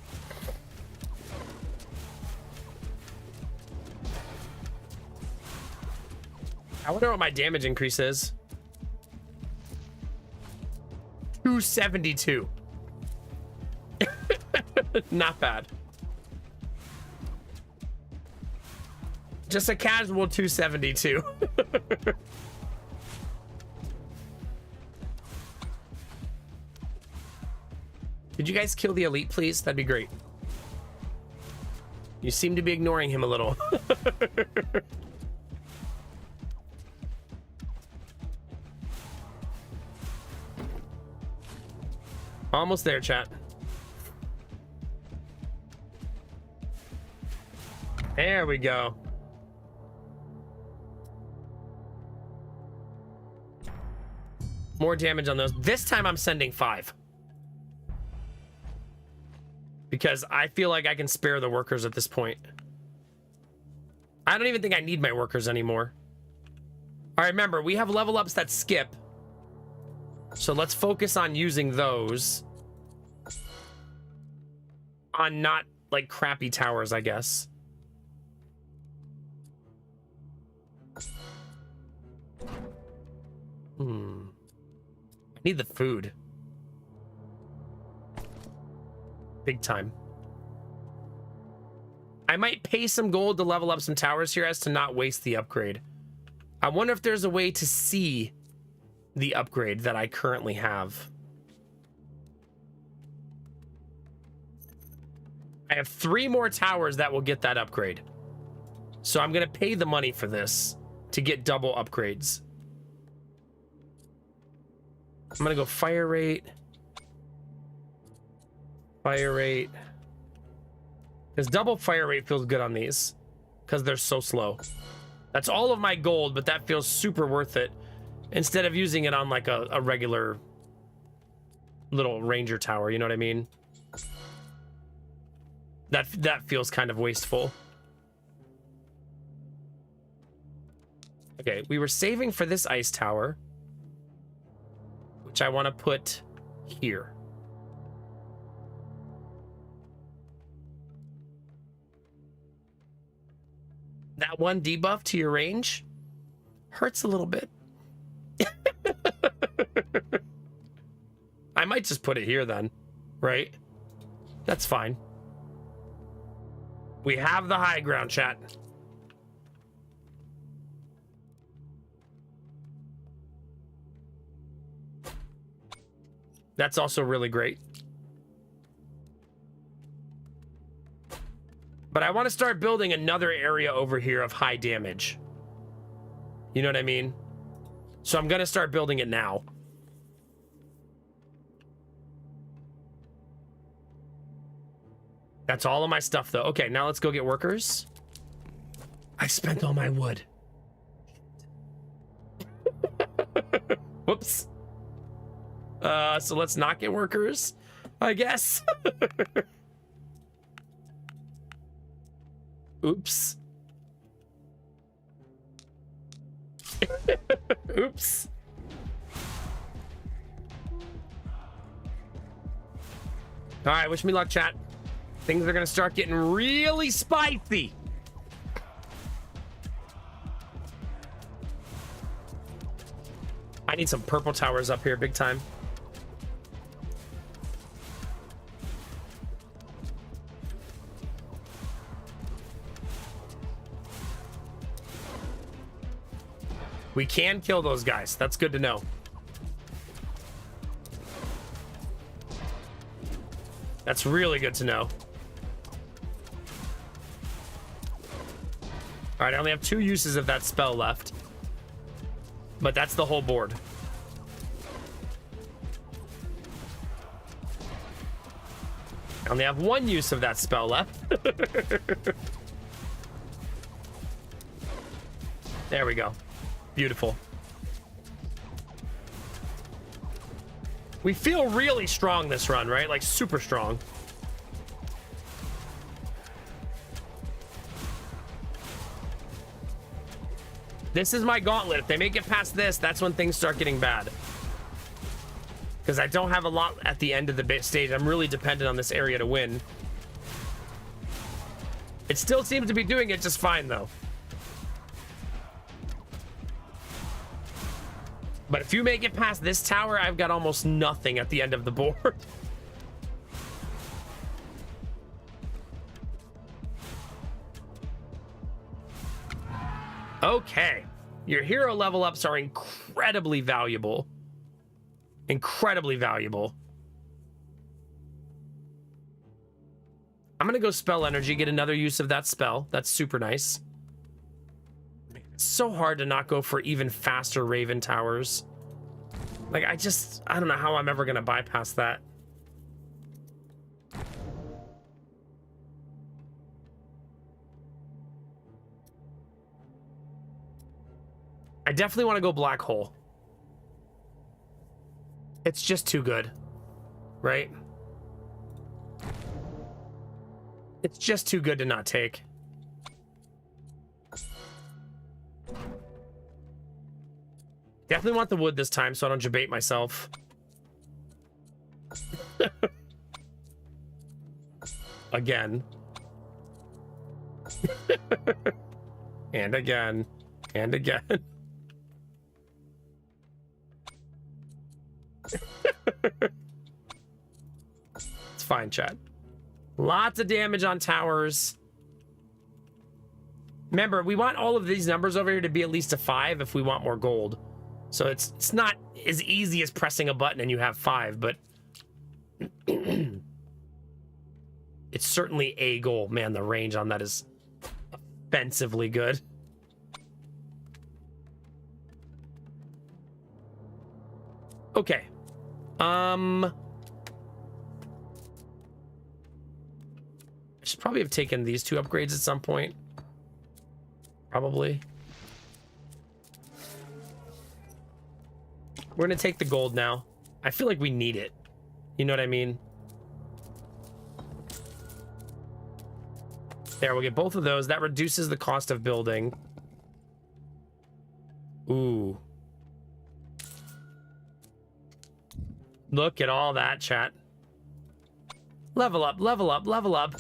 I wonder what my damage increase is. 272. Not bad. Just a casual 272. Could you guys kill the elite, please? That'd be great. You seem to be ignoring him a little. Almost there, chat. There we go. More damage on those. This time I'm sending 5. Because I feel like I can spare the workers at this point. I don't even think I need my workers anymore. All right, remember, we have level ups that skip. So let's focus on using those. On not, like, crappy towers, I guess. I need the food. Big time. I might pay some gold to level up some towers here as to not waste the upgrade. I wonder if there's a way to see the upgrade that I currently have. I have 3 more towers that will get that upgrade. So I'm going to pay the money for this to get double upgrades. I'm going to go fire rate. Fire rate. Because double fire rate feels good on these. Because they're so slow. That's all of my gold, but that feels super worth it. Instead of using it on like a regular little ranger tower, you know what I mean? That feels kind of wasteful. Okay, we were saving for this ice tower, which I want to put here. That one debuff to your range Hurts a little bit. I might just put it here then, right? That's fine. We have the high ground, chat. That's also really great. But I want to start building another area over here of high damage. You know what I mean? So I'm going to start building it now. That's all of my stuff, though. Okay, now let's go get workers. I spent all my wood. Whoops. So let's not get workers, I guess. Oops. Oops. All right, wish me luck, chat. Things are gonna start getting really spicy. I need some purple towers up here, big time. We can kill those guys. That's good to know. That's really good to know. All right, I only have 2 uses of that spell left. But that's the whole board. I only have 1 use of that spell left. There we go. Beautiful. We feel really strong this run, right? Like super strong. This is my gauntlet. If they make it past this, that's when things start getting bad. Because I don't have a lot at the end of the stage. I'm really dependent on this area to win. It still seems to be doing it just fine, though. But if you make it past this tower, I've got almost nothing at the end of the board. Okay. Your hero level ups are incredibly valuable. Incredibly valuable. I'm going to go spell energy, get another use of that spell. That's super nice. It's so hard to not go for even faster Raven towers. Like, I don't know how I'm ever going to bypass that. I definitely want to go black hole. It's just too good, right? It's just too good to not take. Definitely want the wood this time so I don't debate myself. Again. And again. And again. It's fine, chat. Lots of damage on towers. Remember, we want all of these numbers over here to be at least a 5 if we want more gold. So it's not as easy as pressing a button and you have 5, but it's certainly a goal. Man, the range on that is offensively good. Okay. I should probably have taken these 2 upgrades at some point. Probably. We're gonna take the gold now. I feel like we need it. You know what I mean? There, we'll get both of those. That reduces the cost of building. Ooh. Look at all that, chat. Level up, level up, level up.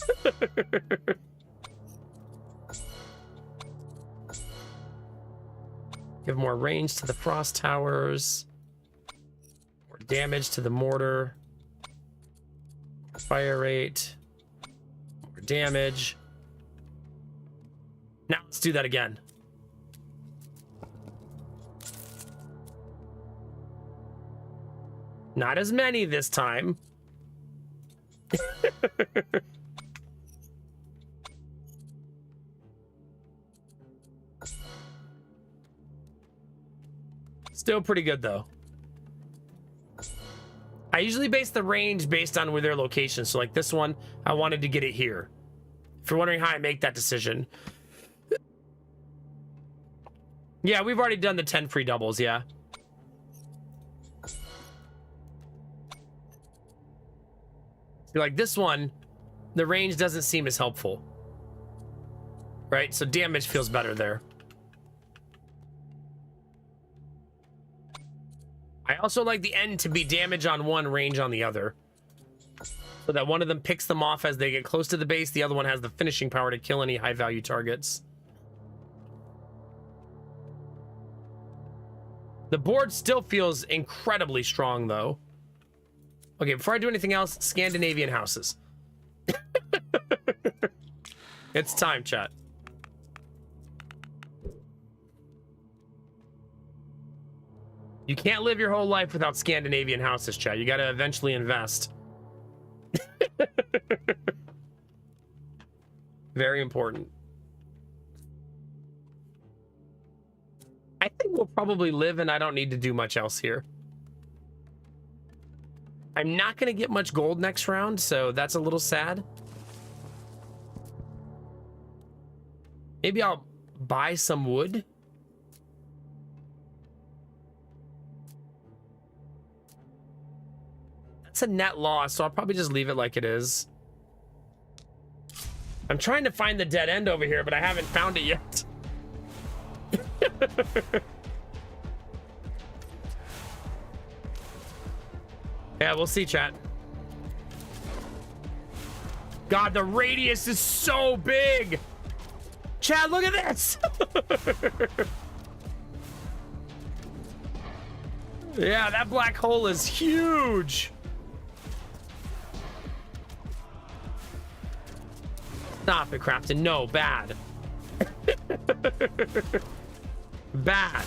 Give more range to the frost towers. More damage to the mortar. Fire rate. More damage. Now let's do that again. Not as many this time. Still pretty good though. I usually base the range based on where their location. So like this one, I wanted to get it here. If you're wondering how I make that decision. Yeah, we've already done the 10 free doubles, yeah. Like this one, the range doesn't seem as helpful. Right? So damage feels better there. I also like the end to be damage on one, range on the other. So that one of them picks them off as they get close to the base. The other one has the finishing power to kill any high value targets. The board still feels incredibly strong though. Okay, before I do anything else, Scandinavian houses. It's time, chat. You can't live your whole life without Scandinavian houses, chat. You gotta eventually invest. Very important. I think we'll probably live and I don't need to do much else here. I'm not going to get much gold next round, so that's a little sad. Maybe I'll buy some wood. That's a net loss, so I'll probably just leave it like it is. I'm trying to find the dead end over here, but I haven't found it yet. Yeah, we'll see, chat. God, the radius is so big. Chat, look at this. Yeah, that black hole is huge. Stop it, Crafton. No, bad. Bad.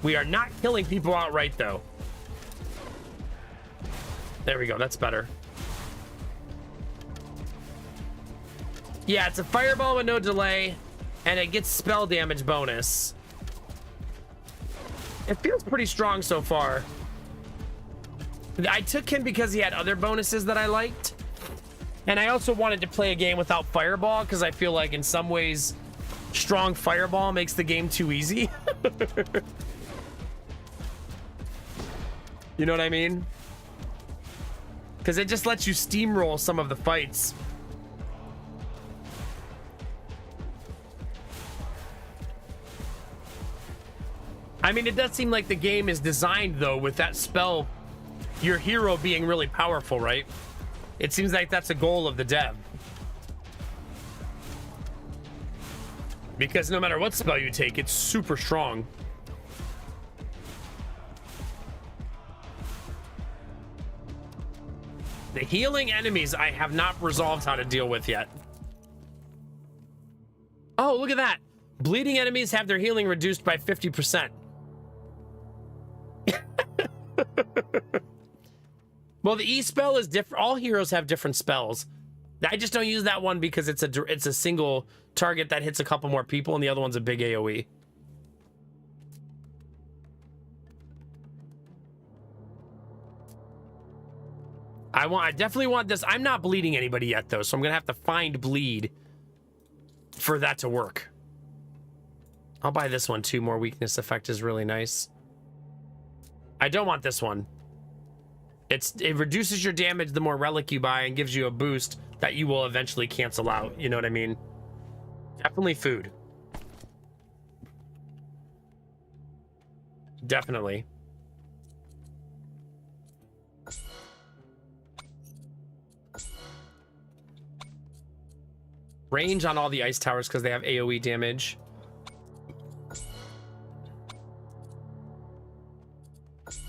We are not killing people outright, though. There we go. That's better. Yeah, it's a fireball with no delay, and it gets spell damage bonus. It feels pretty strong so far. I took him because he had other bonuses that I liked. And I also wanted to play a game without fireball because I feel like in some ways strong fireball makes the game too easy. You know what I mean? Because it just lets you steamroll some of the fights. I mean, it does seem like the game is designed, though, with that spell, your hero being really powerful, right? It seems like that's a goal of the dev. Because no matter what spell you take, it's super strong. The healing enemies I have not resolved how to deal with yet. Oh, look at that. Bleeding enemies have their healing reduced by 50%. Well, the E spell is different. All heroes have different spells. I just don't use that one because it's a single target that hits a couple more people, and the other one's a big AoE. I definitely want this. I'm not bleeding anybody yet, though, so I'm gonna have to find bleed for that to work. I'll buy this one too. More weakness effect is really nice. I don't want this one. It reduces your damage the more relic you buy and gives you a boost that you will eventually cancel out. You know what I mean? Definitely food. Definitely. Range on all the ice towers because they have AoE damage.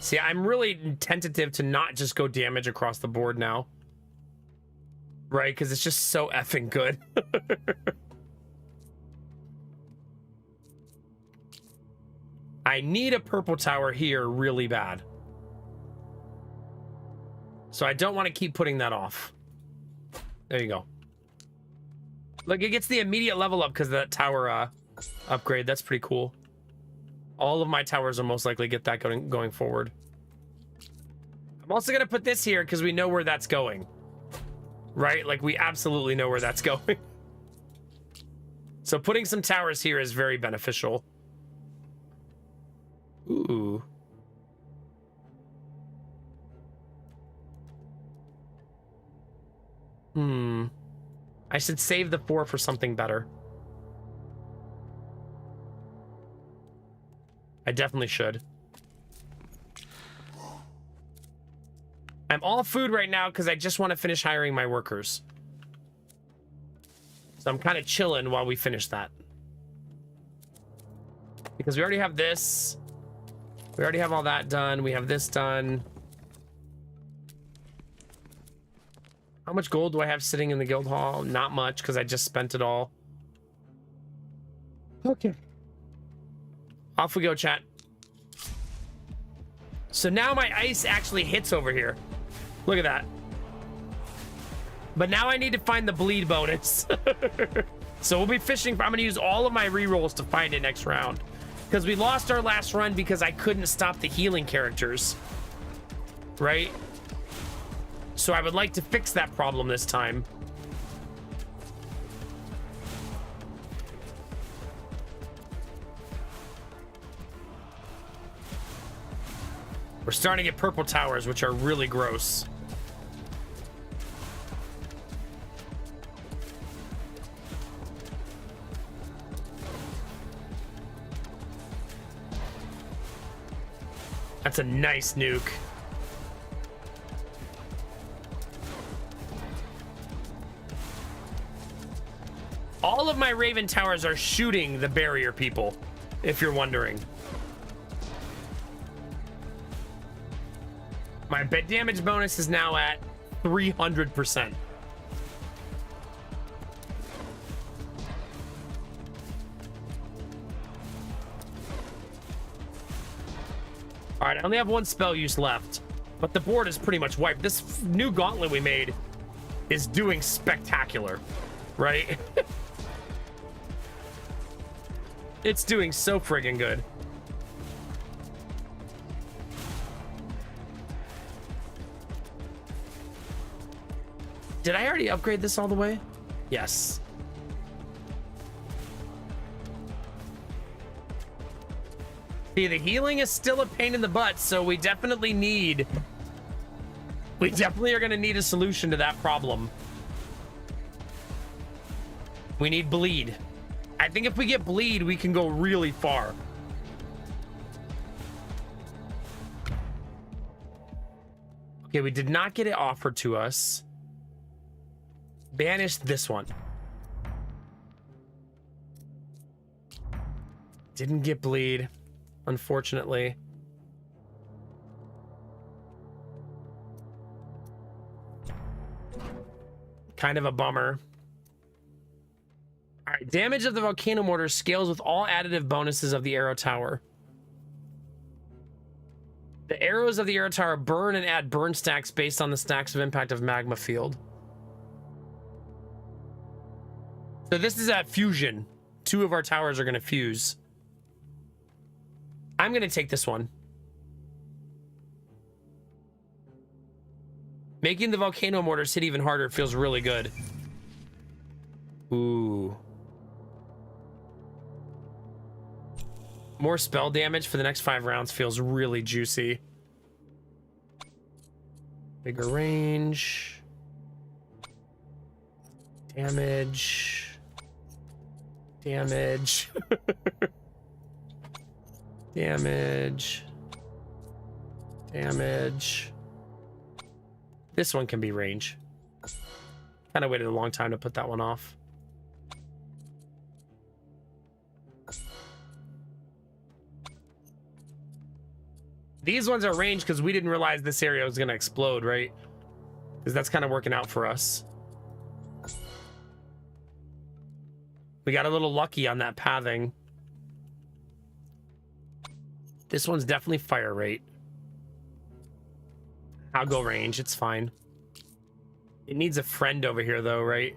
See, I'm really tentative to not just go damage across the board now. Right? Because it's just so effing good. I need a purple tower here really bad. So I don't want to keep putting that off. There you go. Look, it gets the immediate level up because of that tower upgrade. That's pretty cool. All of my towers will most likely get that going forward. I'm also going to put this here because we know where that's going. Right? Like, we absolutely know where that's going. So putting some towers here is very beneficial. Ooh. I should save the 4 for something better. I definitely should. I'm all food right now because I just want to finish hiring my workers. So I'm kind of chilling while we finish that. Because we already have this. We already have all that done. We have this done. How much gold do I have sitting in the guild hall? Not much because I just spent it all. Okay. Off we go, chat. So now my ice actually hits over here. Look at that. But now I need to find the bleed bonus. So we'll be fishing for, I'm gonna use all of my rerolls to find it next round. Because we lost our last run because I couldn't stop the healing characters. Right? So I would like to fix that problem this time. We're starting to get purple towers, which are really gross. That's a nice nuke. All of my Raven towers are shooting the barrier people, if you're wondering. My bit damage bonus is now at 300%. All right, I only have 1 spell use left, but the board is pretty much wiped. This new gauntlet we made is doing spectacular, right? It's doing so friggin' good. Did I already upgrade this all the way? Yes. See, the healing is still a pain in the butt, so we definitely are gonna need a solution to that problem. We need bleed. I think if we get bleed, we can go really far. Okay, we did not get it offered to us. Banish this one. Didn't get bleed, unfortunately. Kind of a bummer. All right, damage of the volcano mortar scales with all additive bonuses of the arrow tower. The arrows of the arrow tower burn and add burn stacks based on the stacks of impact of magma field. So this is at fusion. 2 of our towers are going to fuse. I'm going to take this one. Making the volcano mortars hit even harder feels really good. Ooh. More spell damage for the next 5 rounds feels really juicy. Bigger range. Damage. Damage. Damage. Damage. This one can be range. Kind of waited a long time to put that one off. these ones are ranged because we didn't realize this area was going to explode, right? Because that's kind of working out for us. We got a little lucky on that pathing. This one's definitely fire rate. I'll go range. It's fine. It needs a friend over here, though, right?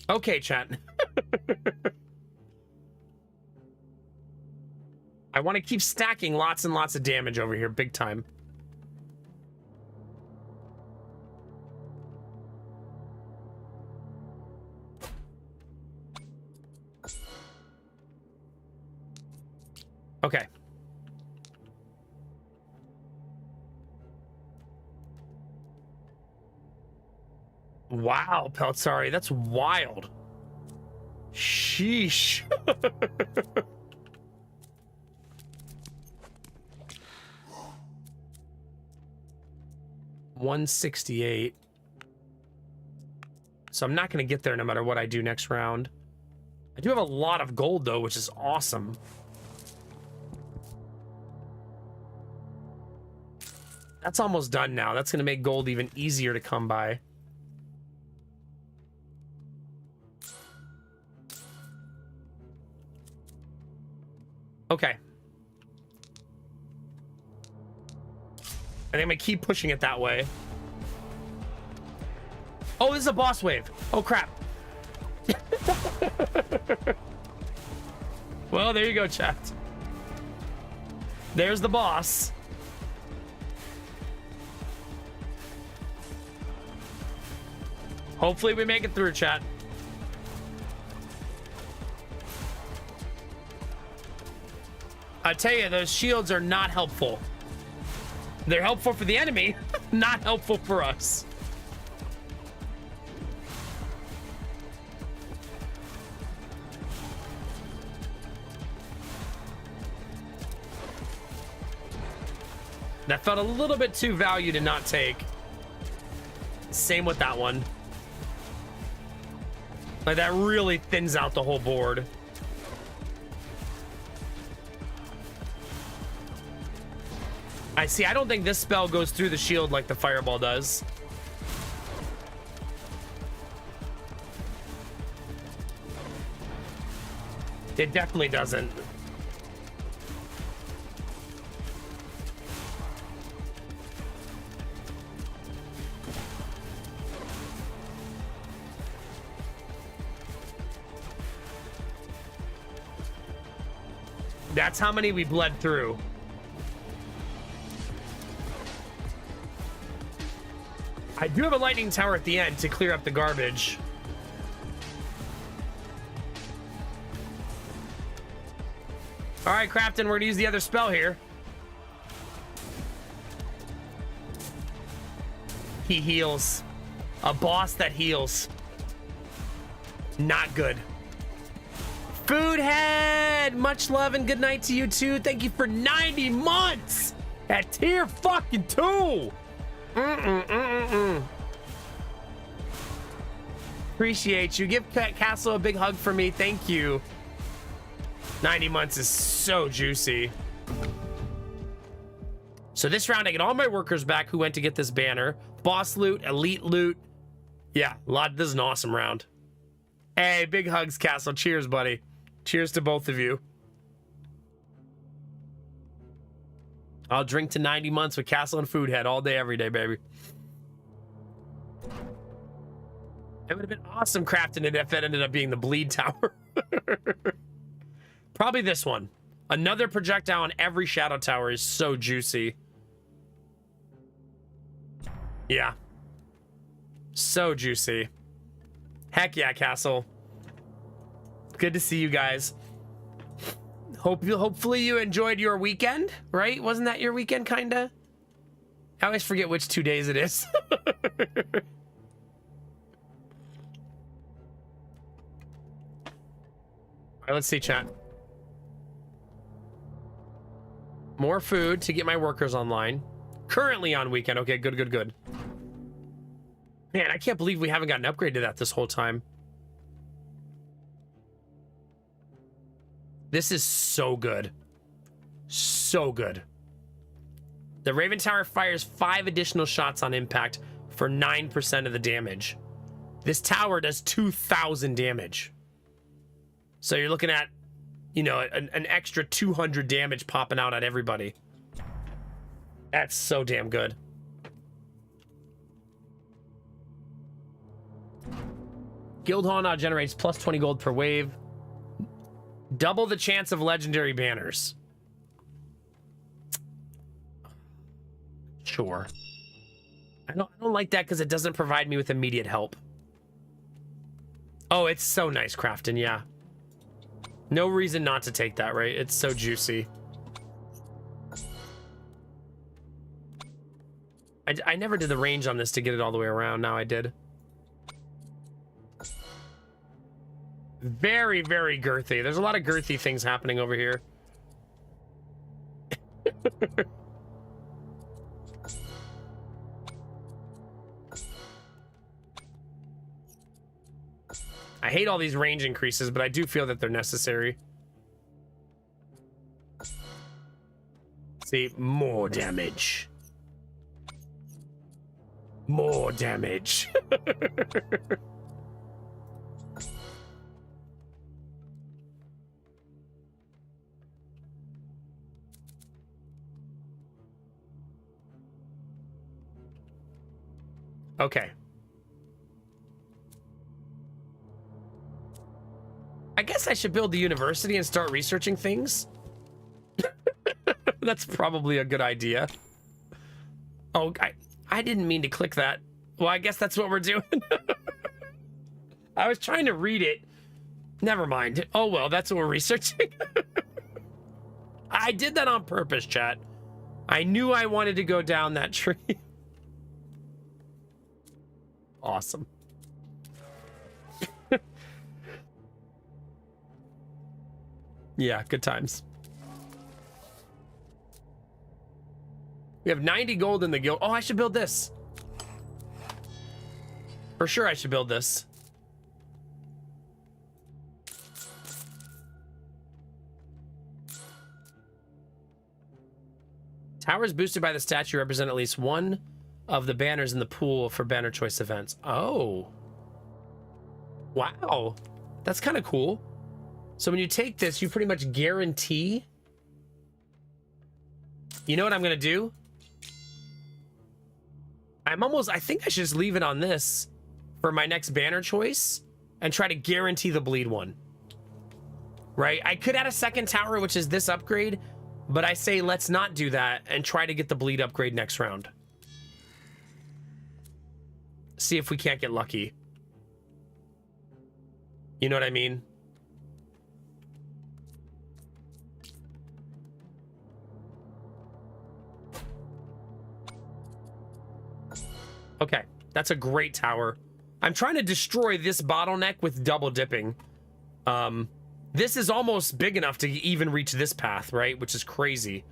Okay, chat. I want to keep stacking lots and lots of damage over here, big time. Okay. Wow, Peltzari, that's wild. Sheesh. 168. So I'm not going to get there no matter what I do next round. I do have a lot of gold, though, which is awesome. That's almost done now. That's going to make gold even easier to come by. Okay. I think I'm gonna keep pushing it that way. Oh, this is a boss wave. Oh, crap. Well, there you go, chat. There's the boss. Hopefully we make it through, chat. I tell you, those shields are not helpful. They're helpful for the enemy, not helpful for us. That felt a little bit too value to not take. Same with that one. Like, that really thins out the whole board. I see. I don't think this spell goes through the shield like the fireball does. It definitely doesn't. That's how many we bled through. I do have a lightning tower at the end to clear up the garbage. All right, Crafton, we're gonna use the other spell here. He heals. A boss that heals. Not good. Foodhead, much love and good night to you too. Thank you for 90 months at tier fucking 2. Appreciate you. Give Castle a big hug for me. Thank you. 90 months is so juicy. So this round I get all my workers back who went to get this banner. Boss loot, elite loot. Yeah, this is an awesome round. Hey, big hugs, Castle. Cheers, buddy. Cheers to both of you. I'll drink to 90 months with Castle and Foodhead all day, every day, baby. It would have been awesome crafting it if it ended up being the bleed tower. Probably this one. Another projectile on every shadow tower is so juicy. Yeah. So juicy. Heck yeah, Castle. Good to see you guys. Hopefully you enjoyed your weekend, right? Wasn't that your weekend, kinda? I always forget which 2 days it is. All right, let's see, chat. More food to get my workers online. Currently on weekend. Okay, good. Man, I can't believe we haven't got an upgrade to that this whole time. This is so good. So good. The Raven Tower fires 5 additional shots on impact for 9% of the damage. This tower does 2,000 damage. So you're looking at, you know, an extra 200 damage popping out at everybody. That's so damn good. Guildhall now generates plus 20 gold per wave. Double the chance of legendary banners. Sure. I don't like that because it doesn't provide me with immediate help. Oh, it's so nice, Crafton, yeah. No reason not to take that, right? It's so juicy. I never did the range on this to get it all the way around. Now I did. Very, very girthy. There's a lot of girthy things happening over here. I hate all these range increases, but I do feel that they're necessary. See, more damage. More damage. Okay. I guess I should build the university and start researching things. That's probably a good idea. Oh, I didn't mean to click that. Well, I guess that's what we're doing. I was trying to read it. Never mind. Oh, well, that's what we're researching. I did that on purpose, chat. I knew I wanted to go down that tree. Awesome. Yeah, good times. We have 90 gold in the guild. Oh, I should build this. For sure, I should build this. Towers boosted by the statue represent at least one of the banners in the pool for banner choice events. Oh. Wow. That's kind of cool. So when you take this, you pretty much guarantee. You know what I'm going to do? I think I should just leave it on this for my next banner choice and try to guarantee the bleed one. Right? I could add a second tower, which is this upgrade, but I say let's not do that and try to get the bleed upgrade next round. See if we can't get lucky. You know what I mean? Okay, that's a great tower. I'm trying to destroy this bottleneck with double dipping. This is almost big enough to even reach this path, right? Which is crazy.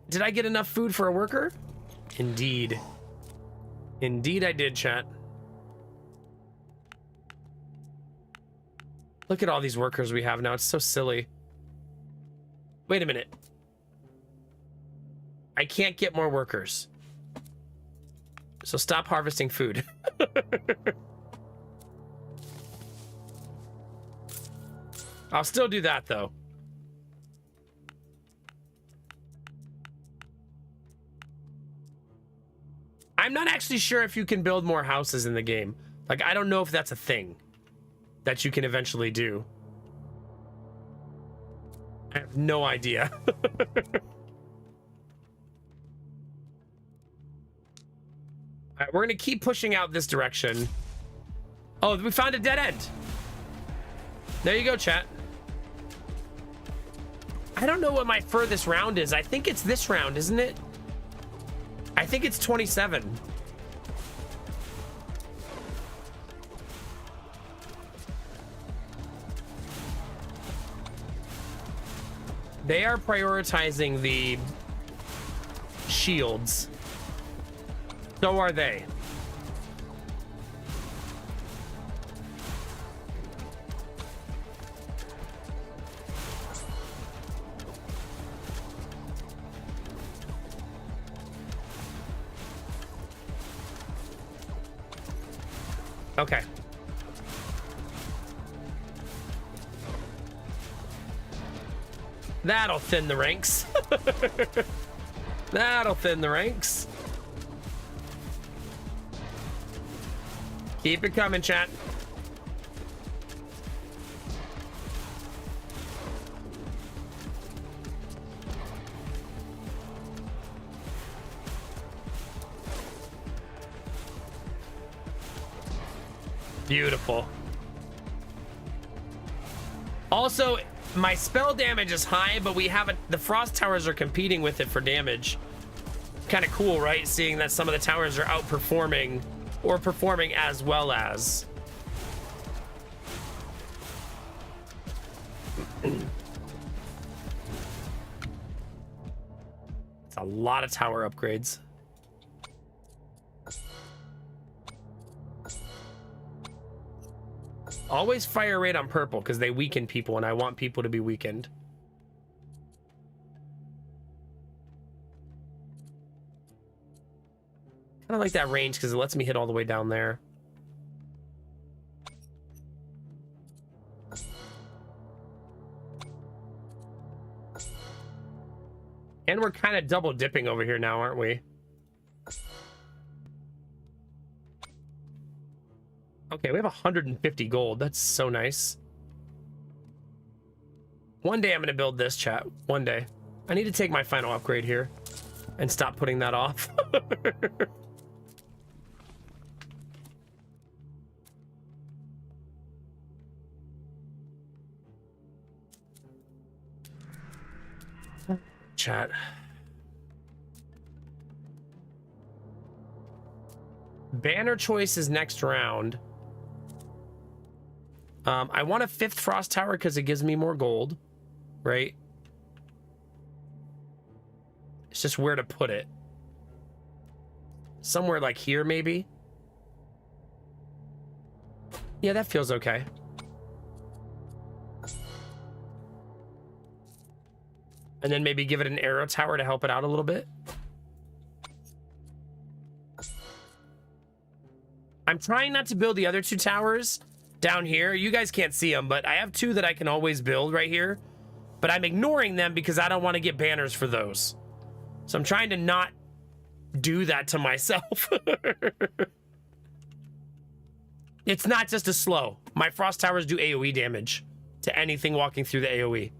Did I get enough food for a worker? Indeed. Indeed I did, chat. Look at all these workers we have now. It's so silly. Wait a minute. I can't get more workers. So stop harvesting food. I'll still do that, though. I'm not actually sure if you can build more houses in the game. Like, I don't know if that's a thing that you can eventually do. I have no idea. All right, we're gonna keep pushing out this direction. Oh, we found a dead end. There you go, chat. I don't know what my furthest round is. I think it's this round, isn't it? I think it's 27. They are prioritizing the shields. So are they. Okay. That'll thin the ranks. That'll thin the ranks. Keep it coming, chat. Beautiful. Also, my spell damage is high, but we have the frost towers are competing with it for damage. Kind of cool, right? Seeing that some of the towers are outperforming or performing as well as. It's a lot of tower upgrades. Always fire rate on purple because they weaken people and I want people to be weakened. Kind of like that range because it lets me hit all the way down there. And we're kind of double dipping over here now, aren't we? Okay, we have 150 gold. That's so nice. One day I'm going to build this, chat. One day. I need to take my final upgrade here and stop putting that off. Chat. Banner choice is next round. I want a 5th frost tower because it gives me more gold, right? It's just where to put it. Somewhere like here, maybe. Yeah, that feels okay. And then maybe give it an arrow tower to help it out a little bit. I'm trying not to build the other 2 towers down here. You guys can't see them, but I have 2 that I can always build right here. But I'm ignoring them because I don't want to get banners for those. So I'm trying to not do that to myself. It's not just a slow. My frost towers do AoE damage to anything walking through the AoE.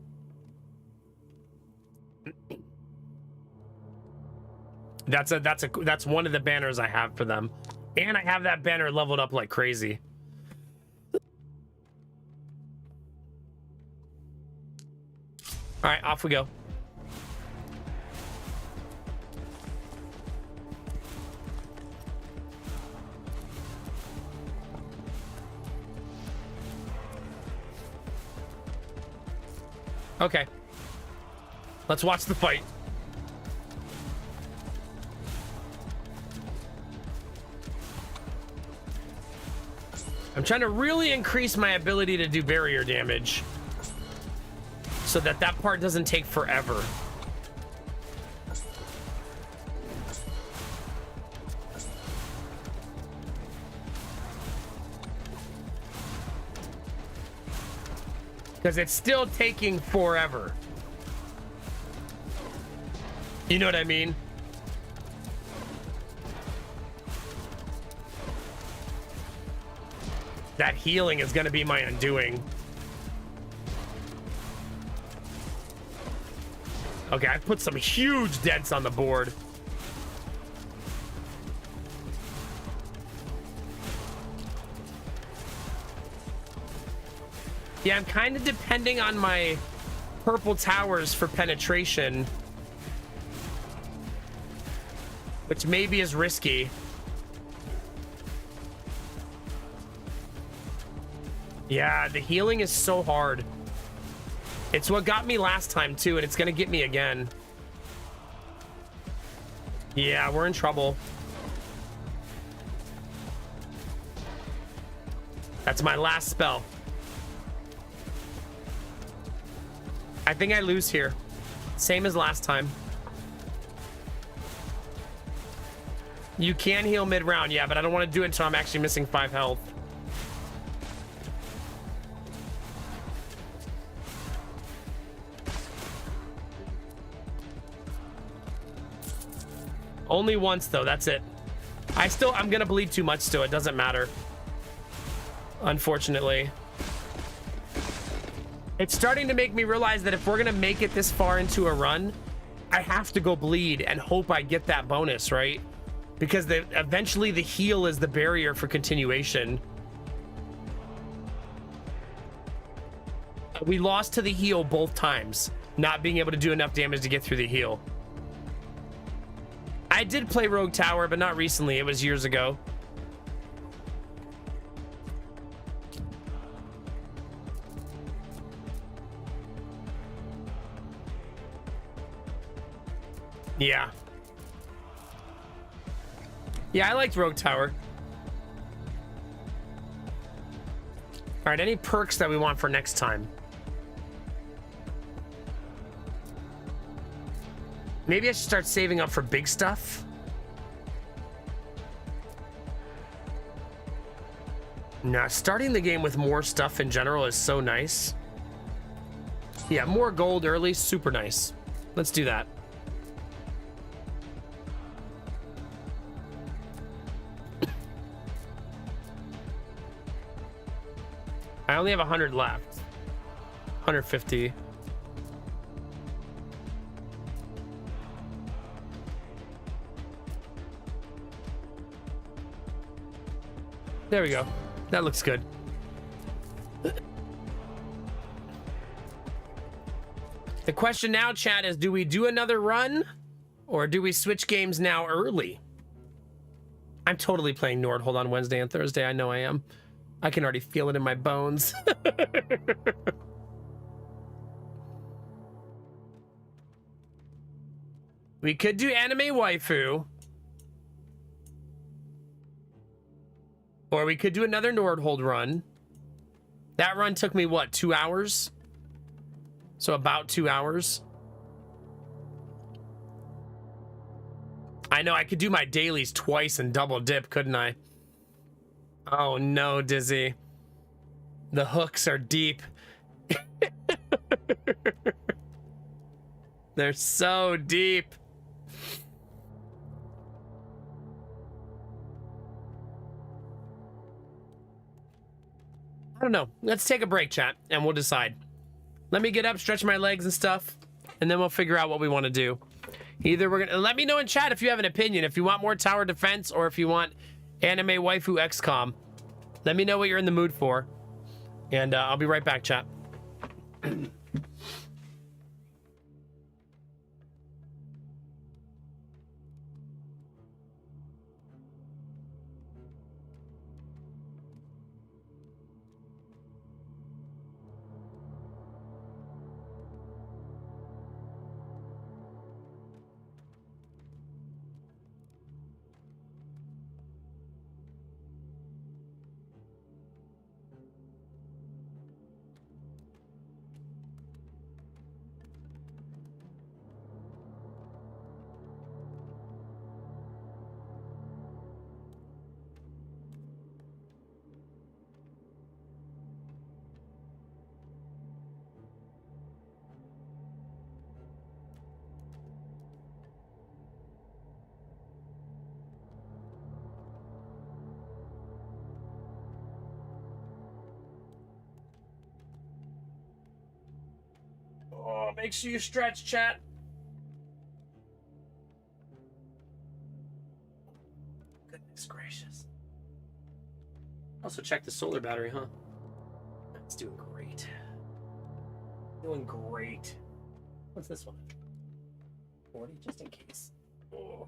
That's one of the banners I have for them. And I have that banner leveled up like crazy. All right, off we go. Okay. Let's watch the fight. I'm trying to really increase my ability to do barrier damage so that part doesn't take forever. Because it's still taking forever. You know what I mean? That healing is going to be my undoing. Okay, I've put some huge dents on the board. Yeah, I'm kind of depending on my purple towers for penetration, which maybe is risky. Yeah, the healing is so hard. It's what got me last time too, and it's gonna get me again. Yeah, we're in trouble. That's my last spell. I think I lose here. Same as last time. You can heal mid-round, yeah, but I don't want to do it until I'm actually missing 5 health. Only once though, that's it. I'm gonna bleed too much still, it doesn't matter. Unfortunately. It's starting to make me realize that if we're gonna make it this far into a run, I have to go bleed and hope I get that bonus, right? Because eventually the heal is the barrier for continuation. We lost to the heal both times, not being able to do enough damage to get through the heal. I did play Rogue Tower, but not recently. It was years ago. Yeah. Yeah, I liked Rogue Tower. All right, any perks that we want for next time? Maybe I should start saving up for big stuff. Nah, starting the game with more stuff in general is so nice. Yeah, more gold early, super nice. Let's do that. I only have 100 left. 150. There we go. That looks good. The question now, chat, is do we do another run or do we switch games now early? I'm totally playing Nordhold on Wednesday and Thursday. I know I am. I can already feel it in my bones. We could do anime waifu. Or we could do another Nordhold run. That run took me, what, 2 hours? So about 2 hours. I know I could do my dailies twice and double dip, couldn't I? Oh no, Dizzy. The hooks are deep. They're so deep. I don't know. Let's take a break, chat, and we'll decide. Let me get up, stretch my legs and stuff, and then we'll figure out what we want to do. Either we're gonna let me know in chat if you have an opinion, if you want more tower defense or if you want anime waifu XCOM. Let me know what you're in the mood for, and I'll be right back, chat. Oh, make sure you stretch, chat. Goodness gracious. Also check the solar battery, huh? It's doing great. Doing great. What's this one? 40, just in case. Oh.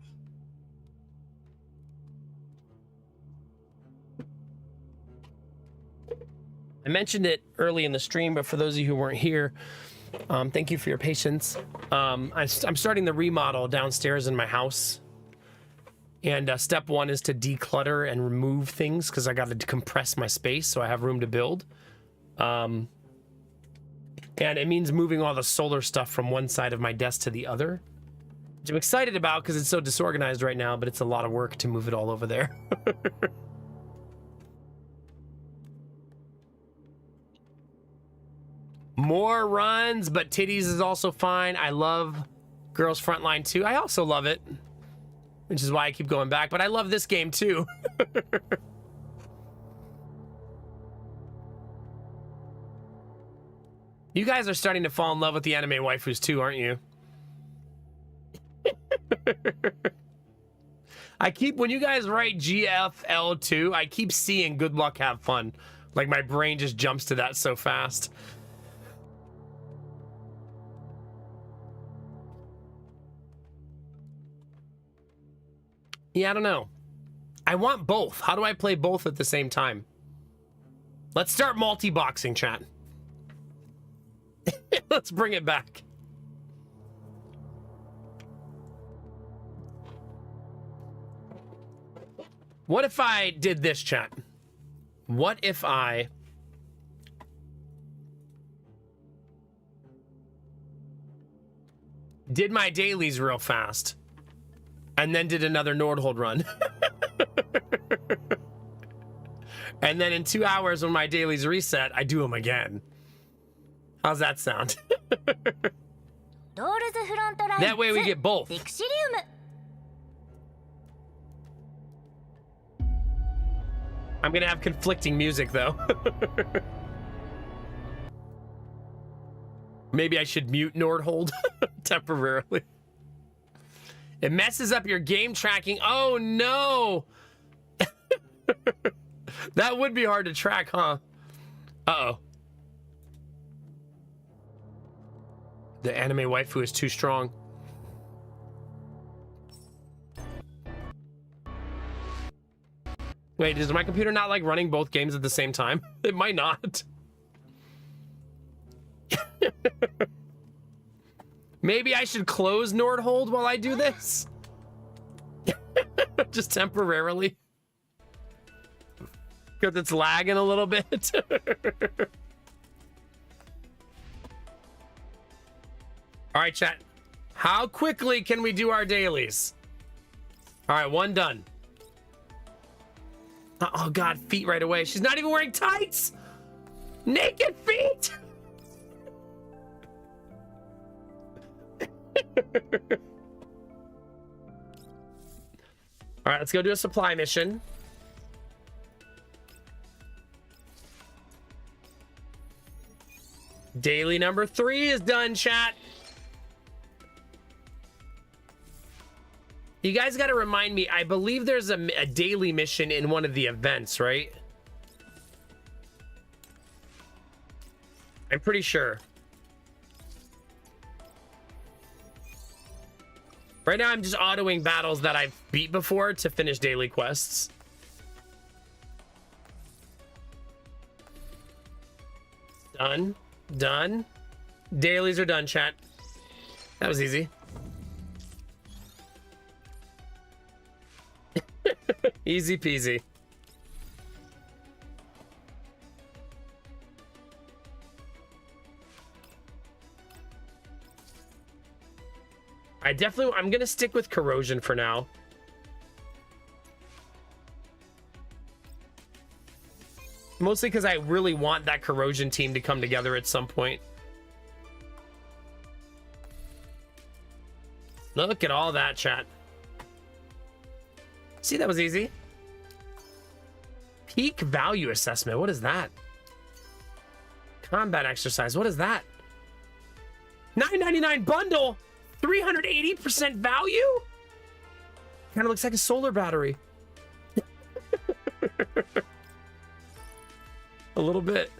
I mentioned it early in the stream, but for those of you who weren't here, thank you for your patience. I'm starting the remodel downstairs in my house. And step one is to declutter and remove things because I got to compress my space so I have room to build. And it means moving all the solar stuff from one side of my desk to the other, which I'm excited about because it's so disorganized right now, but it's a lot of work to move it all over there. More runs, but titties is also fine. I love Girls Frontline too. I also love it. which is why I keep going back. But I love this game too. You guys are starting to fall in love with the anime waifus too, aren't you? I keep, when you guys write GFL2, I keep seeing good luck, have fun. Like my brain just jumps to that so fast. Yeah, I don't know. I want both. How do I play both at the same time? Let's start multi-boxing, chat. Let's bring it back. What if I did this, chat? What if I did my dailies real fast and then did another Nordhold run? And then in 2 hours when my dailies reset, I do them again. How's that sound? That way we get both. I'm gonna have conflicting music though. Maybe I should mute Nordhold temporarily. It messes up your game tracking. Oh no! That would be hard to track, huh? Uh-oh. The anime waifu is too strong. Wait, is my computer not like running both games at the same time? It might not. Maybe I should close Nordhold while I do this. Just temporarily. Because it's lagging a little bit. All right, chat. How quickly can we do our dailies? All right, one done. Oh, God, feet right away. She's not even wearing tights. Naked feet. All right, let's go do a supply mission. Daily number 3 is done, chat. You guys got to remind me, I believe there's a daily mission in one of the events, right? I'm pretty sure. Right now, I'm just autoing battles that I've beat before to finish daily quests. Done. Done. Dailies are done, chat. That was easy. Easy peasy. I'm gonna stick with corrosion for now. Mostly because I really want that corrosion team to come together at some point. Look at all that, chat. See, that was easy. Peak value assessment. What is that? Combat exercise. What is that? $9.99 bundle. 380% value? Kind of looks like a solar battery. A little bit.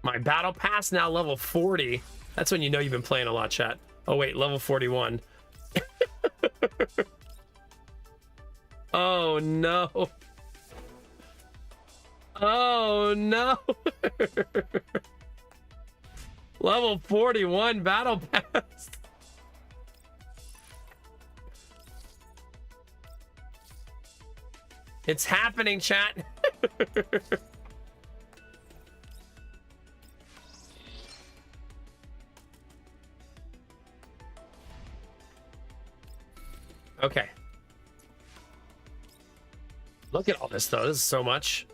My battle pass now level 40. That's when you know you've been playing a lot, chat. Oh wait, level 41. Oh no. Oh no. Level 41 battle pass. It's happening, chat. Okay. Look at all this, though. This is so much.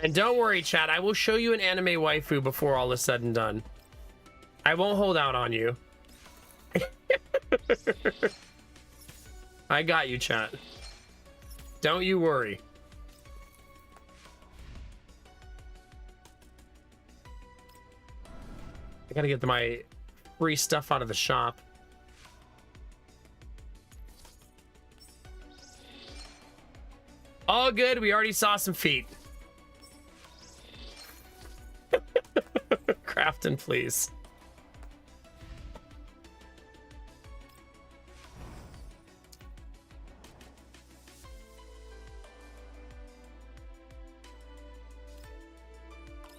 And don't worry, chat. I will show you an anime waifu before all is said and done. I won't hold out on you. I got you, chat. Don't you worry. I gotta get my free stuff out of the shop. All good. We already saw some feet. Crafton, please.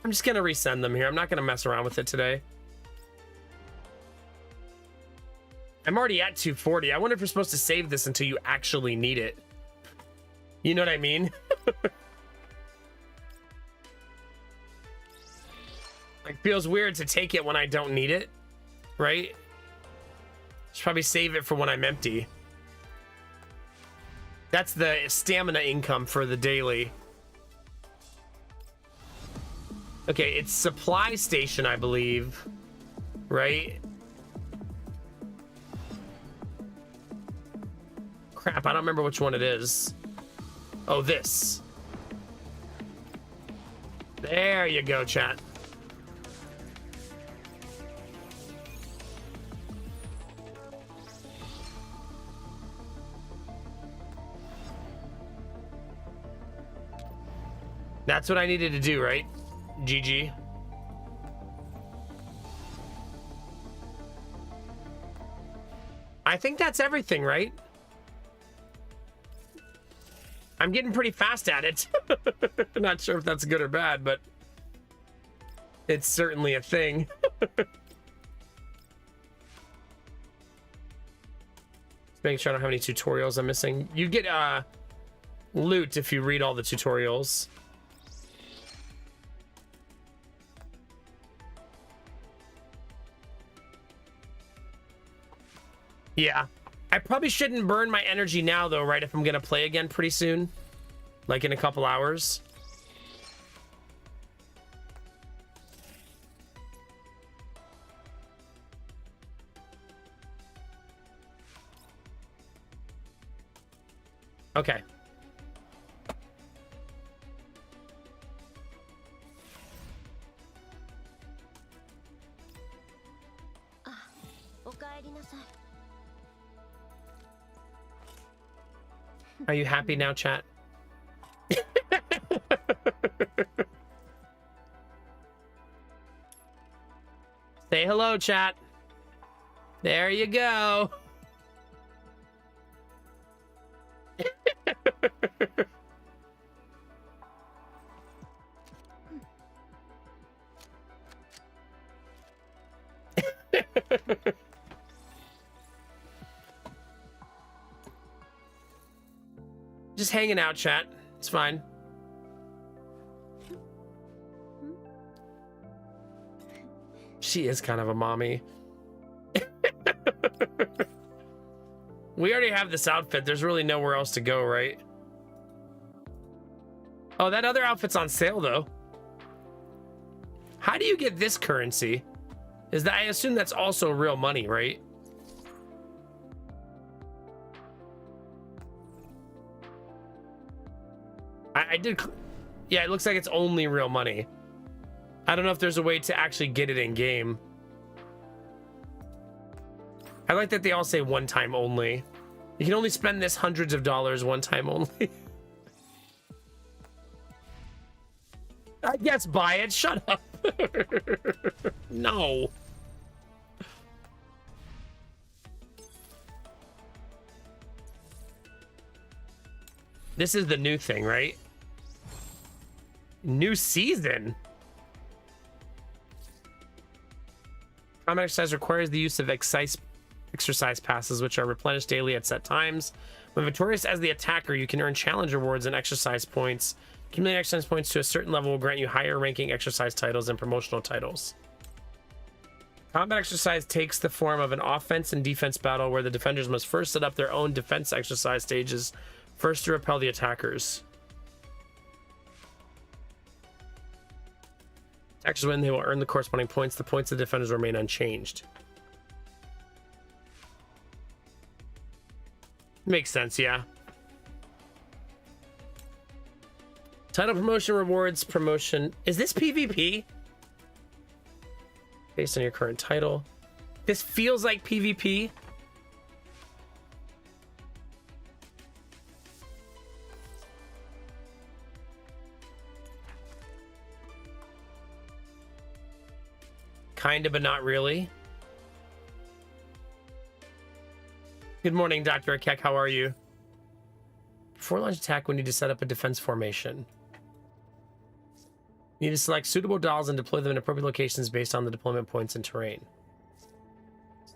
I'm just gonna resend them here. I'm not gonna mess around with it today. I'm already at 240. I wonder if you're supposed to save this until you actually need it. You know what I mean? Like, feels weird to take it when I don't need it, right? Should probably save it for when I'm empty. That's the stamina income for the daily. Okay, it's supply station, I believe, right? Crap, I don't remember which one it is. Oh, this. There you go, chat. That's what I needed to do, right? GG. I think that's everything, right? I'm getting pretty fast at it. Not sure if that's good or bad, but it's certainly a thing. Just making sure I don't have any tutorials I'm missing. You get loot if you read all the tutorials. Yeah. I probably shouldn't burn my energy now, though, right? If I'm going to play again pretty soon. Like in a couple hours. Okay. Are you happy now, chat? Say hello, chat. There you go. Just hanging out, chat. It's fine. She is kind of a mommy. We already have this outfit. There's really nowhere else to go, right? Oh, that other outfit's on sale, though. How do you get this currency? Is that, I assume that's also real money, right? I did, yeah, it looks like it's only real money. I don't know if there's a way to actually get it in game. I like that they all say one time only. You can only spend this hundreds of dollars one time only. I guess buy it. Shut up. No. This is the new thing, right? New season. Combat exercise requires the use of exercise passes, which are replenished daily at set times. When victorious as the attacker, you can earn challenge rewards and exercise points. Accumulating exercise points to a certain level will grant you higher ranking exercise titles and promotional titles. Combat exercise takes the form of an offense and defense battle where the defenders must first set up their own defense exercise stages, first to repel the attackers. Attackers win, they will earn the corresponding points. The points of the defenders remain unchanged. Makes sense, yeah. Title promotion rewards promotion. Is this PvP? Based on your current title. This feels like PvP. Kinda, but not really. Good morning, Dr. Akek. How are you? Before launch attack, we need to set up a defense formation. You need to select suitable dolls and deploy them in appropriate locations based on the deployment points and terrain.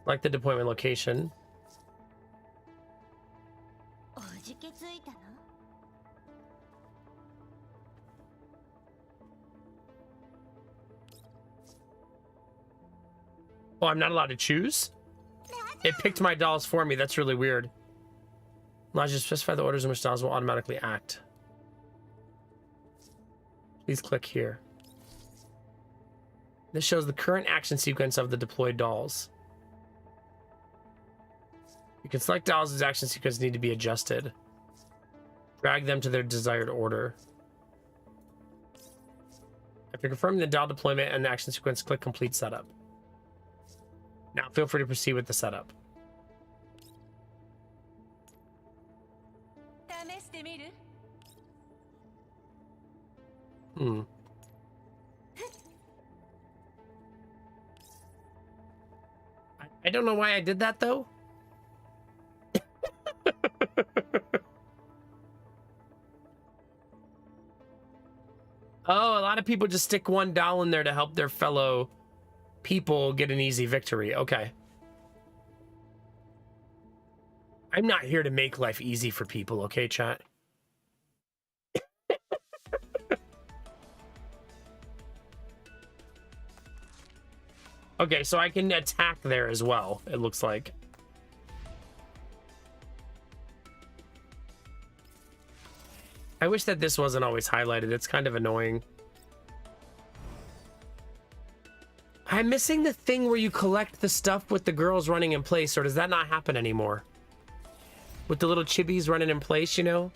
Select the deployment location. Oh, I'm not allowed to choose? It picked my dolls for me. That's really weird. Allows you to specify the orders in which dolls will automatically act. Please click here. This shows the current action sequence of the deployed dolls. You can select dolls whose action sequence need to be adjusted. Drag them to their desired order. After confirming the doll deployment and the action sequence, click complete setup. Now feel free to proceed with the setup. I don't know why I did that though. Oh, a lot of people just stick one doll in there to help their fellow people get an easy victory. Okay. I'm not here to make life easy for people, okay, chat? Okay, so I can attack there as well, it looks like. I wish that this wasn't always highlighted. It's kind of annoying. I'm missing the thing where you collect the stuff with the girls running in place, or does that not happen anymore? With the little chibis running in place, you know?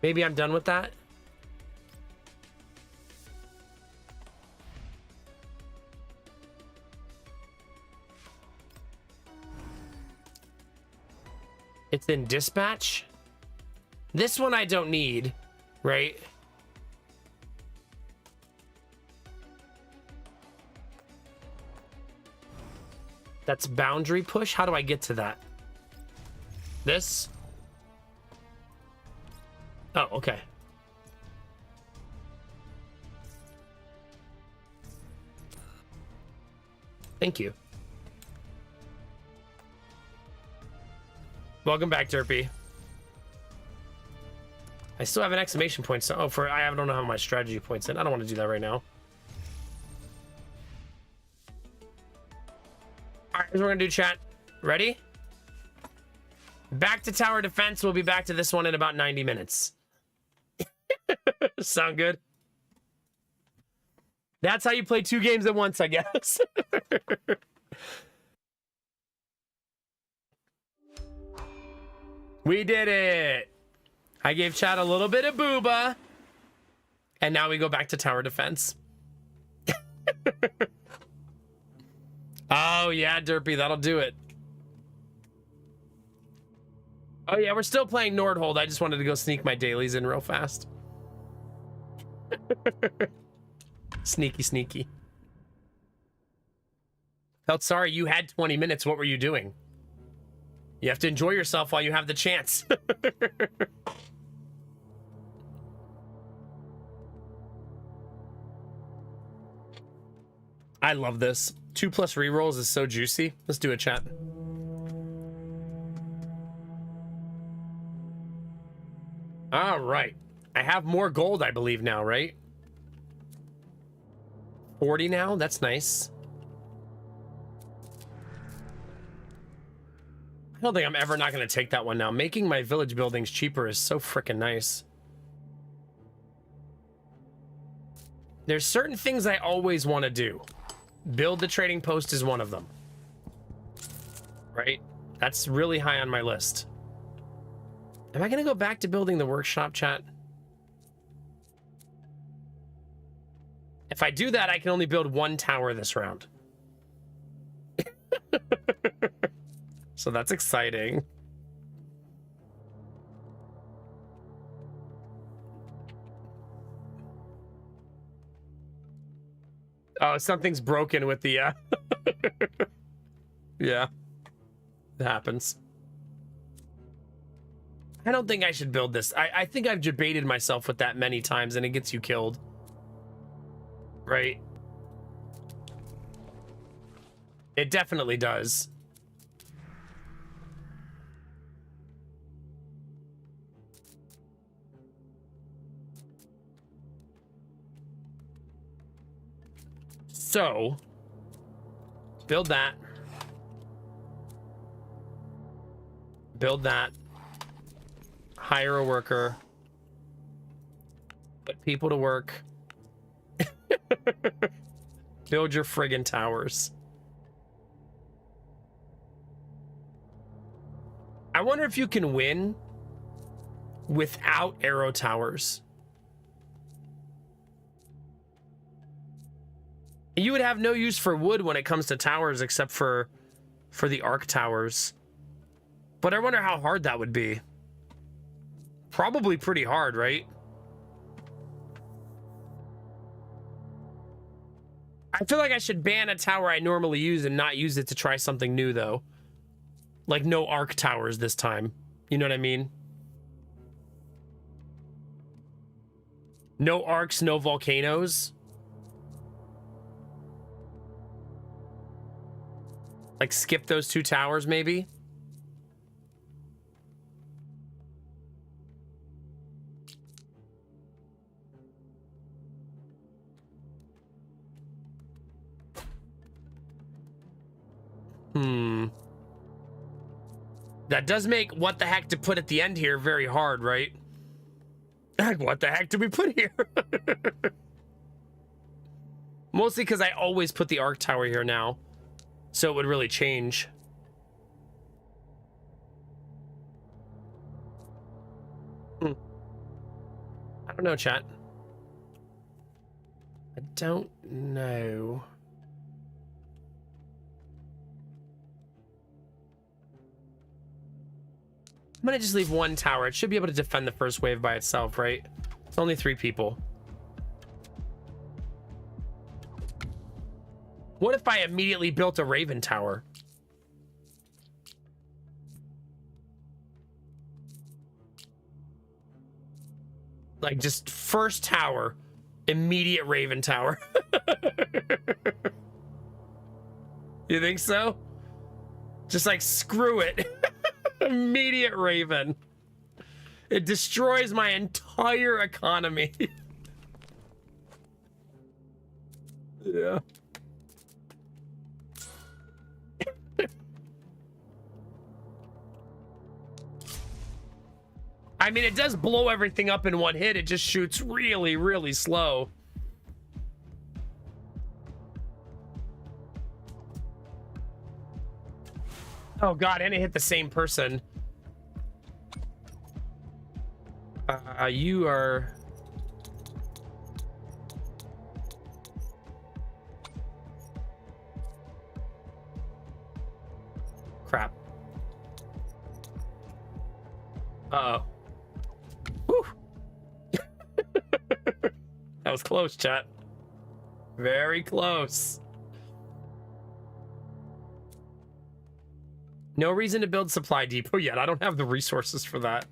Maybe I'm done with that. It's in dispatch. This one I don't need, right? That's boundary push. How do I get to that? This? Oh, okay. Thank you. Welcome back, Derpy. I still have an exclamation point. So, I don't know how my strategy points in. I don't want to do that right now. All right, here's what we're gonna do, chat. Ready? Back to tower defense. We'll be back to this one in about 90 minutes. Sound good? That's how you play 2 games at once, I guess. We did it. I gave chat a little bit of booba. And now we go back to tower defense. Oh, yeah, Derpy, that'll do it. Oh, yeah, we're still playing Nordhold. I just wanted to go sneak my dailies in real fast. Sneaky, sneaky. Felt sorry you had 20 minutes. What were you doing? You have to enjoy yourself while you have the chance. I love this. 2+ rerolls is so juicy. Let's do it, chat. All right. I have more gold, I believe, now, right? 40 now? That's nice. I don't think I'm ever not going to take that one now. Making my village buildings cheaper is so freaking nice. There's certain things I always want to do. Build the trading post is one of them. Right? That's really high on my list. Am I going to go back to building the workshop, chat? If I do that, I can only build one tower this round. So that's exciting. Oh, something's broken with the... Yeah. It happens. I don't think I should build this. I think I've debated myself with that many times and it gets you killed. Right? It definitely does. So, build that. Build that. Hire a worker. Put people to work. Build your friggin' towers. I wonder if you can win without arrow towers. You would have no use for wood when it comes to towers except for the arc towers. But I wonder how hard that would be. Probably pretty hard, right? I feel like I should ban a tower I normally use and not use it to try something new, though. Like no arc towers this time. You know what I mean? No arcs, no volcanoes. Like skip those two towers, maybe? That does make what the heck to put at the end here very hard, right? What the heck did we put here? Mostly because I always put the arc tower here now. So it would really change. I don't know, chat. I don't know. I'm gonna just leave one tower. It should be able to defend the first wave by itself, right? It's only 3 people. What if I immediately built a Raven tower? Like just first tower, immediate Raven tower. You think so? Just like screw it. Immediate Raven. It destroys my entire economy. Yeah. I mean, it does blow everything up in one hit. It just shoots really, really slow. Oh god, and it hit the same person. You are... Crap. Uh-oh. Whew. That was close, chat. Very close. No reason to build supply depot yet. I don't have the resources for that.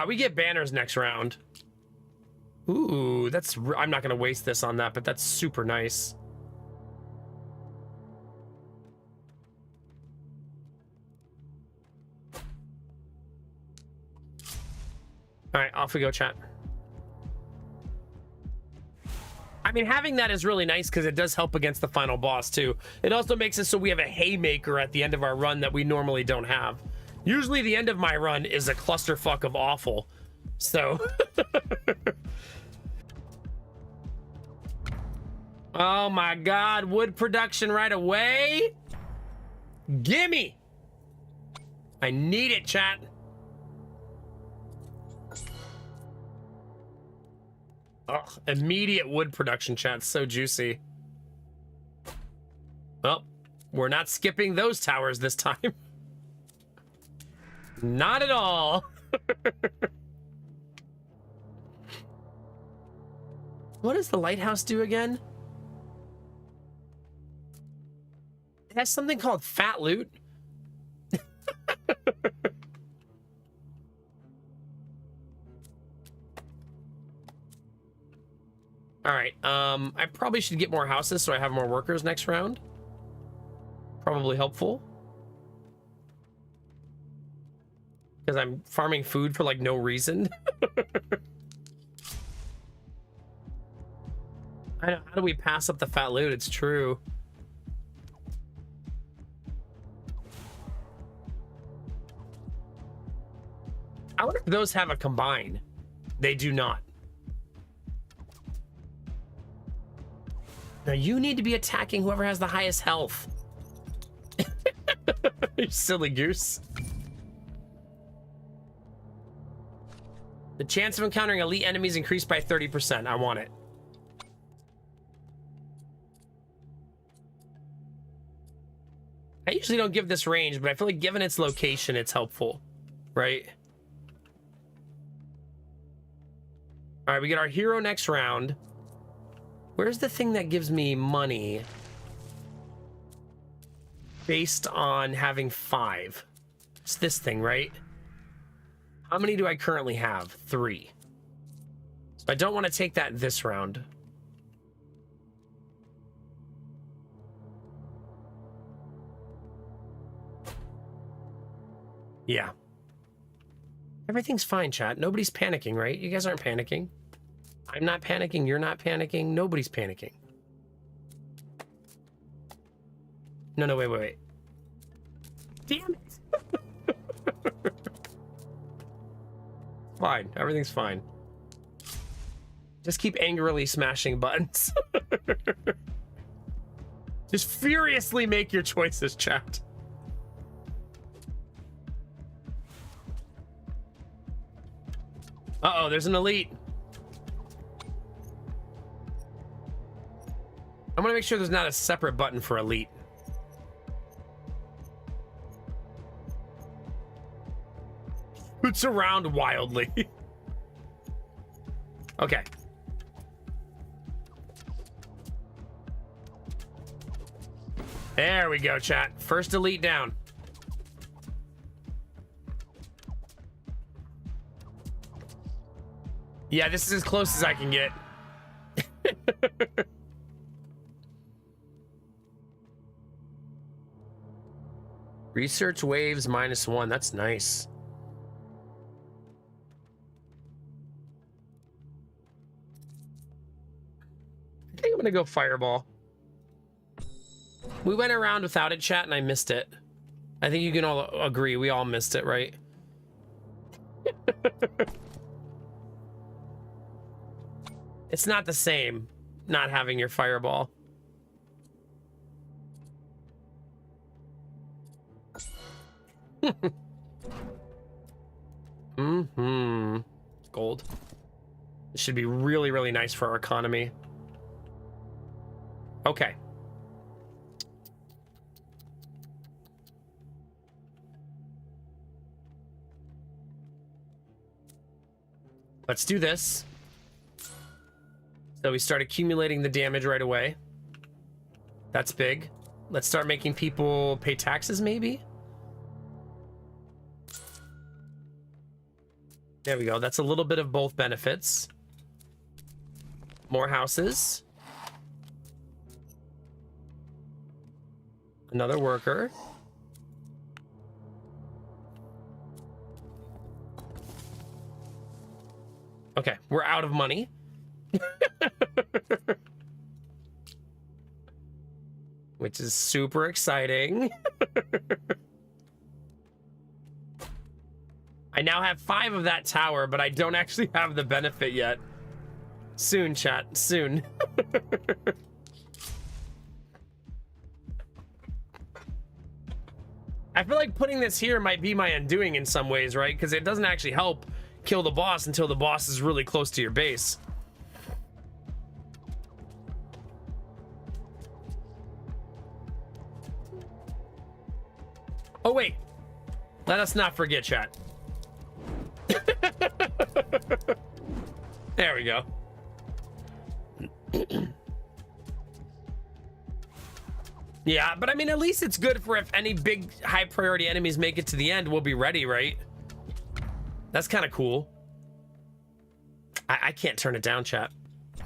We get banners next round. Ooh, that's... I'm not going to waste this on that, but that's super nice. All right, off we go, chat. I mean, having that is really nice because it does help against the final boss, too. It also makes it so we have a haymaker at the end of our run that we normally don't have. Usually the end of my run is a clusterfuck of awful. So. Oh my God, wood production right away. Gimme. I need it, chat. Ugh, immediate wood production, chat. So juicy. Oh, we're not skipping those towers this time. Not at all. What does the lighthouse do again? It has something called fat loot. All right, I probably should get more houses so I have more workers next round. Probably helpful. Because I'm farming food for like no reason. I know, how do we pass up the fat loot? It's true. I wonder if those have a combine. They do not. Now you need to be attacking whoever has the highest health. You silly goose. The chance of encountering elite enemies increased by 30%. I want it. I usually don't give this range, but I feel like given its location, it's helpful, right? All right, we get our hero next round. Where's the thing that gives me money based on having 5? It's this thing, right? How many do I currently have? 3. So I don't want to take that this round. Yeah. Everything's fine, chat. Nobody's panicking, right? You guys aren't panicking. I'm not panicking. You're not panicking. Nobody's panicking. No, wait. Damn it. Fine. Everything's fine. Just keep angrily smashing buttons. Just furiously make your choices, chat. Uh-oh, there's an elite. I'm gonna make sure there's not a separate button for elite. Boots around wildly. Okay. There we go, chat. First elite down. Yeah, this is as close as I can get. Research waves -1. That's nice. I think I'm gonna go fireball. We went around without it, chat, and I missed it. I think you can all agree we all missed it, right? It's not the same not having your fireball. Gold. This should be really, really nice for our economy. Okay. Let's do this. So we start accumulating the damage right away. That's big. Let's start making people pay taxes, maybe? There we go. That's a little bit of both benefits. More houses. Another worker. Okay, we're out of money. Which is super exciting. I now have 5 of that tower, but I don't actually have the benefit yet. Soon, chat. Soon. I feel like putting this here might be my undoing in some ways, right? Because it doesn't actually help kill the boss until the boss is really close to your base. Oh, wait. Let us not forget, chat. There we go. Yeah, but I mean, at least it's good for if any big high priority enemies make it to the end, we'll be ready, right? That's kind of cool. I can't turn it down, chat.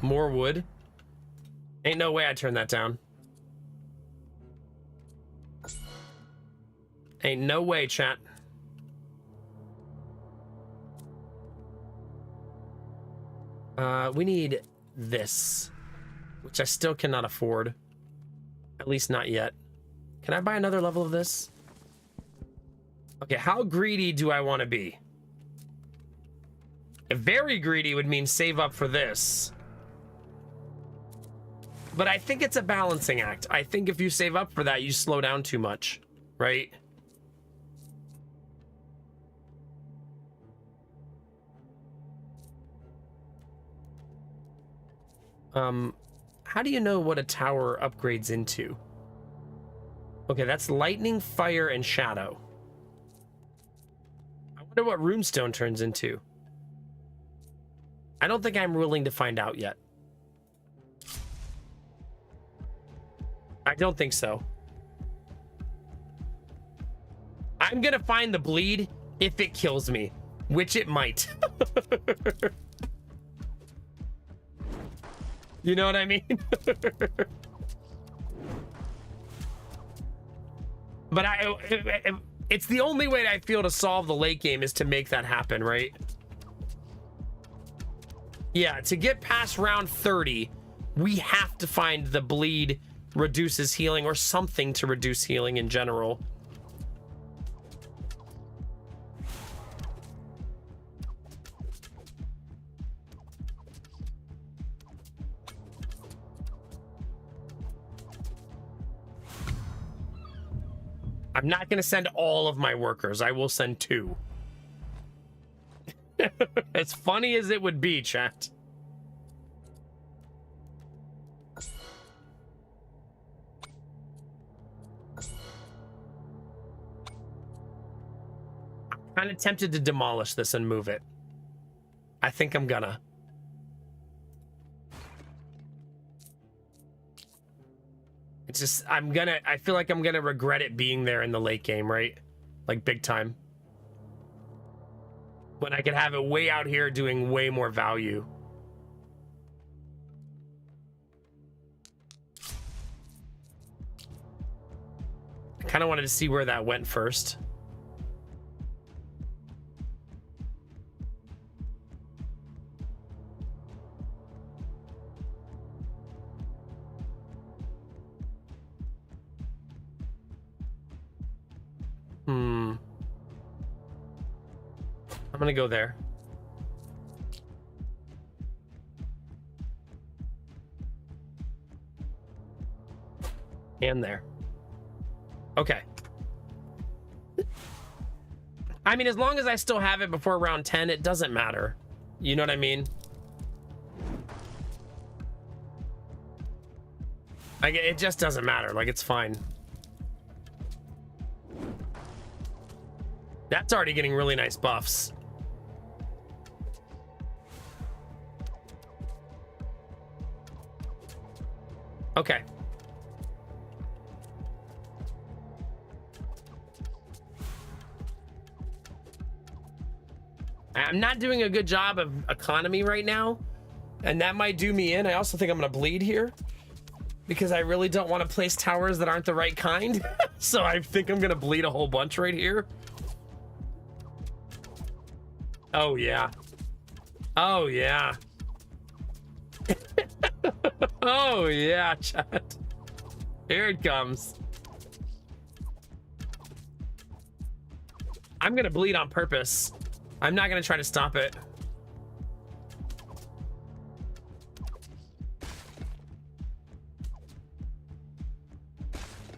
More wood? Ain't no way I turn that down. Ain't no way, chat. We need this, which I still cannot afford. At least not yet. Can I buy another level of this? Okay, how greedy do I want to be? If very greedy would mean save up for this. But I think it's a balancing act. I think if you save up for that, you slow down too much, right? How do you know what a tower upgrades into? Okay, that's lightning, fire, and shadow. I wonder what runestone turns into. I don't think I'm willing to find out yet. I don't think so. I'm gonna find the bleed if it kills me, which it might. You know what I mean? But it's the only way I feel to solve the late game is to make that happen, right? Yeah, to get past round 30, we have to find the bleed reduces healing or something to reduce healing in general. I'm not going to send all of my workers. I will send 2. As funny as it would be, chat. I'm kind of tempted to demolish this and move it. I think I'm gonna. It's just, I feel like I'm gonna regret it being there in the late game, right? Like big time. When I could have it way out here doing way more value. I kind of wanted to see where that went first. I'm gonna go there. And there. Okay. I mean, as long as I still have it before round 10, it doesn't matter. You know what I mean? Like, it just doesn't matter. Like, it's fine. That's already getting really nice buffs. Okay. I'm not doing a good job of economy right now, and that might do me in. I also think I'm gonna bleed here because I really don't want to place towers that aren't the right kind. So I think I'm gonna bleed a whole bunch right here. Oh yeah. Oh yeah. Oh yeah, chat. Here it comes. I'm gonna bleed on purpose. I'm not gonna try to stop it.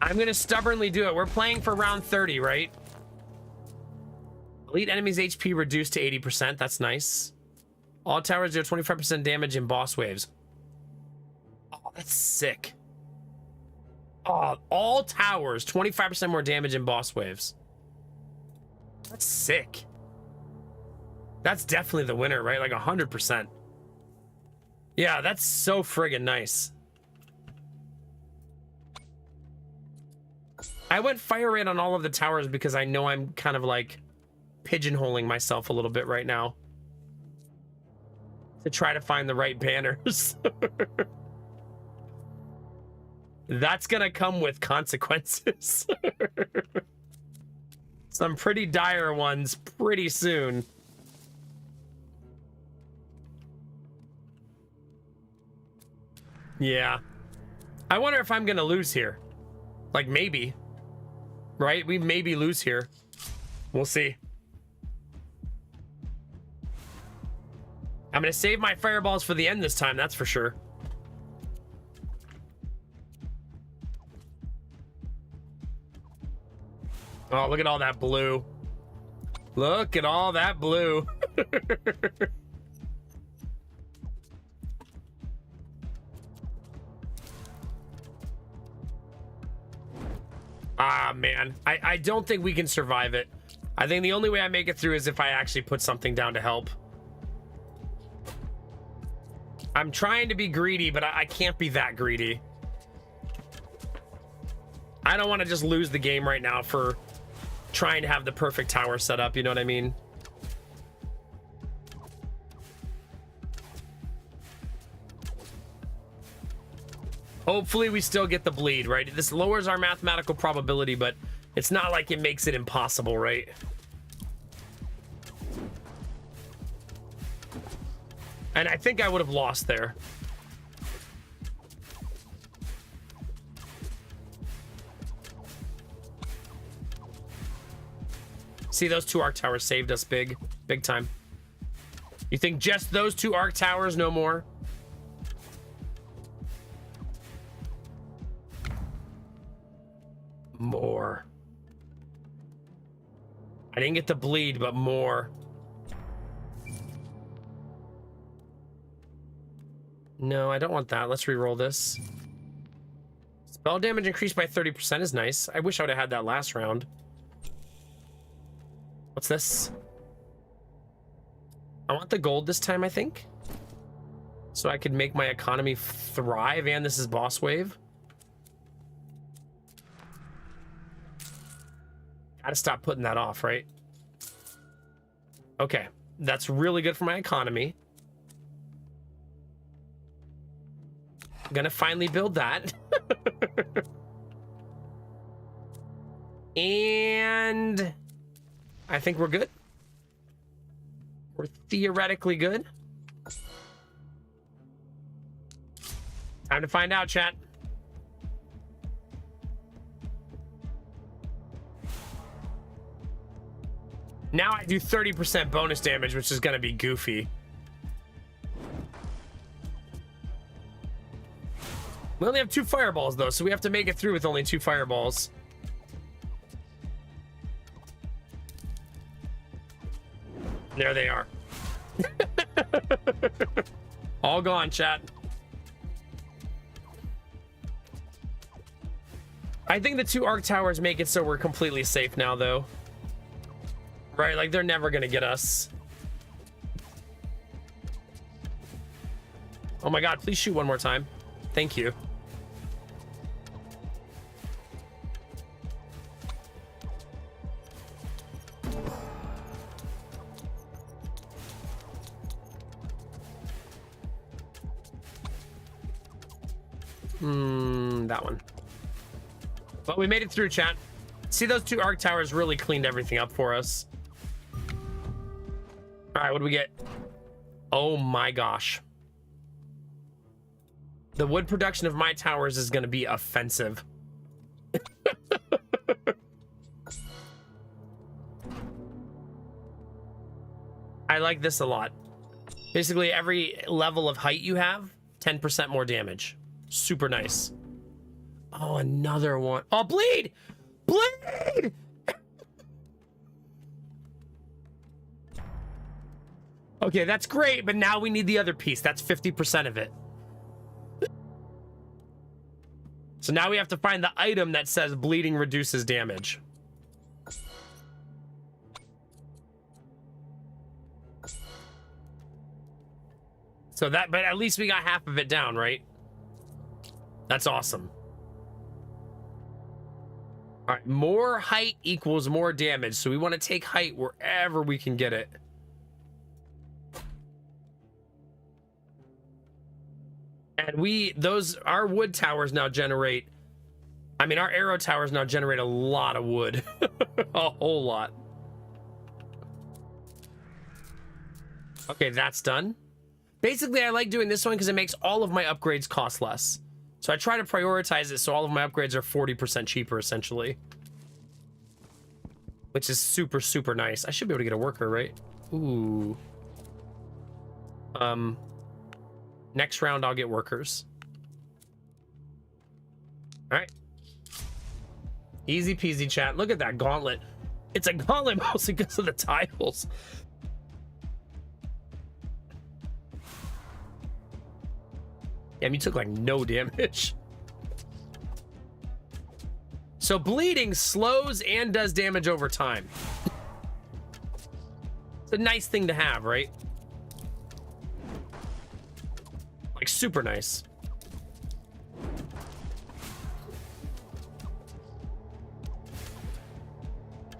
I'm gonna stubbornly do it. We're playing for round 30, right? Elite enemies HP reduced to 80%. That's nice. All towers do 25% damage in boss waves. Oh, that's sick. Oh, all towers 25% more damage in boss waves. That's sick. That's definitely the winner, right? Like 100%. Yeah, that's so friggin' nice. I went fire rate on all of the towers because I know I'm kind of like pigeonholing myself a little bit right now to try to find the right banners. That's gonna come with consequences. Some pretty dire ones pretty soon. Yeah. I wonder if I'm gonna lose here. Like, maybe. Right? We maybe lose here. We'll see. I'm gonna save my fireballs for the end this time, that's for sure. Oh, look at all that blue. Look at all that blue. Ah, man. I don't think we can survive it. I think the only way I make it through is if I actually put something down to help. I'm trying to be greedy, but I can't be that greedy. I don't want to just lose the game right now for trying to have the perfect tower set up, you know what I mean? Hopefully we still get the bleed, right? This lowers our mathematical probability, but it's not like it makes it impossible, right? And I think I would have lost there. See, those two arc towers saved us big time. You think just those two arc towers, no more? More. I didn't get the bleed, but more. No, I don't want that. Let's re-roll this. Spell damage increased by 30% is nice. I wish I would have had that last round. What's this? I want the gold this time, I think. So I could make my economy thrive, and this is boss wave. Gotta stop putting that off, right? Okay, that's really good for my economy. Gonna finally build that. And I think we're good. We're theoretically good. Time to find out, chat. Now I do 30% bonus damage, which is gonna be goofy. We only have 2 fireballs though, so we have to make it through with only 2 fireballs. There they are. All gone, chat. I think the 2 arc towers make it so we're completely safe now though. Right, like they're never gonna get us. Oh my god, please shoot one more time. Thank you. That one. But we made it through, chat. See, those 2 arc towers really cleaned everything up for us. All right, what do we get? Oh my gosh. The wood production of my towers is going to be offensive. I like this a lot. Basically, every level of height you have, 10% more damage. Super nice. Oh, another one. Oh, bleed! Bleed! Okay, that's great, but now we need the other piece. That's 50% of it. So now we have to find the item that says bleeding reduces damage. So that, but at least we got half of it down, right? That's awesome. All right, more height equals more damage. So we want to take height wherever we can get it. And our wood towers now generate, I mean, our arrow towers now generate a lot of wood. A whole lot. Okay, that's done. Basically, I like doing this one because it makes all of my upgrades cost less. So I try to prioritize it so all of my upgrades are 40% cheaper, essentially. Which is super, super nice. I should be able to get a worker, right? Ooh. Next round, I'll get workers. All right. Easy peasy, chat. Look at that gauntlet. It's a gauntlet mostly because of the tiles. Damn, you took like no damage. So bleeding slows and does damage over time. It's a nice thing to have, right? Like super nice.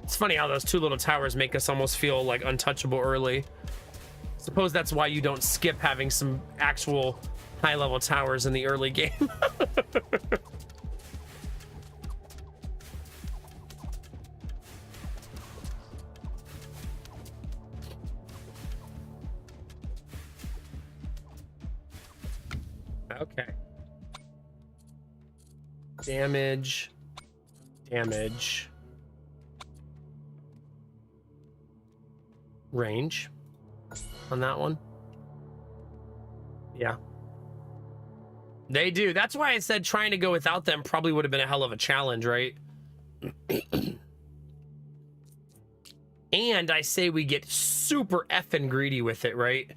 It's funny how those two little towers make us almost feel like untouchable early. Suppose that's why you don't skip having some actual high-level towers in the early game. Okay. Damage. Damage. Range on that one. Yeah. They do. That's why I said trying to go without them probably would have been a hell of a challenge, right? And I say we get super effing greedy with it, right?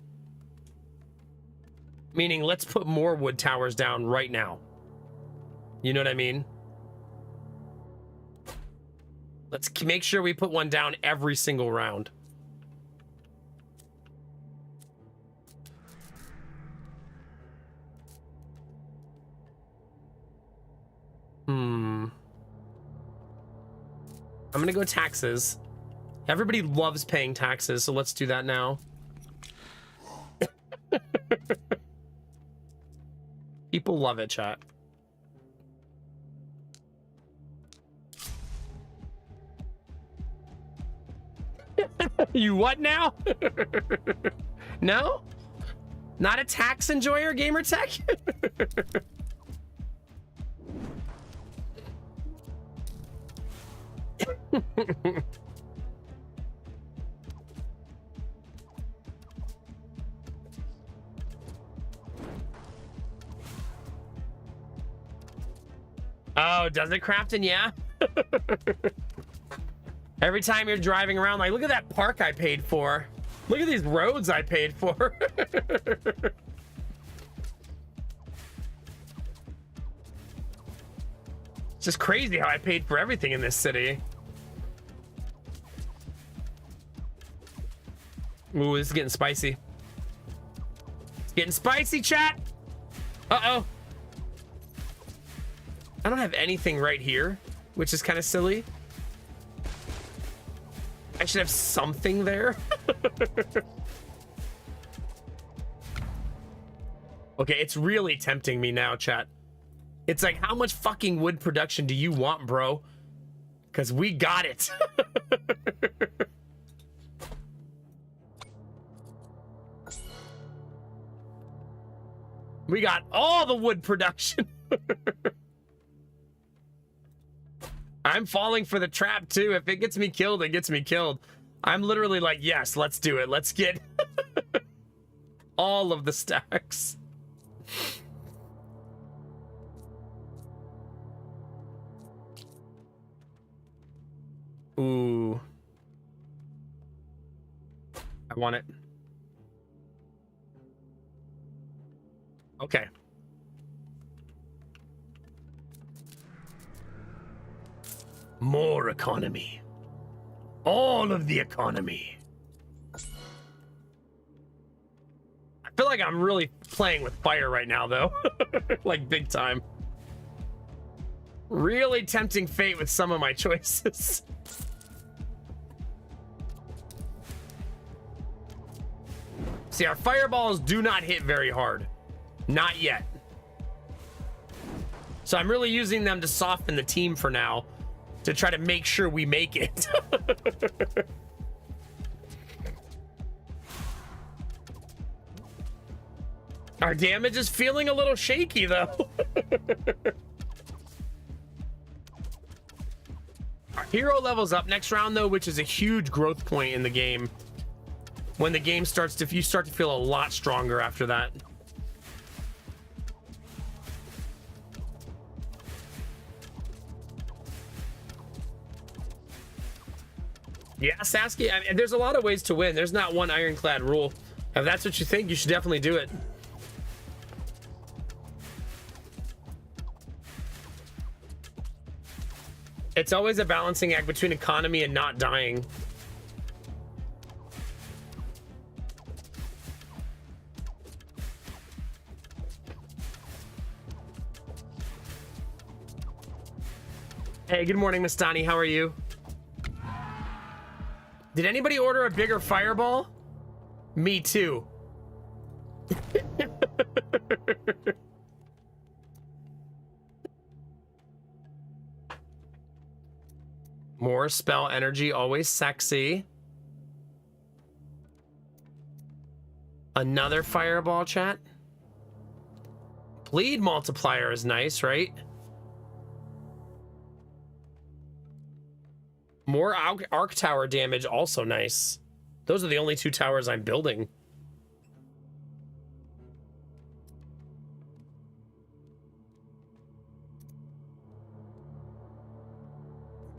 Meaning, let's put more wood towers down right now. You know what I mean? Let's make sure we put one down every single round. I'm gonna go taxes. Everybody loves paying taxes, so let's do that now. People love it, chat. You what now? No? Not a tax enjoyer, gamer tech? Oh, does it, Crafton? Yeah. Every time you're driving around, like, look at that park I paid for. Look at these roads I paid for. It's just crazy how I paid for everything in this city. Ooh, this is getting spicy. It's getting spicy, chat. Uh-oh. I don't have anything right here, which is kind of silly. I should have something there. Okay, it's really tempting me now, chat. It's like, how much fucking wood production do you want, bro? Because we got it. We got all the wood production. I'm falling for the trap too. If it gets me killed, it gets me killed. I'm literally like, yes, let's do it. Let's get all of the stacks. Ooh. I want it. Okay. More economy. All of the economy. I feel like I'm really playing with fire right now, though. Like, big time. Really tempting fate with some of my choices. See, our fireballs do not hit very hard. Not yet. So I'm really using them to soften the team for now, to try to make sure we make it. Our damage is feeling a little shaky, though. Our hero levels up next round, though, which is a huge growth point in the game. When the game starts to, you start to feel a lot stronger after that. Yeah, Sasuke, I mean, there's a lot of ways to win. There's not one ironclad rule. If that's what you think, you should definitely do it. It's always a balancing act between economy and not dying. Hey, good morning, Mastani. How are you? Did anybody order a bigger fireball? Me too. More spell energy, always sexy. Another fireball, chat. Bleed multiplier is nice, right? More arc tower damage, also nice. Those are the only two towers I'm building.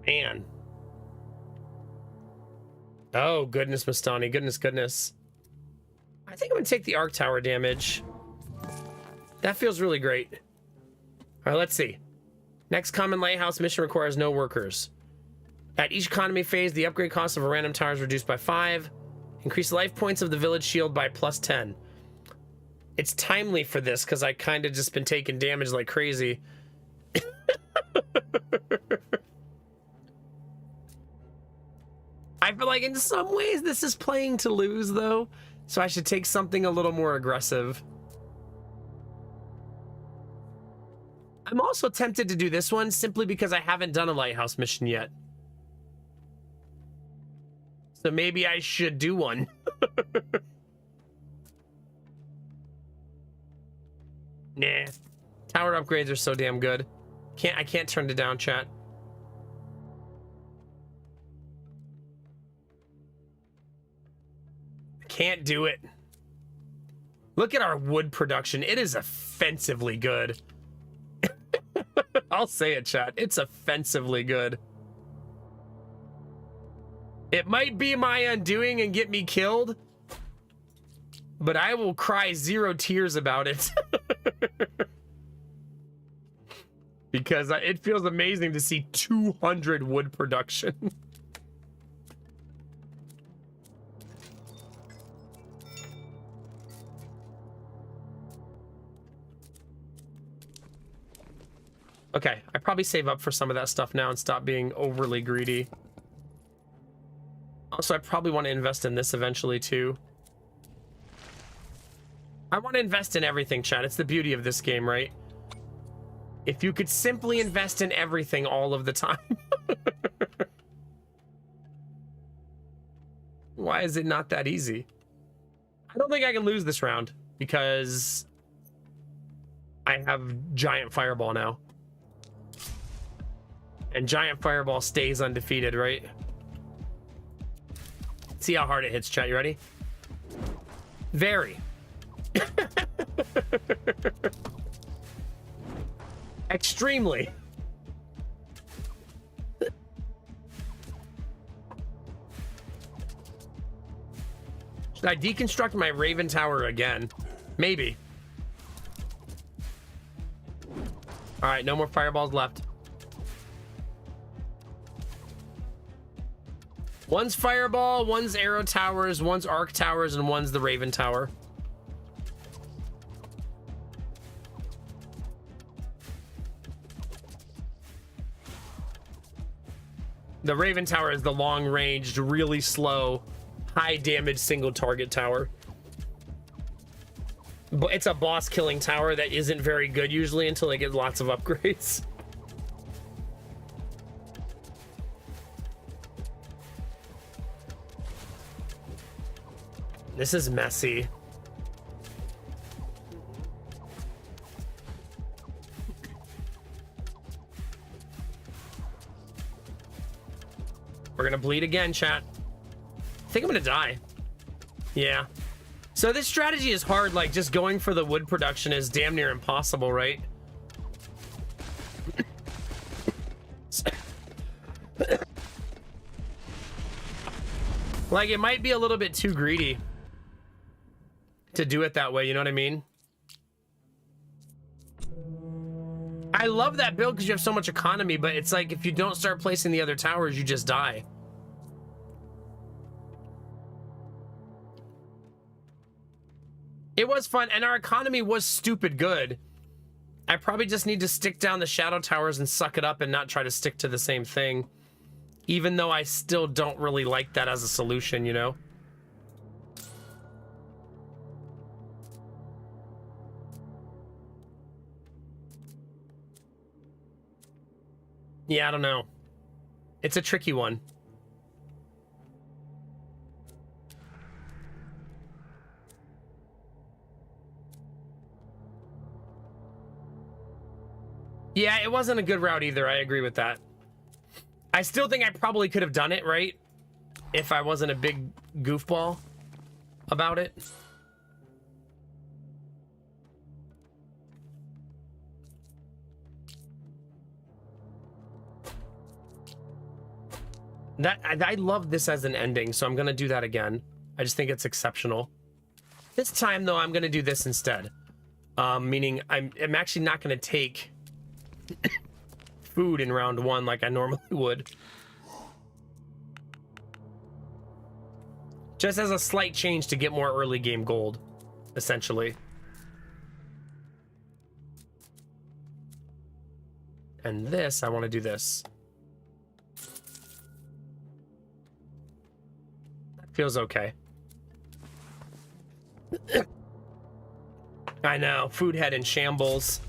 Man. Oh, goodness, Mastani. Goodness. I think I'm going to take the arc tower damage. That feels really great. All right, let's see. Next common lighthouse mission requires no workers. At each economy phase, the upgrade cost of a random tower is reduced by 5. Increase life points of the village shield by plus 10. It's timely for this because I kind of just been taking damage like crazy. I feel like in some ways this is playing to lose, though. So I should take something a little more aggressive. I'm also tempted to do this one simply because I haven't done a lighthouse mission yet. So maybe I should do one. Nah. Tower upgrades are so damn good. I can't turn it down, chat. Can't do it. Look at our wood production. It is offensively good. I'll say it, chat. It's offensively good. It might be my undoing and get me killed, but I will cry 0 tears about it. Because it feels amazing to see 200 wood production. Okay, I probably save up for some of that stuff now and stop being overly greedy. Also, I probably want to invest in this eventually, too. I want to invest in everything, chat. It's the beauty of this game, right? If you could simply invest in everything all of the time. Why is it not that easy? I don't think I can lose this round because I have Giant Fireball now. And Giant Fireball stays undefeated, right? see how hard it hits, chat. You ready? Very. Extremely. Should I deconstruct my Raven Tower again? Maybe. All right, no more fireballs left. One's fireball, one's arrow towers, one's arc towers, and one's the Raven Tower. The Raven Tower is the long-ranged, really slow, high-damage single-target tower. But it's a boss-killing tower that isn't very good usually until they get lots of upgrades. This is messy. We're gonna bleed again, chat. I think I'm gonna die. Yeah. So this strategy is hard, like just going for the wood production is damn near impossible, right? Like it might be a little bit too greedy to do it that way, you know what I mean? I love that build because you have so much economy, but it's like if you don't start placing the other towers, you just die. It was fun, and our economy was stupid good. I probably just need to stick down the shadow towers and suck it up and not try to stick to the same thing. Even though I still don't really like that as a solution, you know? Yeah, I don't know. It's a tricky one. Yeah, it wasn't a good route either. I agree with that. I still think I probably could have done it, right? If I wasn't a big goofball about it. I love this as an ending, so I'm gonna do that again. I just think it's exceptional. This time, though, I'm gonna do this instead. Meaning I'm actually not gonna take food in round one like I normally would. Just as a slight change to get more early game gold, essentially. And this, I want to do this. That feels okay. I know, food head in shambles.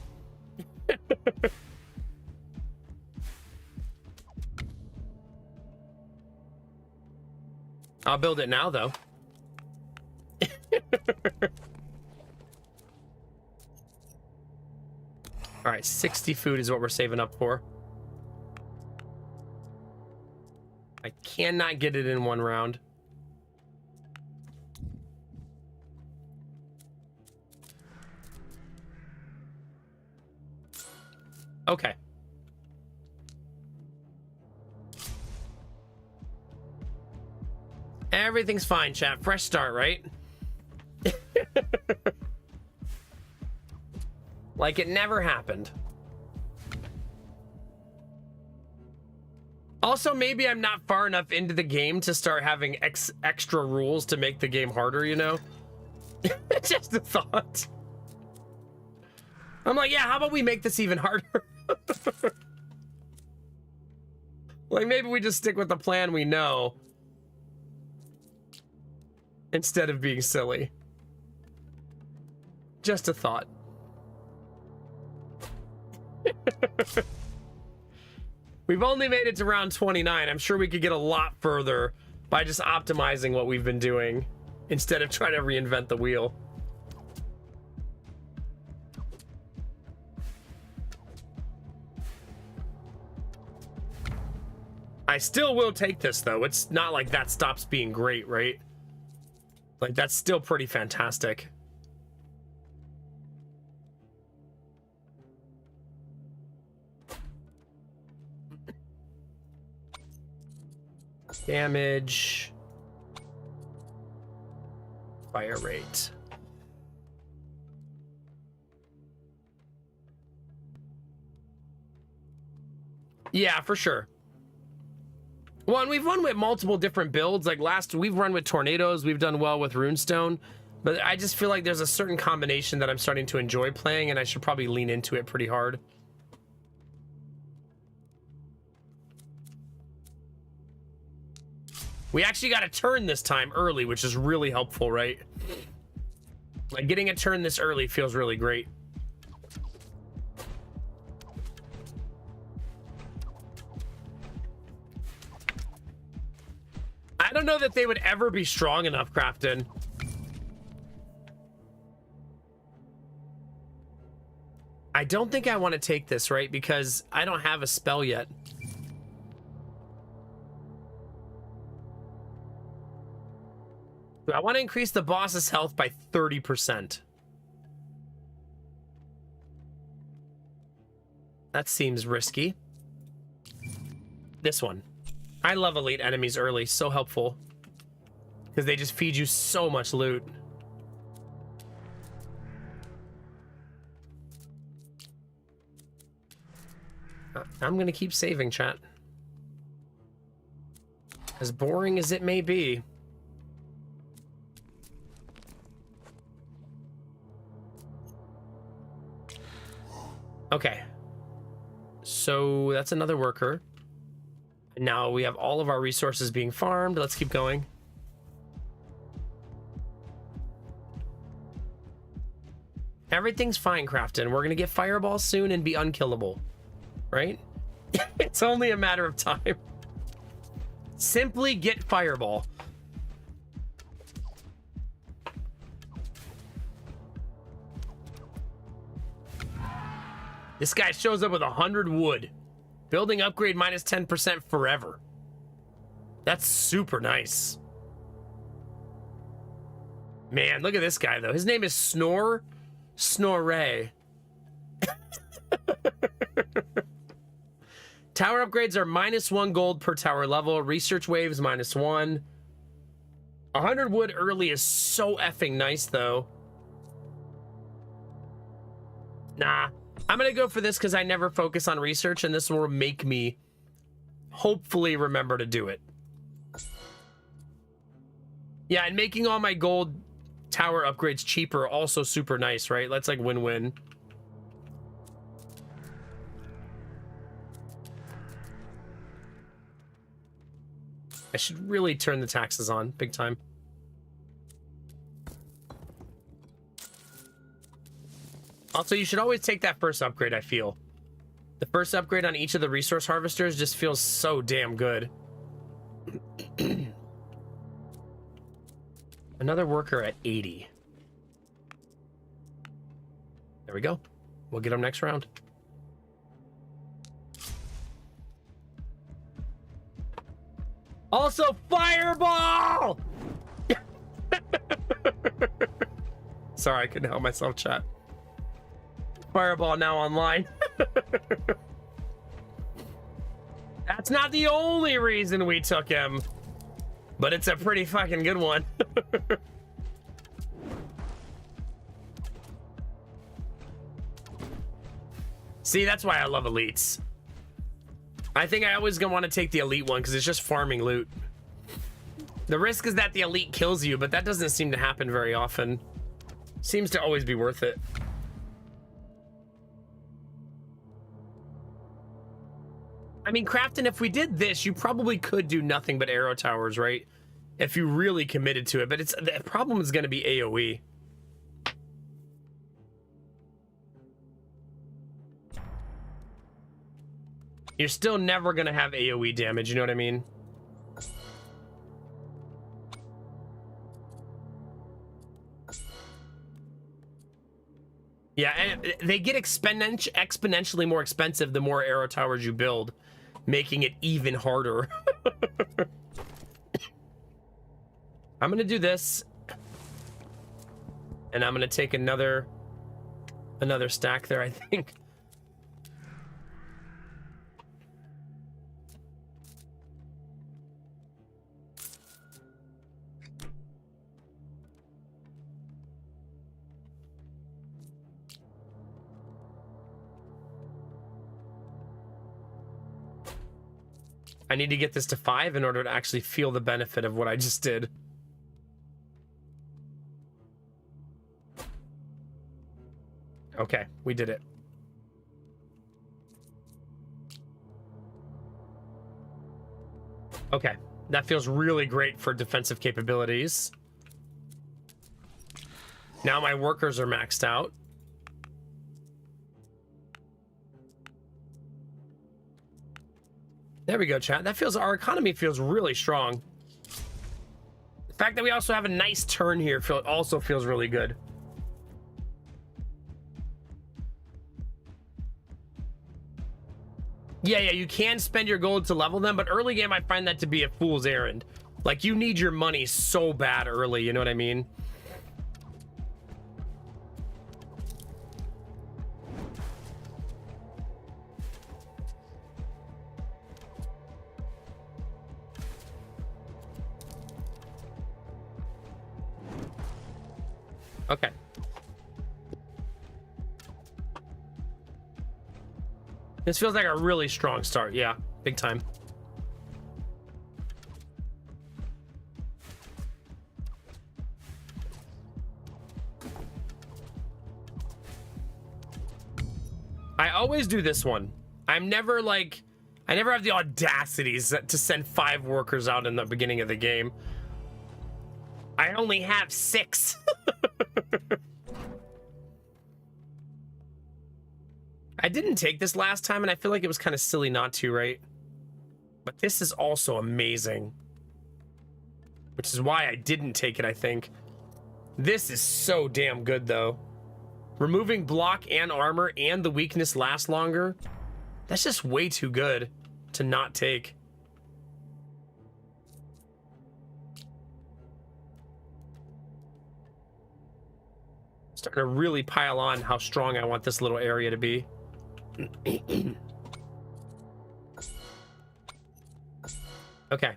I'll build it now, though. All right, 60 food is what we're saving up for. I cannot get it in one round. Okay. Everything's fine, chat. Fresh start, right? Like it never happened. Also, maybe I'm not far enough into the game to start having extra rules to make the game harder, you know? Just a thought. I'm like, yeah, how about we make this even harder? Like, maybe we just stick with the plan we know instead of being silly. Just a thought. We've only made it to round 29. I'm sure we could get a lot further by just optimizing what we've been doing instead of trying to reinvent the wheel. I still will take this, though. It's not like that stops being great, right? Like, that's still pretty fantastic. Damage. Fire rate. Yeah, for sure. Well, and we've run with multiple different builds. Like we've run with tornadoes. We've done well with runestone. But I just feel like there's a certain combination that I'm starting to enjoy playing, and I should probably lean into it pretty hard. We actually got a turn this time early, which is really helpful, right? Like, getting a turn this early feels really great. I don't know that they would ever be strong enough, Crafton. I don't think I want to take this, right? Because I don't have a spell yet. I want to increase the boss's health by 30%. That seems risky. This one. I love elite enemies early. So helpful. Because they just feed you so much loot. I'm going to keep saving, chat. As boring as it may be. Okay. So that's another worker. Now we have all of our resources being farmed. Let's keep going. Everything's fine, Crafton. We're gonna get fireballs soon and be unkillable. Right? It's only a matter of time. Simply get fireball. This guy shows up with 100 wood. Building upgrade minus 10% forever. That's super nice. Man, look at this guy, though. His name is Snore. Snore. Tower upgrades are -1 gold per tower level. Research waves -1. 100 wood early is so effing nice, though. Nah. I'm gonna go for this because I never focus on research, and this will make me hopefully remember to do it. Yeah, and making all my gold tower upgrades cheaper also super nice, right? That's like win-win. I should really turn the taxes on big time. Also, you should always take that first upgrade, I feel. The first upgrade on each of the resource harvesters just feels so damn good. Another worker at 80. There we go. We'll get him next round. Also, fireball! Sorry, I couldn't help myself, chat. Fireball now online. That's not the only reason we took him, but it's a pretty fucking good one. See, that's why I love elites. I think I always gonna want to take the elite one because it's just farming loot. The risk is that the elite kills you, but that doesn't seem to happen very often. Seems to always be worth it. I mean, Crafton, if we did this, you probably could do nothing but arrow towers, right? If you really committed to it, but the problem is going to be AoE. You're still never going to have AoE damage, you know what I mean? Yeah, and they get exponentially more expensive the more arrow towers you build. making it even harder. I'm gonna do this, and I'm gonna take another stack there, I think. I need to get this to 5 in order to actually feel the benefit of what I just did. Okay, we did it. Okay, that feels really great for defensive capabilities. Now my workers are maxed out. There we go, chat. That feels, our economy feels really strong. The fact that we also have a nice turn here also feels really good. Yeah, you can spend your gold to level them, but early game I find that to be a fool's errand. Like, you need your money so bad early, you know what I mean? Okay. This feels like a really strong start. Yeah, big time. I always do this one. I'm never like, I never have the audacities to send 5 workers out in the beginning of the game. I only have 6. I didn't take this last time, and I feel like it was kind of silly not to, right? But this is also amazing. Which is why I didn't take it, I think. This is so damn good, though. Removing block and armor and the weakness lasts longer. That's just way too good to not take. Starting to really pile on how strong I want this little area to be. Okay.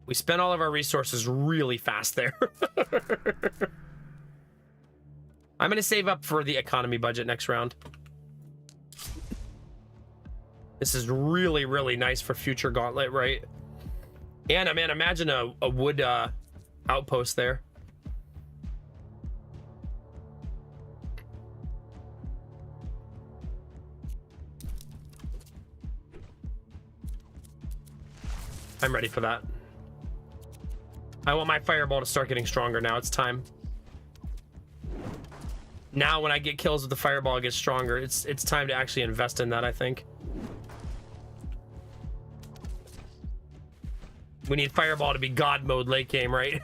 We spent all of our resources really fast there. I'm going to save up for the economy budget next round. This is really, really nice for future Gauntlet, right? And, man, imagine a wood outpost there. I'm ready for that. I want my fireball to start getting stronger now. It's time. Now when I get kills with the fireball, it gets stronger. It's time to actually invest in that, I think. We need fireball to be god mode late game, right?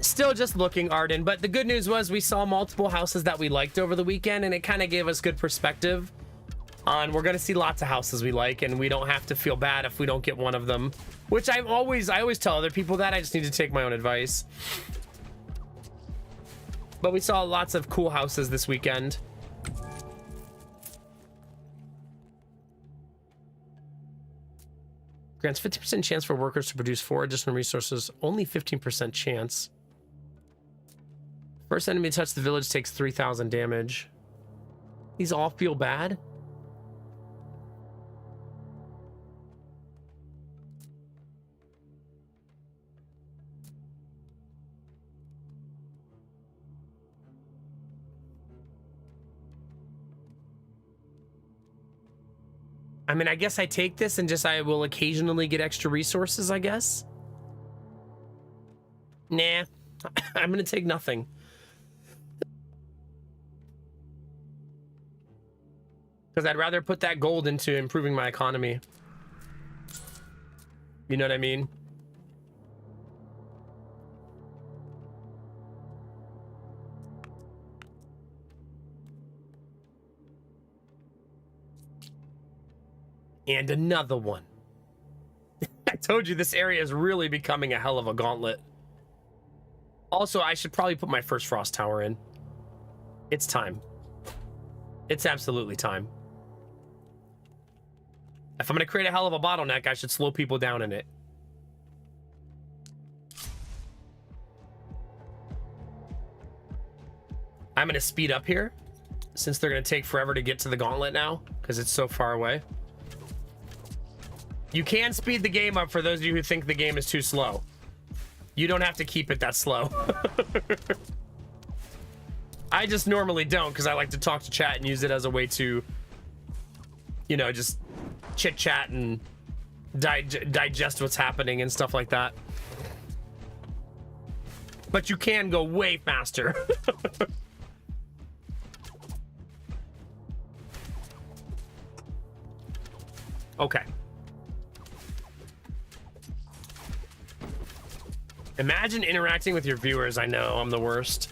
Still just looking, Arden, but the good news was we saw multiple houses that we liked over the weekend, and it kind of gave us good perspective on we're going to see lots of houses we like, and we don't have to feel bad if we don't get one of them, which I always tell other people that. I just need to take my own advice. But we saw lots of cool houses this weekend. Grants 50% chance for workers to produce 4 additional resources. Only 15% chance. First enemy to touch the village takes 3,000 damage. These all feel bad. I mean, I guess I take this and just I will occasionally get extra resources, I guess. Nah, I'm gonna take nothing. Because I'd rather put that gold into improving my economy. You know what I mean? And another one. I told you this area is really becoming a hell of a gauntlet. Also, I should probably put my first frost tower in. It's time. It's absolutely time. If I'm going to create a hell of a bottleneck, I should slow people down in it. I'm going to speed up here, since they're going to take forever to get to the gauntlet now, because it's so far away. You can speed the game up for those of you who think the game is too slow. You don't have to keep it that slow. I just normally don't, because I like to talk to chat and use it as a way to, you know, just chit chat and digest what's happening and stuff like that. But you can go way faster. Okay. Imagine interacting with your viewers. I know, I'm the worst.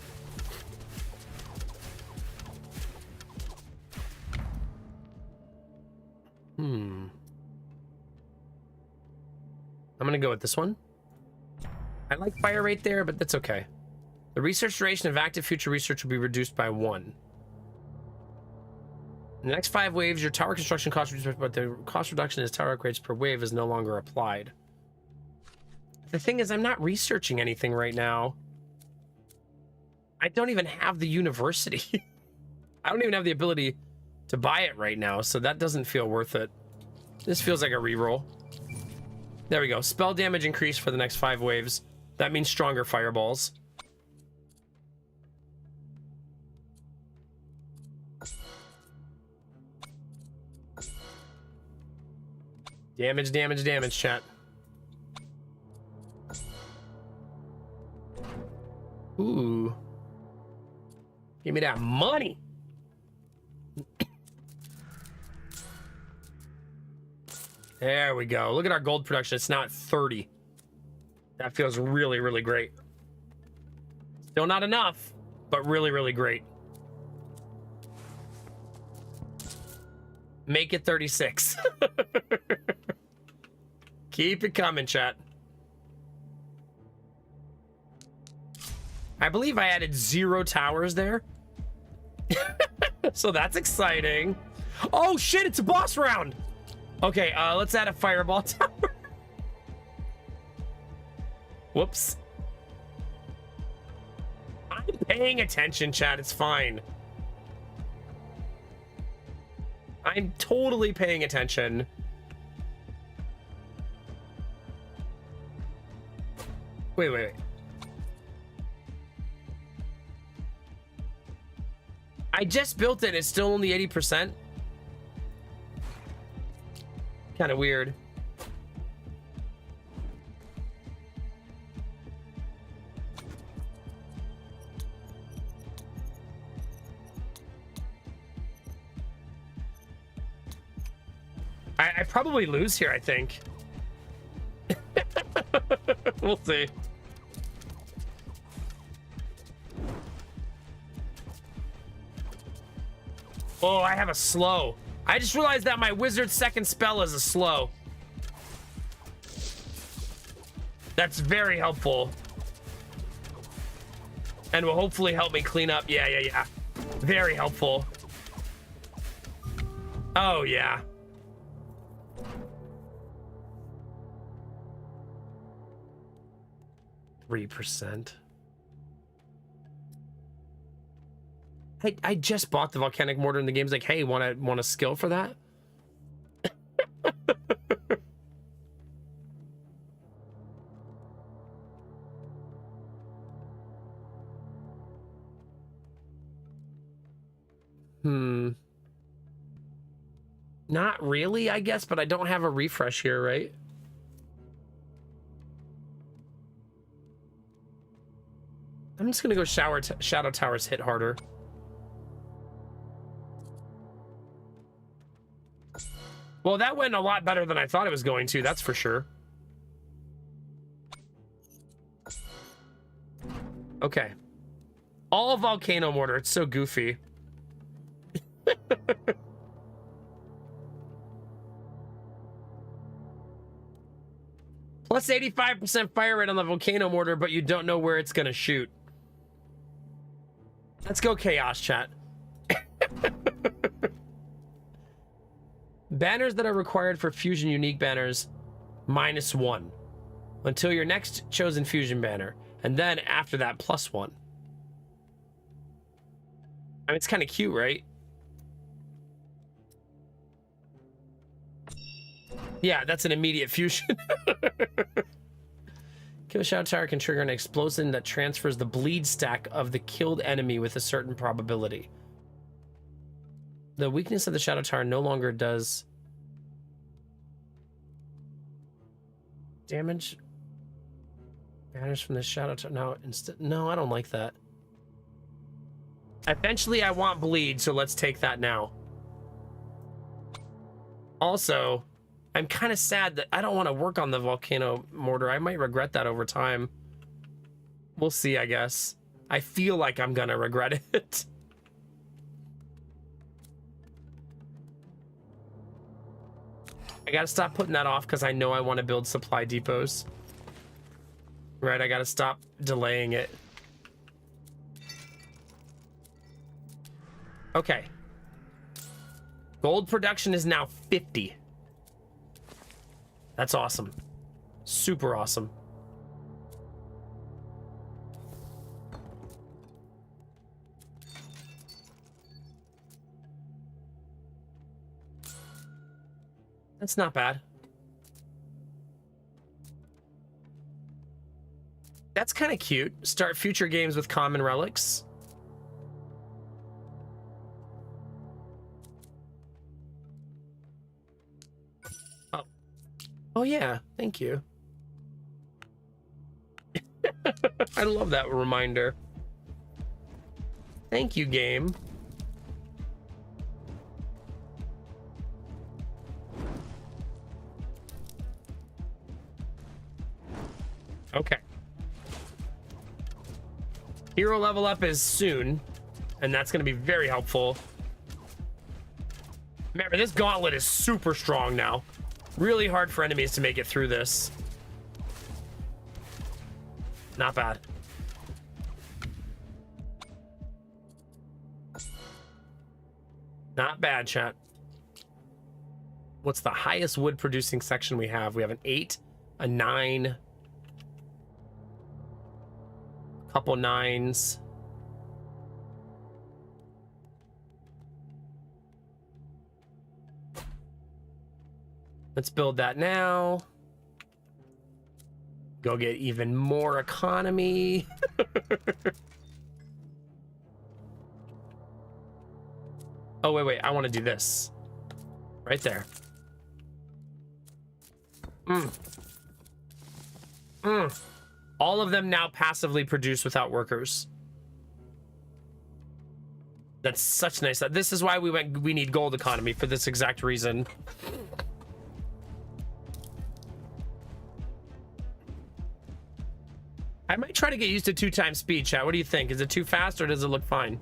I'm gonna go with this one. I like fire rate there, but that's okay. The research duration of active future research will be reduced by 1. In the next 5 waves, your tower construction cost reduced, but the cost reduction as tower upgrades per wave is no longer applied. The thing is, I'm not researching anything right now. I don't even have the university. I don't even have the ability to buy it right now, so that doesn't feel worth it. This feels like a reroll. There we go. Spell damage increase for the next 5 waves. That means stronger fireballs. Damage, damage, damage, chat. Ooh. Give me that money. There we go. Look at our gold production. It's now at 30. That feels really, really great. Still not enough, but really, really great. Make it 36. Keep it coming, chat. I believe I added 0 towers there. So that's exciting. Oh shit, it's a boss round. Okay, let's add a fireball tower. Whoops. I'm paying attention, chat. It's fine. I'm totally paying attention. Wait. I just built it. It's still only 80%. Kind of weird. I probably lose here, I think. We'll see. Oh, I have a slow. I just realized that my wizard's second spell is a slow. That's very helpful. And will hopefully help me clean up. Yeah. Very helpful. Oh, yeah. %. I just bought the volcanic mortar and the game's like, hey, want a skill for that? Not really, I guess, but I don't have a refresh here, right? I'm just gonna go Shadow Towers hit harder. Well, that went a lot better than I thought it was going to, that's for sure. Okay. All volcano mortar, it's so goofy. Plus 85% fire rate on the volcano mortar, but you don't know where it's gonna shoot. Let's go chaos, chat. Banners that are required for fusion unique banners, -1. Until your next chosen fusion banner. And then after that, +1. I mean, it's kind of cute, right? Yeah, that's an immediate fusion. Kill Shadow Tower can trigger an explosion that transfers the bleed stack of the killed enemy with a certain probability. The weakness of the Shadow Tower no longer does damage. Banners from the Shadow Tower. No, no, I don't like that. Eventually, I want bleed, so let's take that now. Also, I'm kind of sad that I don't want to work on the volcano mortar. I might regret that over time. We'll see, I guess. I feel like I'm gonna regret it. I gotta stop putting that off because I know I want to build supply depots. Right, I gotta stop delaying it. Okay. Gold production is now 50. That's awesome. Super awesome. That's not bad. That's kind of cute. Start future games with common relics. Oh. Oh yeah, thank you. I love that reminder. Thank you, game. Okay. Hero level up is soon, and that's going to be very helpful. Remember, this gauntlet is super strong now. Really hard for enemies to make it through this. Not bad. Not bad, chat. What's the highest wood producing section we have? We have an 8, a 9, a couple 9s. Let's build that now. Go get even more economy. Oh, wait. I want to do this. Right there. All of them now passively produce without workers. That's such nice. This is why we need gold economy for this exact reason. I might try to get used to 2x speed, chat. What do you think? Is it too fast or does it look fine?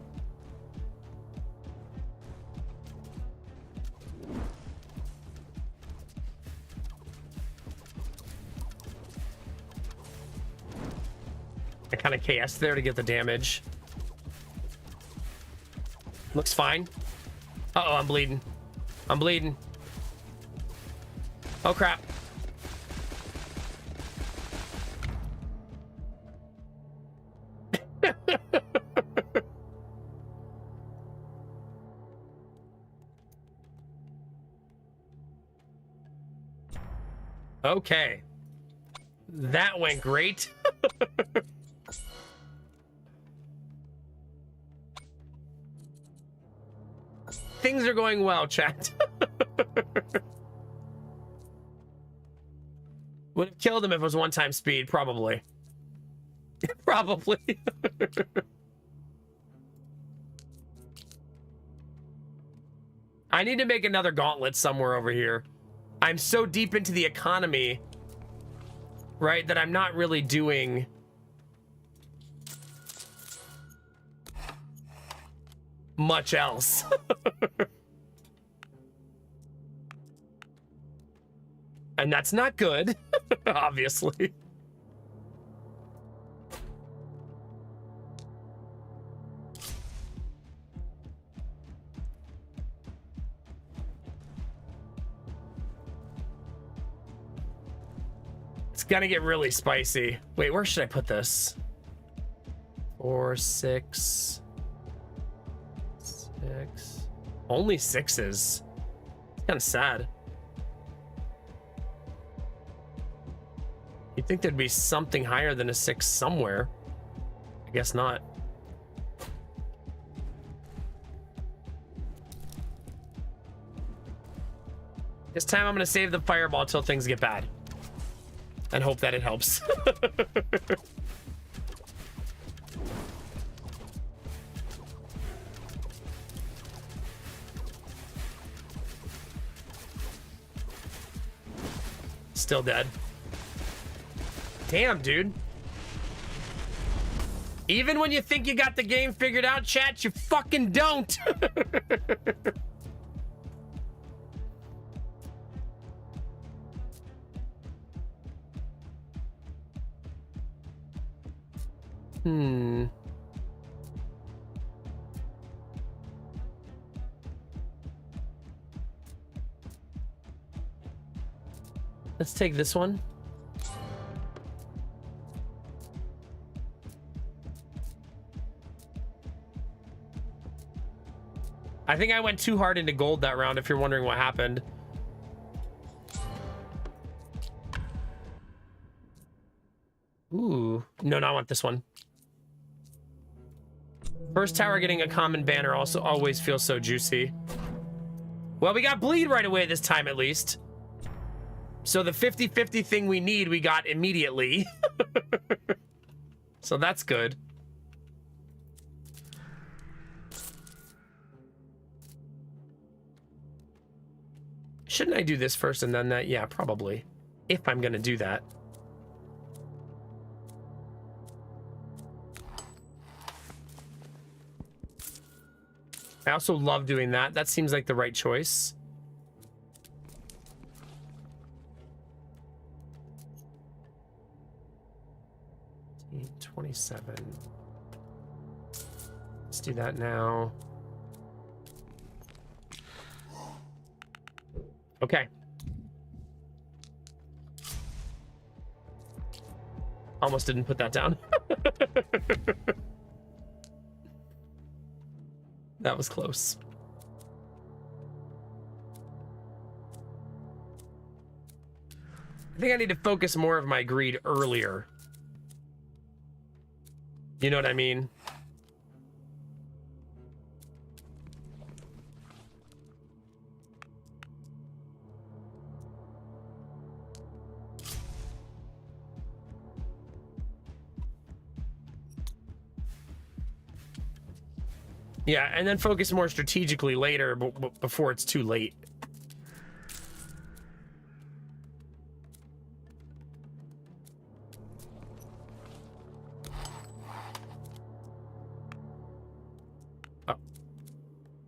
I kind of KS there to get the damage. Looks fine. Uh-oh, I'm bleeding. I'm bleeding. Oh, crap. Okay. That went great. Things are going well, chat. Would have killed him if it was 1x speed, probably. Probably. I need to make another gauntlet somewhere over here. I'm so deep into the economy, right, that I'm not really doing much else. And that's not good, obviously. It's gonna get really spicy. Wait, where should I put this? 4, 6, 6. Only 6s. It's kind of sad. You'd think there'd be something higher than a 6 somewhere. I guess not. This time I'm gonna save the fireball till things get bad. And hope that it helps. Still dead. Damn, dude. Even when you think you got the game figured out, chat, you fucking don't. Let's take this one. I think I went too hard into gold that round, if you're wondering what happened. Ooh. No, I want this one. First tower getting a common banner also always feels so juicy. Well, we got bleed right away this time, at least. So the 50-50 thing we need, we got immediately. So that's good. Shouldn't I do this first and then that? Yeah, probably. If I'm gonna do that. I also love doing that. That seems like the right choice. 27. Let's do that now. Okay. Almost didn't put that down. That was close. I think I need to focus more of my greed earlier. You know what I mean? Yeah, and then focus more strategically later, before it's too late. Oh. I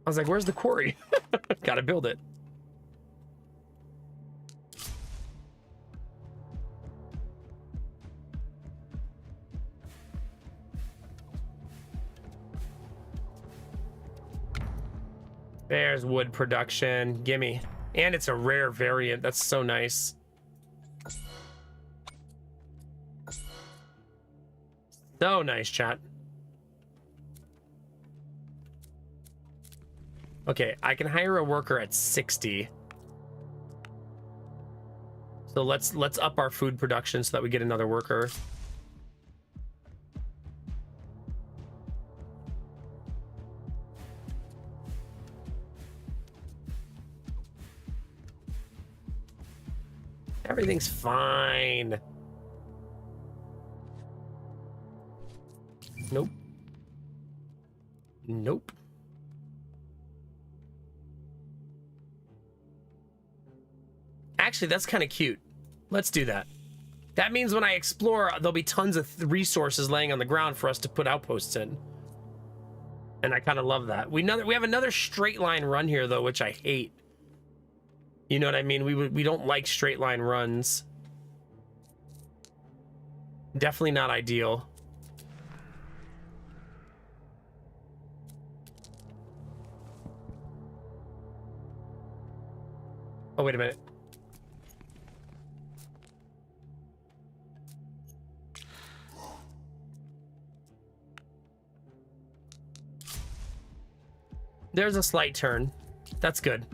was like, where's the quarry? Gotta build it. There's wood production. Gimme. And it's a rare variant. That's so nice. So nice, chat. Okay, I can hire a worker at 60. So let's up our food production so that we get another worker. Everything's fine. Nope. Nope. Actually, that's kind of cute. Let's do that. That means when I explore, there'll be tons of resources laying on the ground for us to put outposts in. And I kind of love that. We have another straight line run here, though, which I hate. You know what I mean? We don't like straight line runs. Definitely not ideal. Oh, wait a minute. There's a slight turn. That's good.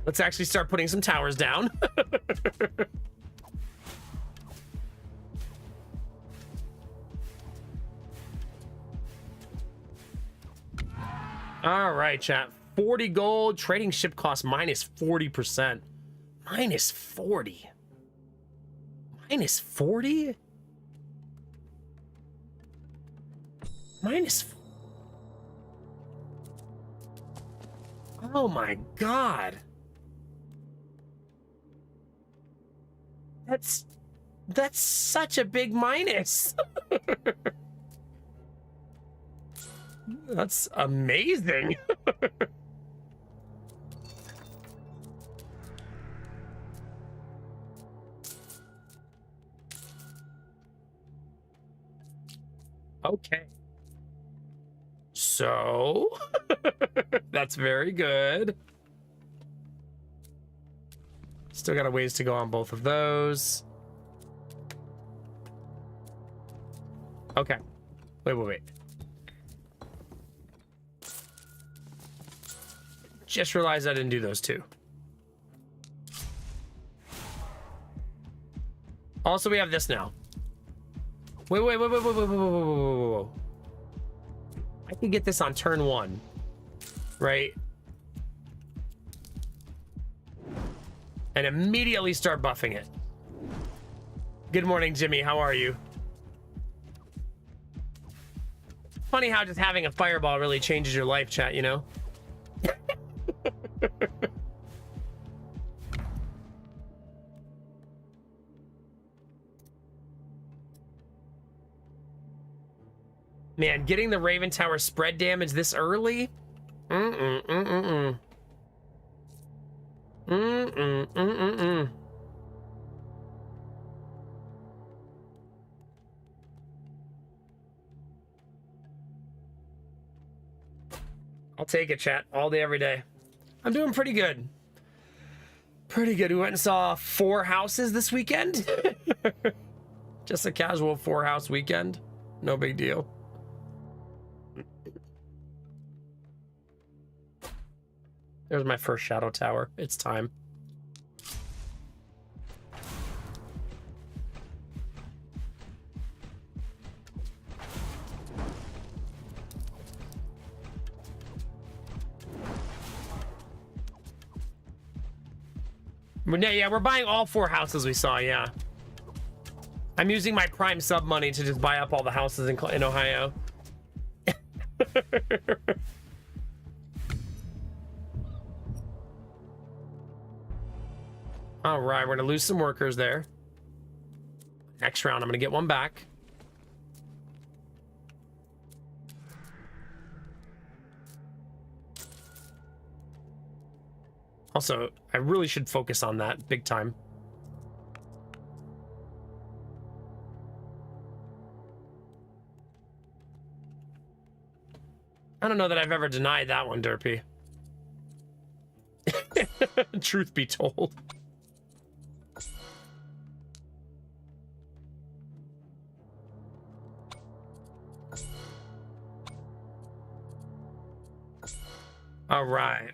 Let's actually start putting some towers down. All right, chat. 40 gold. Trading ship cost minus 40%. Minus 40. Minus 40? Minus... Oh my god. That's such a big minus. That's amazing. Okay. So, that's very good. Still got a ways to go on both of those. Okay. Wait. Just realized I didn't do those two. Also, we have this now. Wait. I can get this on turn 1, right? And immediately start buffing it. Good morning, Jimmy. How are you? Funny how just having a fireball really changes your life, chat, you know? Man, getting the Raven Tower spread damage this early? Mm-mm. I'll take it, chat. All day, every day. I'm doing pretty good. Pretty good. We went and saw 4 houses this weekend. Just a casual 4-house weekend. No big deal. There's my first shadow tower. It's time. But yeah, we're buying all 4 houses we saw, yeah. I'm using my Prime sub money to just buy up all the houses in Ohio. All right, we're gonna lose some workers there. Next round, I'm gonna get one back. Also, I really should focus on that big time. I don't know that I've ever denied that one, Derpy. Truth be told. All right.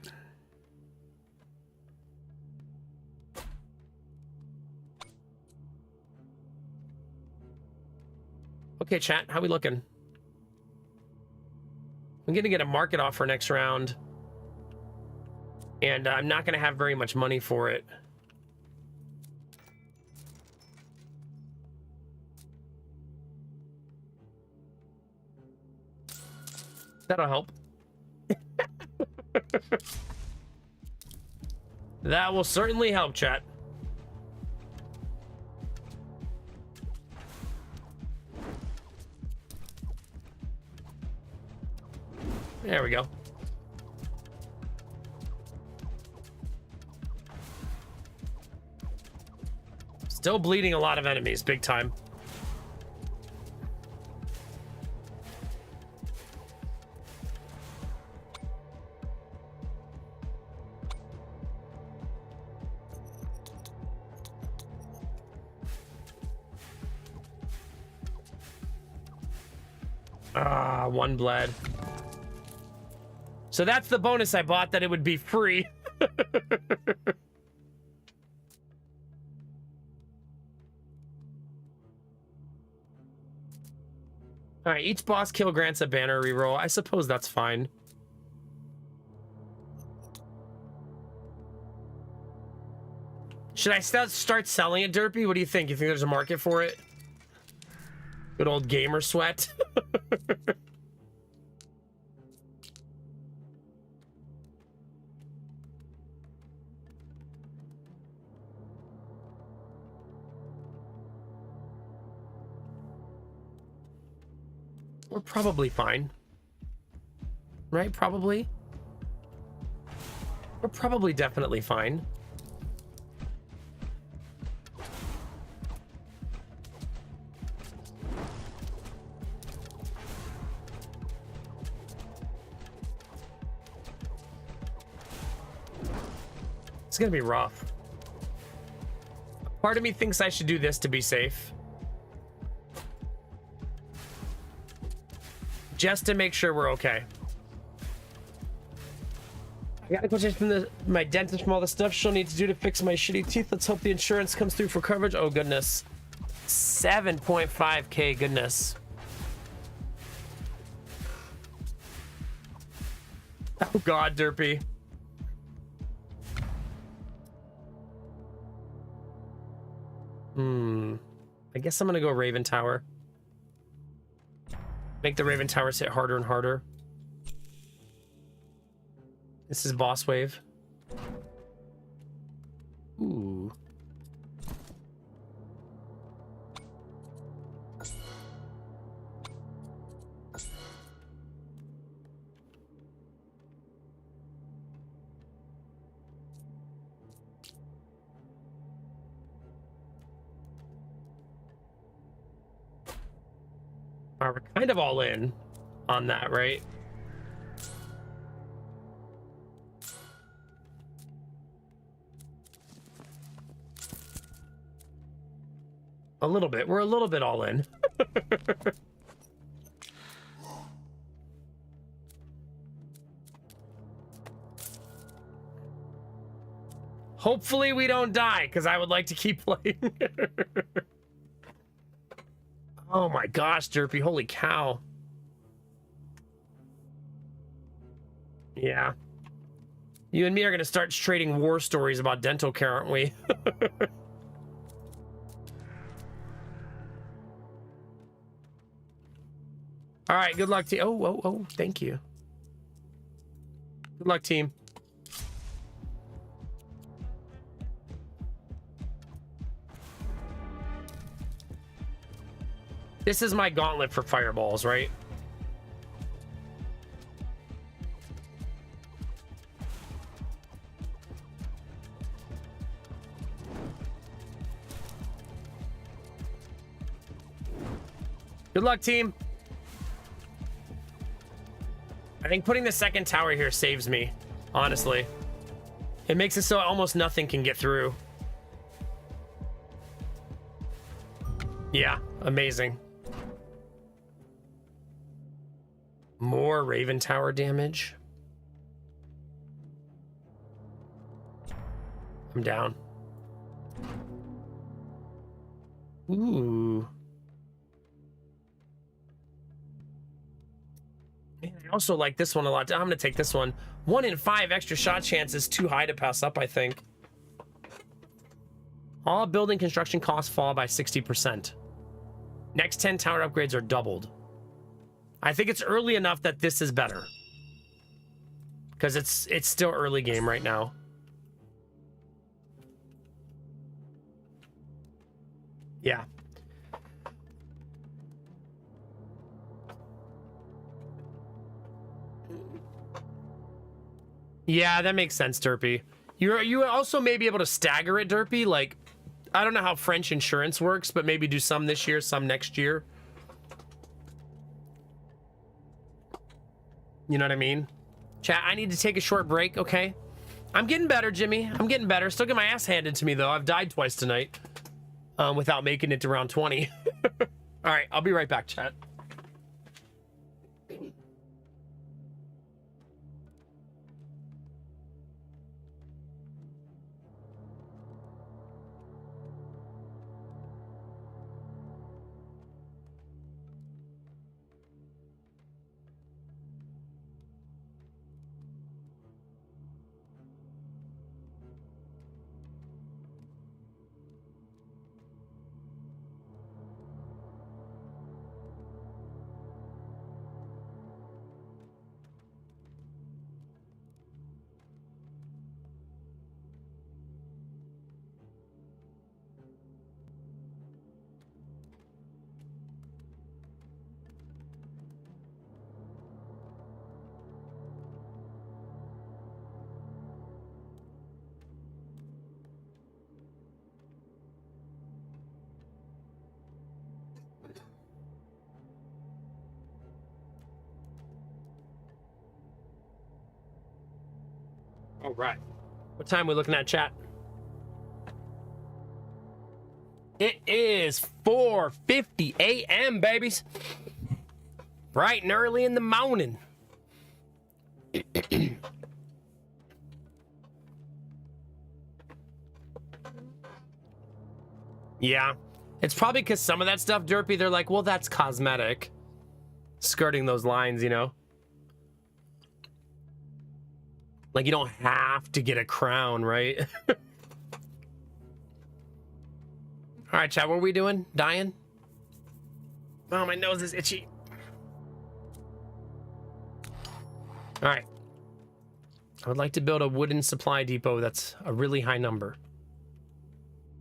Okay, chat, how we looking? I'm gonna get a market offer next round, and I'm not gonna have very much money for it. That'll help. That will certainly help, chat. There we go. Still bleeding a lot of enemies, big time. Ah, one bled. So that's the bonus I bought, that it would be free. All right, each boss kill grants a banner reroll. I suppose that's fine. Should I start selling it, Derpy? What do you think? You think there's a market for it? Good old gamer sweat. We're probably fine. Right? Probably. We're probably definitely fine. It's gonna be rough. Part of me thinks I should do this to be safe. Just to make sure we're okay. I got a quotation from my dentist from all the stuff she'll need to do to fix my shitty teeth. Let's hope the insurance comes through for coverage. Oh, goodness. 7.5K, goodness. Oh, God, Derpy. I guess I'm gonna go Raven Tower. Make the Raven Towers hit harder and harder. This is boss wave. Ooh. We're kind of all in on that, right? A little bit. We're a little bit all in. Hopefully we don't die, because I would like to keep playing. Oh my gosh, Derpy, holy cow. Yeah. You and me are going to start trading war stories about dental care, aren't we? All right, good luck, team. Oh, thank you. Good luck, team. This is my gauntlet for fireballs, right? Good luck, team. I think putting the second tower here saves me, honestly. It makes it so almost nothing can get through. Yeah, amazing. More Raven Tower damage. I'm down. Ooh. Man, I also like this one a lot. I'm gonna take this one. 1 in 5 extra shot chance is too high to pass up, I think. All building construction costs fall by 60%. Next 10 tower upgrades are doubled. I think it's early enough that this is better. Because it's still early game right now. Yeah. Yeah, that makes sense, Derpy. You also may be able to stagger it, Derpy. Like, I don't know how French insurance works, but maybe do some this year, some next year. You know what I mean? Chat, I need to take a short break, okay? I'm getting better, Jimmy. I'm getting better. Still get my ass handed to me, though. I've died twice tonight without making it to round 20. All right, I'll be right back, chat. All right. What time are we looking at, chat? It is 4:50 a.m., babies. Bright and early in the morning. Yeah. It's probably because some of that stuff, Derpy, they're like, well, that's cosmetic. Skirting those lines, you know? Like, you don't have to get a crown, right? All right, chat, what are we doing? Dying? Oh, my nose is itchy. All right. I would like to build a wooden supply depot that's a really high number.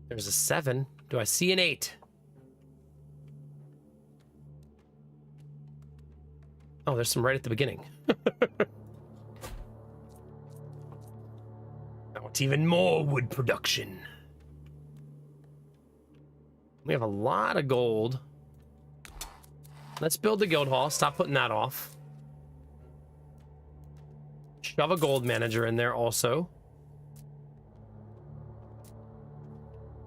There's a 7. Do I see an 8? Oh, there's some right at the beginning. I want even more wood production. We have a lot of gold. Let's build the guild hall. Stop putting that off. Shove a gold manager in there also.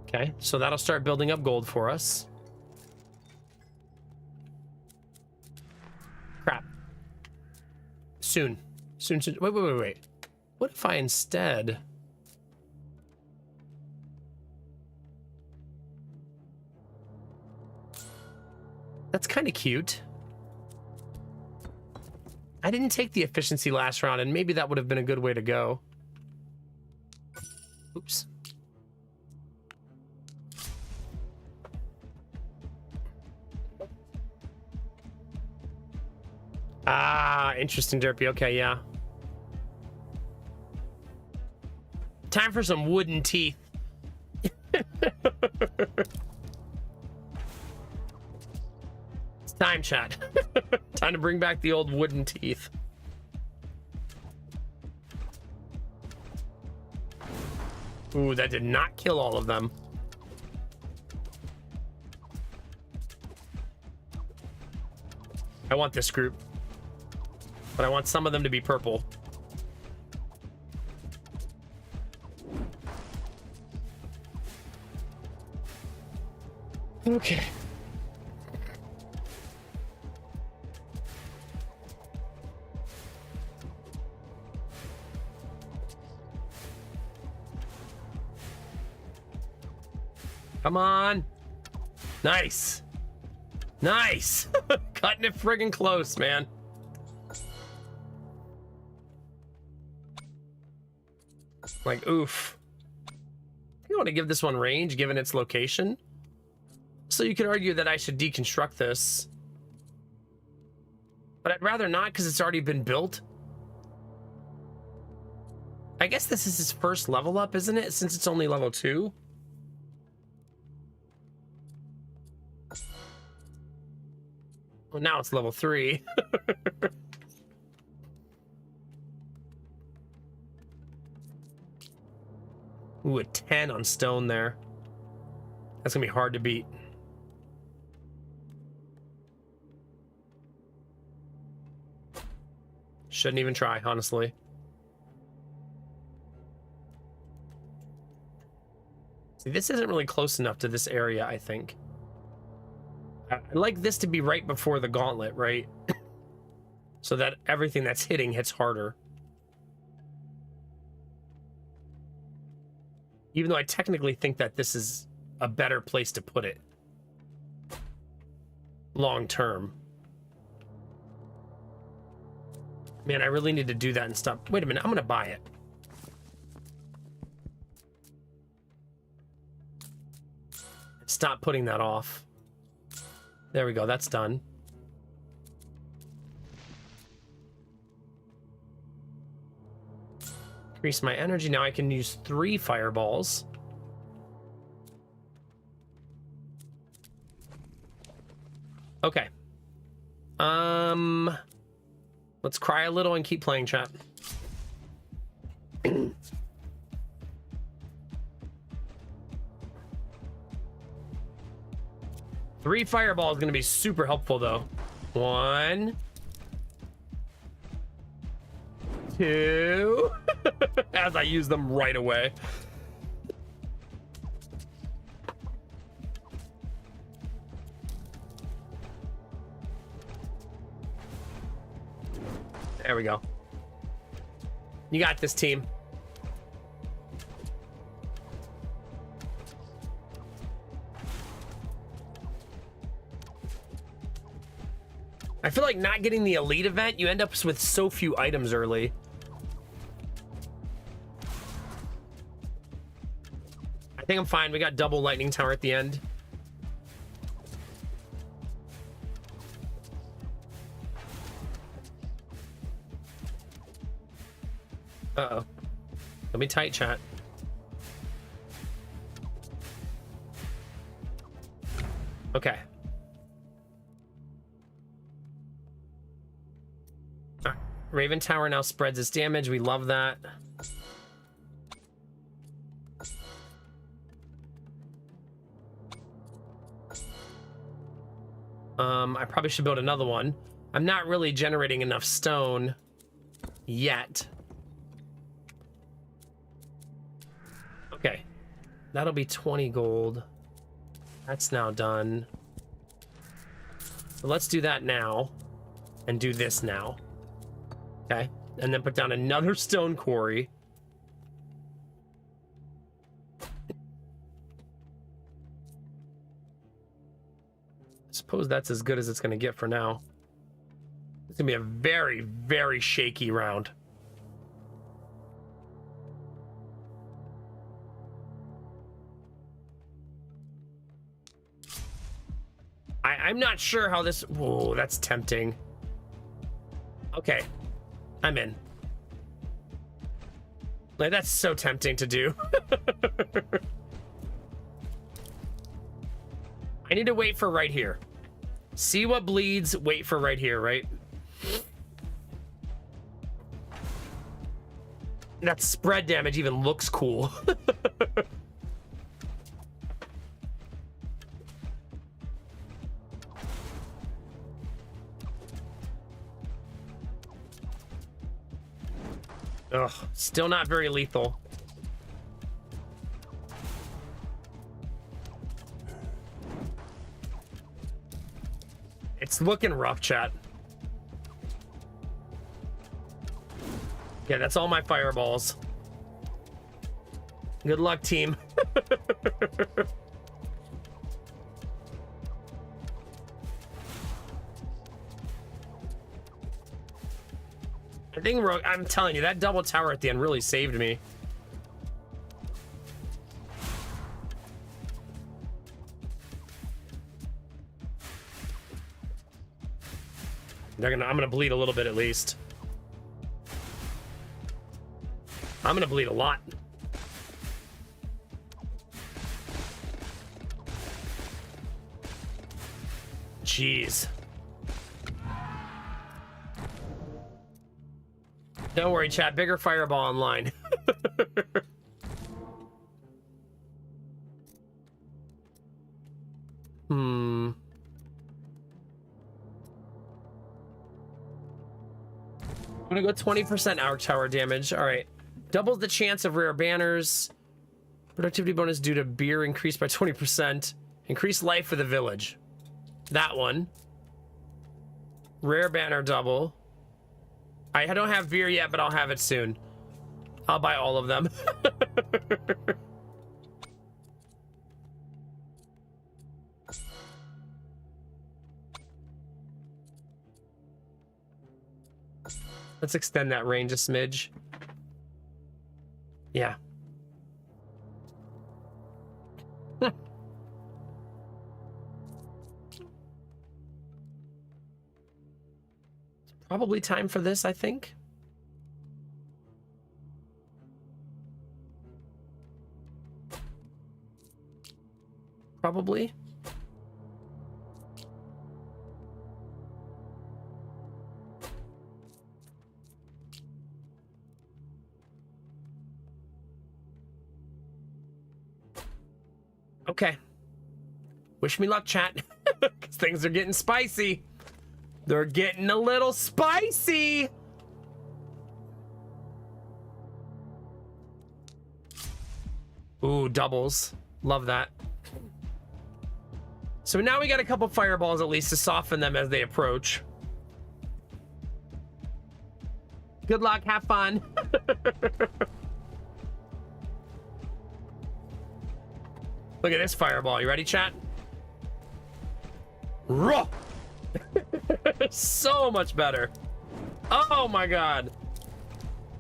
Okay, so that'll start building up gold for us. Crap. Soon. Soon. Wait. What if I instead... That's kind of cute. I didn't take the efficiency last round, and maybe that would have been a good way to go. Oops. Ah, interesting, Derpy. Okay, yeah. Time for some wooden teeth. It's time, chat. Time to bring back the old wooden teeth. Ooh, that did not kill all of them. I want this group. But I want some of them to be purple. Okay. Come on. Nice. Nice. Cutting it friggin' close, man. Like, oof. You want to give this one range, given its location? So you could argue that I should deconstruct this. But I'd rather not, because it's already been built. I guess this is his first level up, isn't it? Since it's only level 2. Well, now it's level 3. Ooh, a 10 on stone there. That's gonna be hard to beat. Shouldn't even try, honestly. See, this isn't really close enough to this area, I think. I'd like this to be right before the gauntlet, right? So that everything that's hitting hits harder. Even though I technically think that this is a better place to put it. Long term. Man, I really need to do that and stop. Wait a minute, I'm gonna buy it. Stop putting that off. There we go, that's done. Increase my energy. Now I can use 3 fireballs. Okay. Let's cry a little and keep playing, chat. 3 fireballs is gonna be super helpful though. 1, 2. As I use them right away. There we go. You got this, team. I feel like not getting the elite event, you end up with so few items early. I think I'm fine. We got double lightning tower at the end. Uh-oh. Let me tight, chat. Okay. Raven Tower now spreads its damage. We love that. I probably should build another one. I'm not really generating enough stone yet. Okay. That'll be 20 gold. That's now done. So let's do that now and do this now. Okay, and then put down another stone quarry. I suppose that's as good as it's going to get for now. It's going to be a very, very shaky round. I'm not sure how this... Whoa, that's tempting. Okay. I'm in. Like, that's so tempting to do. I need to wait for right here. See what bleeds, wait for right here, right? That spread damage even looks cool. Ugh, still not very lethal. It's looking rough, chat. Yeah, that's all my fireballs. Good luck, team. I think I'm telling you, that double tower at the end really saved me. I'm gonna bleed a little bit at least. I'm gonna bleed a lot. Jeez. Don't worry, chat. Bigger fireball online. I'm gonna go 20% arc tower damage. All right. Doubles the chance of rare banners. Productivity bonus due to beer increased by 20%. Increased life for the village. That one. Rare banner double. I don't have beer yet, but I'll have it soon. I'll buy all of them. Let's extend that range a smidge. Yeah. Probably time for this, I think. Probably. Okay. Wish me luck, chat. Because things are getting spicy. They're getting a little spicy. Ooh, doubles. Love that. So now we got a couple fireballs at least to soften them as they approach. Good luck. Have fun. Look at this fireball. You ready, chat? Raw. So much better. Oh my god.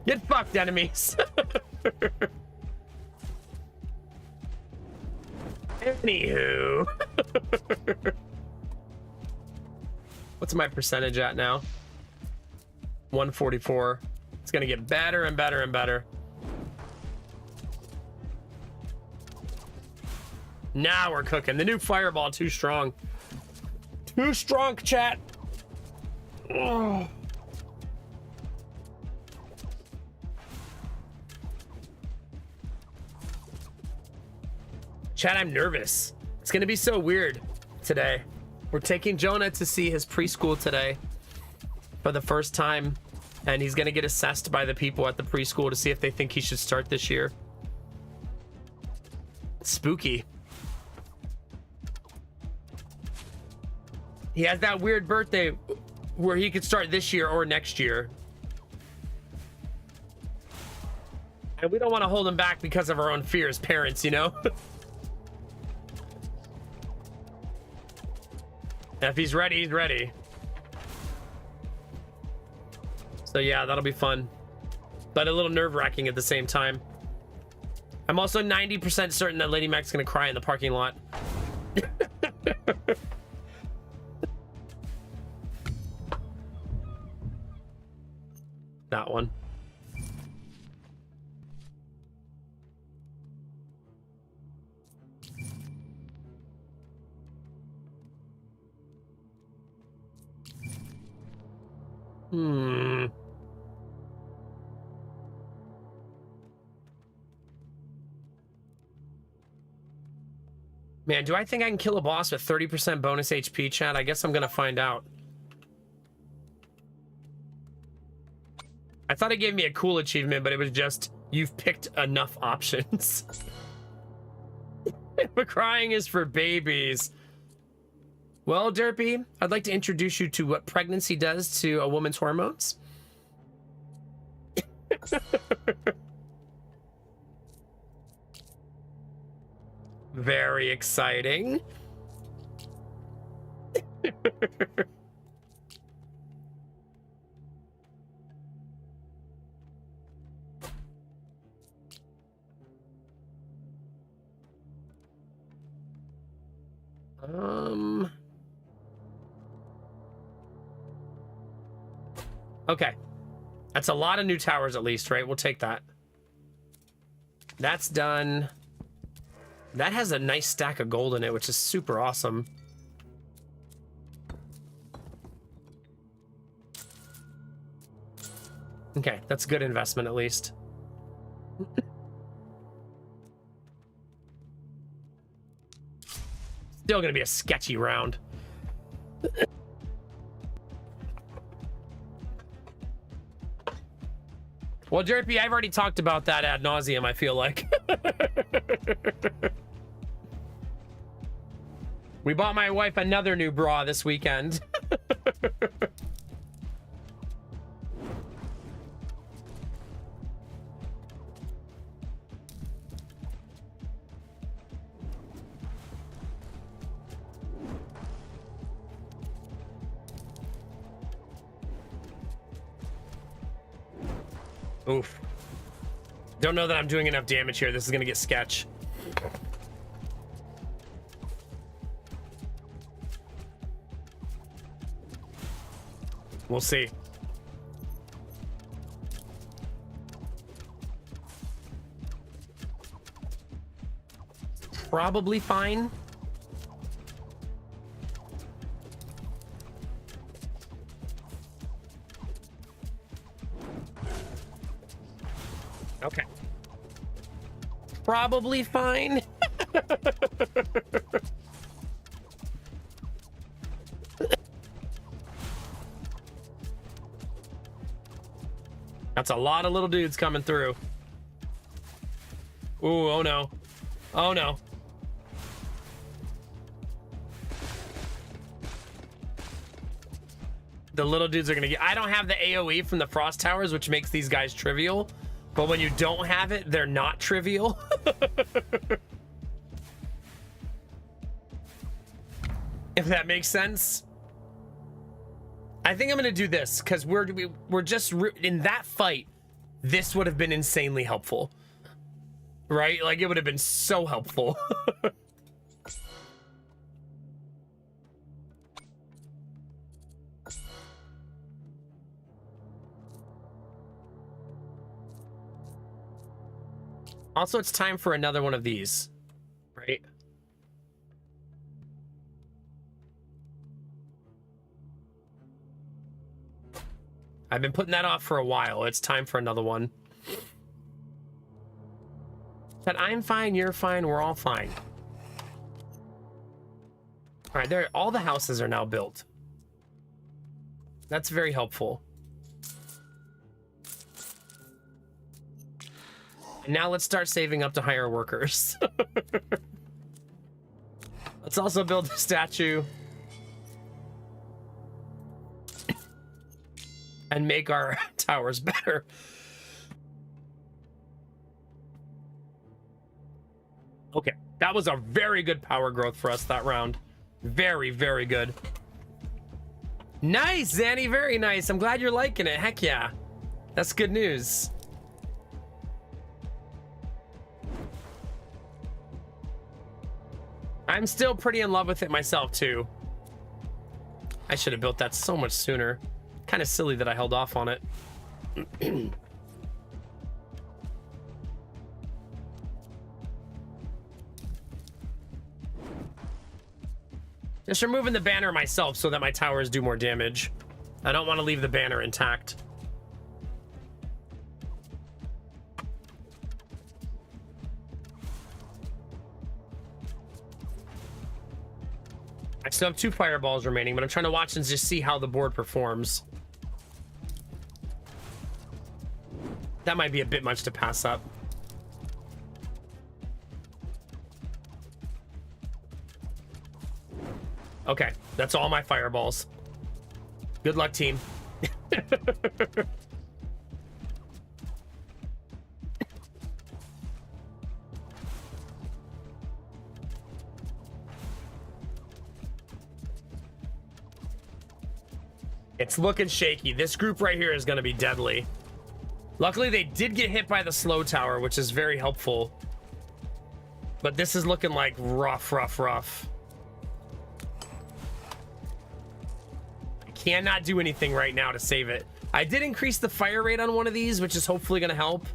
Get fucked, enemies. Anywho. What's my percentage at now? 144. It's gonna get better and better and better. Now we're cooking. The new fireball too strong. Too strong, chat. Ugh. Chat, I'm nervous. It's gonna be so weird today. We're taking Jonah to see his preschool today for the first time, and he's gonna get assessed by the people at the preschool to see if they think he should start this year. Spooky. He has that weird birthday where he could start this year or next year. And we don't want to hold him back because of our own fear as parents, you know? If he's ready, he's ready. So yeah, that'll be fun. But a little nerve-wracking at the same time. I'm also 90% certain that Lady Mac's gonna cry in the parking lot. That one. Man, do I think I can kill a boss with 30% bonus HP, chat? I guess I'm gonna find out. I thought it gave me a cool achievement, but it was just, you've picked enough options. But crying is for babies. Well, Derpy, I'd like to introduce you to what pregnancy does to a woman's hormones. Very exciting. Okay. That's a lot of new towers at least, right? We'll take that. That's done. That has a nice stack of gold in it, which is super awesome. Okay, that's a good investment at least. Still gonna be a sketchy round. Well, Jerpy, I've already talked about that ad nauseum, I feel like. We bought my wife another new bra this weekend. Oof. Don't know that I'm doing enough damage here. This is gonna get sketch. We'll see. Probably fine. Okay. Probably fine. That's a lot of little dudes coming through. Ooh, oh no. Oh no. The little dudes are gonna get... I don't have the AoE from the frost towers, which makes these guys trivial. But when you don't have it, they're not trivial. If that makes sense. I think I'm gonna do this because we're just in that fight. This would have been insanely helpful, right? Like it would have been so helpful. Also, it's time for another one of these, right? I've been putting that off for a while. It's time for another one. But I'm fine, you're fine, we're all fine. All right, there. All the houses are now built. That's very helpful. And now let's start saving up to hire workers. Let's also build a statue. And make our towers better. Okay, that was a very good power growth for us that round. Very, very good. Nice, Zanny, very nice. I'm glad you're liking it. Heck yeah. That's good news. I'm still pretty in love with it myself, too. I should have built that so much sooner. Kind of silly that I held off on it. Just removing the banner myself so that my towers do more damage. I don't want to leave the banner intact. I still have 2 fireballs remaining, but I'm trying to watch and just see how the board performs. That might be a bit much to pass up. Okay, that's all my fireballs. Good luck, team. It's looking shaky. This group right here is going to be deadly. Luckily, they did get hit by the slow tower, which is very helpful. But this is looking like rough, rough, rough. I cannot do anything right now to save it. I did increase the fire rate on one of these, which is hopefully going to help.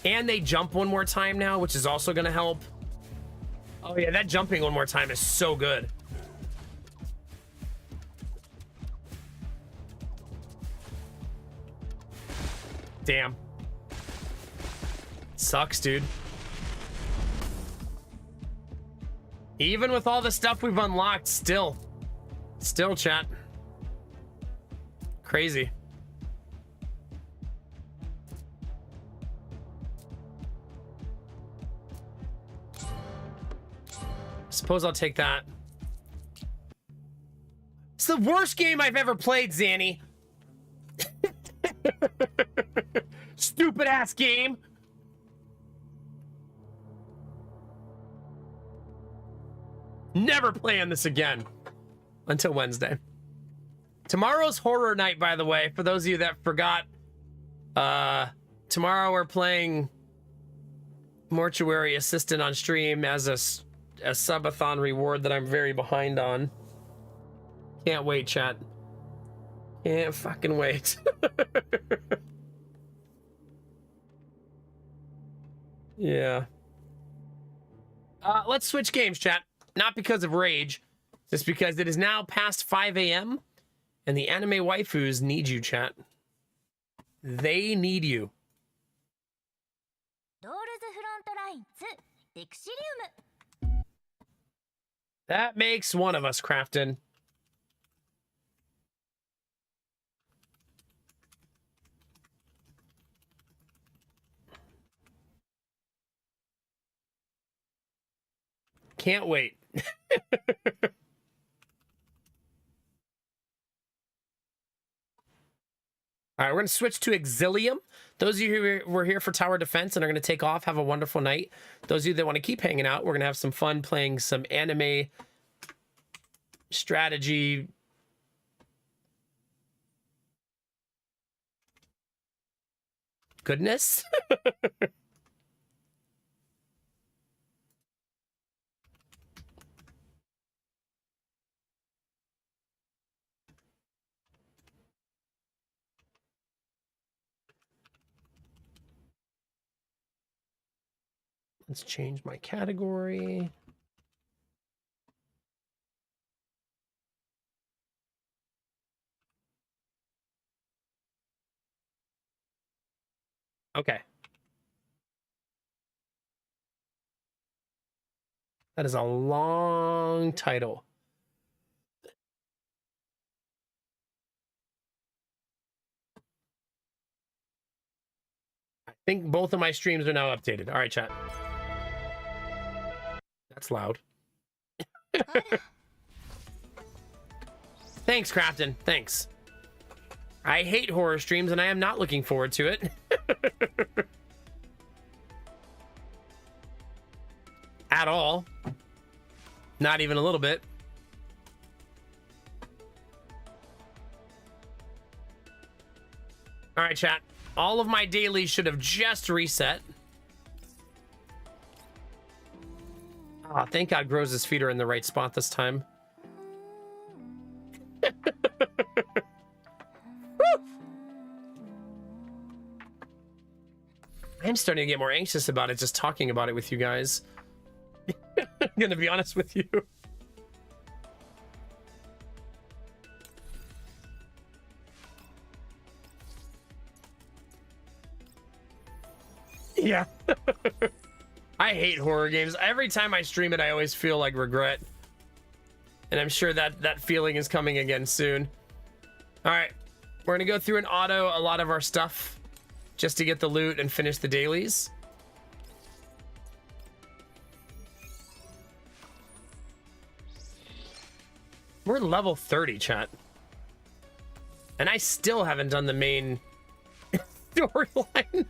And they jump one more time now, which is also going to help. Oh, yeah, that jumping one more time is so good. Damn. Sucks, dude. Even with all the stuff we've unlocked, still, chat. Crazy. Suppose I'll take that. It's the worst game I've ever played, Zanny. Stupid ass game. Never playing this again until Wednesday. Tomorrow's horror night, by the way, for those of you that forgot. Tomorrow we're playing Mortuary Assistant on stream as a subathon reward that I'm very behind on. Can't wait, chat. Can't fucking wait. Yeah. Let's switch games, chat. Not because of rage, just because it is now past 5 a.m. and the anime waifus need you, chat. They need you. That makes one of us, Crafton. Can't wait. All right, we're going to switch to EXILIUM. Those of you who were here for Tower Defense and are going to take off, have a wonderful night. Those of you that want to keep hanging out, we're going to have some fun playing some anime strategy. Goodness. Let's change my category. Okay. That is a long title. I think both of my streams are now updated. All right, chat. That's loud. Thanks, Crafton. Thanks. I hate horror streams, and I am not looking forward to it. At all. Not even a little bit. All right, chat. All of my dailies should have just reset. Oh, thank God Grose's feet are in the right spot this time. I'm starting to get more anxious about it just talking about it with you guys. I'm gonna be honest with you. Yeah. I hate horror games. Every time I stream it, I always feel like regret. And I'm sure that feeling is coming again soon. All right. We're going to go through and auto a lot of our stuff just to get the loot and finish the dailies. We're level 30, chat. And I still haven't done the main storyline.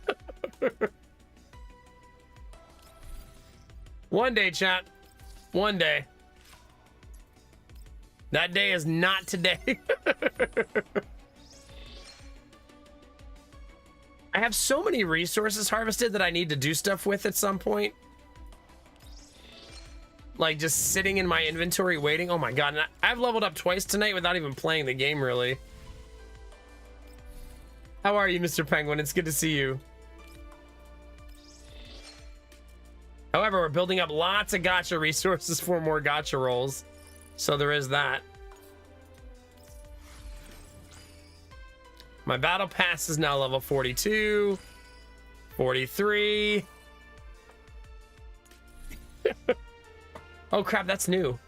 One day, chat. One day. That day is not today. I have so many resources harvested that I need to do stuff with at some point. Like just sitting in my inventory waiting. Oh my God. And I've leveled up twice tonight without even playing the game, really. How are you, Mr. Penguin? It's good to see you. However, we're building up lots of gacha resources for more gacha rolls. So there is that. My battle pass is now level 42, 43. Oh crap, that's new.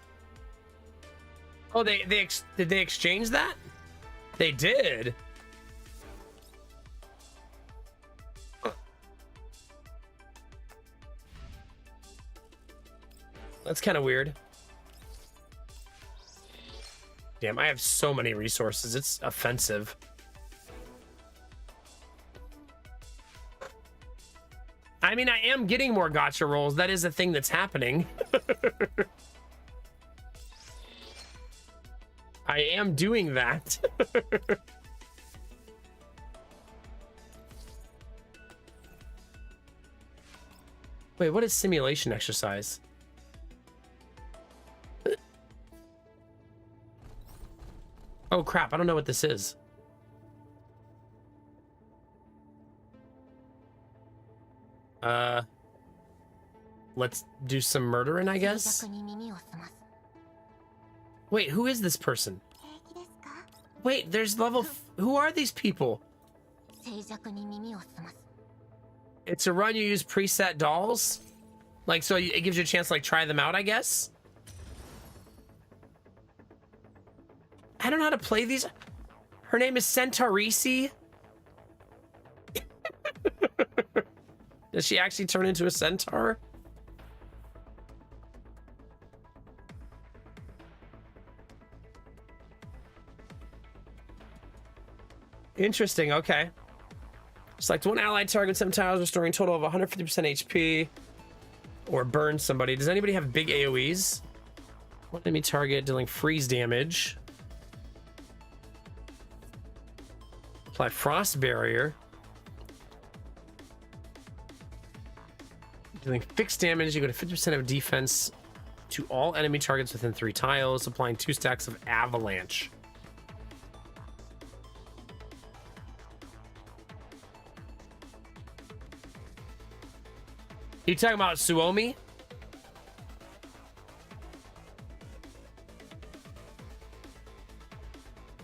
Oh, did they exchange that? They did. That's kind of weird. Damn, I have so many resources. It's offensive. I mean, I am getting more gacha rolls. That is a thing that's happening. I am doing that. Wait, what is simulation exercise? Oh crap, I don't know what this is. Let's do some murdering, I guess. Wait, who is this person? Wait, there's level who are these people? It's a run, you use preset dolls? Like, so it gives you a chance to like try them out, I guess? I don't know how to play these. Her name is Centaurisi. Does she actually turn into a centaur? Interesting, okay. Select one allied target 7 tiles, restoring a total of 150% HP. Or burn somebody. Does anybody have big AoEs? One enemy target dealing freeze damage. Apply frost barrier. Dealing fixed damage, you go to 50% of defense to all enemy targets within 3 tiles, applying 2 stacks of avalanche. You talking about Suomi?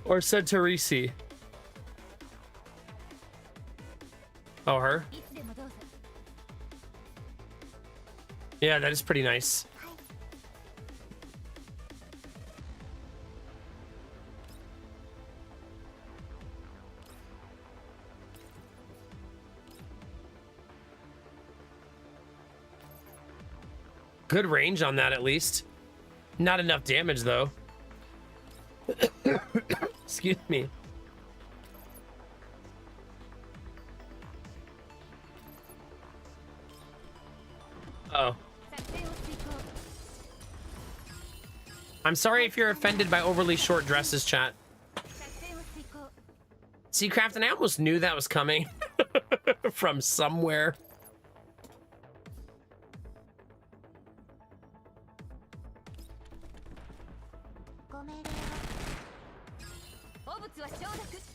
Or Centaurisi? Oh, her? Yeah, that is pretty nice. Good range on that, at least. Not enough damage, though. Excuse me. Oh. I'm sorry if you're offended by overly short dresses, chat. See, Crafton, I almost knew that was coming from somewhere.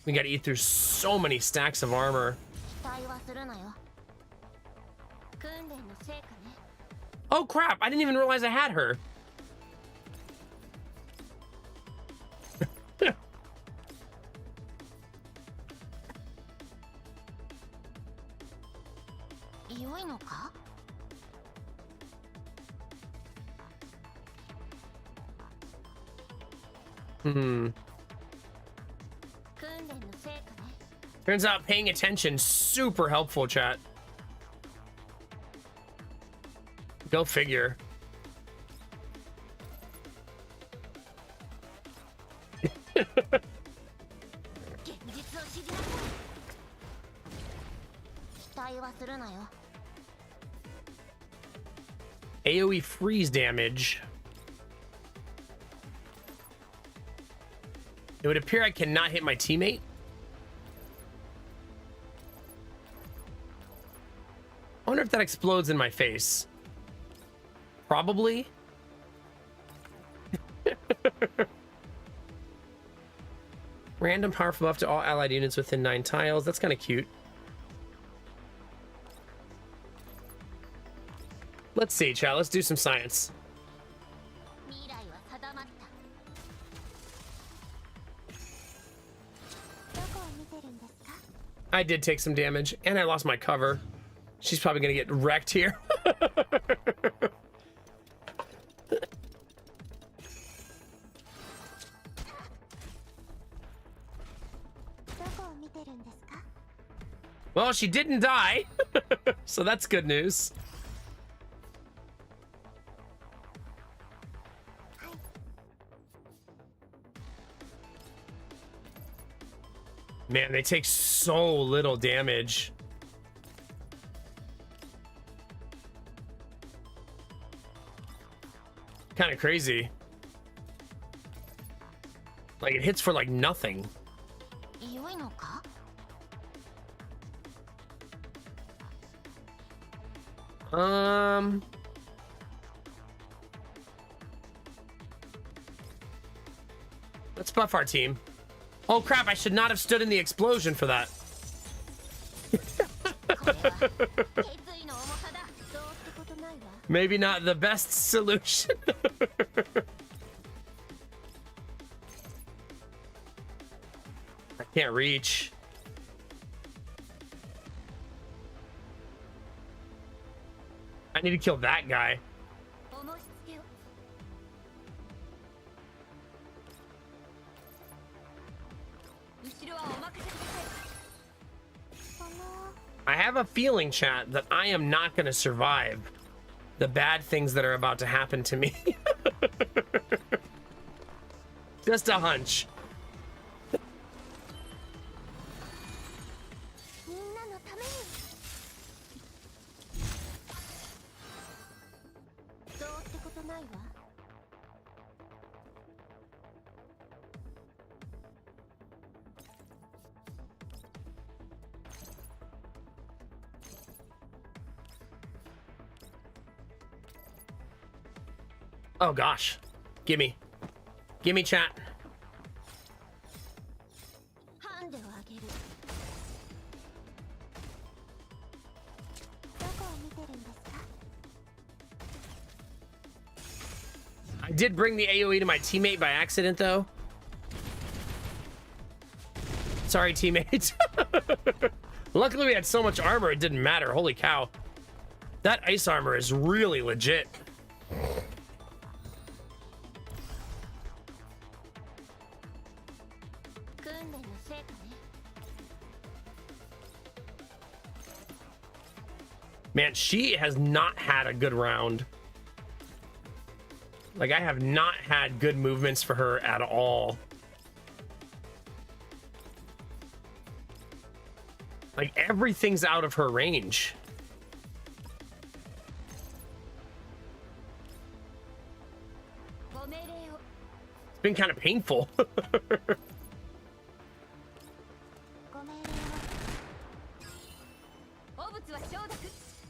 We gotta eat through so many stacks of armor. Oh crap, I didn't even realize I had her. Turns out paying attention super helpful, chat. Go figure. AoE freeze damage. It would appear I cannot hit my teammate. I wonder if that explodes in my face. Probably. Random powerful buff to all allied units within 9 tiles. That's kind of cute. Let's see, chat. Let's do some science. I did take some damage, and I lost my cover. She's probably gonna get wrecked here. Well, she didn't die, so that's good news. Man, they take so little damage. Kind of crazy. Like, it hits for like nothing. Let's buff our team. Oh crap, I should not have stood in the explosion for that. Maybe not the best solution. I can't reach. I need to kill that guy. I have a feeling, chat, that I am not going to survive the bad things that are about to happen to me. Just a hunch. Oh gosh. Gimme. Gimme, chat. I did bring the AoE to my teammate by accident, though. Sorry, teammate. Luckily, we had so much armor, it didn't matter. Holy cow. That ice armor is really legit. Man, she has not had a good round. Like, I have not had good movements for her at all. Like, everything's out of her range. It's been kind of painful.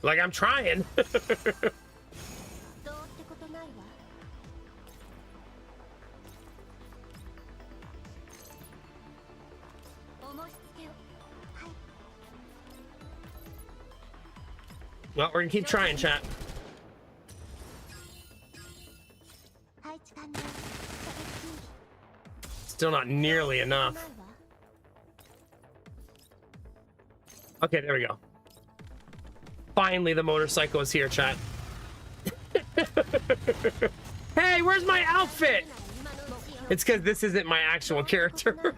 Like, I'm trying. Well, we're gonna keep trying, chat. Still not nearly enough. Okay, there we go. Finally, the motorcycle is here, chat. Hey, where's my outfit? It's because this isn't my actual character.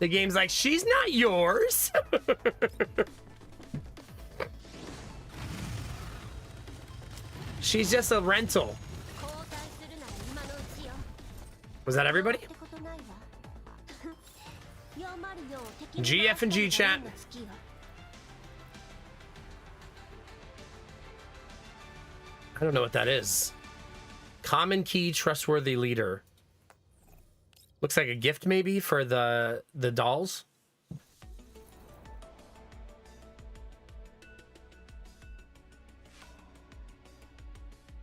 The game's like, she's not yours. She's just a rental. Was that everybody? GF and G, chat. I don't know what that is. Common key, trustworthy leader. Looks like a gift maybe for the dolls.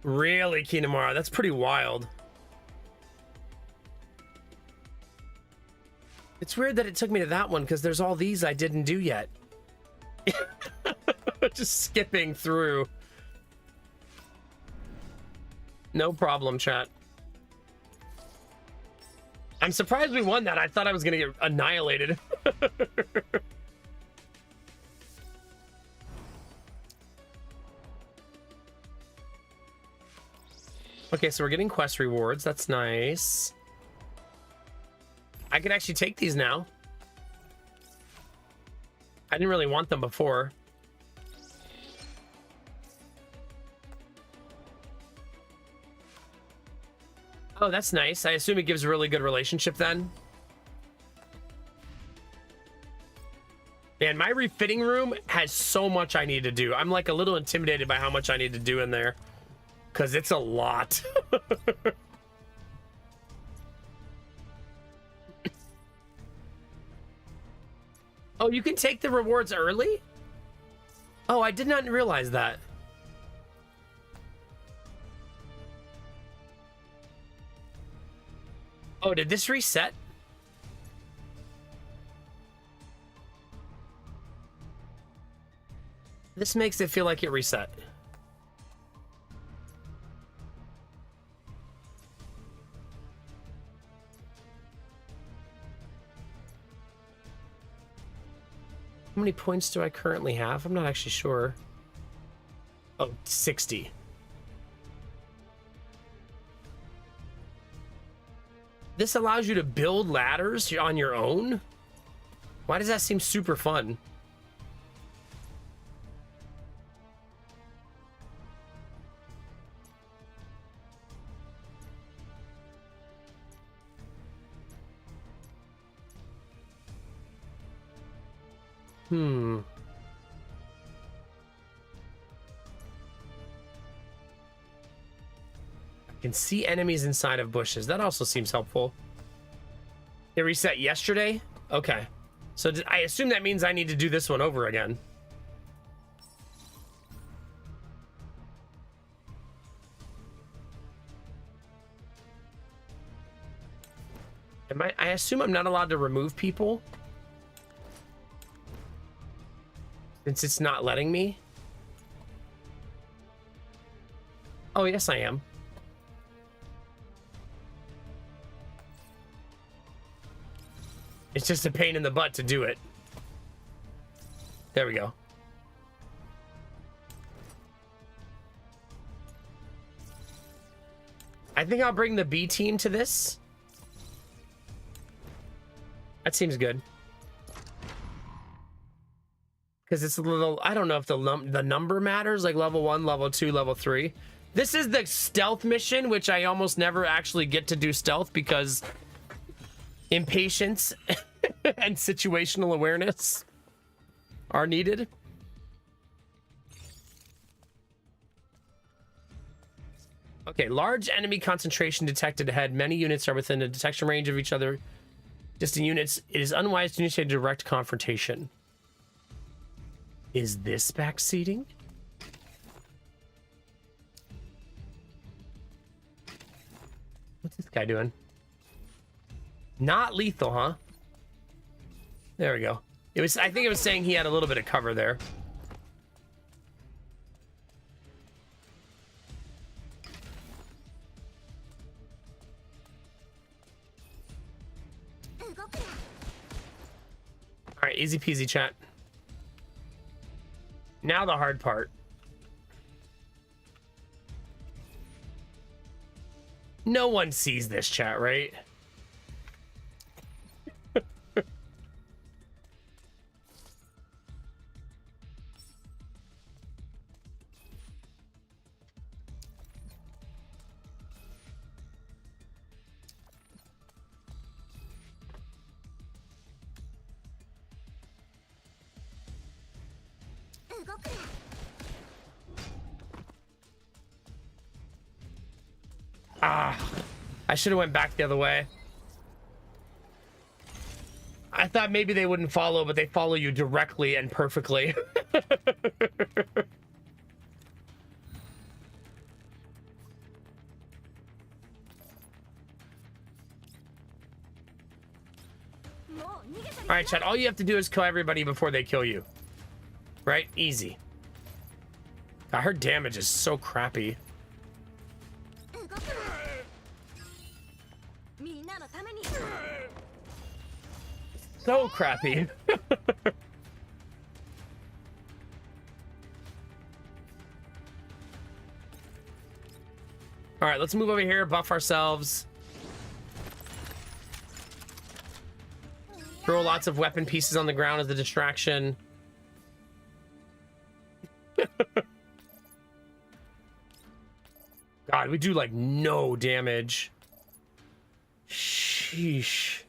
Really, Kinamara? That's pretty wild. It's weird that it took me to that one because there's all these I didn't do yet. Just skipping through. No problem, chat. I'm surprised we won that. I thought I was gonna get annihilated. Okay, so we're getting quest rewards. That's nice. I can actually take these now. I didn't really want them before. Oh, that's nice. I assume it gives a really good relationship then. Man, my refitting room has so much I need to do. I'm like a little intimidated by how much I need to do in there. Because it's a lot. Oh, you can take the rewards early? Oh, I did not realize that. Oh, did this reset? This makes it feel like it reset. How many points do I currently have? I'm not actually sure. Oh, 60. This allows you to build ladders on your own? Why does that seem super fun? I can see enemies inside of bushes. That also seems helpful. It reset yesterday? Okay. So I assume that means I need to do this one over again. I assume I'm not allowed to remove people? Since it's not letting me? Oh, yes, I am. It's just a pain in the butt to do it. There we go. I think I'll bring the B team to this. That seems good. Because it's a little, I don't know if the number matters, like level 1, level 2, level 3. This is the stealth mission, which I almost never actually get to do stealth because impatience and situational awareness are needed. Okay, large enemy concentration detected ahead. Many units are within the detection range of each other. Distant units, it is unwise to initiate a direct confrontation. Is this backseating? What's this guy doing? Not lethal, huh? There we go. It was, I think it was saying he had a little bit of cover there. All right, easy peasy, chat. Now the hard part. No one sees this, chat, right? Ah, I should have went back the other way. I thought maybe they wouldn't follow, but they follow you directly and perfectly. All right, chat, all you have to do is kill everybody before they kill you. Right? Easy. God, her damage is so crappy. so crappy. All right, let's move over here, buff ourselves. Throw lots of weapon pieces on the ground as a distraction. God, we do like no damage. Sheesh.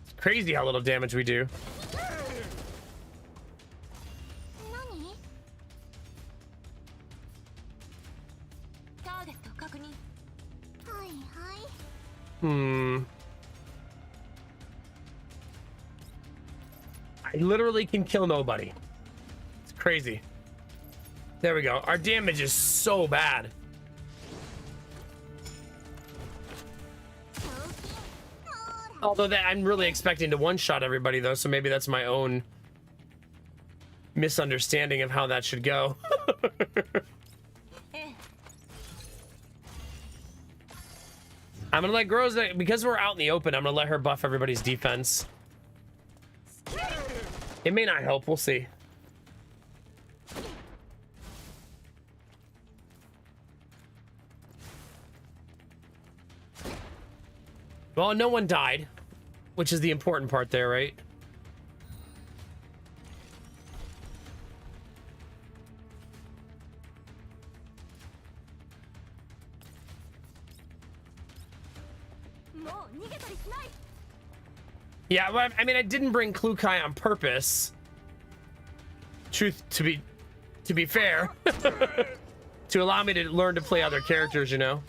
It's crazy how little damage we do. I literally can kill nobody. It's crazy. There we go. Our damage is so bad. Although that I'm really expecting to one-shot everybody though, so maybe that's my own misunderstanding of how that should go. I'm gonna let Groza, because we're out in the open, I'm gonna let her buff everybody's defense. It may not help, we'll see. Well, no one died, which is the important part there, right? Yeah, well, I mean, I didn't bring Klukai on purpose. Truth to be fair, to allow me to learn to play other characters, you know.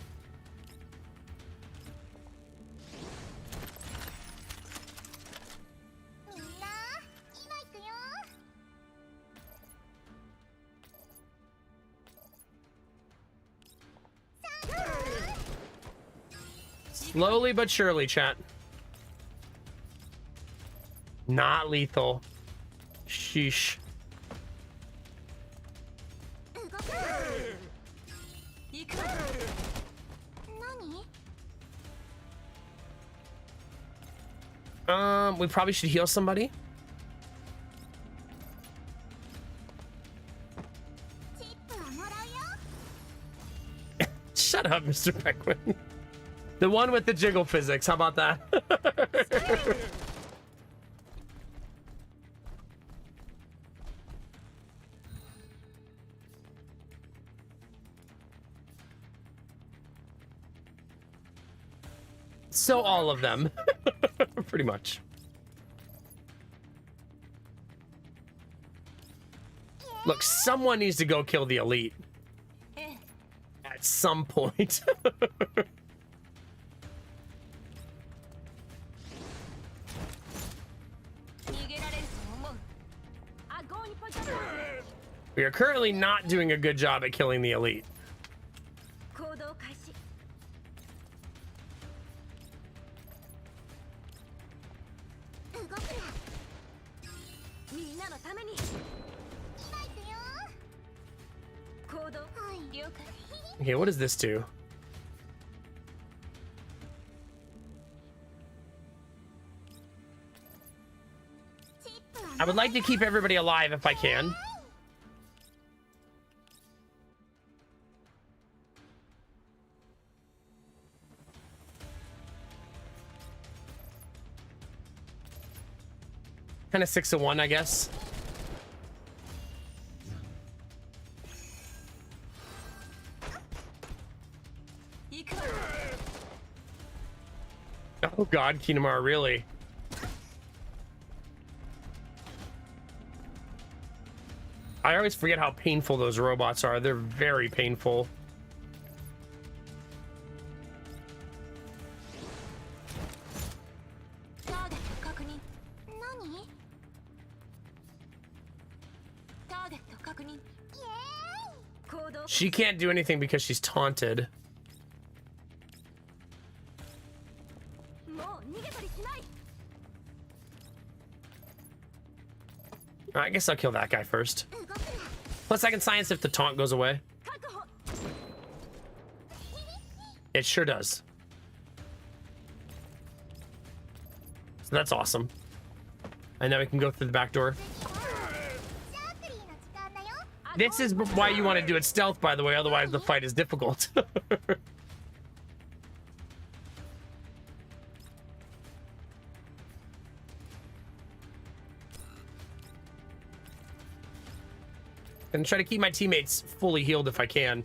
Slowly but surely, chat. Not lethal. Sheesh. We probably should heal somebody. Shut up, Mr. Penguin. The one with the jiggle physics. How about that? So all of them. Pretty much. Look, someone needs to go kill the elite. At some point. We are currently not doing a good job at killing the elite. Okay, what does this do? I would like to keep everybody alive if I can. Kind of 6-1, I guess. Oh god, Kinemar, really? I always forget how painful those robots are. They're very painful. She can't do anything because she's taunted. I guess I'll kill that guy first. Plus I can science if the taunt goes away. It sure does. That's awesome. And now we can go through the back door. This is why you want to do it stealth, by the way, otherwise the fight is difficult. And try to keep my teammates fully healed if I can.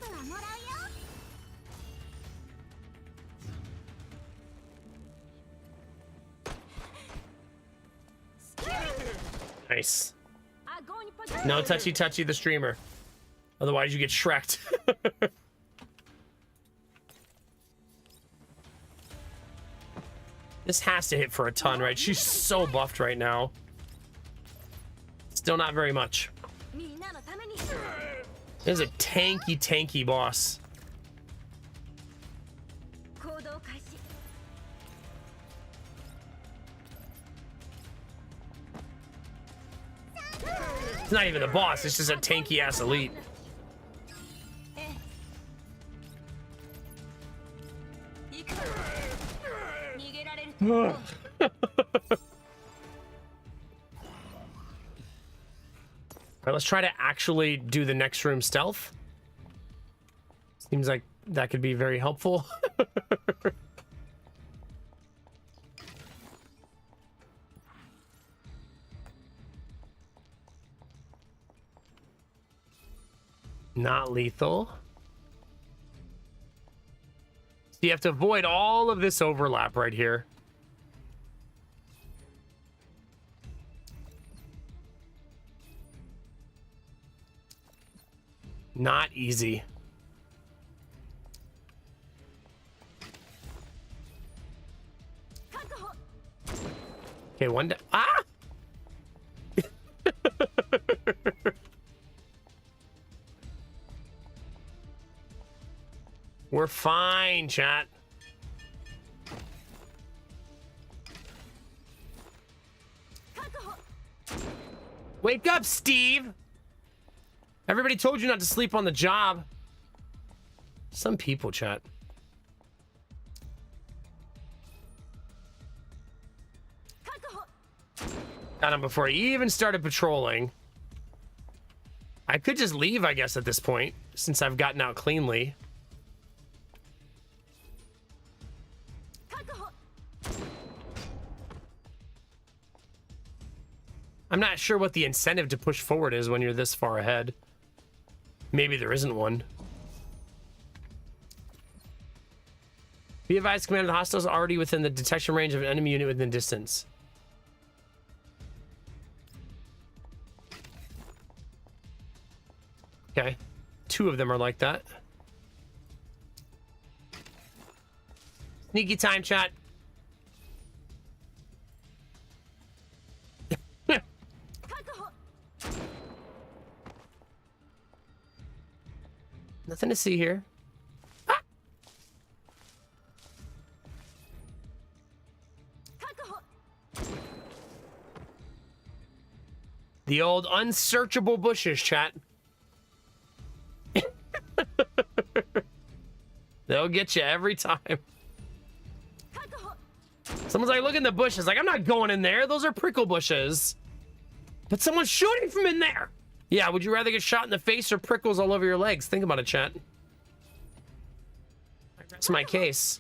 Nice. No touchy the streamer. Otherwise you get shreked. This has to hit for a ton, right? She's so buffed right now. Still not very much. This is a tanky boss. It's not even a boss, it's just a tanky ass elite. Alright, let's try to actually do the next room stealth. Seems like that could be very helpful. Not lethal. So you have to avoid all of this overlap right here. Not easy. Okay, one down. Ah! We're fine, chat. Wake up, Steve! Everybody told you not to sleep on the job. Some people, chat. Got him before he even started patrolling. I could just leave, I guess, at this point, since I've gotten out cleanly. I'm not sure what the incentive to push forward is when you're this far ahead. Maybe there isn't one. Be advised, Commander, the hostiles are already within the detection range of an enemy unit within distance. Okay. 2 of them are like that. Sneaky time, chat. Nothing to see here. Ah! The old unsearchable bushes, chat. They'll get you every time. Someone's like, look in the bushes. Like, I'm not going in there. Those are prickle bushes. But someone's shooting from in there. Yeah, would you rather get shot in the face or prickles all over your legs? Think about it, chat. That's my case.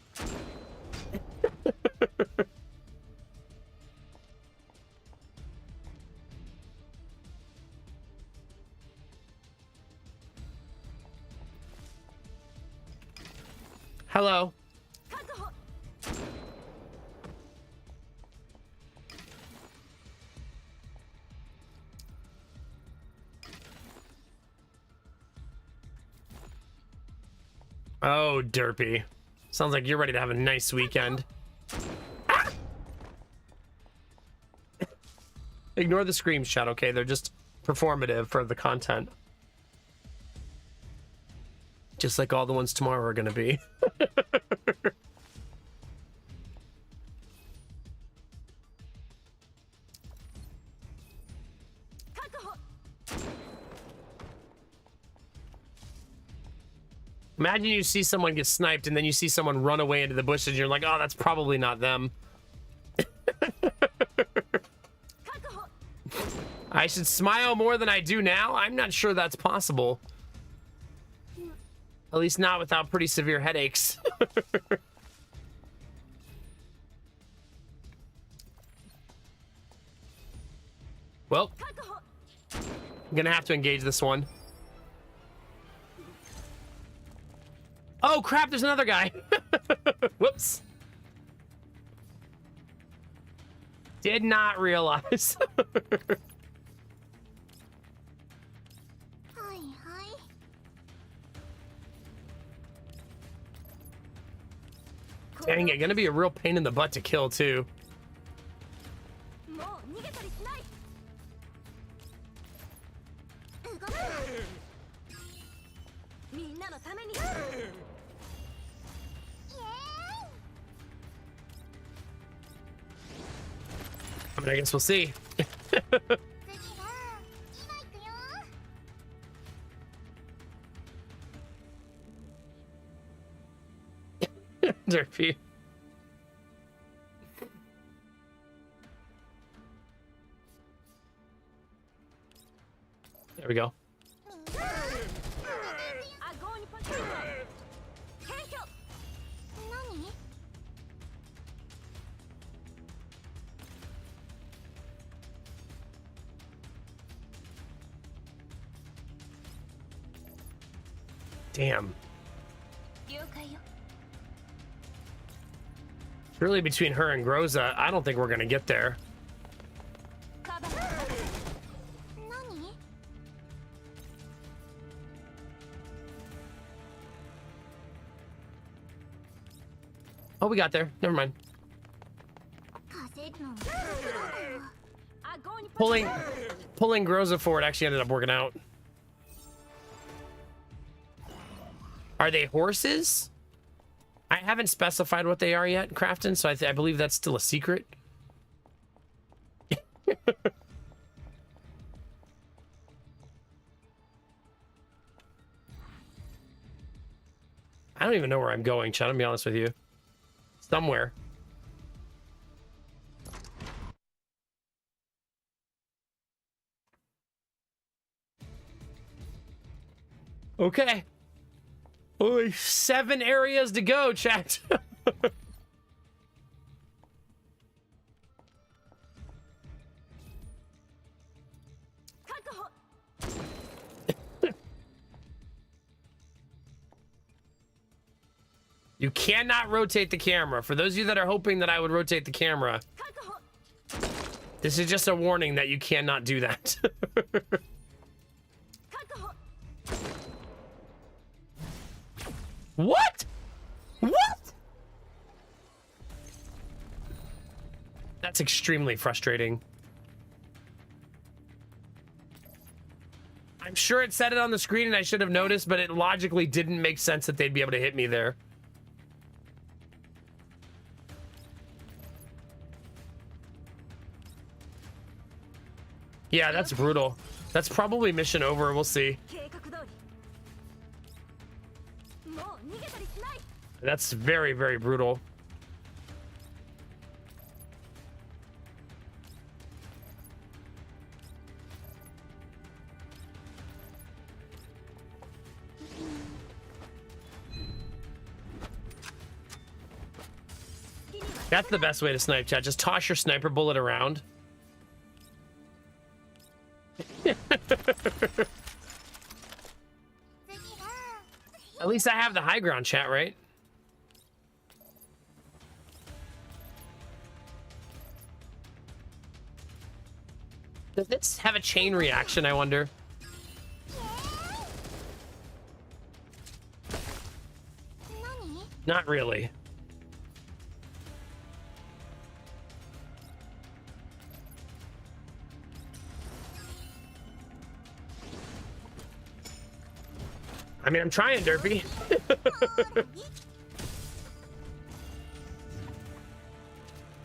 Hello. Oh, derpy. Sounds like you're ready to have a nice weekend. Ah! Ignore the screams, chat, okay? They're just performative for the content. Just like all the ones tomorrow are gonna be. Imagine you see someone get sniped and then you see someone run away into the bushes and you're like, oh, that's probably not them. I should smile more than I do now? I'm not sure that's possible. At least not without pretty severe headaches. Well, I'm gonna have to engage this one. Oh crap, there's another guy. Whoops. Did not realize. Dang it, gonna be a real pain in the butt to kill too. I mean, I guess we'll see. Derpy. There we go. Damn. Really, between her and Groza, I don't think we're gonna get there. Oh, we got there. Never mind. Pulling Groza forward actually ended up working out. Are they horses? I haven't specified what they are yet, Crafton, so I believe that's still a secret. I don't even know where I'm going, Chad, I'll be honest with you. Somewhere. Okay. Only 7 areas to go, chat. You cannot rotate the camera. For those of you that are hoping that I would rotate the camera, this is just a warning that you cannot do that. What? What? That's extremely frustrating. I'm sure it said it on the screen and I should have noticed, but it logically didn't make sense that they'd be able to hit me there. Yeah, that's brutal. That's probably mission over. We'll see. That's very, very brutal. That's the best way to snipe, chat. Just toss your sniper bullet around. At least I have the high ground, chat, right? Does this have a chain reaction, I wonder? Not really. I mean, I'm trying, Derpy.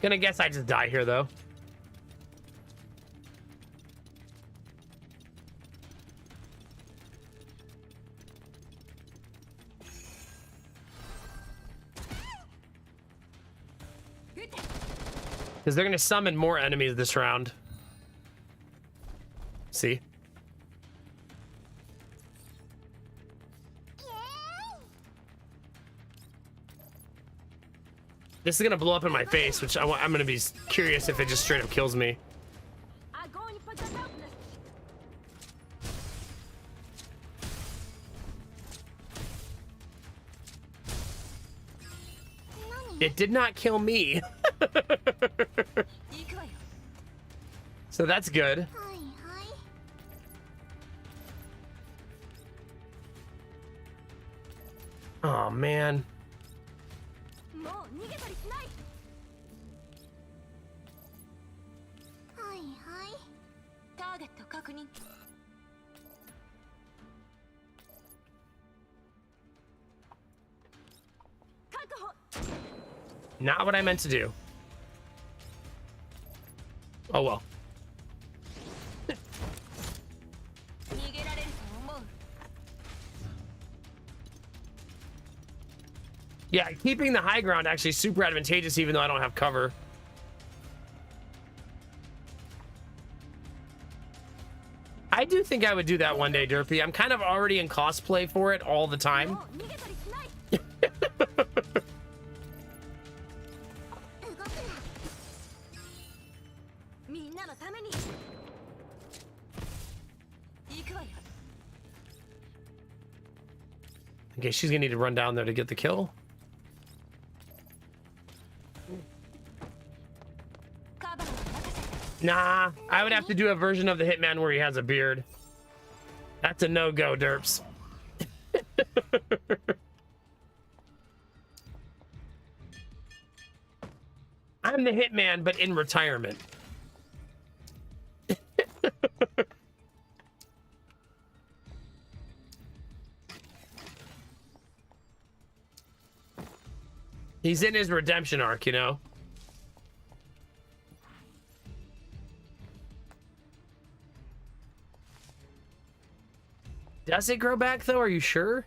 Gonna guess I just die here, though. Because they're going to summon more enemies this round. See? This is going to blow up in my face, which I'm going to be curious if it just straight up kills me. It did not kill me. So that's good. Oh, man. Not what I meant to do. Oh, well. Yeah, keeping the high ground actually super advantageous even though I don't have cover. I do think I would do that one day, Derpy. I'm kind of already in cosplay for it all the time. Okay, she's gonna need to run down there to get the kill. Nah, I would have to do a version of the Hitman where he has a beard. That's a no-go, Derps. I'm the Hitman, but in retirement. He's in his redemption arc, you know? Does it grow back, though? Are you sure?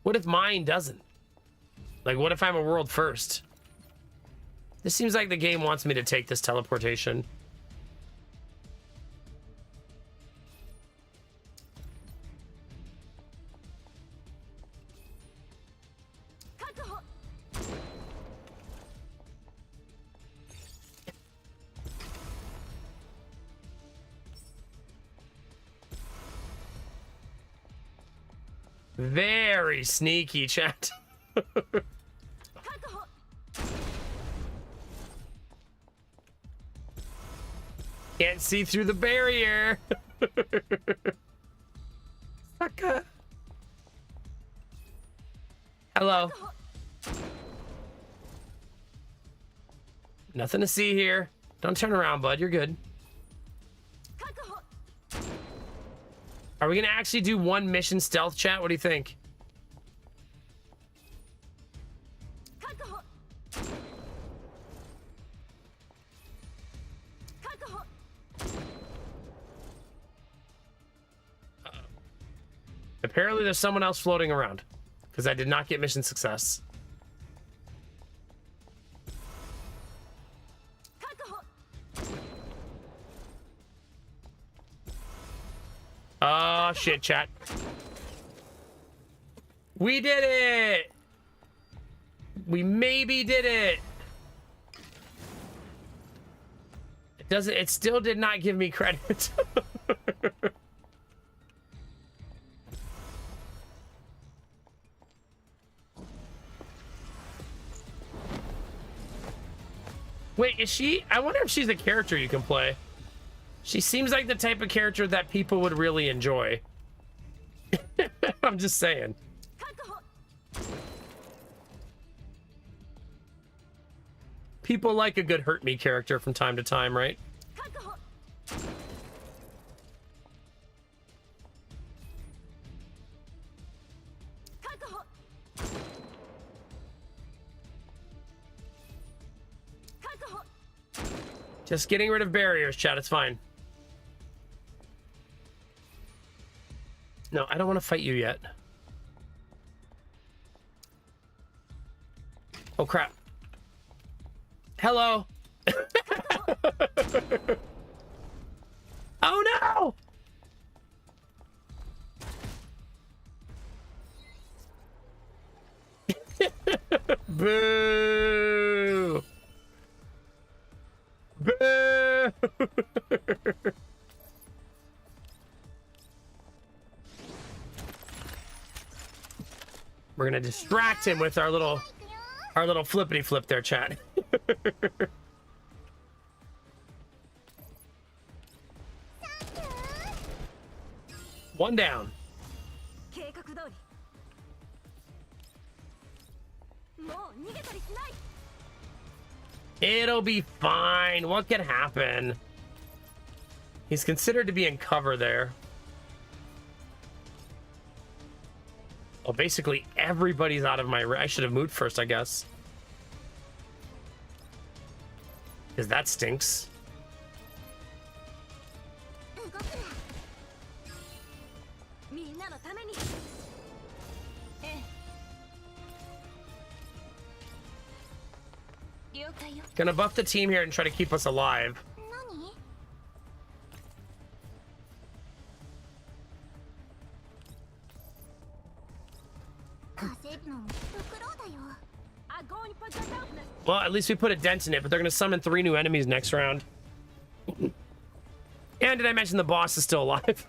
What if mine doesn't? Like, what if I'm a world first? This seems like the game wants me to take this teleportation. Very sneaky, chat. Can't see through the barrier. Sucker. Hello. Nothing to see here. Don't turn around, bud. You're good. Are we gonna actually do one mission stealth, chat? What do you think? Apparently there's someone else floating around because I did not get mission success. Oh, shit, chat. We did it! We maybe did it! It still did not give me credit. Wait, is she? I wonder if she's a character you can play. She seems like the type of character that people would really enjoy. I'm just saying. People like a good hurt me character from time to time, right? Just getting rid of barriers, chat. It's fine. No, I don't want to fight you yet. Oh, crap. Hello. Oh no! Boo! Boo! We're gonna distract him with our little flippity flip there, chat. One down. It'll be fine. What could happen? He's considered to be in cover there. Well, basically everybody's out of my... I should have moved first, I guess. Because that stinks. Gonna buff the team here and try to keep us alive. Well, at least we put a dent in it, but they're gonna summon 3 new enemies next round. And did I mention the boss is still alive?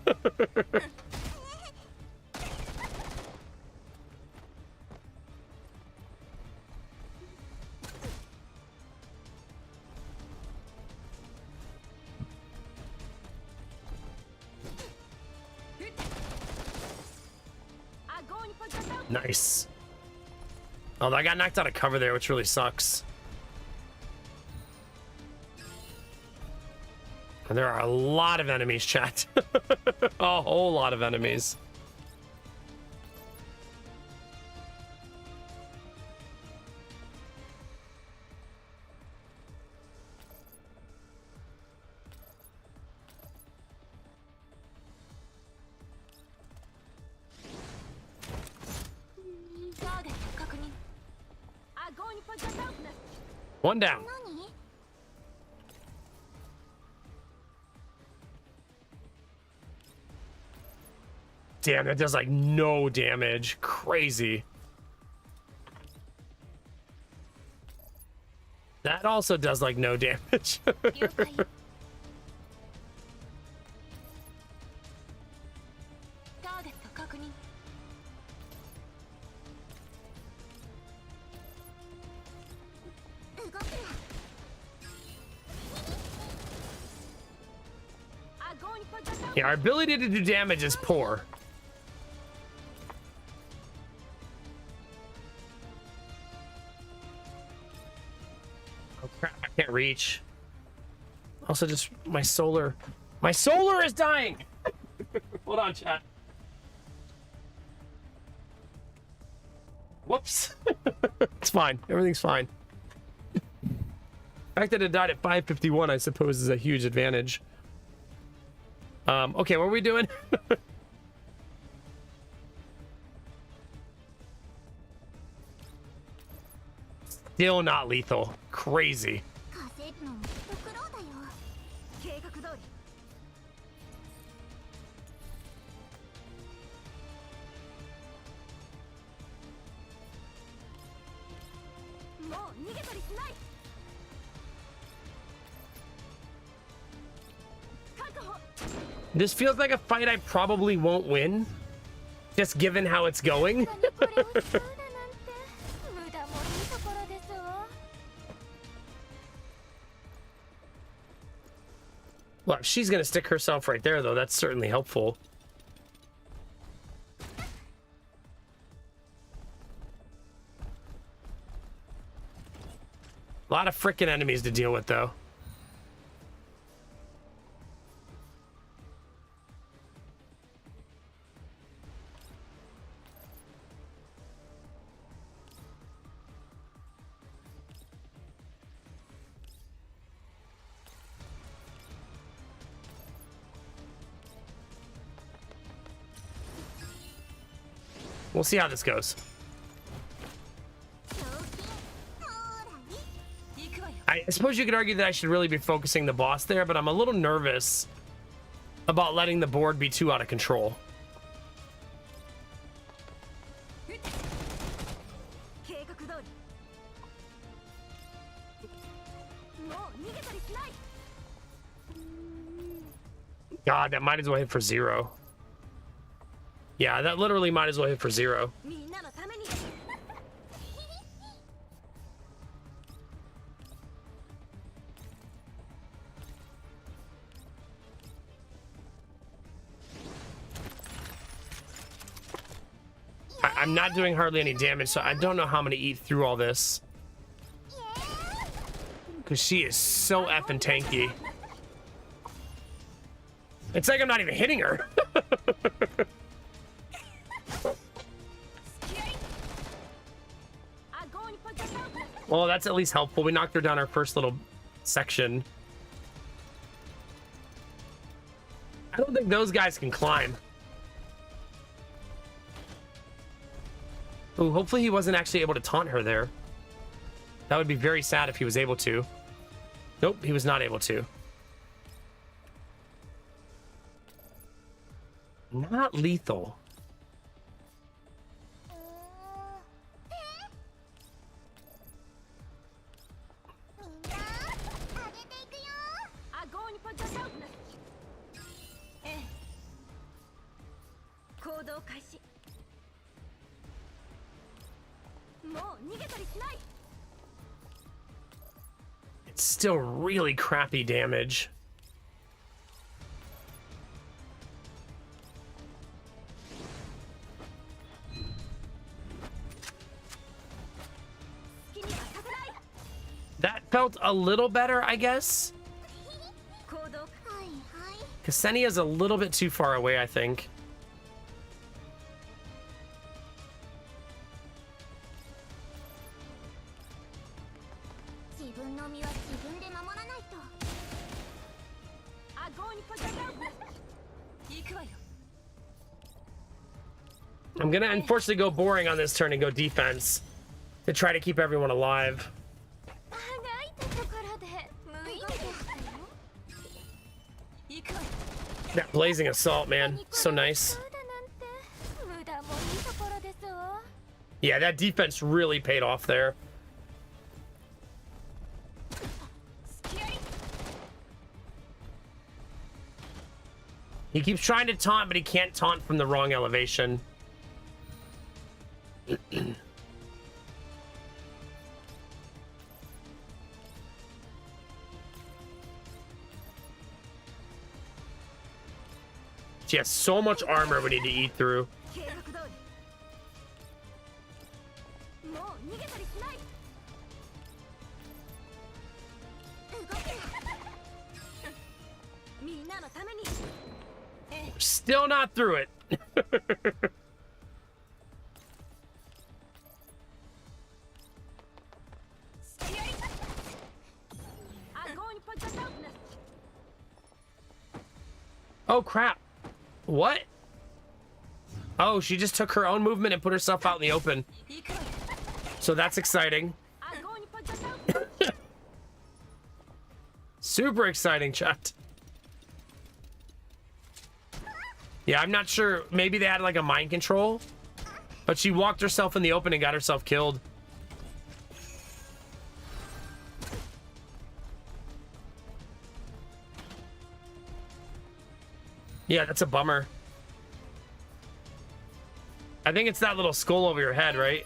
Nice. Although I got knocked out of cover there, which really sucks. And there are a lot of enemies, chat. A whole lot of enemies. One down. Damn, that does like no damage. Crazy. That also does like no damage. Yeah, our ability to do damage is poor. Oh crap, I can't reach. Also, just my solar is dying. Hold on, chat. Whoops. It's fine. Everything's fine. The fact that it died at 5:51, I suppose, is a huge advantage. Okay, what are we doing? Still not lethal. Crazy. This feels like a fight I probably won't win, just given how it's going. Well, if she's gonna stick herself right there, though, that's certainly helpful. A lot of frickin' enemies to deal with, though. We'll see how this goes. I suppose you could argue that I should really be focusing the boss there, but I'm a little nervous about letting the board be too out of control. God, that might as well hit for 0. Yeah, that literally might as well hit for 0. I'm not doing hardly any damage, so I don't know how I'm gonna eat through all this. Because she is so effing tanky. It's like I'm not even hitting her. Well, that's at least helpful. We knocked her down our first little section. I don't think those guys can climb. Ooh, hopefully he wasn't actually able to taunt her there. That would be very sad if he was able to. Nope, he was not able to. Not lethal. It's still really crappy damage. That felt a little better, I guess. Ksenia's a little bit too far away, I think. I'm gonna unfortunately go boring on this turn and go defense to try to keep everyone alive. That blazing assault, man, so nice. Yeah, that defense really paid off there. He keeps trying to taunt, but he can't taunt from the wrong elevation. She has so much armor we need to eat through. Still not through it. Oh crap. What? Oh, she just took her own movement and put herself out in the open. So that's exciting. Super exciting, chat. Yeah, I'm not sure. Maybe they had like a mind control, but she walked herself in the open and got herself killed. Yeah, that's a bummer. I think it's that little skull over your head, right?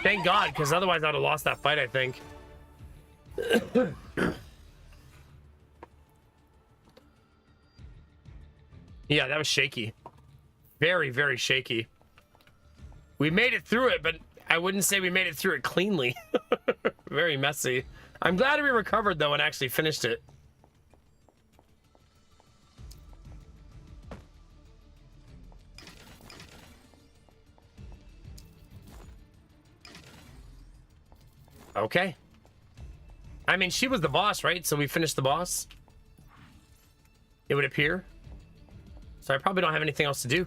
Thank God, because otherwise I'd have lost that fight, I think. Yeah, that was shaky. Very, very shaky. We made it through it, but I wouldn't say we made it through it cleanly. Very messy. I'm glad we recovered, though, and actually finished it. Okay. I mean, she was the boss, right? So we finished the boss? It would appear. So I probably don't have anything else to do.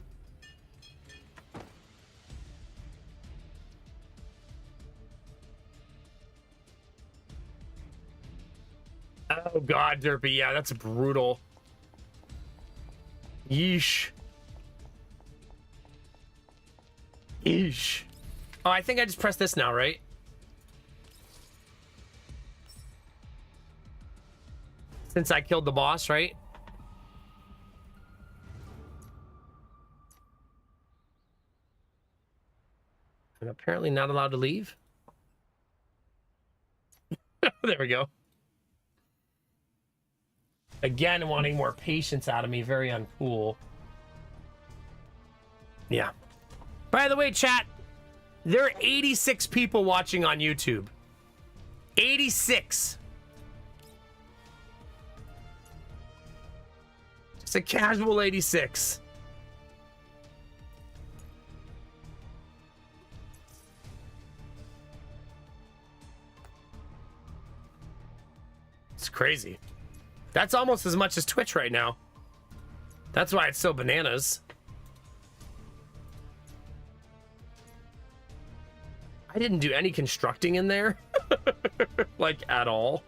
Oh god, Derpy, yeah, that's brutal. Yeesh. Yeesh. Oh, I think I just pressed this now, right? Since I killed the boss, right? I'm apparently not allowed to leave. There we go. Again, wanting more patience out of me. Very uncool. Yeah. By the way, chat, there are 86 people watching on YouTube. 86. Just a casual 86. It's crazy. That's almost as much as Twitch right now. That's why it's so bananas. I didn't do any constructing in there. Like, at all.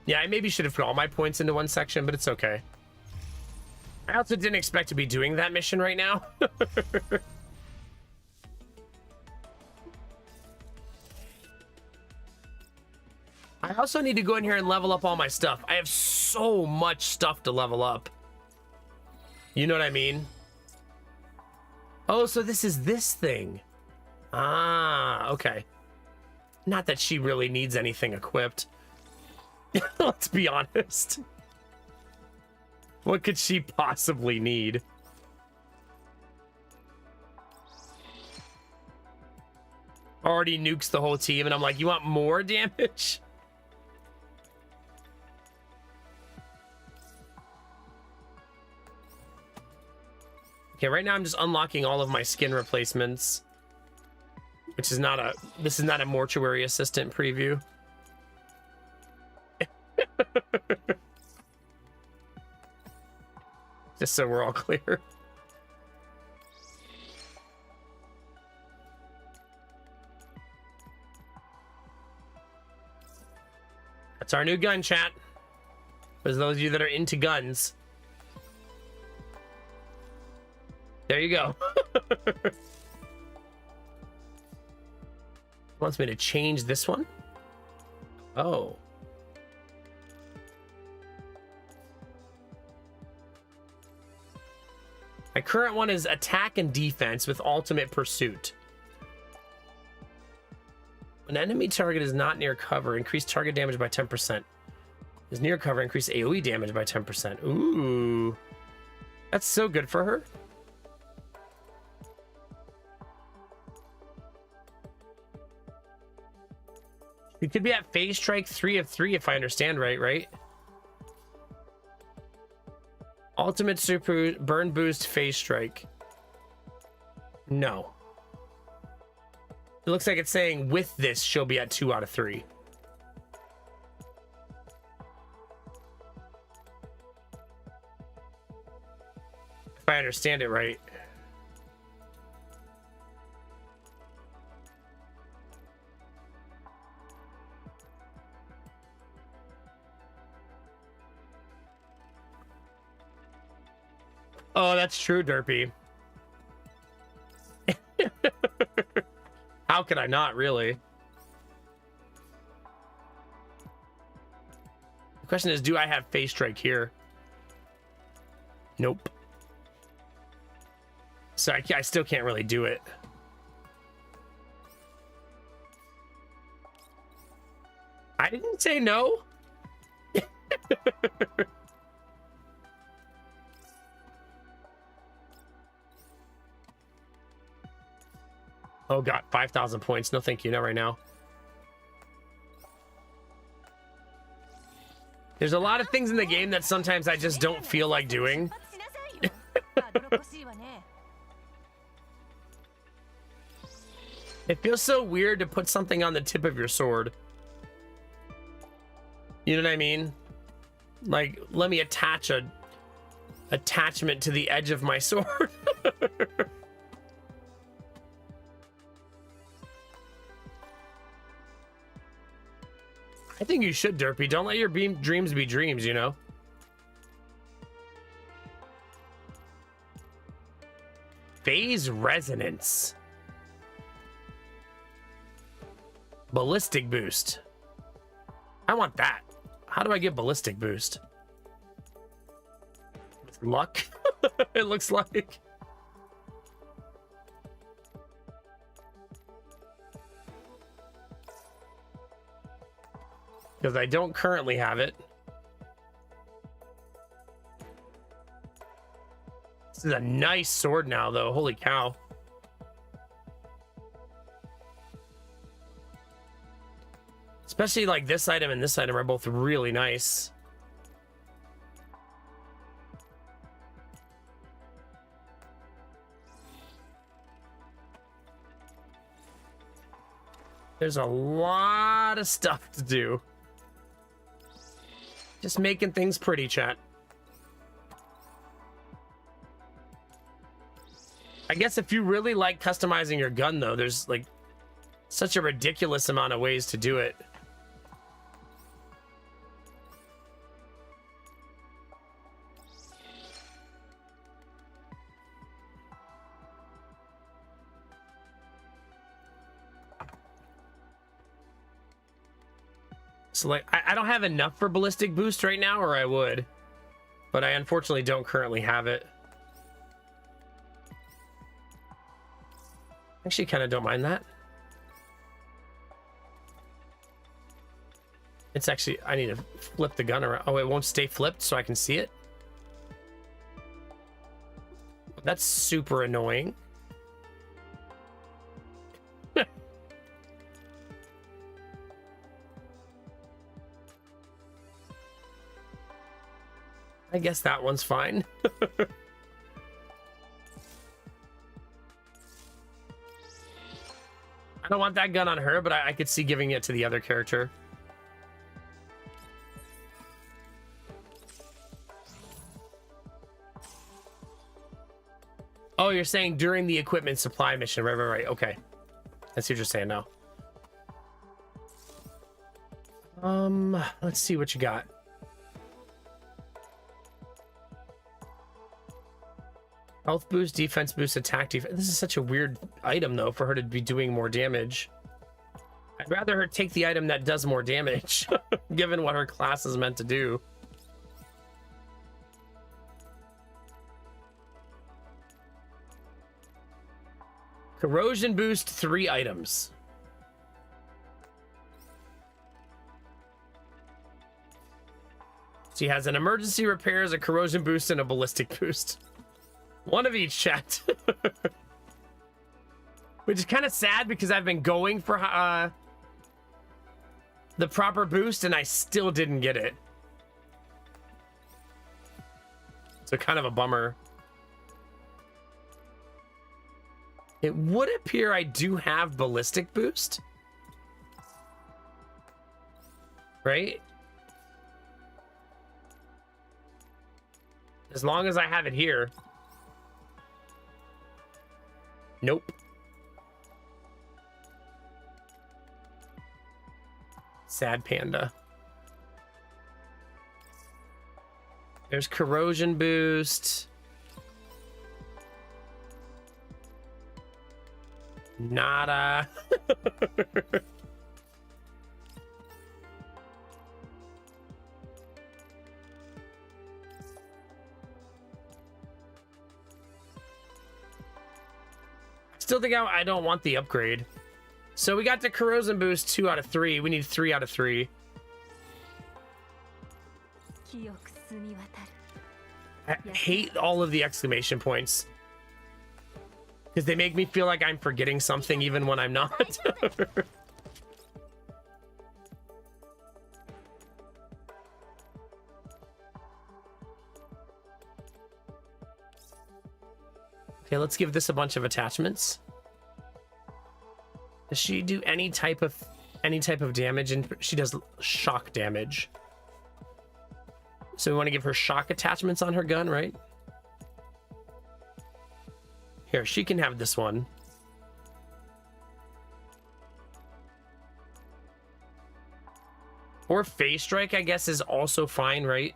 Yeah, I maybe should have put all my points into one section, but it's okay. I also didn't expect to be doing that mission right now. I also need to go in here and level up all my stuff. I have so much stuff to level up. You know what I mean? Oh, so this is this thing. Ah, okay. Not that she really needs anything equipped. Let's be honest. What could she possibly need? Already nukes the whole team, and I'm like, you want more damage? Okay, right now I'm just unlocking all of my skin replacements, which is not a, this is not a mortuary assistant preview. Just so we're all clear. That's our new gun, chat. For those of you that are into guns. There you go. Wants me to change this one? Oh. My current one is attack and defense with ultimate pursuit. An enemy target is not near cover, increase target damage by 10%. Is near cover, increase AoE damage by 10%. Ooh. That's so good for her. You could be at phase strike 3 of 3 if I understand right? Ultimate super burn boost phase strike. No. It looks like it's saying with this, she'll be at 2 out of 3. If I understand it right. Oh, that's true, Derpy. How could I not, really? The question is, do I have phase strike here? Nope. So I still can't really do it. I didn't say no. Oh god, 5,000 points. No thank you, not right now. There's a lot of things in the game that sometimes I just don't feel like doing. It feels so weird to put something on the tip of your sword. You know what I mean? Like, let me attach a attachment to the edge of my sword. I think you should, Derpy. Don't let your dreams be dreams, you know? Phase resonance. Ballistic boost. I want that. How do I get ballistic boost? With luck? It looks like. Because I don't currently have it. This is a nice sword now, though. Holy cow. Especially like this item and this item are both really nice. There's a lot of stuff to do. Just making things pretty, chat. I guess if you really like customizing your gun, though, there's like such a ridiculous amount of ways to do it. So like, I don't have enough for ballistic boost right now, or I would, but I unfortunately don't currently have it. Actually, kind of don't mind that. It's actually, I need to flip the gun around. Oh, it won't stay flipped so I can see it. That's super annoying. I guess that one's fine. I don't want that gun on her, but I could see giving it to the other character. Oh, you're saying during the equipment supply mission. Right. Okay. I see what you're saying now. Let's see what you got. Health boost, defense boost, attack defense. This is such a weird item, though, for her to be doing more damage. I'd rather her take the item that does more damage, given what her class is meant to do. Corrosion boost, 3 items. She has an emergency repairs, a corrosion boost, and a ballistic boost. One of each, chat. Which is kind of sad because I've been going for the proper boost and I still didn't get it. So kind of a bummer. It would appear I do have ballistic boost. Right? As long as I have it here. Nope. Sad panda. There's corrosion boost. Nada. Still think I don't want the upgrade. So we got the corrosion boost 2 out of 3. We need 3 out of 3. I hate all of the exclamation points because they make me feel like I'm forgetting something even when I'm not. Okay, let's give this a bunch of attachments. Does she do any type of damage? And she does shock damage. So we want to give her shock attachments on her gun, right? Here, she can have this one. Or phase strike, I guess, is also fine, right?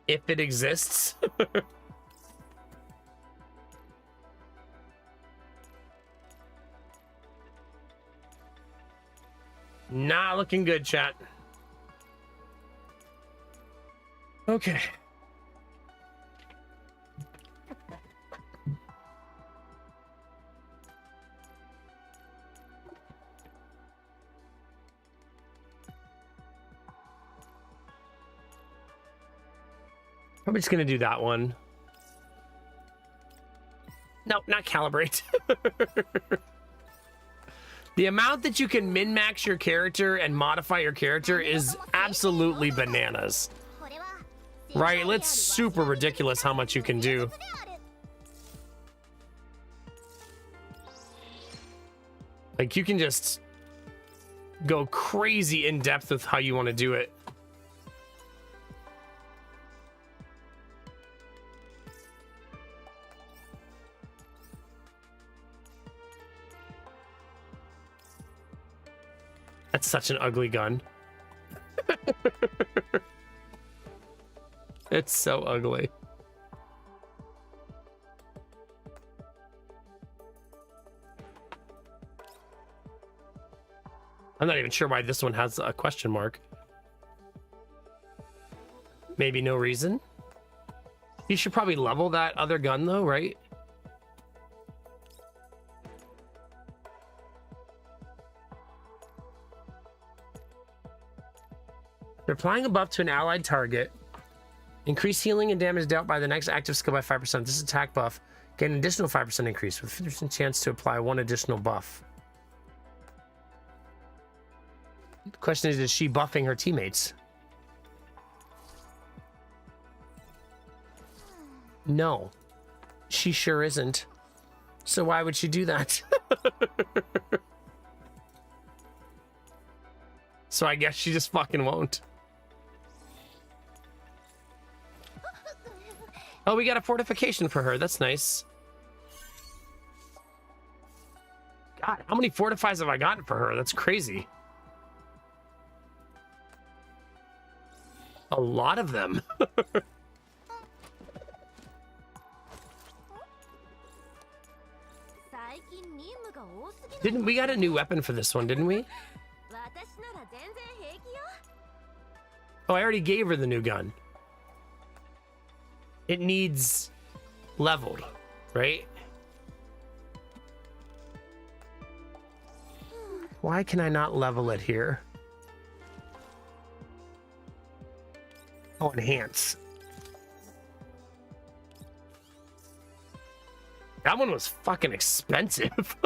If it exists. Not looking good, chat. Okay. I'm just gonna do that one. Nope, not calibrate. The amount that you can min-max your character and modify your character is absolutely bananas. Right? It's super ridiculous how much you can do. Like, you can just go crazy in depth with how you want to do it. That's such an ugly gun. It's so ugly. I'm not even sure why this one has a question mark. Maybe no reason. You should probably level that other gun though, right? Applying a buff to an allied target. Increase healing and damage dealt by the next active skill by 5%. This attack buff get an additional 5% increase with 50% chance to apply one additional buff. The question is she buffing her teammates? No, she sure isn't. So why would she do that? So I guess she just fucking won't. Oh, we got a fortification for her. That's nice. God, how many fortifies have I gotten for her? That's crazy. A lot of them. Didn't we got a new weapon for this one, didn't we? Oh, I already gave her the new gun. It needs leveled, right? Why can I not level it here? Oh, enhance. That one was fucking expensive.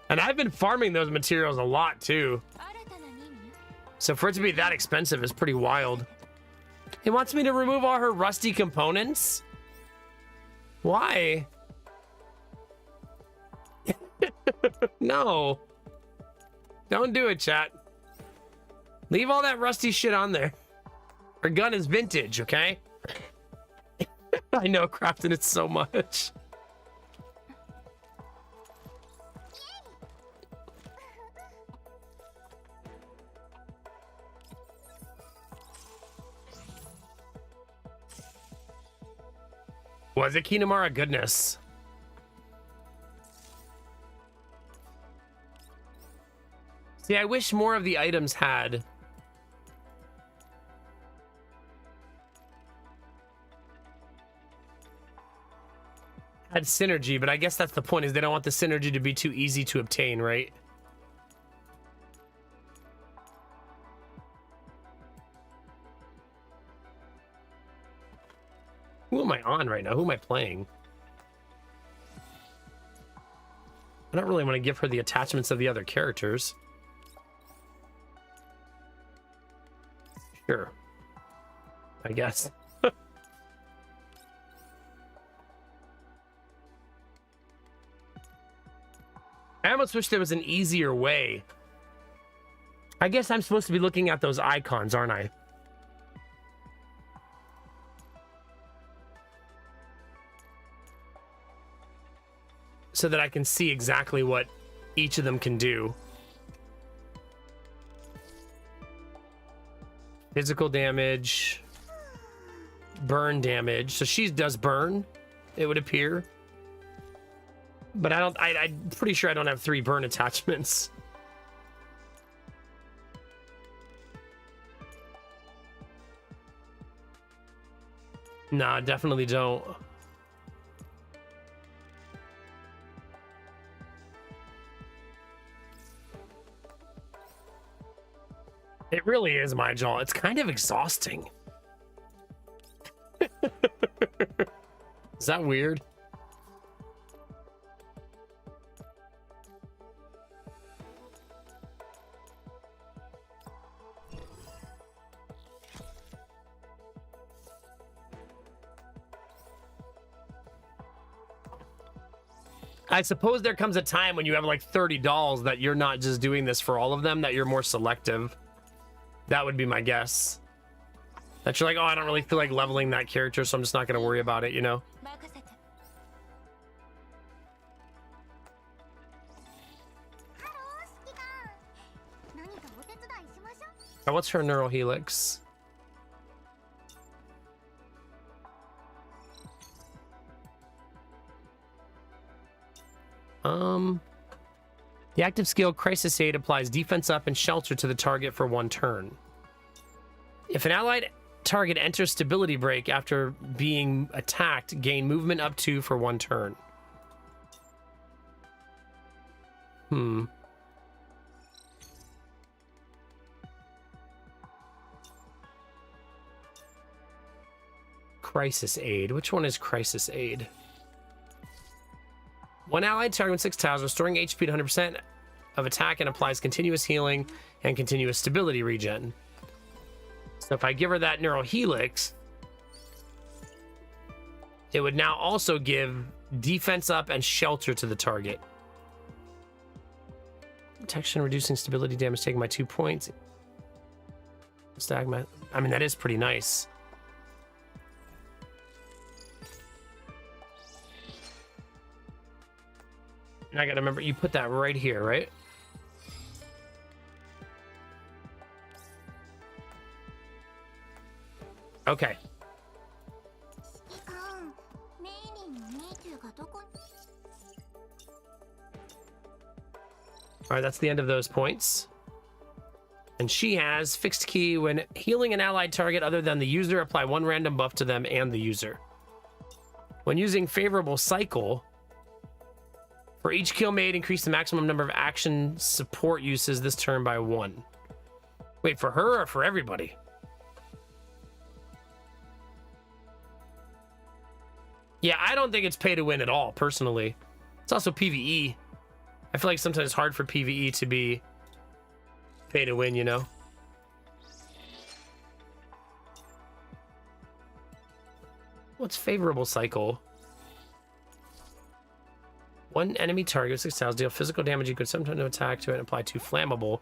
And I've been farming those materials a lot too. So for it to be that expensive is pretty wild. He wants me to remove all her rusty components? Why? No. Don't do it, chat. Leave all that rusty shit on there. Her gun is vintage, okay? I know, crafting it so much. Was it Kinamara? Goodness. See, I wish more of the items had synergy, but I guess that's the point, is they don't want the synergy to be too easy to obtain, right? Who am I on right now? Who am I playing? I don't really want to give her the attachments of the other characters. Sure. I guess. I almost wish there was an easier way. I guess I'm supposed to be looking at those icons, aren't I? So that I can see exactly what each of them can do. Physical damage. Burn damage. So she does burn, it would appear. But I'm pretty sure I don't have 3 burn attachments. Nah, definitely don't. It really is, my jaw. It's kind of exhausting. Is that weird? I suppose there comes a time when you have like 30 dolls that you're not just doing this for all of them, that you're more selective. That would be my guess. That you're like, oh, I don't really feel like leveling that character, so I'm just not going to worry about it, you know? Oh, what's her neural helix? The active skill Crisis Aid applies defense up and shelter to the target for 1 turn. If an allied target enters stability break after being attacked, gain movement up 2 for 1 turn. Crisis Aid. Which one is Crisis Aid? 1 allied target with 6 tiles, restoring HP to 100% of attack and applies continuous healing and continuous stability regen. So if I give her that neural helix, it would now also give defense up and shelter to the target. Protection, reducing stability damage taken by 2 points. Stagma. I mean, that is pretty nice. And I gotta remember, you put that right here, right? Okay. All right, that's the end of those points. And she has fixed key. When healing an allied target other than the user, apply 1 random buff to them and the user. When using favorable cycle, for each kill made, increase the maximum number of action support uses this turn by 1. Wait, for her or for everybody? Yeah, I don't think it's pay to win at all, personally. It's also PvE. I feel like sometimes it's hard for PvE to be pay to win, you know? What's favorable cycle? 1 enemy target with 6 tiles, deal physical damage equal to some type of attack to it and apply 2 flammable.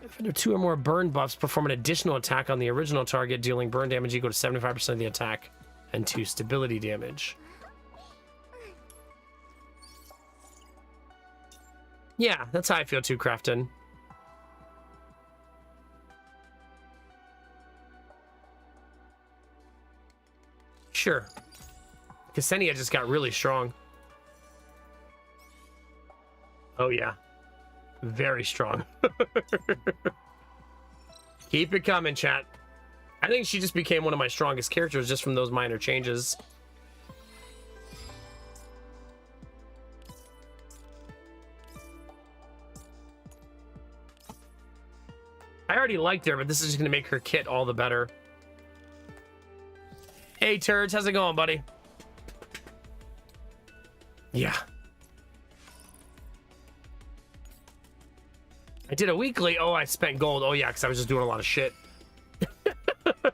If there are 2 or more burn buffs, perform an additional attack on the original target, dealing burn damage equal to 75% of the attack and 2 stability damage. Yeah, that's how I feel too, Crafton. Sure. Ksenia just got really strong. Oh, yeah. Very strong. Keep it coming, chat. I think she just became one of my strongest characters just from those minor changes. I already liked her, but this is just going to make her kit all the better. Hey, turds. How's it going, buddy? Yeah. I did a weekly. Oh, I spent gold. Oh, yeah, because I was just doing a lot of shit.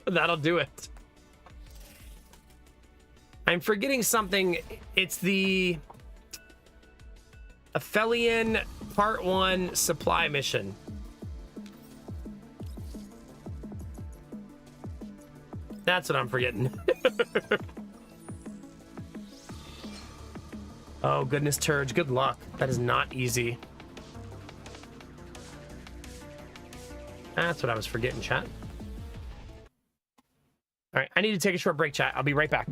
That'll do it. I'm forgetting something. It's the Aphelion Part 1 supply mission. That's what I'm forgetting. Oh, goodness, Turge. Good luck. That is not easy. That's what I was forgetting, chat. All right, I need to take a short break, chat. I'll be right back.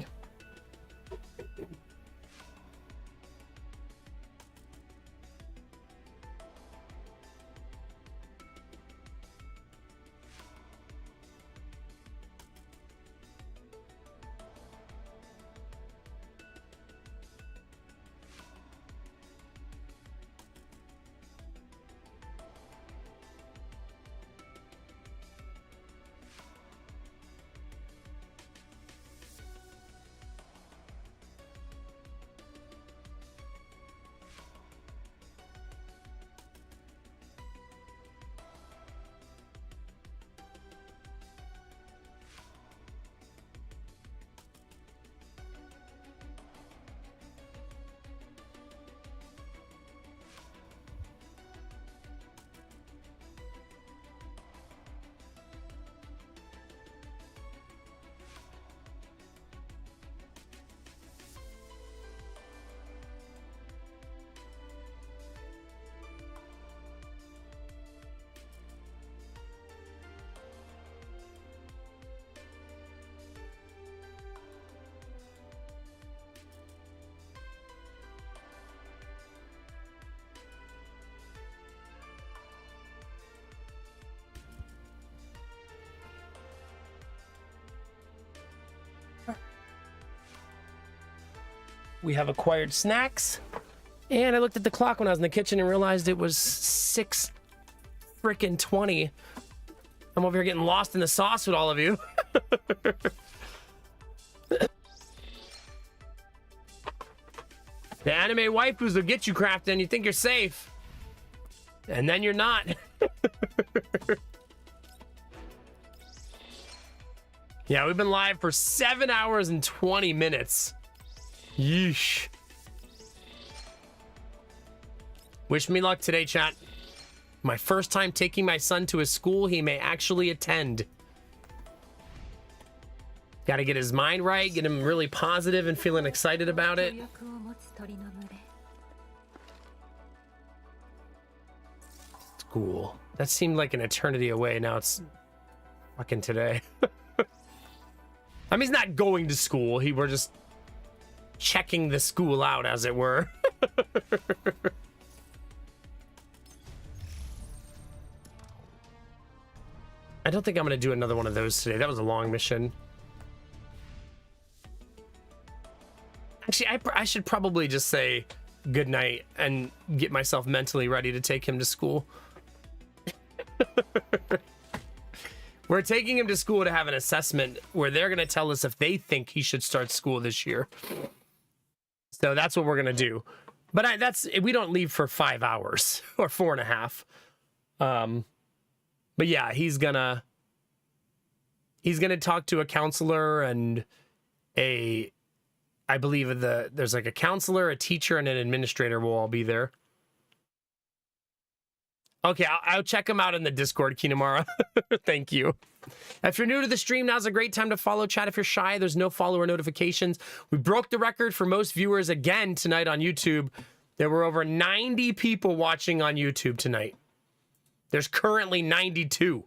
We have acquired snacks. And I looked at the clock when I was in the kitchen and realized it was 6 frickin' 20. I'm over here getting lost in the sauce with all of you. The anime waifus will get you, Crafton. You think you're safe. And then you're not. Yeah, we've been live for 7 hours and 20 minutes. Yeesh. Wish me luck today, chat. My first time taking my son to a school he may actually attend. Got to get his mind right, get him really positive and feeling excited about it. School. That seemed like an eternity away. Now it's fucking today. I mean, he's not going to school. We're just checking the school out, as it were. I don't think I'm going to do another one of those today. That was a long mission. Actually, I should probably just say goodnight and get myself mentally ready to take him to school. We're taking him to school to have an assessment where they're going to tell us if they think he should start school this year. So that's what we're going to do. But we don't leave for 5 hours or 4.5. But yeah, he's gonna talk to a counselor and I believe there's like a counselor, a teacher, and an administrator will all be there. Okay, I'll check him out in the Discord, Kinamara. Thank you. If you're new to the stream, now's a great time to follow. Chat, if you're shy, there's no follower notifications. We broke the record for most viewers again tonight on YouTube. There were over 90 people watching on YouTube tonight. There's currently 92.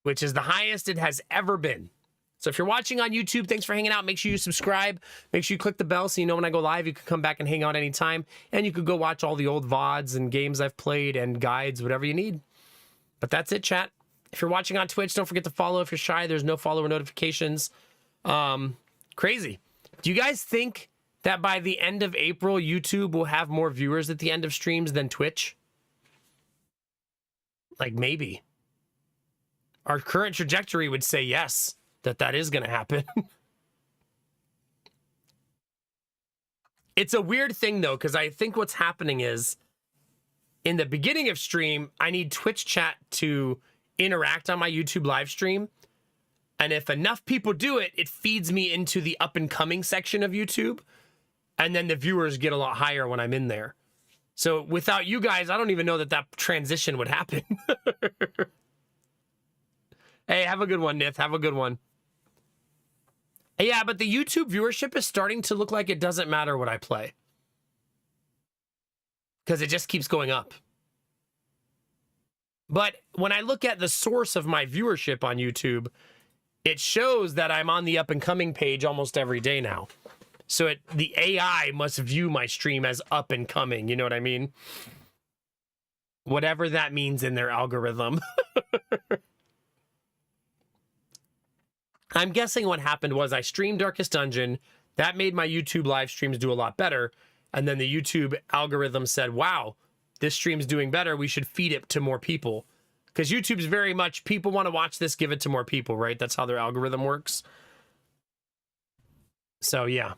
Which is the highest it has ever been. So if you're watching on YouTube, thanks for hanging out. Make sure you subscribe. Make sure you click the bell so you know when I go live. You can come back and hang out anytime. And you could go watch all the old VODs and games I've played and guides, whatever you need. But that's it, chat. If you're watching on Twitch, don't forget to follow. If you're shy, there's no follower notifications. Crazy. Do you guys think that by the end of April, YouTube will have more viewers at the end of streams than Twitch? Like, maybe. Our current trajectory would say yes, that is going to happen. It's a weird thing, though, because I think what's happening is in the beginning of stream, I need Twitch chat to interact on my YouTube live stream. And if enough people do it, it feeds me into the up and coming section of YouTube. And then the viewers get a lot higher when I'm in there. So without you guys, I don't even know that that transition would happen. Hey, have a good one, Nith. Have a good one. Yeah, but the YouTube viewership is starting to look like it doesn't matter what I play. Because it just keeps going up. But when I look at the source of my viewership on YouTube, it shows that I'm on the up and coming page almost every day now. So the AI must view my stream as up and coming. You know what I mean? Whatever that means in their algorithm. I'm guessing what happened was I streamed Darkest Dungeon. That made my YouTube live streams do a lot better. And then the YouTube algorithm said, wow, this stream's doing better. We should feed it to more people. Because YouTube's very much, people want to watch this, give it to more people, right? That's how their algorithm works. So, yeah.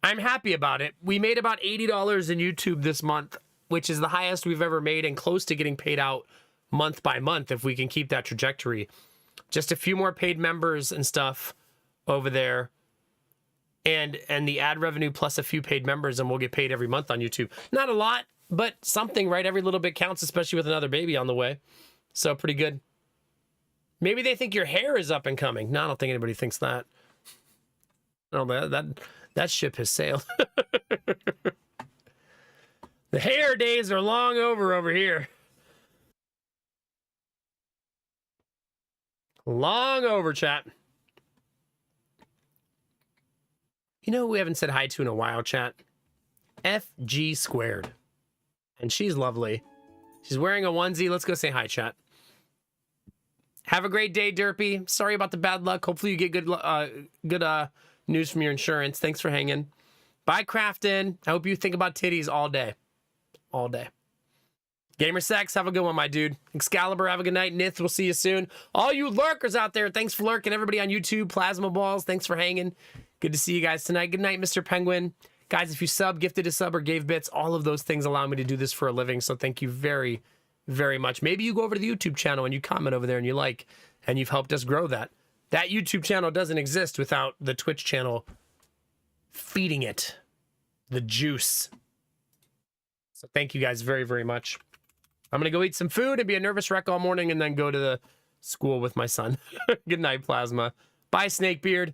I'm happy about it. We made about $80 in YouTube this month, which is the highest we've ever made and close to getting paid out month by month if we can keep that trajectory. Just a few more paid members and stuff over there. And the ad revenue plus a few paid members and we'll get paid every month on YouTube. Not a lot, but something, right? Every little bit counts, especially with another baby on the way. So pretty good. Maybe they think your hair is up and coming. No, I don't think anybody thinks that. No, that ship has sailed. The hair days are long over here. Long over, chat. You know who we haven't said hi to in a while, chat? FG squared. And she's lovely. She's wearing a onesie. Let's go say hi, chat. Have a great day, Derpy. Sorry about the bad luck. Hopefully you get good news from your insurance. Thanks for hanging. Bye, Crafton. I hope you think about titties all day. All day. Gamer Sex, have a good one, my dude. Excalibur, have a good night. Nith, we'll see you soon. All you lurkers out there, thanks for lurking. Everybody on YouTube, Plasma Balls, thanks for hanging. Good to see you guys tonight. Good night, Mr. Penguin. Guys, if you sub, gifted a sub, or gave bits, all of those things allow me to do this for a living, so thank you very, very much. Maybe you go over to the YouTube channel and you comment over there and you like, and you've helped us grow that. That YouTube channel doesn't exist without the Twitch channel feeding it the juice. So thank you guys very, very much. I'm going to go eat some food and be a nervous wreck all morning and then go to the school with my son. Good night, Plasma. Bye, Snakebeard.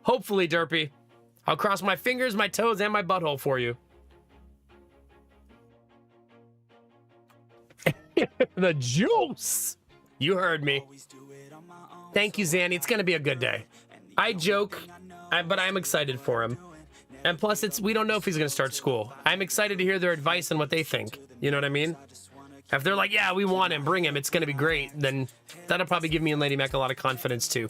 Hopefully, Derpy. I'll cross my fingers, my toes, and my butthole for you. The juice. You heard me. Thank you, Zanny. It's going to be a good day. I joke, but I'm excited for him. And plus, we don't know if he's going to start school. I'm excited to hear their advice and what they think. You know what I mean? If they're like, yeah, we want him, bring him, it's going to be great, then that'll probably give me and Lady Mac a lot of confidence, too.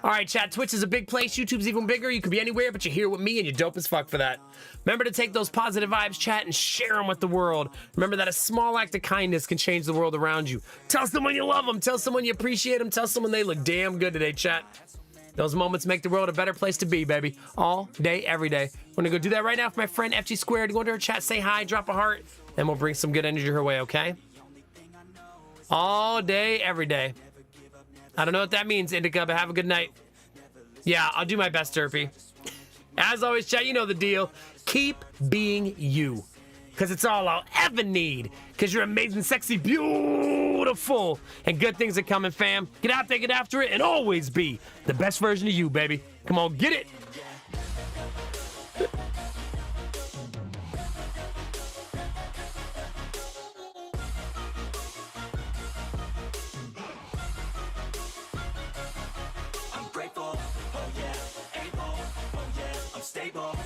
All right, chat, Twitch is a big place. YouTube's even bigger. You could be anywhere, but you're here with me, and you're dope as fuck for that. Remember to take those positive vibes, chat, and share them with the world. Remember that a small act of kindness can change the world around you. Tell someone you love them. Tell someone you appreciate them. Tell someone they look damn good today, chat. Those moments make the world a better place to be, baby. All day, every day. I'm going to go do that right now for my friend FG Squared. Go into her chat, say hi, drop a heart, and we'll bring some good energy her way, okay? All day, every day. I don't know what that means, Indica, but have a good night. Yeah, I'll do my best, Derpy. As always, chat, you know the deal. Keep being you. Because it's all I'll ever need. Because you're amazing, sexy, beautiful. And good things are coming, fam. Get out there, get after it, and always be the best version of you, baby. Come on, get it. I'm grateful, oh yeah, able, oh yeah, I'm stable.